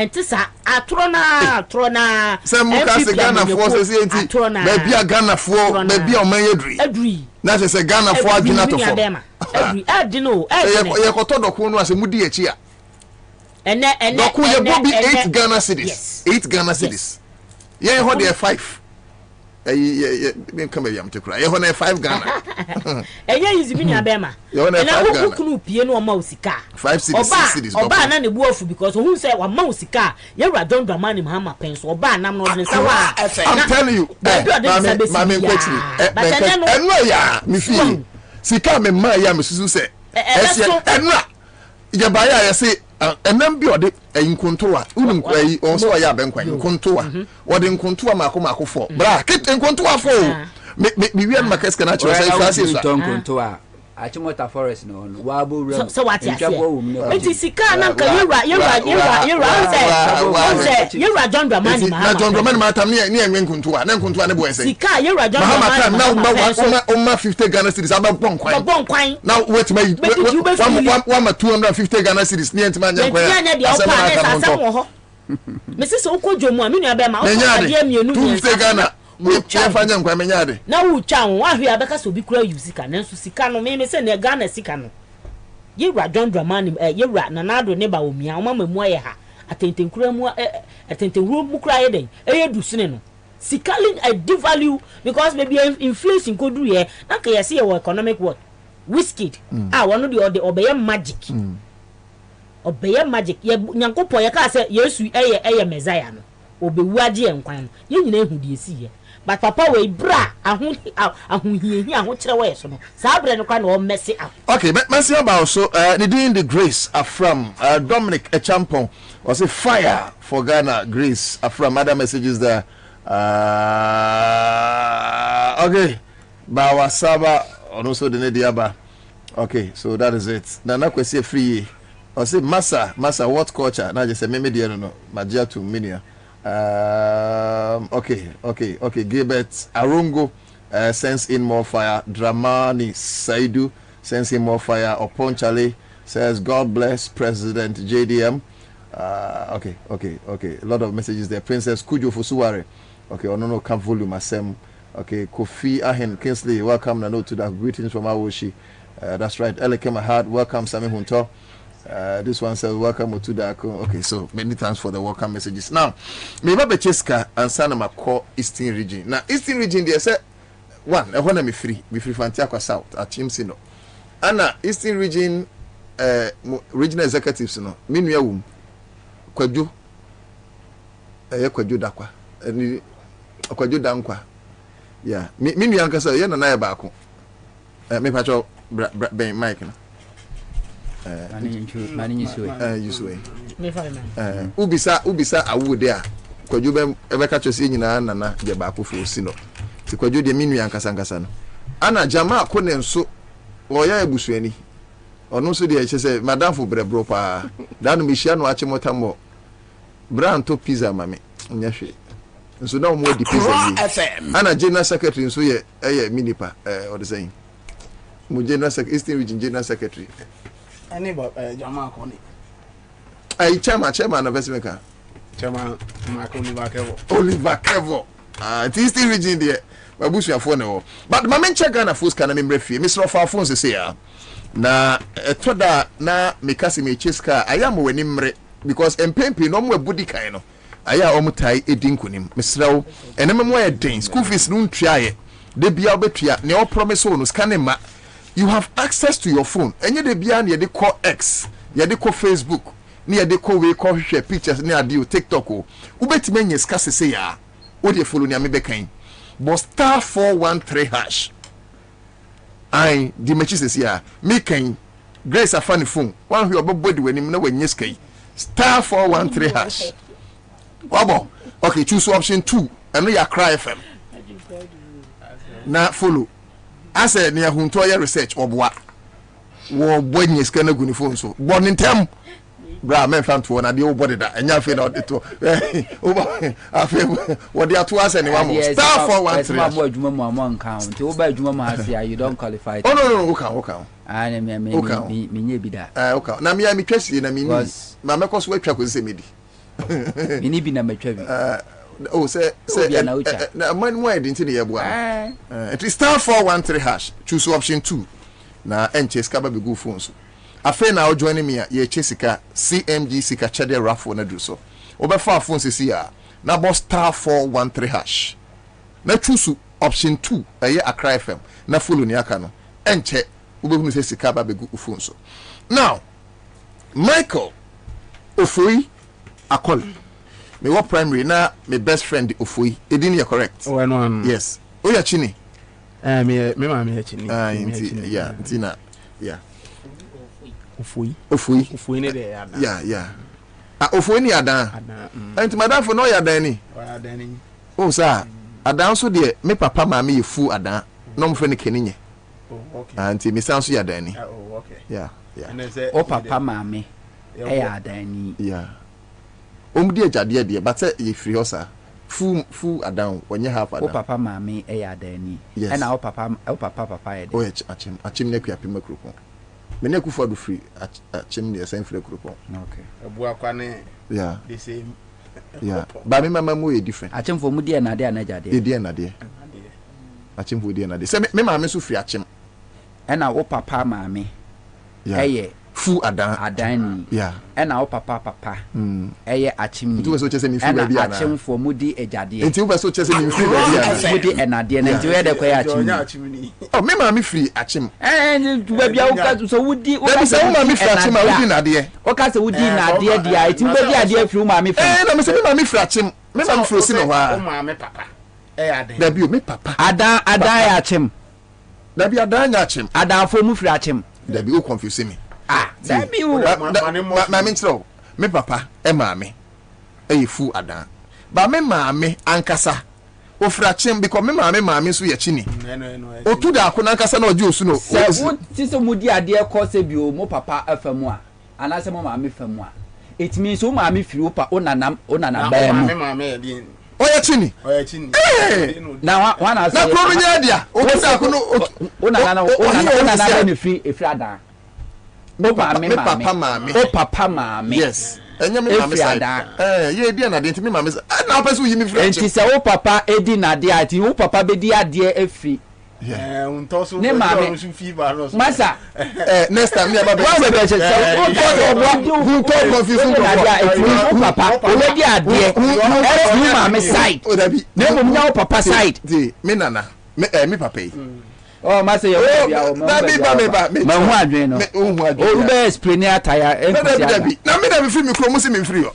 Speaker 9: atrona
Speaker 2: say muka say Ghana for say enti baby a Ghana for baby o man edri na say Ghana for adwina to for
Speaker 9: edri adino
Speaker 2: ye koto doko no ase mudi echi a
Speaker 9: ene
Speaker 2: doko ye Bobie 8 Ghana cities 8 Ghana cities ye ho de 5 me come here am to cry. You want 5 Ghana.
Speaker 9: Enya yizi bi nya bema. Na wo kunu pie no ma osika.
Speaker 2: 5 cities 6 cities.
Speaker 9: Oba na ne buofu because who say wa ma osika. Yewura John Dramani Mahama penso oba nam no ne sa wa.
Speaker 2: I'm telling you. Mama kwetini. Eno ya me feel. Sika me ma ya me susu say. Eno ya ba ya say enam bi ode nkontoa unum kwai onso ya benkwan nkontoa ode nkontoa mako fo bra kit nkontoa fo me wi an makaska na chiro sai fasi so
Speaker 8: nkontoa achimota forest no wabo ram
Speaker 9: so what ya enti sika na nka Yewura John Dramani Mahama
Speaker 2: na John Dramani Mahama tam ni enwe nkontoa na nkontoa ne bo ense
Speaker 9: sika Yewura John Dramani
Speaker 2: Mahama na 50 Ghana cedis aba bonkwan na wait my 250 Ghana cedis ni entima nya kwa
Speaker 9: ya Mrs. Okojomu aminu abema o ade mienu
Speaker 2: 250 Ghana ya fanya nkwa menyade
Speaker 9: na wucha won ahwe abeka so bi kura usika nanso sika no me se na Ghana sika no Yewura John Dramani Yewura nanado ne ba omia o mama mu aye ha atentenkura mu atentenwuro mu kura ye den eyedu sine no sika devalue because maybe inflation ko duru ye na ka yesi ye economic what whiskey wono de obeye magic ye nyankopon ye ka se Yesu eye Messiah no obewu age enkwan ye nyina ehu de esi ye but papa we bra ahunhiehia ho kyerɛ wɔ so no saa bra no kwa na o messy up.
Speaker 7: Okay, but messy about so needing the grace from Dominic Echampon was a fire for Ghana. Grace from other messages there. Okay, Bawasaba and also the Nediaba. Okay, so that is it. Nana kwesi free. I say Massa, what culture? Now just say maybe no Magia to Minia. Okay. Gilbert Arungo sends in more fire. Dramani Saidu sends in more fire. Oponchale says God bless President JDM. Okay. A lot of messages there. Princess Kujo Fusuware. Okay, Onono Camp Volume Asem. Okay, Kofi Ahen Kingsley, welcome Nano to that. Greetings from Awoshi. That's right. Eleke Mahad, welcome Sami Hunto. This one says welcome to that. Okay, so many thanks for the welcome messages. Now, me ba Cheska and Sana call Eastern region. Now, Eastern region they say one, I wanna me free Fantiakwa South at Chimsino. Anna Eastern region regional executives no. Minua wum. Kwaju. Kwaju dakwa. Ni Kwaju dankwa. Yeah. Minua nkasa ye na na ba ko. Me pacho ben Mike no. Ubisa awude a Kwaju be ebeka chose nyina nana je ba ko fo si no. Ti Kwaju de minua nkasa no. Ana jama ko ne nso oya ebusuani. Ono so de che madam fo brebro pa. Danu me hia no ache motamo. Branto pizza mame. Nyahwe. Nso na mo di pizza yi. Ana general secretary nso ye minipa o de saying. Mo general secretary Eastern region general secretary.
Speaker 5: Ani ba jama ko ni.
Speaker 7: Chairman of Vesmeka.
Speaker 5: Chairman
Speaker 7: Oliver Kevo. Eastern region there. Babusu afo ne wo. But my men check Ghana force kana me mrefie. Me sro fa phone se ya. Na etoda na mekasi me cheska aya mo wani mre because empempe no mo abudi kan no. Aya omutai edinkunim. Me sro eneme mo e den school fees no ntwaye. De bia obetua ne o promise no scan ma. You have access to your phone. Enye de bia na ye de call X, ye de call Facebook, ni ye de call we call share pictures ni ade o TikTok o. Ubetime nye ska sese ya. O de follow ni amebe kan. But star 413 hash. I di mechi sese ya. Me kan Grace afani phone. One who obodi we ni na we nyeska yi. Star 413 hash. Wabo. Okay, choose option 2. And no ya cry FM. Na follow. I said near Hunto research or what? War when you scan a good phone so. Born in Tem. Bra, men found to one of the old body that and you feel out the two. I feel what they are to us anyone more. Star 413.
Speaker 8: Count. Over Juma, you don't qualify.
Speaker 7: Oh, no, okay.
Speaker 8: I am me be that.
Speaker 7: Okay. Now, me, I'm interested in a minute. Mamma cos wake up with Semidi.
Speaker 8: Mini be number 12.
Speaker 7: Oh, say, man, why didn't you have it is star 413 hash. Choose option 2. Na enche skaba be go phones. Afa na joining me ye chesika CMG sika chede raffle na do so. Obefa phone sisi ya. Na bo star 413 hash. Na choose option 2 eye Accra FM. Na follow ni aka no. Enche ubehunu se sika ba be go phone so. Now, Michael Ofoi Akol. Me what primary na my best friend Ofoi. Edin you correct?
Speaker 5: Oh, no.
Speaker 7: Yes. Oh ya chini.
Speaker 5: Me mama chini.
Speaker 7: Yeah, Tina. Yeah.
Speaker 5: Ofoi ne de ada.
Speaker 7: Yeah. Ofoi ni ada. Enti madam for no ya ada ni.
Speaker 5: Ada ni.
Speaker 7: Oh sir. Ada so de me papa mama ye fu ada. No mo friend keninye.
Speaker 5: Oh, okay.
Speaker 7: Enti me san so ya ada ni.
Speaker 5: Oh, okay.
Speaker 7: Yeah.
Speaker 8: O papa mama e ada ni.
Speaker 7: Yeah. Omdi ejade de but say ye free hosa. Fu adan onye half adan.
Speaker 8: O papa mama e ya dani. E na o papa e de.
Speaker 7: O achim ne kuapi makrupo. Me ne ku fodu free achim ne sen free krupon.
Speaker 8: Okay.
Speaker 5: Ebu akwa ne.
Speaker 7: Yeah.
Speaker 5: The same.
Speaker 7: Yeah. Ba me mama mu e different.
Speaker 8: Achim fo mu de na de anaja de.
Speaker 7: De na de. Achim fo de na de. Se me mama so free achim.
Speaker 8: E na o papa mama.
Speaker 7: Yeah.
Speaker 8: Eye
Speaker 7: fu
Speaker 8: adan
Speaker 7: yeah
Speaker 8: e na o papa eye achim ni
Speaker 7: nti we so chese mi fu ba bia na
Speaker 8: achim fo mudi ejade
Speaker 7: nti we so chese mi fu ba bia na
Speaker 8: mudi enade na nti we de kwa achim
Speaker 7: ni oh me ma mi free achim
Speaker 8: ba bia o ka so wudi o ka
Speaker 7: so ma mi free achim ma wudi na de
Speaker 8: o ka so wudi na de dia nti we bia de free ma mi free
Speaker 7: na me se me ma mi free achim me ma mi free si no ha
Speaker 5: o ma me papa
Speaker 17: Dabi me papa.
Speaker 8: Ada ya chem.
Speaker 17: Dabi ada nya chem.
Speaker 8: Ada fo mu firi achem.
Speaker 17: Dabi o confuse me.
Speaker 8: Dabi o.
Speaker 17: Ma me ntro. Me papa e maame. E fu ada. Ba me maame ankasa. O firi achem because me maame so ye chini. O tu da ko nankasa na oje osu no.
Speaker 8: Se wo ti so mu di ade e ko se bi o mo papa afamu a. Ana se mo maame famu a. It means o maame firi o pa o nana ba mu.
Speaker 17: Maame e Oya chini.
Speaker 8: Na wana
Speaker 17: na ko nya dia. O tu da ko no
Speaker 8: o nana ni free ada. O papa maame.
Speaker 17: Yes. Enya me maame side. Ye dia na de ntimi maame. Na person yi me free.
Speaker 8: Enti se o papa edi na de ati o papa be di ade efri.
Speaker 17: Untoso
Speaker 8: ne maame masa
Speaker 17: next time me about
Speaker 8: why we be say who talk confusing o papa o le di ade e maame side ne mo nya o papa side
Speaker 17: me nana me papa yi
Speaker 8: oh masa ye o me hu adwen no o be explain ataya
Speaker 17: na me da me free me kro mo se me free o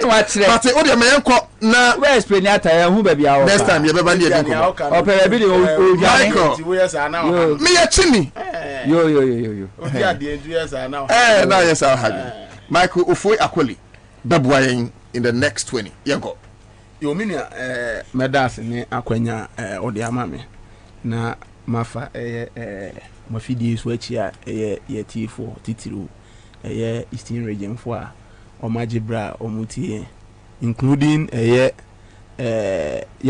Speaker 8: wa kire
Speaker 17: but o de me enko na
Speaker 8: we explain ataya hu ba bia o
Speaker 17: next time ye be ba dey bi ko
Speaker 8: o pe bi de o
Speaker 17: Michael me ye chini
Speaker 8: yo
Speaker 17: o di ade edu yes na na yes I have Michael Ofoi Akoli beboa yen in the next 20 ye go
Speaker 10: yo minia medas ni akwanya o de ama me na mafa mafidi so achi a ye tifo titiru Eastern region fo a omagibra omutie including ye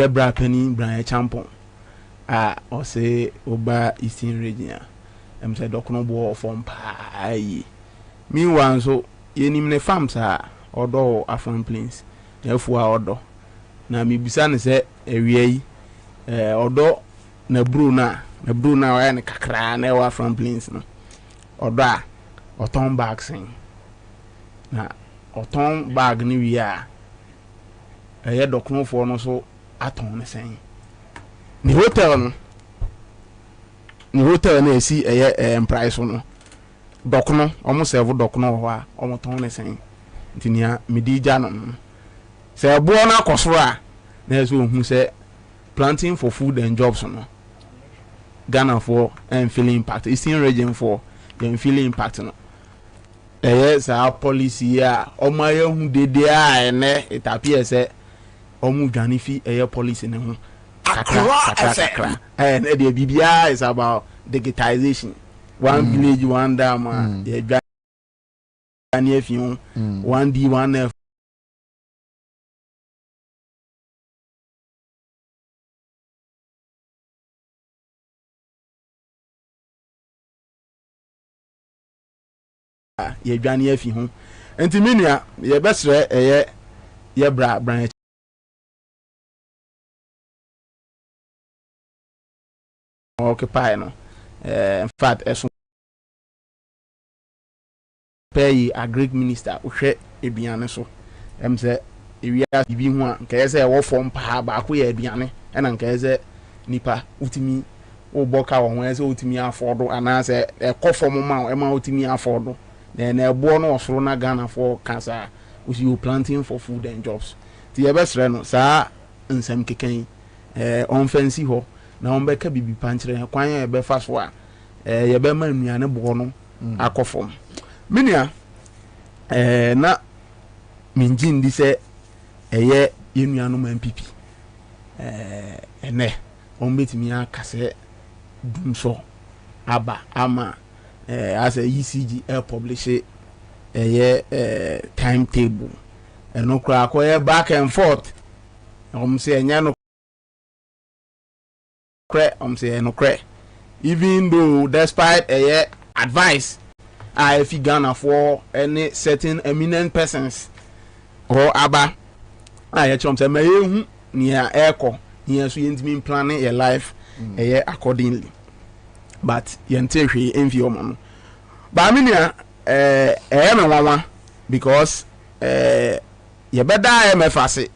Speaker 10: bra pani Brian Champon o say oba Eastern region em say dokono bo from pai meanwhile so yenim ne farms a odo Afan Plains efo a odo na mebisa ne say ewie yi odo na bruna wa ne kakra na wa Afan Plains no odo a oton bag sin na oton bag ni wi a dokono fo no so aton ne sen ni hotel na esi price no dokono omo serve dokono ho a omo ton ne sen ntinia medija no se ebo na akosoro a na eso hu se planting for food and jobs no Ghana for and feeling impact Eastern region for them feeling impact no sa policy a omo aye hu dede a ene it appear se omo dwane fi policy ne ho kakra and the BBI is about digitization one village one dam ye dwane if you one D one F ye dwane if you enti minia ye besre ye bra Brian occupy no in fact as pay a Greek minister uhwe eduane so em say ewia bibi hu a nka say wo form pa ba ko ye eduane na nka say nipa utimi wo boka wo ho say utimi afodo ana say ekofom ma ma utimi afodo then ebo no osoro na Ghana for cancer we you planting for food and jobs ti ye besre no sa nsem keken on fancy ho na on beka bibi panchire kwan ye be fa so a ye be ma nuane bo no akofom minia na minjin di se ye nuane ma MPP ene on betimi akase dumso aba ama as a ECG publish timetable eno kra ko back and forth say enya no say no cre even though despite advice if you Ghana for any certain eminent persons or aba say may hu near echo here so yentimi planning your life accordingly but yente hwe envy omo ba minia me wawa because ye beda IMF ase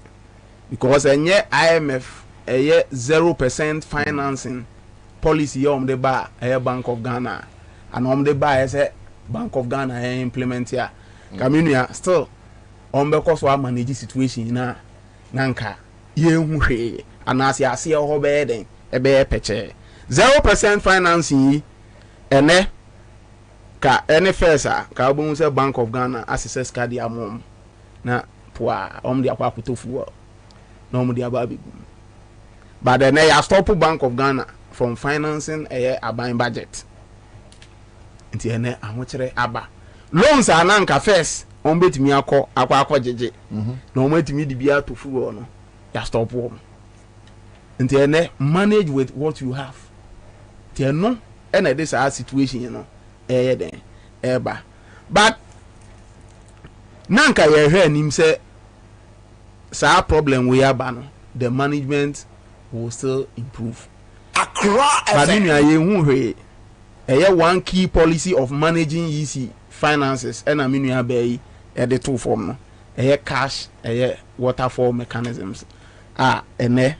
Speaker 10: because enye IMF 0% financing policy on the bar Bank of Ghana and on the bar as Bank of Ghana implement here community still on because we manage situation na nanka ye hu hwe anase ase ho be den e be peche 0% financing ene ka ene first ka obun say Bank of Ghana access card ya mom na poa dia kwa kutofu na dia ba be but then ya stop Bank of Ghana from financing a buying budget nti ene ahochere aba loans ananka first on betimi akọ jeje na o metimi di bia to fu no ya stop wo nti ene manage with what you have ti eno ene this situation you know den eba but nanka ye hwe anim say sa problem we aba no the management will still improve but in ye hu hwe one key policy of managing EC finances and aminu abai the two form no cash waterfall mechanisms ene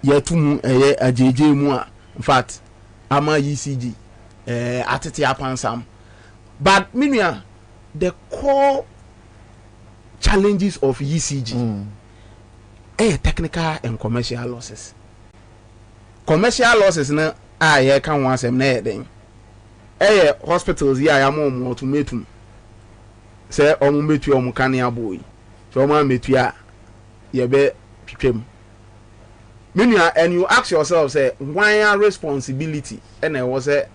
Speaker 10: yetum ajeje mu a in fact ama ECG atete apansam but minua the core challenges of ECG technical and commercial losses na ye kan wan asem na eden hospitals ya ya mo automatum say omu metu omu kan ya boy so omu metu ya ye be twetwem menua and you ask yourself say why responsibility and I was say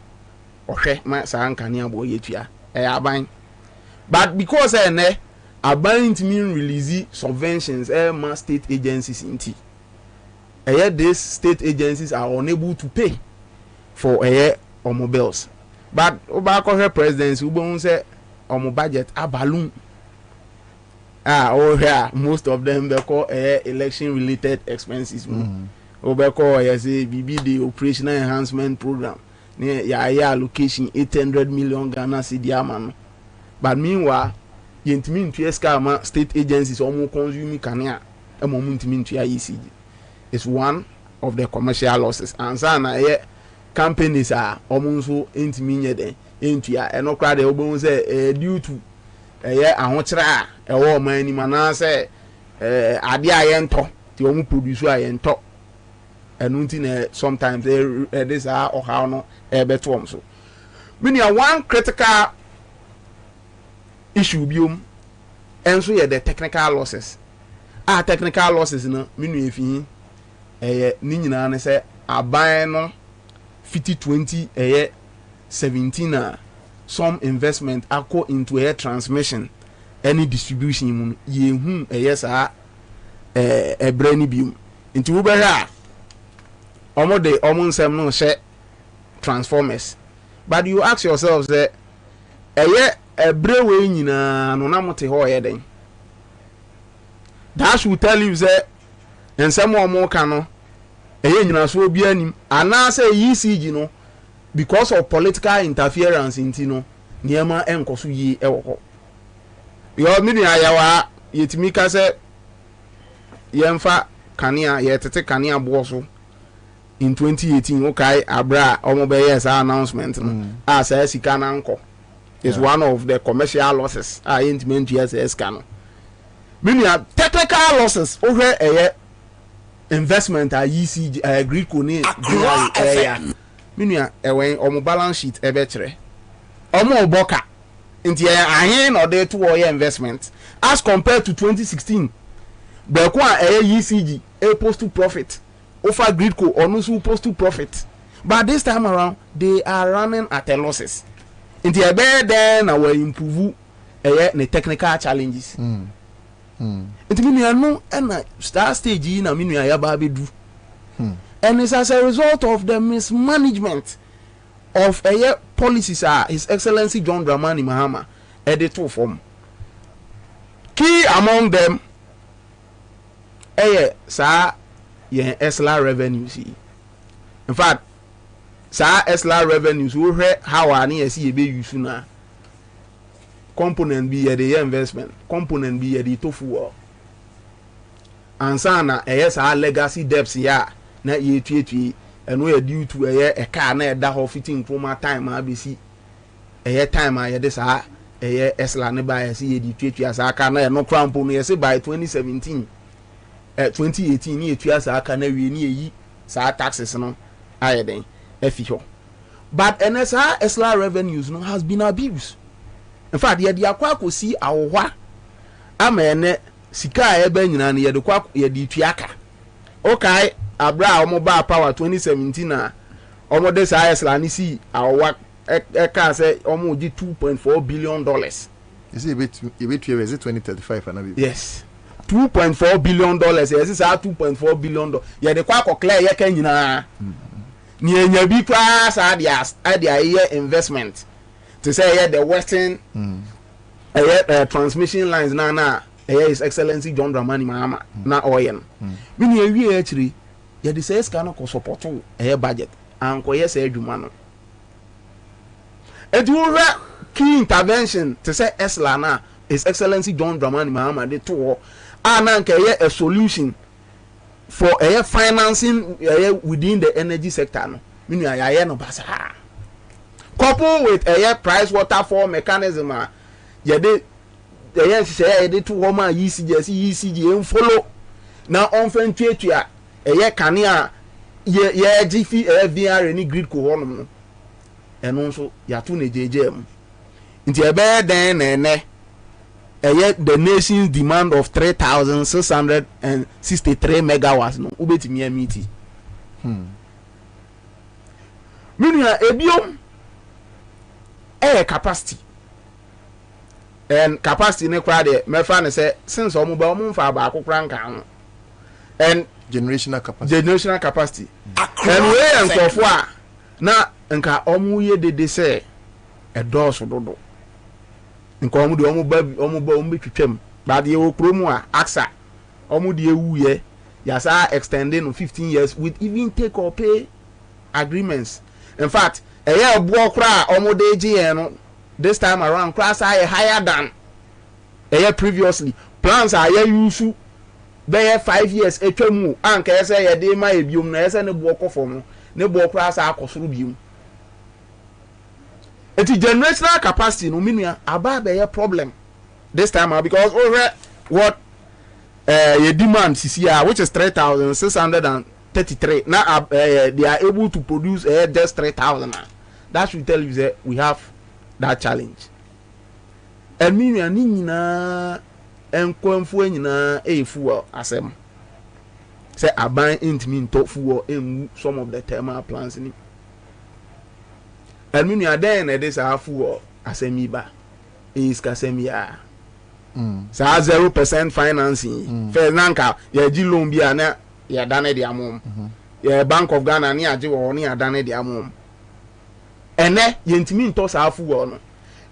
Speaker 10: ohwe ma sa kan ya boy yetua aban but because aban ntimi release subventions ma state agencies inti these state agencies are unable to pay for omo bills but oba ko presidency ubon say omo budget abalun most of them they call election related expenses oba ko say BB the operational enhancement program ya allocation 800 million Ghana cedi amano but meanwhile yentimi ntua ska ma state agencies omo consume kania emo ntimi ntua ECG is one of the commercial losses Ansah na companies are almost intimi nyeden entua eno kra de obon say due to ahochira ewo man ni mana say ade ayento ti omu produce ayento enu nti na sometimes this or how no betom so meaning one critical issue biom enso ye the technical losses technical losses no meaning efi ni nyina ne say aban no 50-20 17 some investment acco into air transmission any distribution mun yehu sa brani bium into wo behra omo nsem no she transformers but you ask yourselves that ebre we nyina no na mote ho den that should tell you that nsem omo ka no nyina so obi anim ana say ECG no because of political interference intino niema enkoso yi ewo ho yo mini ayawa yetimi ka say yemfa kania yetete kania boso in 2018 okay abra omo be yes announcement no say sika na nko is one of the commercial losses intiment yes can mini technical losses over investment ECG agreed kone minua omo balance sheet kire omo oboka nti ahen no dey to investment as compared to 2016 be ko ECG post to profit over grid co onu so post to profit but this time around they are running at a losses nti then na we improve the technical challenges nti minua no na start stage na minua ya ba bedu and it's as a result of the mismanagement of policies His Excellency John Dramani Mahama editor form key among them SLR revenues in fact SLR revenues we hear how ani see be use na component be the investment component be the tofu Ansah na legacy debts na ye tuetue eno ye due to a car na da ho fitting chroma time abesi time ye de sa SLR ne ba ye si ye di tuetue asa aka na no crampo no ye se by 2017 2018 ni etua saa aka na wie ni eyi saa taxes no aye den efi ho but NSA SLR revenues no has been abused. In fact ye dia kwa kosi awohwa ama ene sika ebe nyina ne ye de kwa ye de tuaka okay abra omo ba power 2017 na omo de sa SLR ni si awohwa e ka say omo gi $2.4 billion.
Speaker 7: You see, you bet is it 2035 and
Speaker 10: yes, $2.4 billion. Yes, it's $2.4 billion. Yeah, the kwa clear ye kan nyina. Ni enya bi kwa sa dia year investment. To say the Western transmission lines na His Excellency John Dramani Mahama na oyen. Me ni ewie actually ye the say ska no ko support budget and ko yes adwuma no. Edura key intervention to say Esla na His Excellency John Dramani Mahama de to na nke a solution for financing within the energy sector no. Me ni aye no basa. Couple with a price waterfall mechanism ye de say de to homa ECG follow now on fen tuatua kania ye gifi VR ni grid ko honum no eno nso ya to ne JJM nti ebe den ne the nation's demand of 3,663 megawatts no ubetimi amiti minia ebiom capacity and capacity ne kwa de me fa ne say since omo ba omo fa ba akokra nka ho and
Speaker 7: generational capacity
Speaker 10: and we nkofo a na nka omo ye dede say e doso dodo nka omo de omo ba betwetwam ba de wo promo a Ansah omo de ewu ye ya sa extending 15 years with even take or pay agreements. In fact a boy cry almost no this time around class are higher than a year previously. Plans are used be 5 years etwemu anka say ye dey ma ebiom na ese ne bo kofo ne bo class are kosoro biom. It is generational capacity no minua aba be a problem this time out because over what your demand CCR which is 3,633 now they are able to produce just 3,000. That should tell you that we have that challenge. And me and nina and kwamfu nyina fuel asem. Say aban intimi to fuel in some of the thermal plants ni. And me and then this are fuel asemiba is kasemia. So 0% financing. First nanka ye ji loan bi ana ya dane di amom. Ye Bank of Ghana ni aje wo ni adane di amom. Ene yentimi nto sa afuwo no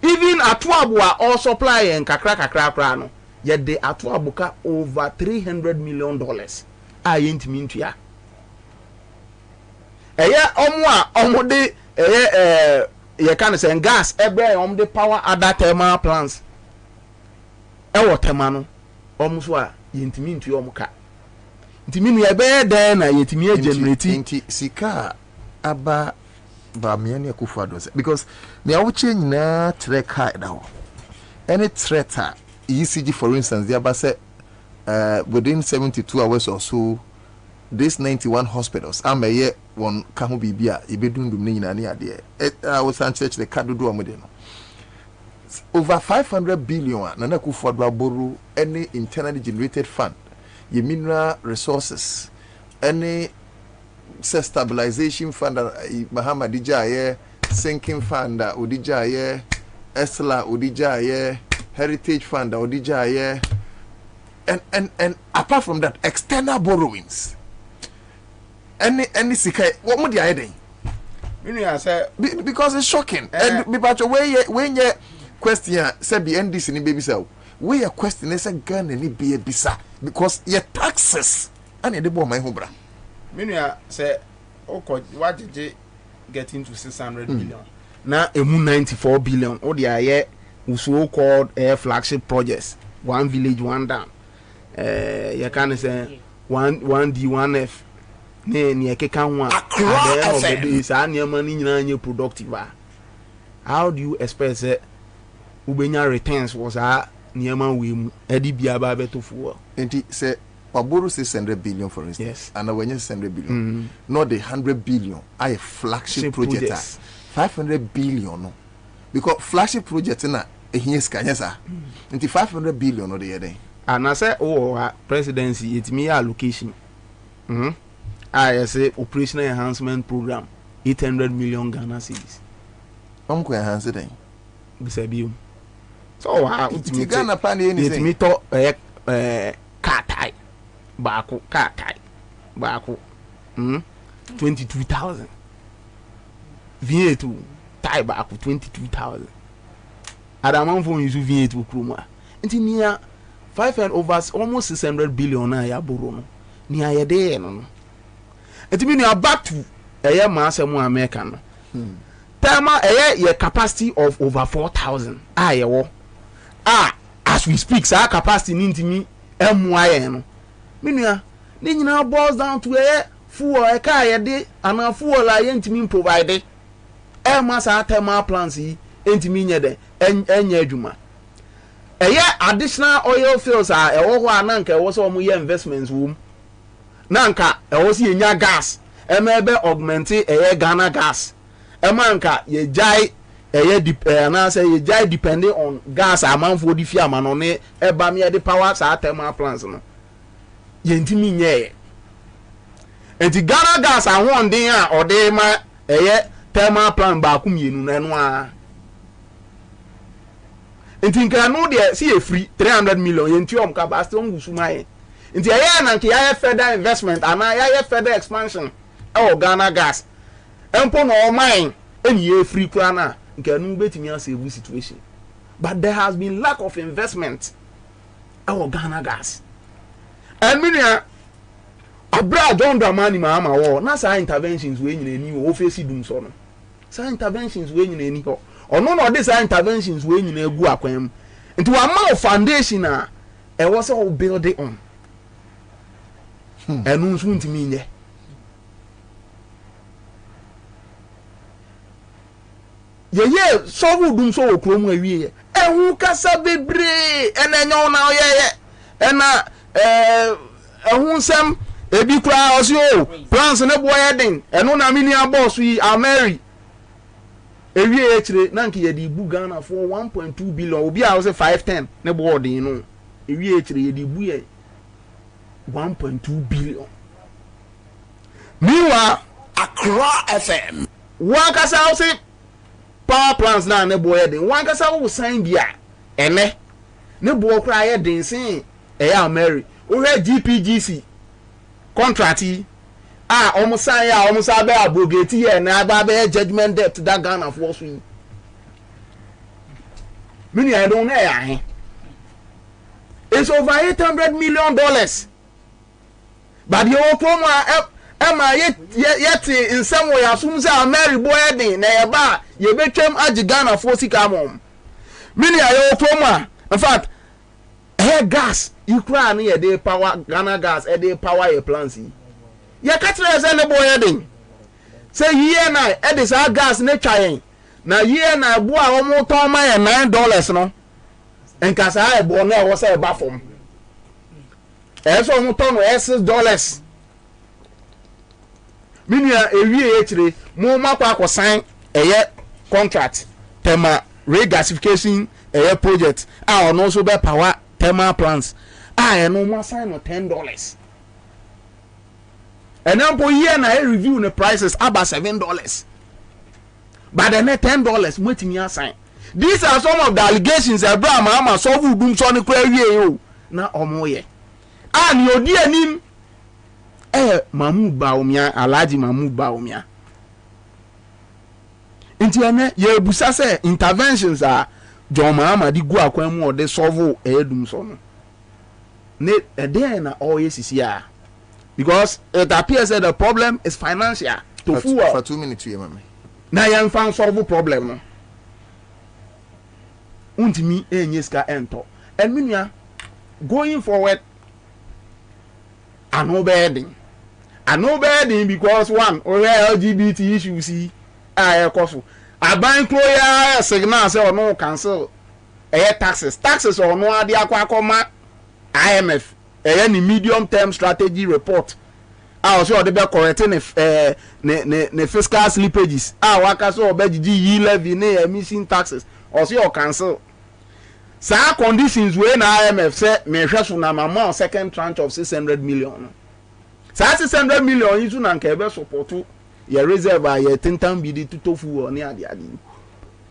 Speaker 10: even atuabo a all supply en kakra no ye de atuabo ka over $300 million a yentimi ntua omo a omo de ye kan say gas ebe omo de power other thermal plants wo tema no omo so a yentimi ntua omo ka ntimi nu ye be den na yentimi generate
Speaker 7: sika aba ba me ne akufado because me awuche nyina track high now any threat ECG for instance there ba say within 72 hours or so these 91 hospitals amaye won ka ho bibia ebedundum ne nyina ne ade I was on church the kadodo amode no over 500 billion na akufado aboru any internally generated fund ye mineral resources any stabilization fund Mahama Dijaye sinking fund Odijaye Esla Odijaye heritage fund Odijaye and apart from that external borrowings any sika what mo dia eden
Speaker 10: you say
Speaker 7: because it's shocking and be part when you question say be NDC ni baby say we are questioning say Ghana ni be bisa because your taxes and the boy my hobra
Speaker 10: Minia say what did you get into 600 billion? Now emu 94 billion. Oh the aye so called flagship projects. One village, one dam. You can say one D1F. Ne kekan one. Money productive. How do you expect that ubenya returns was a niema we mu edi bia ba beto fuwa?
Speaker 7: Enti say
Speaker 2: Waburu 600 billion for instance.
Speaker 10: Yes.
Speaker 2: And when you 600 billion, not the 100 billion. I flagship project. 500 billion no. Because flagship project na ehiyes kanyesa. Nti 500 billion no the day.
Speaker 10: And I say presidency it me allocation. I say operational enhancement program 800 million Ghana cedis.
Speaker 2: Ko enhance den.
Speaker 10: Bisabium. So
Speaker 2: ultimate Ghana plan anything.
Speaker 10: It me to car tie. Baako car tie. Baako 22,000. V8 tie baako 22,000. Adamam for use V8 kroma. Nti near 5 and over almost 600 billion na ya borrow no. Near ya dey no. Nti me near back to maasem America no. Tama your capacity of over 4,000. As we speak, our capacity nintimi MY no. Minia, ni nyina boils down to fuel a car yede and a fuel la yentimi provide. Masa thermal plants yi entimi nye de enye adwuma. Additional oil fields are ho ananka wo so mo ye investments wom. Nanka wo so yenya gas. Ebe augmente Ghana gas. Emanka ye jai na say ye jai depending on gas amount for the fear man on eba me the power sa thermal plants no. Ye ntimi nye. Enti Ghana gas ahon den a ode ma thermal plant ba ku mienu na no a. Enti nka no de see free 300 million ye nti om capacity om gusuma ye. Enti na nke ya further investment ana ya further expansion Ghana gas. Empo no mine any free krana nke nu betimi asave situation. But there has been lack of investment Ghana gas. And minia abra John Dramani Mahama wo na sa interventions we nyina ni wo face dum so no. Sa interventions we nyina ni ho. Ono no this interventions we nyina egu akwam. Nti wa ma foundation a e wo se build it on. Enu nso ntimi nye. Ye so dum so wo krom awie ehu kasa bebre enenyo na oyeye ena ehun sem ebi kura osio plans ne boy den enu na mini boss yi Ameri ewie ekire na nke ye di bu Ghana for 1.2 billion obi a say 510 ne board den no ewie ekire ye di bu ye 1.2 billion. Meanwhile Accra FM one kasa say power plants na ne boy den one kasa wo sign bia ene ne boy kura ye den sin Ameri o he GPGC contract omusan ya omusa be abrogate here na ba be judgment debt that Ghana for so mini I don't know it's over $800 million but you promo yet in some way assume say Ameri boy den na ye ba ye betwem agi Ghana for sika mom mini I promo in fact air gas you cry near the power Ghana gas the power your plants ye katre say ne boy den say here na this gas ne twayen na here na bo a omo ton ma ye $9 no enka say bo na wo say ba fom so omo ton $6 minia ewie ekire mo makwa akosan contract tema regasification project ono so be power thermal plants no more sign of $10. And then for year na review the prices about $7. But then $10 waiting me assign. These are some of the allegations Abraham Mahama so we dum so ne kwa wie na omoye. And your dear nim Mahmoud Baumia Alhaji Mahmoud Baumia. Inti ene ye busa say interventions are John Mahama di go akwam or de solve edum so no. Ne na all yes here because it appears that the problem is financial to fuel
Speaker 2: for 2 minutes here mama
Speaker 10: na yan fan solve problem no untimi enyeska ento and minia going forward I no bedding because one or LGBT issues see I cost aban cloya signal say no cancel taxes or no ade akwa IMF any medium term strategy report. I also the be correcting ne fiscal slippages. Waka so obeji yi levy ne missing taxes. Also or cancel. Sa conditions when IMF say me hwe so na mama second tranche of 600 million. Sa 600 million yisu na nke be support your reserve your tintan bidi to tofu on ade.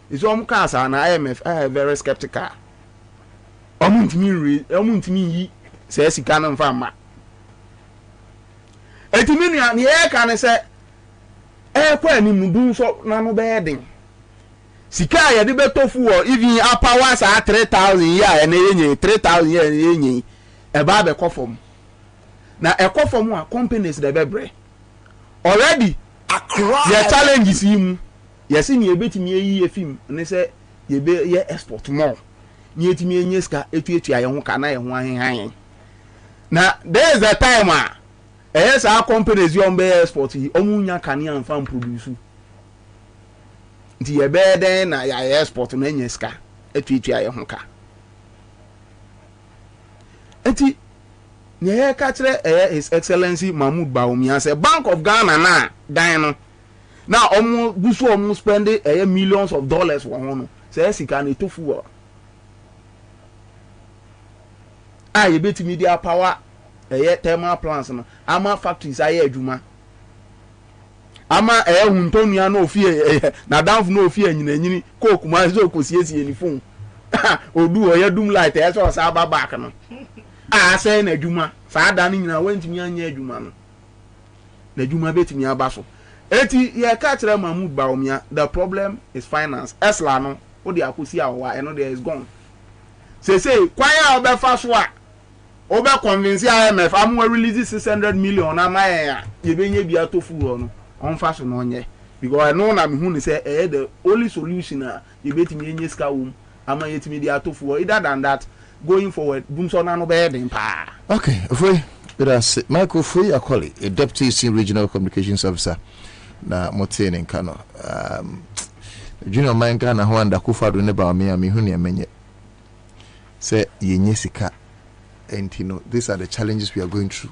Speaker 10: Is cars and IMF are very skeptical. Omuntimi yi say sika no mfa ma. Etimini an ye kan say kwa ni mudu so na no be den. Sika ye de be tofu even upper was at 3,000 year na yenye 3,000 year na yenye e ba be kofom. Na e kofom a companies de bebre. Already across the challenges him. Yes, in ye betimi ye film ne say ye be ye export more. Ni etimi enye ska etu aye ho kana ye ho ahen. Na there is a time yes our companies yon be export yi omunya kane amfa produce. Nti ye be den na ya export no enye ska etu aye ho ka. Enti ne ka kire His Excellency Mahmoud Bawumia say Bank of Ghana na dan no. Now almost spend millions of dollars for one. Say sika na tofu. You bet media power thermal plants no. Ama factories aye adwuma. Ama huntonia no fie na damf no fie nyinanyini coke ma zo kosiesie ni phone. Odu dum light so sa ba back no. Say na adwuma. Sa da ni nyina wantimi anya adwuma no. Na adwuma betimi aba so. Eti ye ka kire Mahmoud Bawumia, the problem is finance. Esla no o de akosi awa eno there is gone. Say kwaya obefa so a obe convince IMF amwa release 600 million na maya ye benye bia tofu no onfa so no onye because I know na me hu ni say the only solution ye betimi enye ska wom ama yetimi dia tofu either than that going forward bumso na no be den pa.
Speaker 2: Okay, Free, that's Michael Free Akoli, a deputy senior regional communications officer. Na motene nkano junior man Ghana ho anda kufado ne ba me hu ne menye say yenye sika and you know these are the challenges we are going through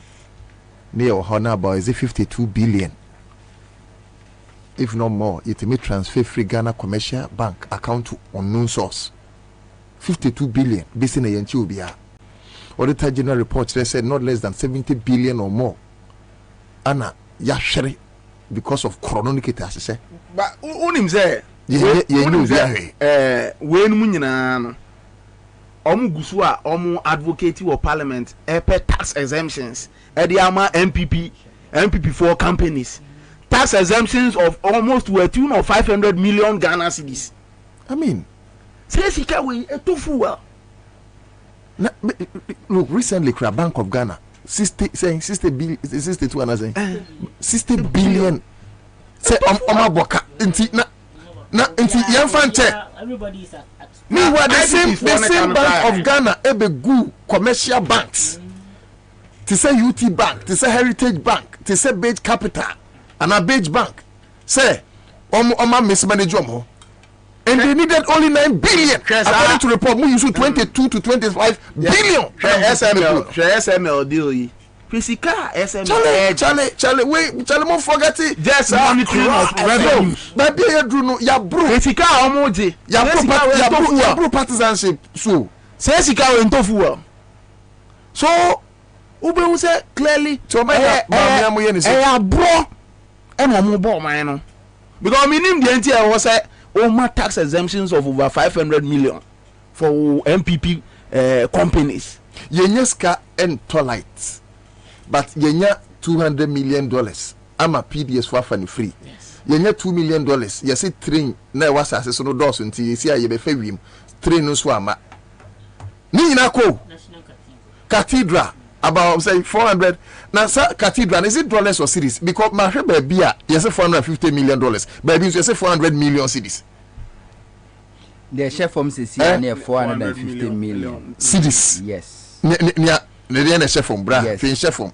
Speaker 2: near honor about is it 52 billion if not more it may transfer free Ghana commercial bank account to unknown source 52 billion based in yenchi obia auditor general report said not less than 70 billion or more ana ya shere because of coronavirus as say
Speaker 10: but unim say
Speaker 2: ye
Speaker 10: we nu nyina no gusu a advocate wo parliament tax exemptions the ama MPP for companies tax exemptions of almost to a tune of 500 million Ghana cedis.
Speaker 2: I mean
Speaker 10: say sika we tofu
Speaker 2: look recently Bank of Ghana 60 billion say boka inti na inti yemfante
Speaker 9: everybody is at
Speaker 2: meanwhile the same Bank of Ghana gu commercial banks to say UT Bank to say Heritage Bank to say Beige Capital and a Beige Bank say mismanage and they needed only 9 billion according to report we use 22 to 25 billion
Speaker 10: SML deal Fisika SML
Speaker 2: Charlie wait mo forget it
Speaker 10: just monitoring of revenues
Speaker 2: but they do no ya bro
Speaker 10: Fisika omoje
Speaker 2: ya bro partisanship so
Speaker 10: say sika we ntofu so ube say clearly
Speaker 2: so my mo ye ni say
Speaker 10: ya bro e no mo bo man no because minim the entire was say tax exemptions of over 500 million for MPP companies
Speaker 2: yenyeska and tolites but yenya $200 million ama PDS for fani free yenya $2 million yesi train na was asese no dos nti yesi aye be fa wiem train no so ama ni nyina ko cathedral about say 400 now sir cathedral is it dollars or cedis because my baby yes $450 million baby you say 400 million cedis
Speaker 8: the chef from CC near 450 million
Speaker 2: cedis
Speaker 8: yes
Speaker 2: the chef from bra fin chef from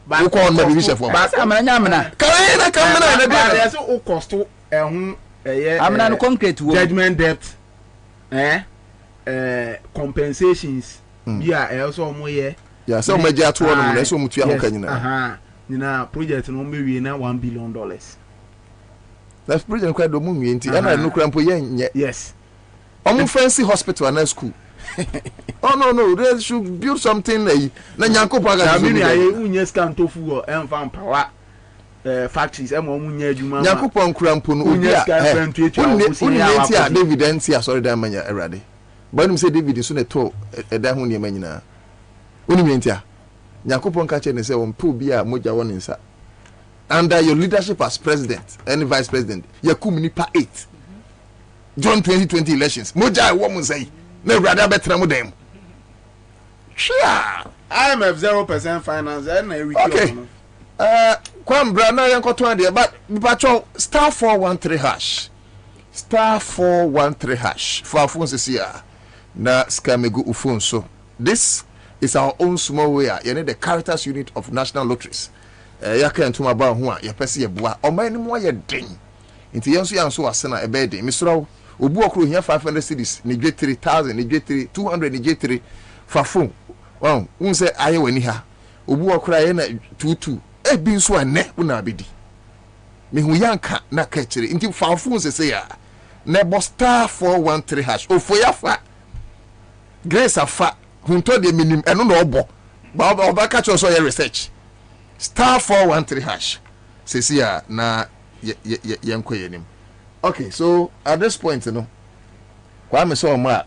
Speaker 2: who call maybe chef from
Speaker 8: but amna
Speaker 10: kamena na so o cost
Speaker 8: amna no concrete
Speaker 10: judgment debt compensations bia also mo ye
Speaker 2: Yeah, so my jet one on so much
Speaker 10: project no me na $1 billion.
Speaker 2: That's project quite the moon and I no crampo yen.
Speaker 10: Yes.
Speaker 2: I'm fancy hospital and school. Oh no, they should build something na Nyanko Paga.
Speaker 10: I mean, I unyes can tofu and fan power factories. I'm unya juma.
Speaker 2: Nyanko Pon crampo no unyes can unya David Ansah sorry that man erade. But him say David so na to da ho ne manyina. Unimenta. Nyanko Pon ka che ne say on pu bia moja won nsa. Under your leadership as president and vice president, yakum nipa 8. John 2020 elections. Moja woman say no rather better them. Sure.
Speaker 10: IMF 0% finance and
Speaker 2: okay. Kwabena na yanko to ande but pacho star 413 hash. Star 413 hash. For phones this year. Na scamego ufon so. This is our own small way. You know the characters unit of National Lotteries. Yaka ntuma ba ho a yepese ye boa. Oman ni mo ye den. Nti yenso yanso asena e be den. Misro obu okro hia 500 cedis ni dwe 3000 ni dwe 200 ni dwe 3 fa phone unse aye wani ha obu okro aye na 22 e bi nso ane una abedi me hu yanka na ka kire nti fa phone se ya na bo star 413 hash ofo ya fa grace afa hunto de minim eno na obo ba oba ka cho so ye research star 413 hash se ya na yenko yenim. Okay, so at this point, you know, Kwame saw ma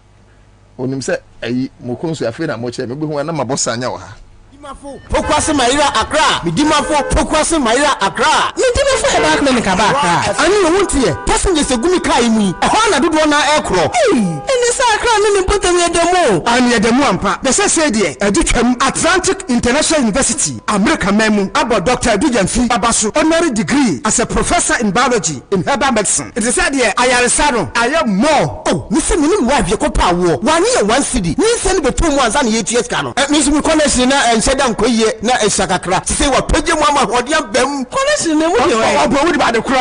Speaker 2: onim say ayi mokonso afi na mo che me hu na mabosa anya wa ha.
Speaker 16: Pokwase Maira Accra. Midimafo Pokwase Maira Accra. Midimafo e ba kle nka ba Accra. Ani no wontie. Passengers egumi kai mu. E ho na dodo na ekro. Eni sa Accra ni mpotem ye demo. Ani ye demo ampa. The say de edutwam Atlantic International University, America memu. Abo Dr. Dujanfi Abasu honorary degree as a professor in biology in herbal medicine. It is said here ayaresa no aye more. Oh, ni se minim wa bi kopa wo. Wani ye 1 cedi. Ni se ni betu mu anza na ye TS ka no. Mi so mi connection na Adam koye na esakakra se wa page mu ama hode ambam connection ne mu ye wa obo we ba de kro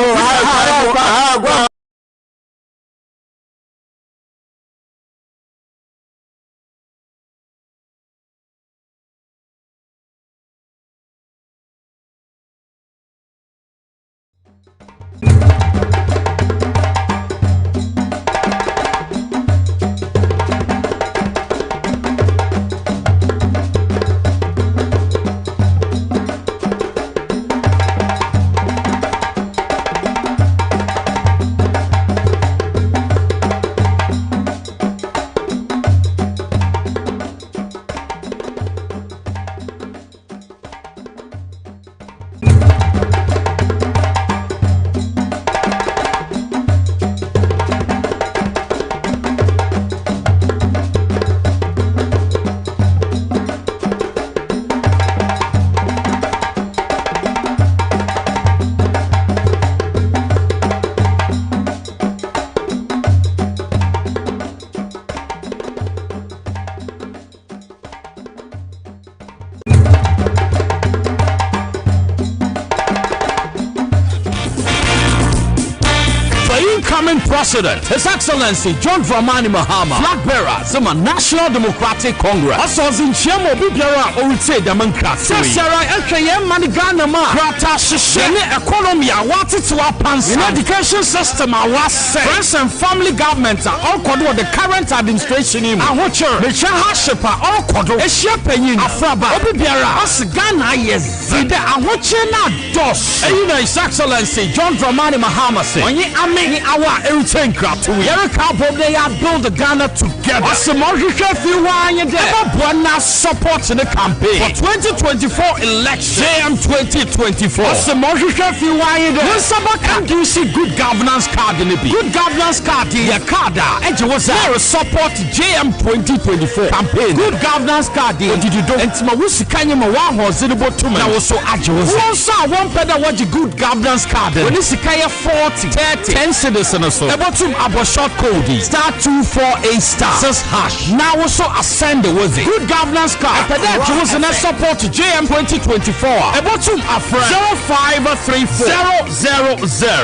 Speaker 19: President, His Excellency John Dramani Mahama, flag bearer, Zuma National Democratic Congress. Also, in Chemo Bibiara, or would say democracy. Sarah, LKM, Manigana, Krata, Shishene, economy, I wanted to advance. In education system, I was saying, friends and family governments are all called the current administration. I watch her, the Shahashipa, all called a shepherd, Afraba, Bibiara, as Ghana, yes, I watch her now, DOS. His Excellency John Dramani Mahama said, when you are making our everything crap to Erica Bob, they are build Ghana together. As a mortgage you want you there. Everyone support in the campaign for 2024 election. JM 2024. As a mortgage you want you there. When somebody can do see good governance card in the good governance card in your card. And you was there support JM 2024 campaign. Good governance card. What did you do? And my wusi kanye ma wa ho zilibo to me. Now so ajo was. One saw one better what the good governance card. When this kaya 40 30 10 citizens. no so. Ebotum abo short code *248*6#. Now also ascend the was it. Good governance card. Peda Jones and support JM 2024. Ebotum afra 0534 000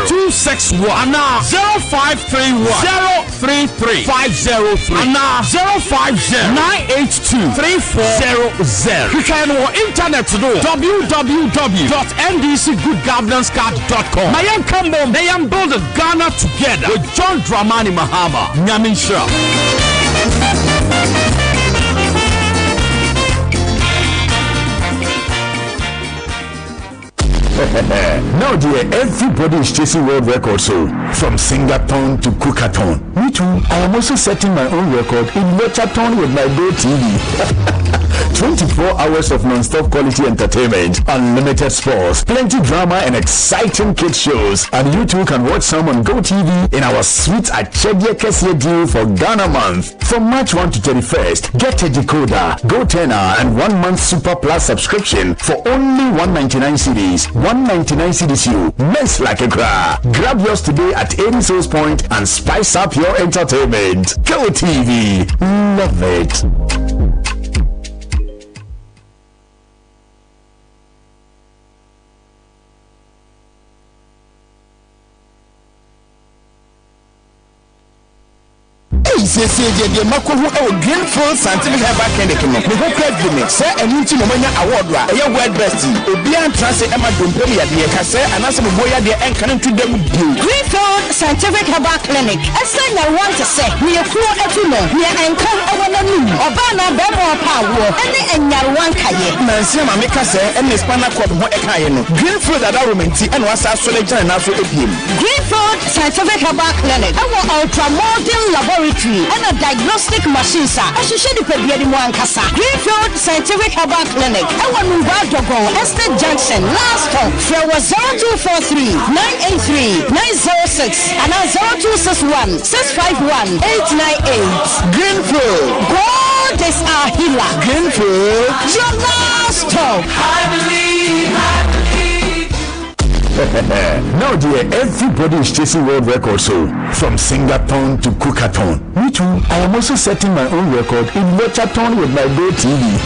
Speaker 19: 261 0531 033 503 and 050 982 3400. You can on internet to do www.ndcgoodgovernancecard.com. Mayan Kambo, they am building Ghana together with John Dramani Mahama. Nyamin Shah.
Speaker 1: Now, dear, everybody is chasing world records. So, from Singathon to Cookathon. Me too. I am also setting my own record in Watchathon with my Go TV. 24 hours of non-stop quality entertainment, unlimited sports, plenty drama and exciting kids shows. And you too can watch some on Go TV in our sweet Achedie Kesie deal for Ghana month. From March 1 to 31st, get a decoder, Go Tenor and 1 month Super Plus subscription for only 199 cedis. 199 cedis you mess like a gra. Grab yours today at any source point and spice up your entertainment. Go TV. Love it.
Speaker 16: CCJ Makohu Greenfield Scientific Herbal Clinic. The whole clinic, sir, and you to Momania Award, a word best. Obian Transit Emma Dumpelia, the Cassa, and as a boy, the Encanon to them. Greenfield Scientific Herbal Clinic. I say, I want to say, we are poor at you, we are Encan Awananu, Obana Bemo Power, and Yarwan Kaye. Nancy Mamika say, and the Spana Quad Ekayano. Greenfield at Arumanti and was our selection and after APM. Greenfield Scientific Herbal Clinic. Our ultramodern laboratory. And a diagnostic machine, sir. I should show the Pebiadi Moankasa. Greenfield Scientific Herbal Clinic. I want to go to Estate Junction. Last call. There was 0243 983 906 and 0261 651 898. Greenfield. God is our healer. Greenfield. Your last call. I believe.
Speaker 1: Now, dear, everybody is chasing world records. So, from Singathon to Cookathon. Me too. I am also setting my own record in Watchathon with my Go TV.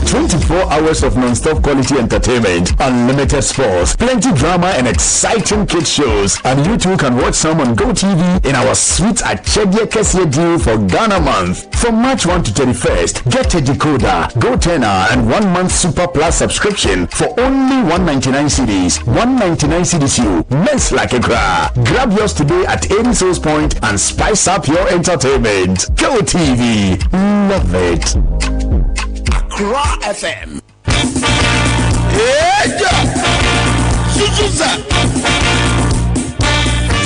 Speaker 1: 24 hours of non-stop quality entertainment, unlimited sports, plenty drama and exciting kids shows. And you too can watch some on Go TV in our sweet Achedie Kesie deal for Ghana month. From March 1 to 31st, get a decoder, Go Tenor and 1 month Super Plus subscription for only 199 cedis. 199 cedis you mess like a gra. Grab yours today at any source point and spice up your entertainment. Go TV. Love it.
Speaker 16: Accra FM. Yeah,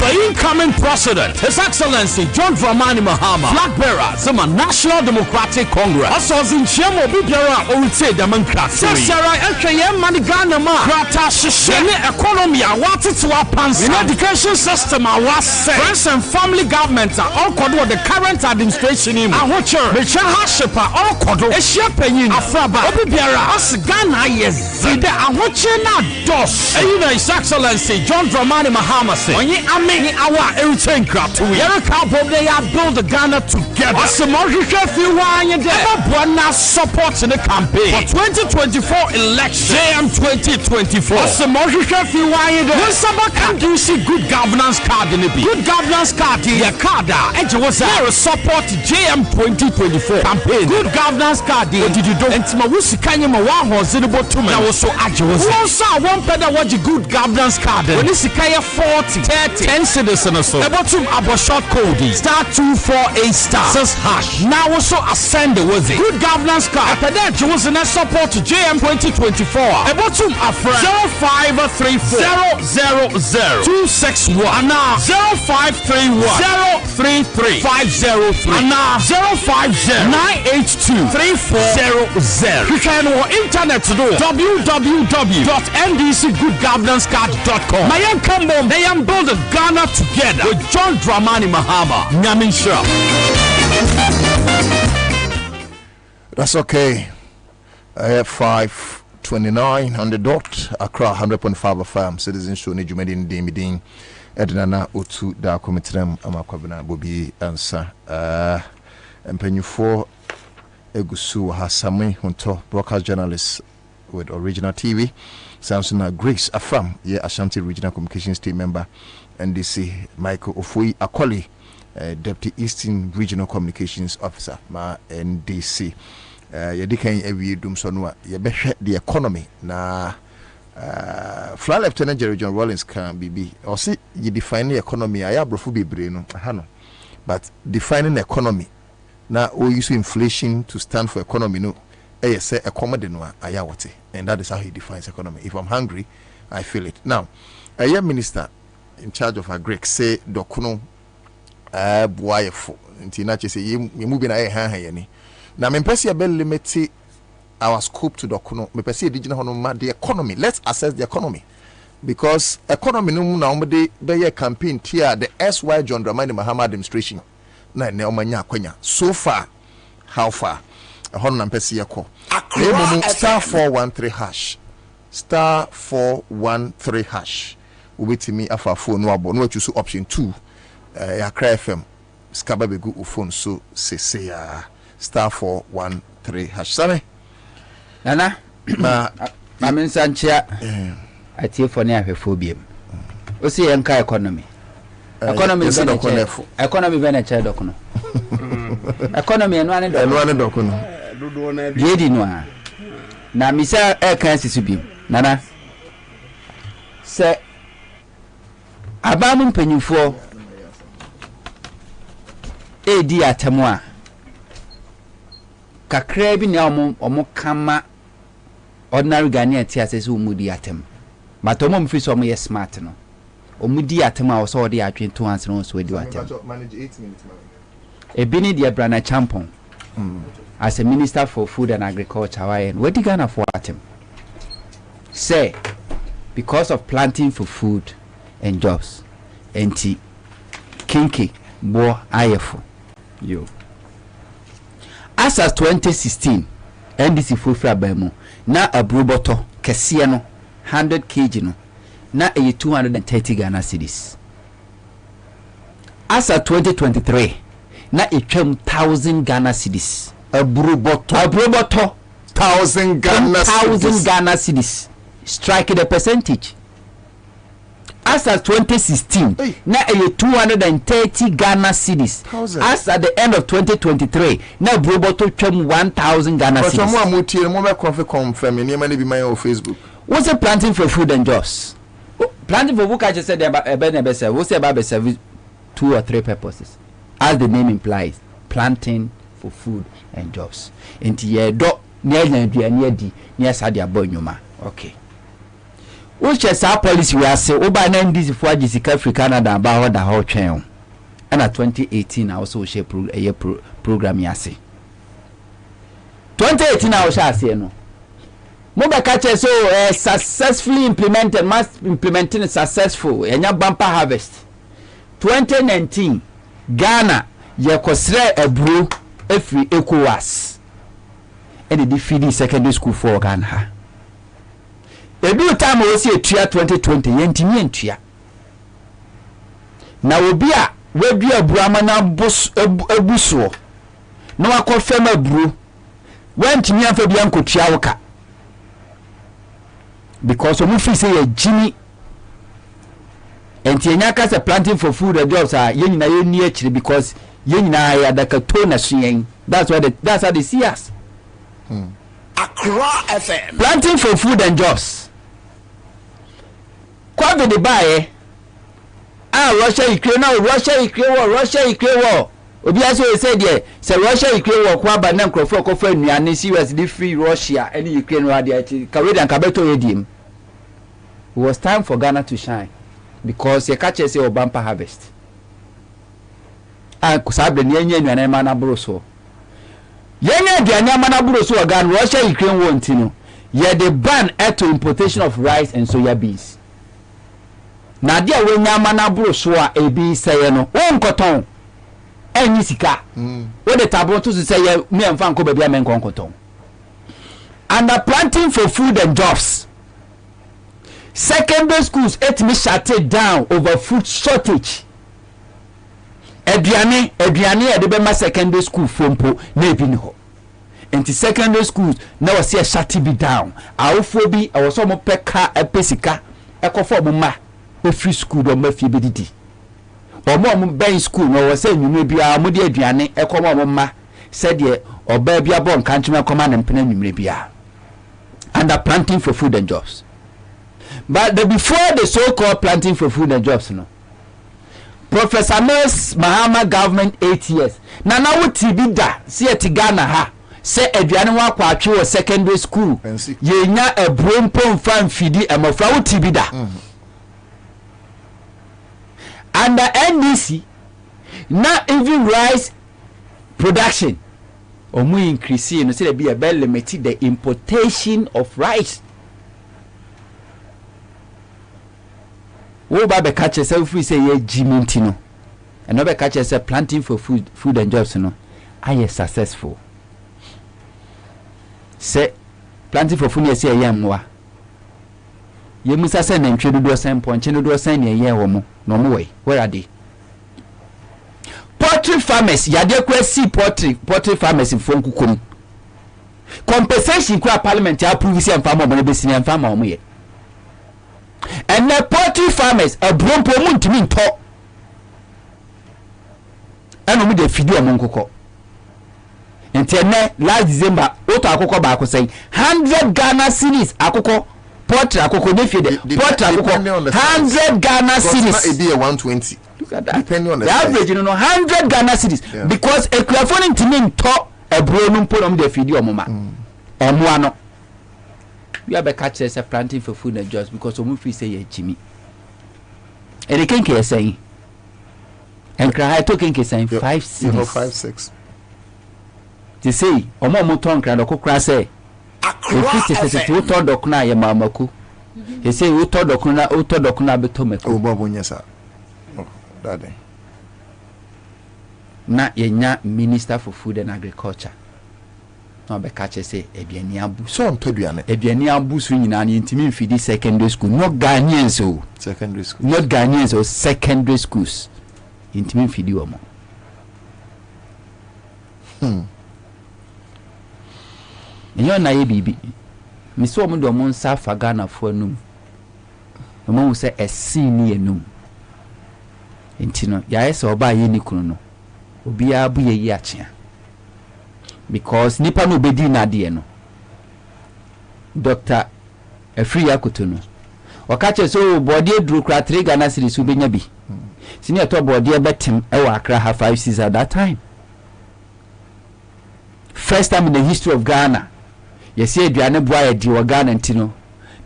Speaker 19: The incoming president, His Excellency John Dramani Mahama, flag bearer, Zuma National Democratic Congress. Also, in Chemo Bibiara, or would say democracy. Sarah Elkayem Manigana Ma, Krata Shishene economy, I wanted to advance in education system. I was saying, friends and family governments are all called the current administration. I watch her, Michelle Hashipa, all called a shepherd, Afraba, Bibiara, as Ghana, yes, I watch her now, DOS. His Excellency John Dramani Mahama say, many our everything crap to Erica they are build the Ghana together. As a support in the campaign for 2024 election. JM 2024. As a can do see good governance card in the good governance card the card and was there support JM 2024 campaign. Good governance card what did you do? And Timawusi Kanyama was in the bottom. I was so agile. Also one better watch good governance card. When this is 40 30 citizens or so. Ebotum abo short code *248*6#. Now also ascend the was it. Good governance card. Peda Jones and support JM 2024. Ebotum afra 0534 000 261 0531 033 503 and 050 982 3400. You can on internet to do www.ndcgoodgovernancecard.com. Mayan Kambo, they am building Ghana together with John Dramani Mahama. Nyamin Shah.
Speaker 7: That's okay. I have 5 29 on the dot. Accra 100.5 FM. Citizen show ni jumedi ndi midin. Ednana otu da komitrem ama Kwabena Bobie Ansah. Empenyufo Egusu Hasami Hunto, broadcast journalist with Original TV. Samsona Grace Afam, Ashanti Regional Communications Team member. NDC Michael Ofui Akoli, Deputy Eastern Regional Communications Officer, ma NDC. Yedikan every dumsonwa yebehwe the economy na Flight Lieutenant General John Rawlings can be or see you define the economy ayabrofo bebre no no, but defining the economy na we use inflation to stand for economy no say accommodate no ayawote, and that is how he defines economy. If I'm hungry, I feel it. Now a minister in charge of agric say dokuno boyefo ntina che say you bi na ha yani na me pese ya be limit our scope to dokuno me pese digina hono ma the economy. Let's assess the economy, because economy no na omde be ye campaign tia the SY John Dramani Mahama administration na ne omanya akwanya so far. How far hono na pese ye ko star 413 hash star 413 hash ubetimi afa phone no abo no choose option 2 Accra FM skaba begu phone so say ya star 413 hash same
Speaker 8: nana mamen sanchia atie for ne ahwefo biem o se yenka economy be na che dokono economy eno ane dokono yedi no a na misa e kan sisu biem nana se abamu mpanyimfo edi atemu a kakra bi na omo kama ordinary Ghanaian ti asese omudi atem but omo mfiri so omo ye smart no omudi atem a so odi atwen to answer no so edi atem manage 8 minutes ebini de brana champon as a minister for food and agriculture why what di Ghana for atem say because of planting for food and jobs enti kinki bo ayefo yo as of 2016 NDC fofra bamu na abroboto kese no 100 kg no na 230 Ghana cedis. As of 2023 na etwam 1000 Ghana cedis. Abroboto 1000 Ghana cedis. Strike the percentage. As at 2016, now 230 Ghana cedis. As at the end of 2023, now Broboto chum 1,000 Ghana cedis. What's the planting for food and jobs? Planting for food, I just said what's about service 2 or 3 purposes, as the name implies. Planting for food and jobs. Into do near Sadia Bonyuma. Okay. Which is our policy we are say oba na ndisi for Jessica Canada about the whole chain. And at 2018 I also share program yase. 2018 I also say no. Moba catch so successfully implemented, must implementing successful enya bumper harvest. 2019 Ghana ye kosre ebru every ECOWAS. And the feeding secondary school for Ghana. Edu time we see a tria 2020 yentimi entua na obi a we dua buama na ebuso na wakofem aburu wentimi afa bia nkotua woka because omu fi say jimi enti enya ka say planting for food and jobs are yenyina yeni akiri because yenyina ya dakato na suyen. That's how they see us.
Speaker 1: Accra FM
Speaker 8: planting for food and jobs. Kwabena bae Russia Ukraine war obi aso say there say Russia Ukraine war Kwabena na nkrofo kofa anuane serious the free Russia and Ukraine war there Kaweda Kabeto yedim. It was time for Ghana to shine because you catch say bumper harvest kusabe ni enye anuane ma na broso yenye aduane ma na broso Ghana Russia Ukraine war ntino ye the ban to importation of rice and soya beans. Na dia we nyama na buru so a ebi seye no wo nkoton enyi sika wo de tabo to seye me mfa nko ba bia me nkoton under planting for food and jobs. Secondary schools me shut it down over food shortage. Aduane e de be secondary school fompo na ebi ni ho. Enti secondary schools na wase a shut it down. Awofo bi awoso mo peka epesika ekofo mo ma e free school do ma fie bedidi. Omo ben school no wase nwume bia mo de aduane ekomo mo ma said ye oba bia bon kanchima koma na mpena nwumre bia. Under planting for food and jobs. But before the so-called planting for food and jobs, no. Professor Mills Mahama government 8 years. Nana wuti bida si eti Ghana ha. Se eduane wa kwa atwe secondary school. Ye nya ebrompo mfa mfidi emofra wuti bida. Under NDC, not even rice production. Omu increase no say there be a bell limited the importation of rice. Wo ba be catch yourself we say ye jiminti no. And no be catch yourself planting for food and jobs no. Are you successful? Say planting for food say ye mwa. Ye musa say na ntwe dodo sen ponche dodo sen ne ye wo mo. No mo way. Where are they? Poultry farmers yade kwa see poultry farmers in fonkukum. Compensation kwa parliament ya approve si amfa mo no be sini amfa ma mo ye. And the poultry farmers a brompo muntimi nto. Eno mu de fidi o nkoko. Ntene last December oto akoko ba ko say 100 Ghana cedis akoko poultry akoko ne fide poultry akoko 100 Ghana cedis.
Speaker 7: It be a 120.
Speaker 8: Look at that.
Speaker 7: Depending on the
Speaker 8: average, you know, 100 Ghana cedis. Yeah. Because a crafone to me top a bronum put on the video mama. One. We have a catch as a planting for food and jobs because some of you say Jimmy. And they can't say. And cry talking is saying 5 6.
Speaker 7: 5 6.
Speaker 8: They say, O Momo Tonk and Okra say, if it is who told Dokuna Yamaku. He say, who told Dokuna, Betomeko.
Speaker 7: Oh, Bob, yes, sir. Daddy.
Speaker 8: Na yenya minister for food and agriculture. No be catch say eduane abu.
Speaker 7: So on toduane.
Speaker 8: Eduane abu so nyina na ntimi mfidi secondary school. Not Ghanaians o.
Speaker 7: Secondary school.
Speaker 8: Not Ghanaians o secondary schools. Ntimi mfidi omo. Enyo na ye bibi. Mi so omo do mo nsa fa Ghana fo anum. Omo say esin ni enum. Intino ya ese oba ye ni kunu no obi abu ye yi achia because nipa no bedi na de no Dr. Efriya Kotono wakache so body dru kra 3 Ghana cedis ubenya bi sini to body betem e wa Accra ha 5 6 at that time. First time in the history of Ghana yes ye aduane boa ye di wa Ghana ntino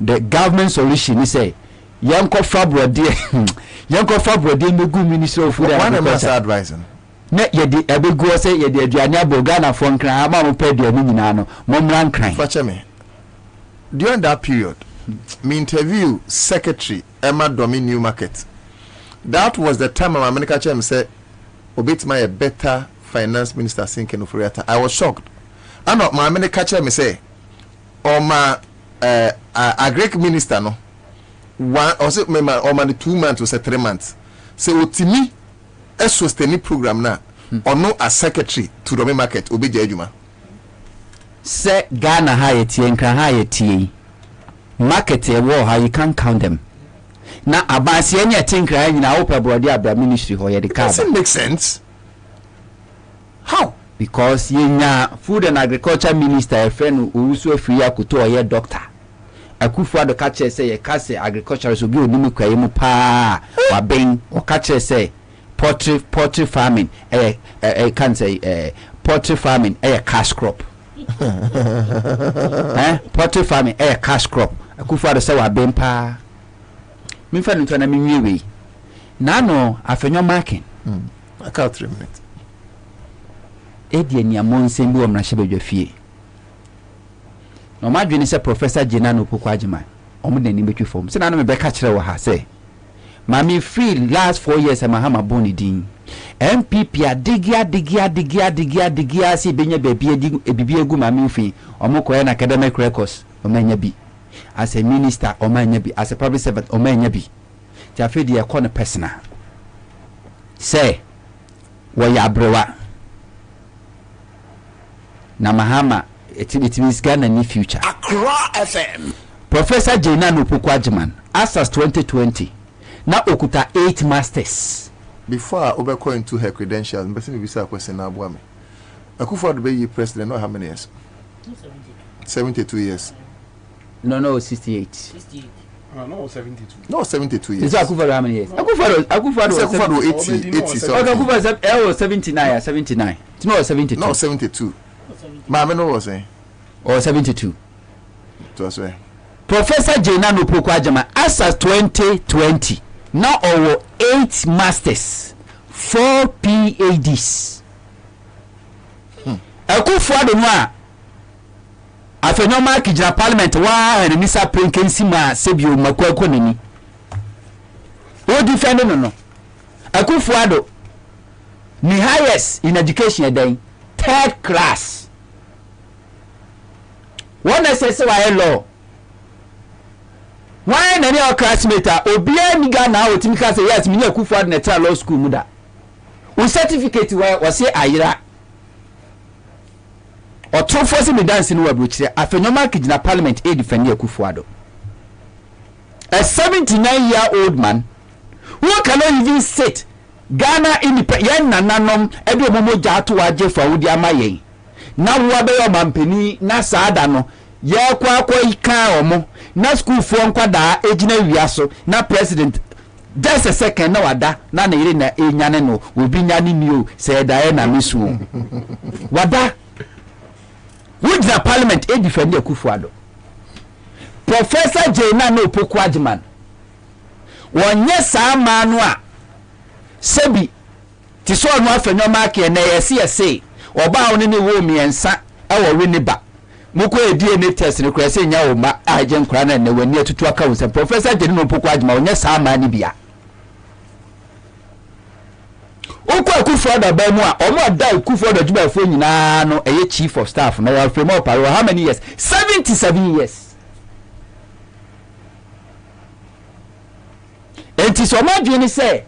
Speaker 8: the government solution is say yanko fabrode megu minister of food and agriculture
Speaker 7: advising
Speaker 8: na ye di ebegu say ye di aduane abogana for nkran ama mo pa aduane nyina no mo mra nkran
Speaker 7: fache me during that period me interview secretary Emma Domi New Market. That was the time my America chair said obit my better finance minister sinking of Riata. I was shocked. I know my America chair me say or my agric minister no one or say or my 2 months or say 3 months. Say otimi a sustaining program na or no as secretary to the market obi jejuma.
Speaker 8: Say Ghana hayeti enka hayeti market e wo how you can't count them. Na abasi enya tinkra nyina opa brody abra ministry ho ye de ka.
Speaker 7: Doesn't make sense. How?
Speaker 8: Because yenya food and agriculture minister a friend Owusu Afriya Kuto or ye doctor. Akufo do catch say ye ka say agriculture so bi onimi kwaye mu pa wa ben o catch say poultry farming can say poultry farming cash crop. Poultry farming cash crop. Akufo do say wa ben pa. Me fa nto na me nwie na no afenyo marking.
Speaker 7: I can't 3 minutes.
Speaker 8: Edi eniamon sembi o mrahye badwafie. No madwene se Professor Jenano Pokwajima omo nani betwi form. Se na no me beka kire wo ha se. Mami free last 4 years Mahama boni din. MPP digia si benya bebi egu mami fi omo koye na academic records omanya bi as a minister omanya bi as a public servant omanya bi tiafe de ekọ no personal say wo ya brewa na Mahama it means Ghana ni future.
Speaker 1: Accra FM.
Speaker 8: Professor Jena Nopoko Agyeman Ansah 2020 na okuta 8 masters.
Speaker 7: Before I go into her credentials, but me bisa question na aboa me. Akufo-Addo be president no how many years? 72 years.
Speaker 8: No 68.
Speaker 17: No 72.
Speaker 7: No 72 years.
Speaker 8: Is Akufo-Addo how many years? Akufo-Addo
Speaker 7: 80 so.
Speaker 8: Okay, Akufo-Addo 79. No 72.
Speaker 7: No 72. Mama no was saying.
Speaker 8: Or 72.
Speaker 7: To us way.
Speaker 8: Professor Jena Nopoko Agyeman Ansah 2020 now over 8 masters 4 PhDs. Akufo-Addo no a afenoma kijira parliament wa and Mr. Prinkensi ma sebio makwako nani o defend no Akufo-Addo ni highest in education then 3rd class. One says why law. Why na your classmate obia ni Ghana otimi ka say yes me Akufo-Addo na try law school muda. O certificate wa say ayira. O to force me dance no abrochire afenoma kijina parliament e defend Akufo-Addo. A 79-year-old man who cannot even sit Ghana independent nananom ebi omomo jato waje fa wodi amaye na wo be yo mampani na saada no ye kwa ika omo na school fo nkwada ejina wiaso na president just a second na wada na na yire na enyane no obi nyane ni o se dae na mesu wada with the parliament e defend Akufo-Addo. Professor Jena Nopoko Agyeman wonye saa manu a sebi ti so no afenoma ke na yesi oba oni ne wo miensa ewo we ne ba muko DNA test ne kura se nya wo ma aje nkura na wani atutu aka wo se Professor Jena Nopoko Agyeman wonye saa manu bia Oko Akufo-Addo ba mu a omo da Akufo-Addo juba fo nyina no eye chief of staff na wa frame up how many years 77 years. Enti so ma dwene se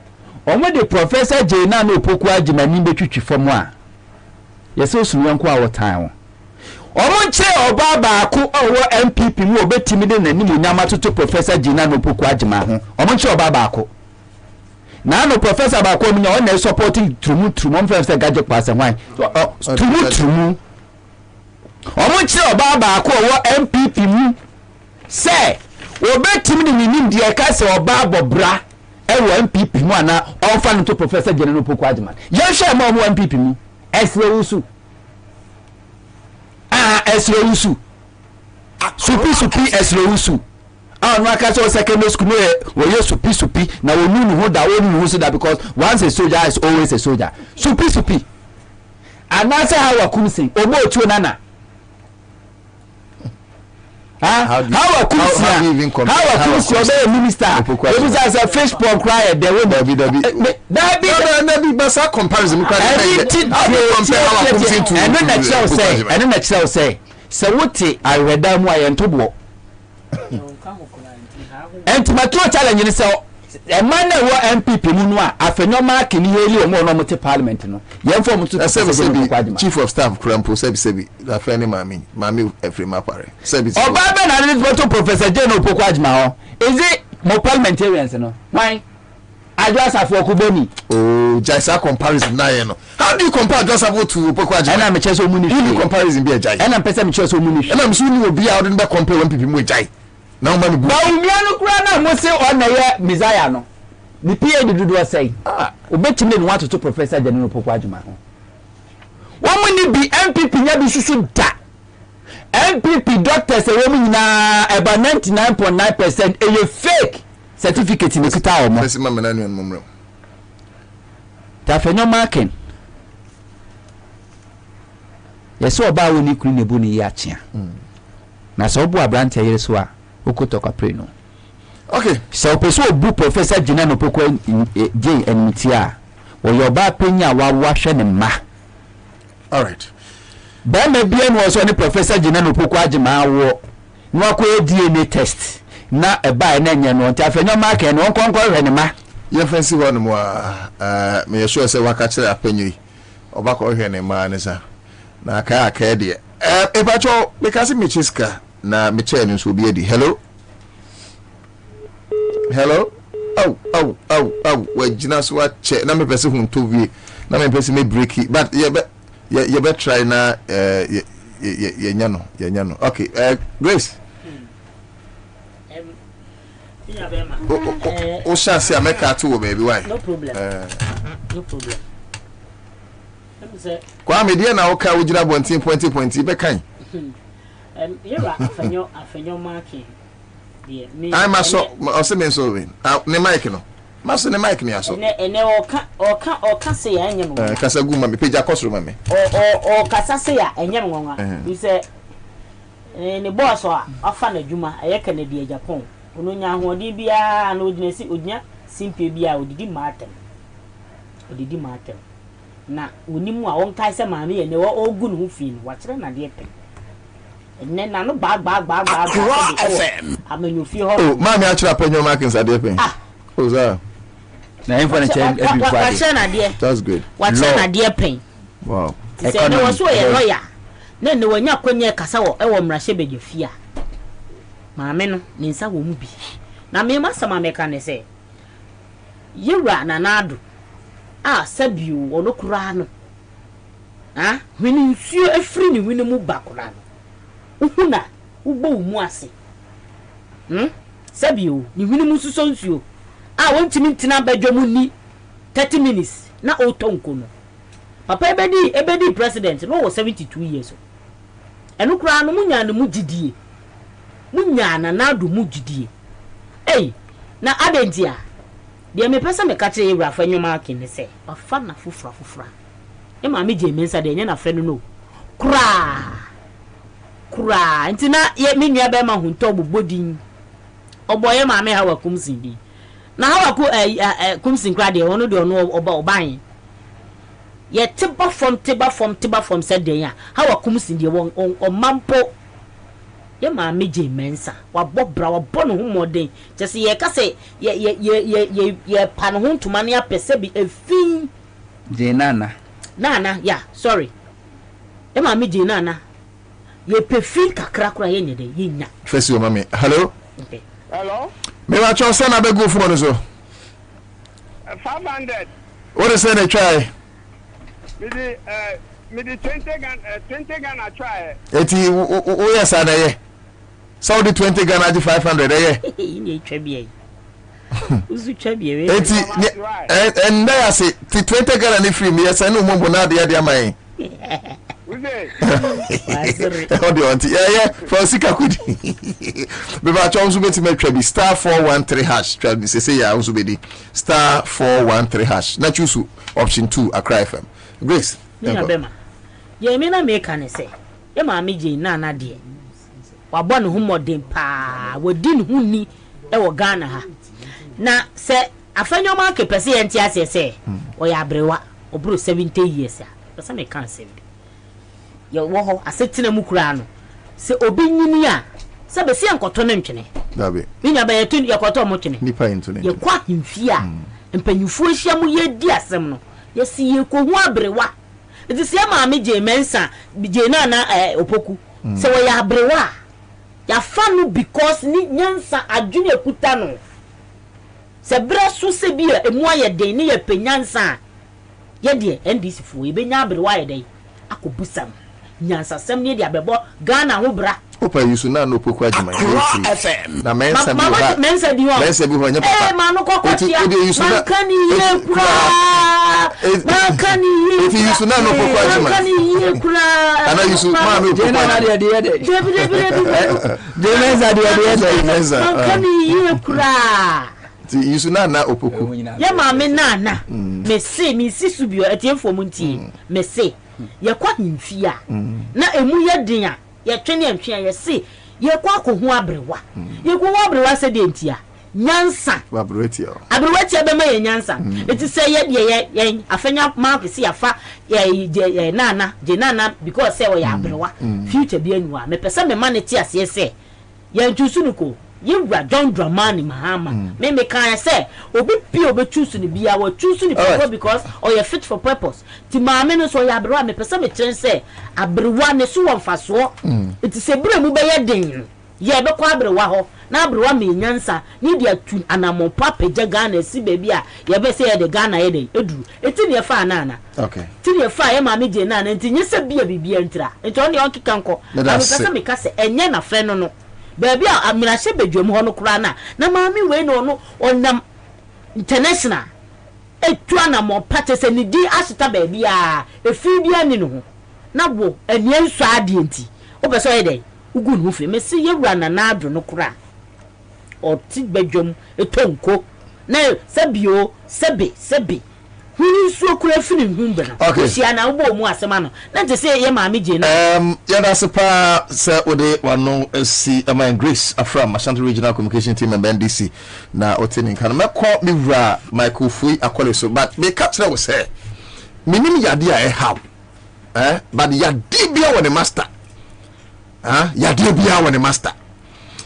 Speaker 8: omo de Professor Jena Nopoko Agyeman ni betwitwi fam a yese osuyanko a wotan wo omo nche oba baako owo MPP mu obetimi de nanim nyama toto Professor Jena Nopoko Agyeman ho omo nche oba baako na no Professor baako mi nya na supporting trumu on friends gaje kwase hwan trumu omo nche oba baako owo MPP mu se obetimi de nanim de ka se oba bobra ewo MPP mu ana onfa no to Professor Jena Nopoko Agyeman ye hwe ma omo MPP mu esrewusu esrewusu supi esrewusu no aka so secondary school we ye supi na wonu ho da wonu ho so da because once a soldier is always a soldier supi anase how akumsin obo otuo nana how akumsin obe minister obi say Facebook cry the way that be
Speaker 7: basa comparison cry compare how akumsin to
Speaker 8: and the next say wote areda mu ayentobo entimato challenge ni say e man na wo MPP mu no a afenoma kini heli omo no mote parliament no ye form to
Speaker 7: chief of staff Krampo sebi la friend mami Efrema pare sebi
Speaker 8: oba be na ni to Professor Jena Nopoko Agyeman ho is it mo parliamentarians no why Ajwasafo Okuboni
Speaker 7: jaisa comparison na ye no how do you compare Ajwasafo to Nopoko Agyeman
Speaker 8: na me cheso mu ni
Speaker 7: you comparison be jai
Speaker 8: na pese me cheso mu ni
Speaker 7: na me so ni obi a odin be compare MPP mu jai na o ma ni bu
Speaker 8: ba umianu kura na mo se on na ye Messiah no ni PA dudu say obetime ni want to Professor Jena Nopoko Agyeman ho wo ni bi MPP nya bi sisi da MPP doctors e wo mu nyina about 99.9% e ye fake certificate ni kita omo
Speaker 7: pese ma mena nu momrem
Speaker 8: ta fenyo marking yeso oba wo ni kuru ne bu ni ya chia na so obu abrante yere so a okotoka pray no
Speaker 7: okay
Speaker 8: so person obu Professor Jena Nopoko J enmity a Oyo ba penya wa hwe ne ma.
Speaker 2: All right.
Speaker 8: Ba ma bia no so ne Professor Gina no poko agema wo. No akọ DNA test. Na eba na nya no nti afenyo ma ka no nkonko hwe ne ma.
Speaker 2: Ye fancy one mo me sure say waka kire apanyi. Oba ko hwe ne ma ne sa. Na aka de. Ebacho because me chiska na me chair nso bi edi. Hello. Hello. Oh, we Gina so what check na me pese hu to vie. Na me pese me break it. But you be try na ye nya no. Okay. Grace. O chance ya make atu o baby why?
Speaker 9: No problem. No problem. Let me say.
Speaker 2: Kwa me dia na o ka o Gina bontin point be kan.
Speaker 9: Yera afenyo marking.
Speaker 2: I must also mean so win. Ne mic no. Must ne mic ni aso.
Speaker 9: Ene oka say ya enyem nwa.
Speaker 2: Kasa gu ma me page akosoro ma me.
Speaker 9: O kasa say ya enyem nwa. You say ne boss afa na djuma aye Canada Japan. Ono nya hoodi bia na odinesi odnya simple bia odidi matem. Na onimu a won kai se maame ye ne wo ogu no fi no wa kire na de pen. Enne na no ba FM amenyo fi ho.
Speaker 2: Oh, mami a kira penyo markings ade pen. Oh, za.
Speaker 8: Na info na check every Friday.
Speaker 2: That's good.
Speaker 9: Wa kire na de pen.
Speaker 2: Wow.
Speaker 9: Se ne wo so ye lawyer. Na ne wanya kwanya kasa wo e wo mrahye beje fia. Maame no ne nsa wo mu bi. Na me masama me ka ne se. Yewra na nado. Sabiu ono kura no. Hwini nsuo afiri ni hwini mu bakura no. Uhuna ubo mu ase. Sabiu ni hwini mu suso nsuo. Wontimi ntina badwamu ni 30 minutes na otonko no. Papa ebedi president no was 72 years. Eno kura no munya no mugidie. Munya na nado mugidie. Na adentia. De me pesa me kache Yewra fanyo ma kin se. Afa na fufra. E ma me je mensa de nya na fe no. Kura. Ntina ye me nua be ma hunto bobodin. Oboye ma me hawa kumsin di. Na hawa ku kumsin kra de wono de ono oban. Ye tiba from said de ya. Hawa kumsin de won o mampo. Ye ma me je mensa wa bobra wa bono hu modern just ye ka se ye pan hu ntuma ne apese bi efin
Speaker 8: je nana
Speaker 9: yeah sorry ye ma me je nana ye pefin kakra kra ye nyede ye nya
Speaker 2: first your mama hello
Speaker 9: okay
Speaker 6: hello
Speaker 2: me wa cho say na be go for no so
Speaker 6: 500
Speaker 2: what is say try
Speaker 6: me the 20 Ghana try
Speaker 2: eti o yes ana ye so the 20 Ghana 500
Speaker 9: ni twabie uzu twabie
Speaker 2: eti and there say 20 Ghana ni free me yes I know mo na de amai Odi onti for sika kudi be ba cho unsu beti metwa star 413 hash try be say ya unsu bedi star 413 hash na choose option 2 Accra FM Grace
Speaker 9: ye me na me ka ne se ye ma me je na de wa bo ne hu modern pa wodi ne hu ni e wo Ghana ha na se afanyo ma ke pese ye ntia se o ya brewa obro 70 years a pese me kan se ye wo ho asetina mu kura no se obi nyini a se be se enkoto ne ntwene
Speaker 2: dabe
Speaker 9: minya ba ye tun ye koto mo twene
Speaker 2: nipa ntune
Speaker 9: ye kwa himfi a empanyufu ahia mu ye di asem no ye si ye ko hu abrewa it is ya ma me je mensa je na opoku se wo ya abrewa ya fanu because ni nyansa adwune kuta no se bra so se bi emu aye den ni ye penyansa ye de NDC fu e benya abrewa ye den akobusam nyansa sem ni de abebo Ghana ho bra
Speaker 2: opa yusu na no poku agima
Speaker 9: FM
Speaker 2: na mensa bi ho nya papa
Speaker 9: ma no kokotia man kan ye kura man kan ye
Speaker 2: if yusu na no poku agima
Speaker 9: kan ye kura
Speaker 2: ana yusu ma no poku
Speaker 8: na de mensa
Speaker 9: man kan ye kura
Speaker 2: ti yusu na opoku
Speaker 9: ye ma me na me si subio etiefo mu ntie me se ye kwa himfia na emu ye din a ye twene antwe ye se ye kwa ko ho abrewa ye ko ho abrewa se de ntia nyansa abrewetia be ma ye nyansa eti say ye afanya mark si afa ye nana because say we abrewa future bi anua me pese me ma ne ti ase say ye ntusu nuko Yewra John Dramani Mahama. Me can say, obi choose ni bia we choose ni because or you fit for purpose. Ti maame no so ya abrewa me pese me chen say abrewa ne so won faso. It is a bre mu be ye den. Ye be kwa abrewa ho na abrewa me nyansa ni dia tu anamon papa je Ghana si baby a ye be say ye de Ghana ye de eduru. Eti ne fa na. Okay. Ti ne fa ye maame je na nti nyese bia ntira. Enti on yon kikanko. Me pese me ka say enye na fe no. Baby, I'm going to say, Bedroom Honokrana. Now, mammy, we no on them international. A twana more patches and the dear Ashita baby, a Phoebe, no. Now, and young Sadianti. Over so a day, who good move him, see you run an adro no cra. Or tit bedroom, a tongue cook. No, Sabio, Sebi. Who is so crafty in Humber? Okay, she and I will more semano. Not to say, mammy Jane.
Speaker 7: Yeah, that's a pa, sir, or they one no see a man Grace from Ashanti Regional Communication Team and BNDC. Now, Otin can make call me ra, Michael Fui, a colleague, so but me capture was say, Minim Yadia, how? But Yadibia when the master. Yadibia when the master.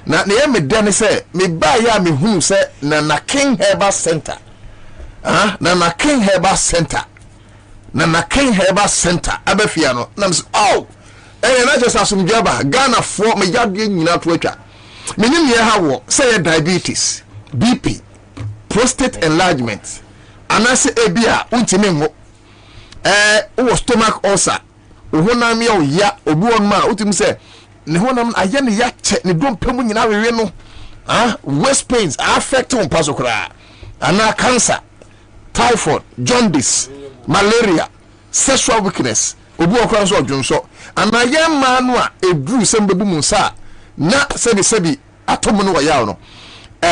Speaker 7: Now, the me Danny say, me buy ya me who say, Nana King Herbal Center. Nana King Herbal Center. Abefiano. Nams oh. And I just have some jabba. Ghana for me yarding in out water. Minim ye how say diabetes, BP, prostate enlargement. And I say ebia untimemo. Stomach ulcer. Uhonam ya obu on ma utim say ne honam ayene ya che ne dom pemu nyina wewe no. Waist pains affect on pasokra. Ana cancer. Typhoid, jaundice, malaria, sexual weakness, obu okran so odwonso anaye manu a edru sembebu munsa na sebi atomo no ya no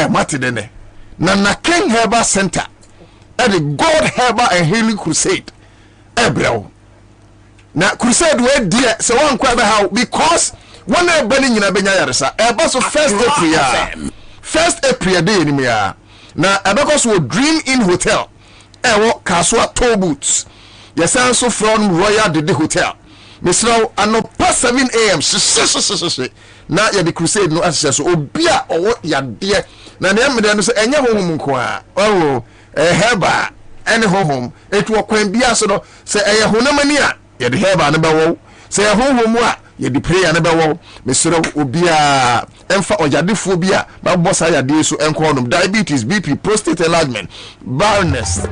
Speaker 7: matidene na King Herbal Center the God Herbal and Healing Crusade ebrew na crusade we dia se wan kwa be how because one ebani nyina benya yaresa so first April day ni me ya na abekos wo Dream Inn Hotel Kaswa toll boots. Yes, also from Royal Dede Hotel. Miss Row, and no past 7 a.m. Now you're the crusade, no answer. So, beer or what ya dear. Now, the Eminem say, and your home, oh, a herba, any home. It will quaint be so say, a honamania, you're the herba, never woe. Say a home, what? You're the prayer, never woe. Miss Row, Ubia, Empha or Yadiphobia, but boss I had so and diabetes, BP, prostate enlargement, barrenness.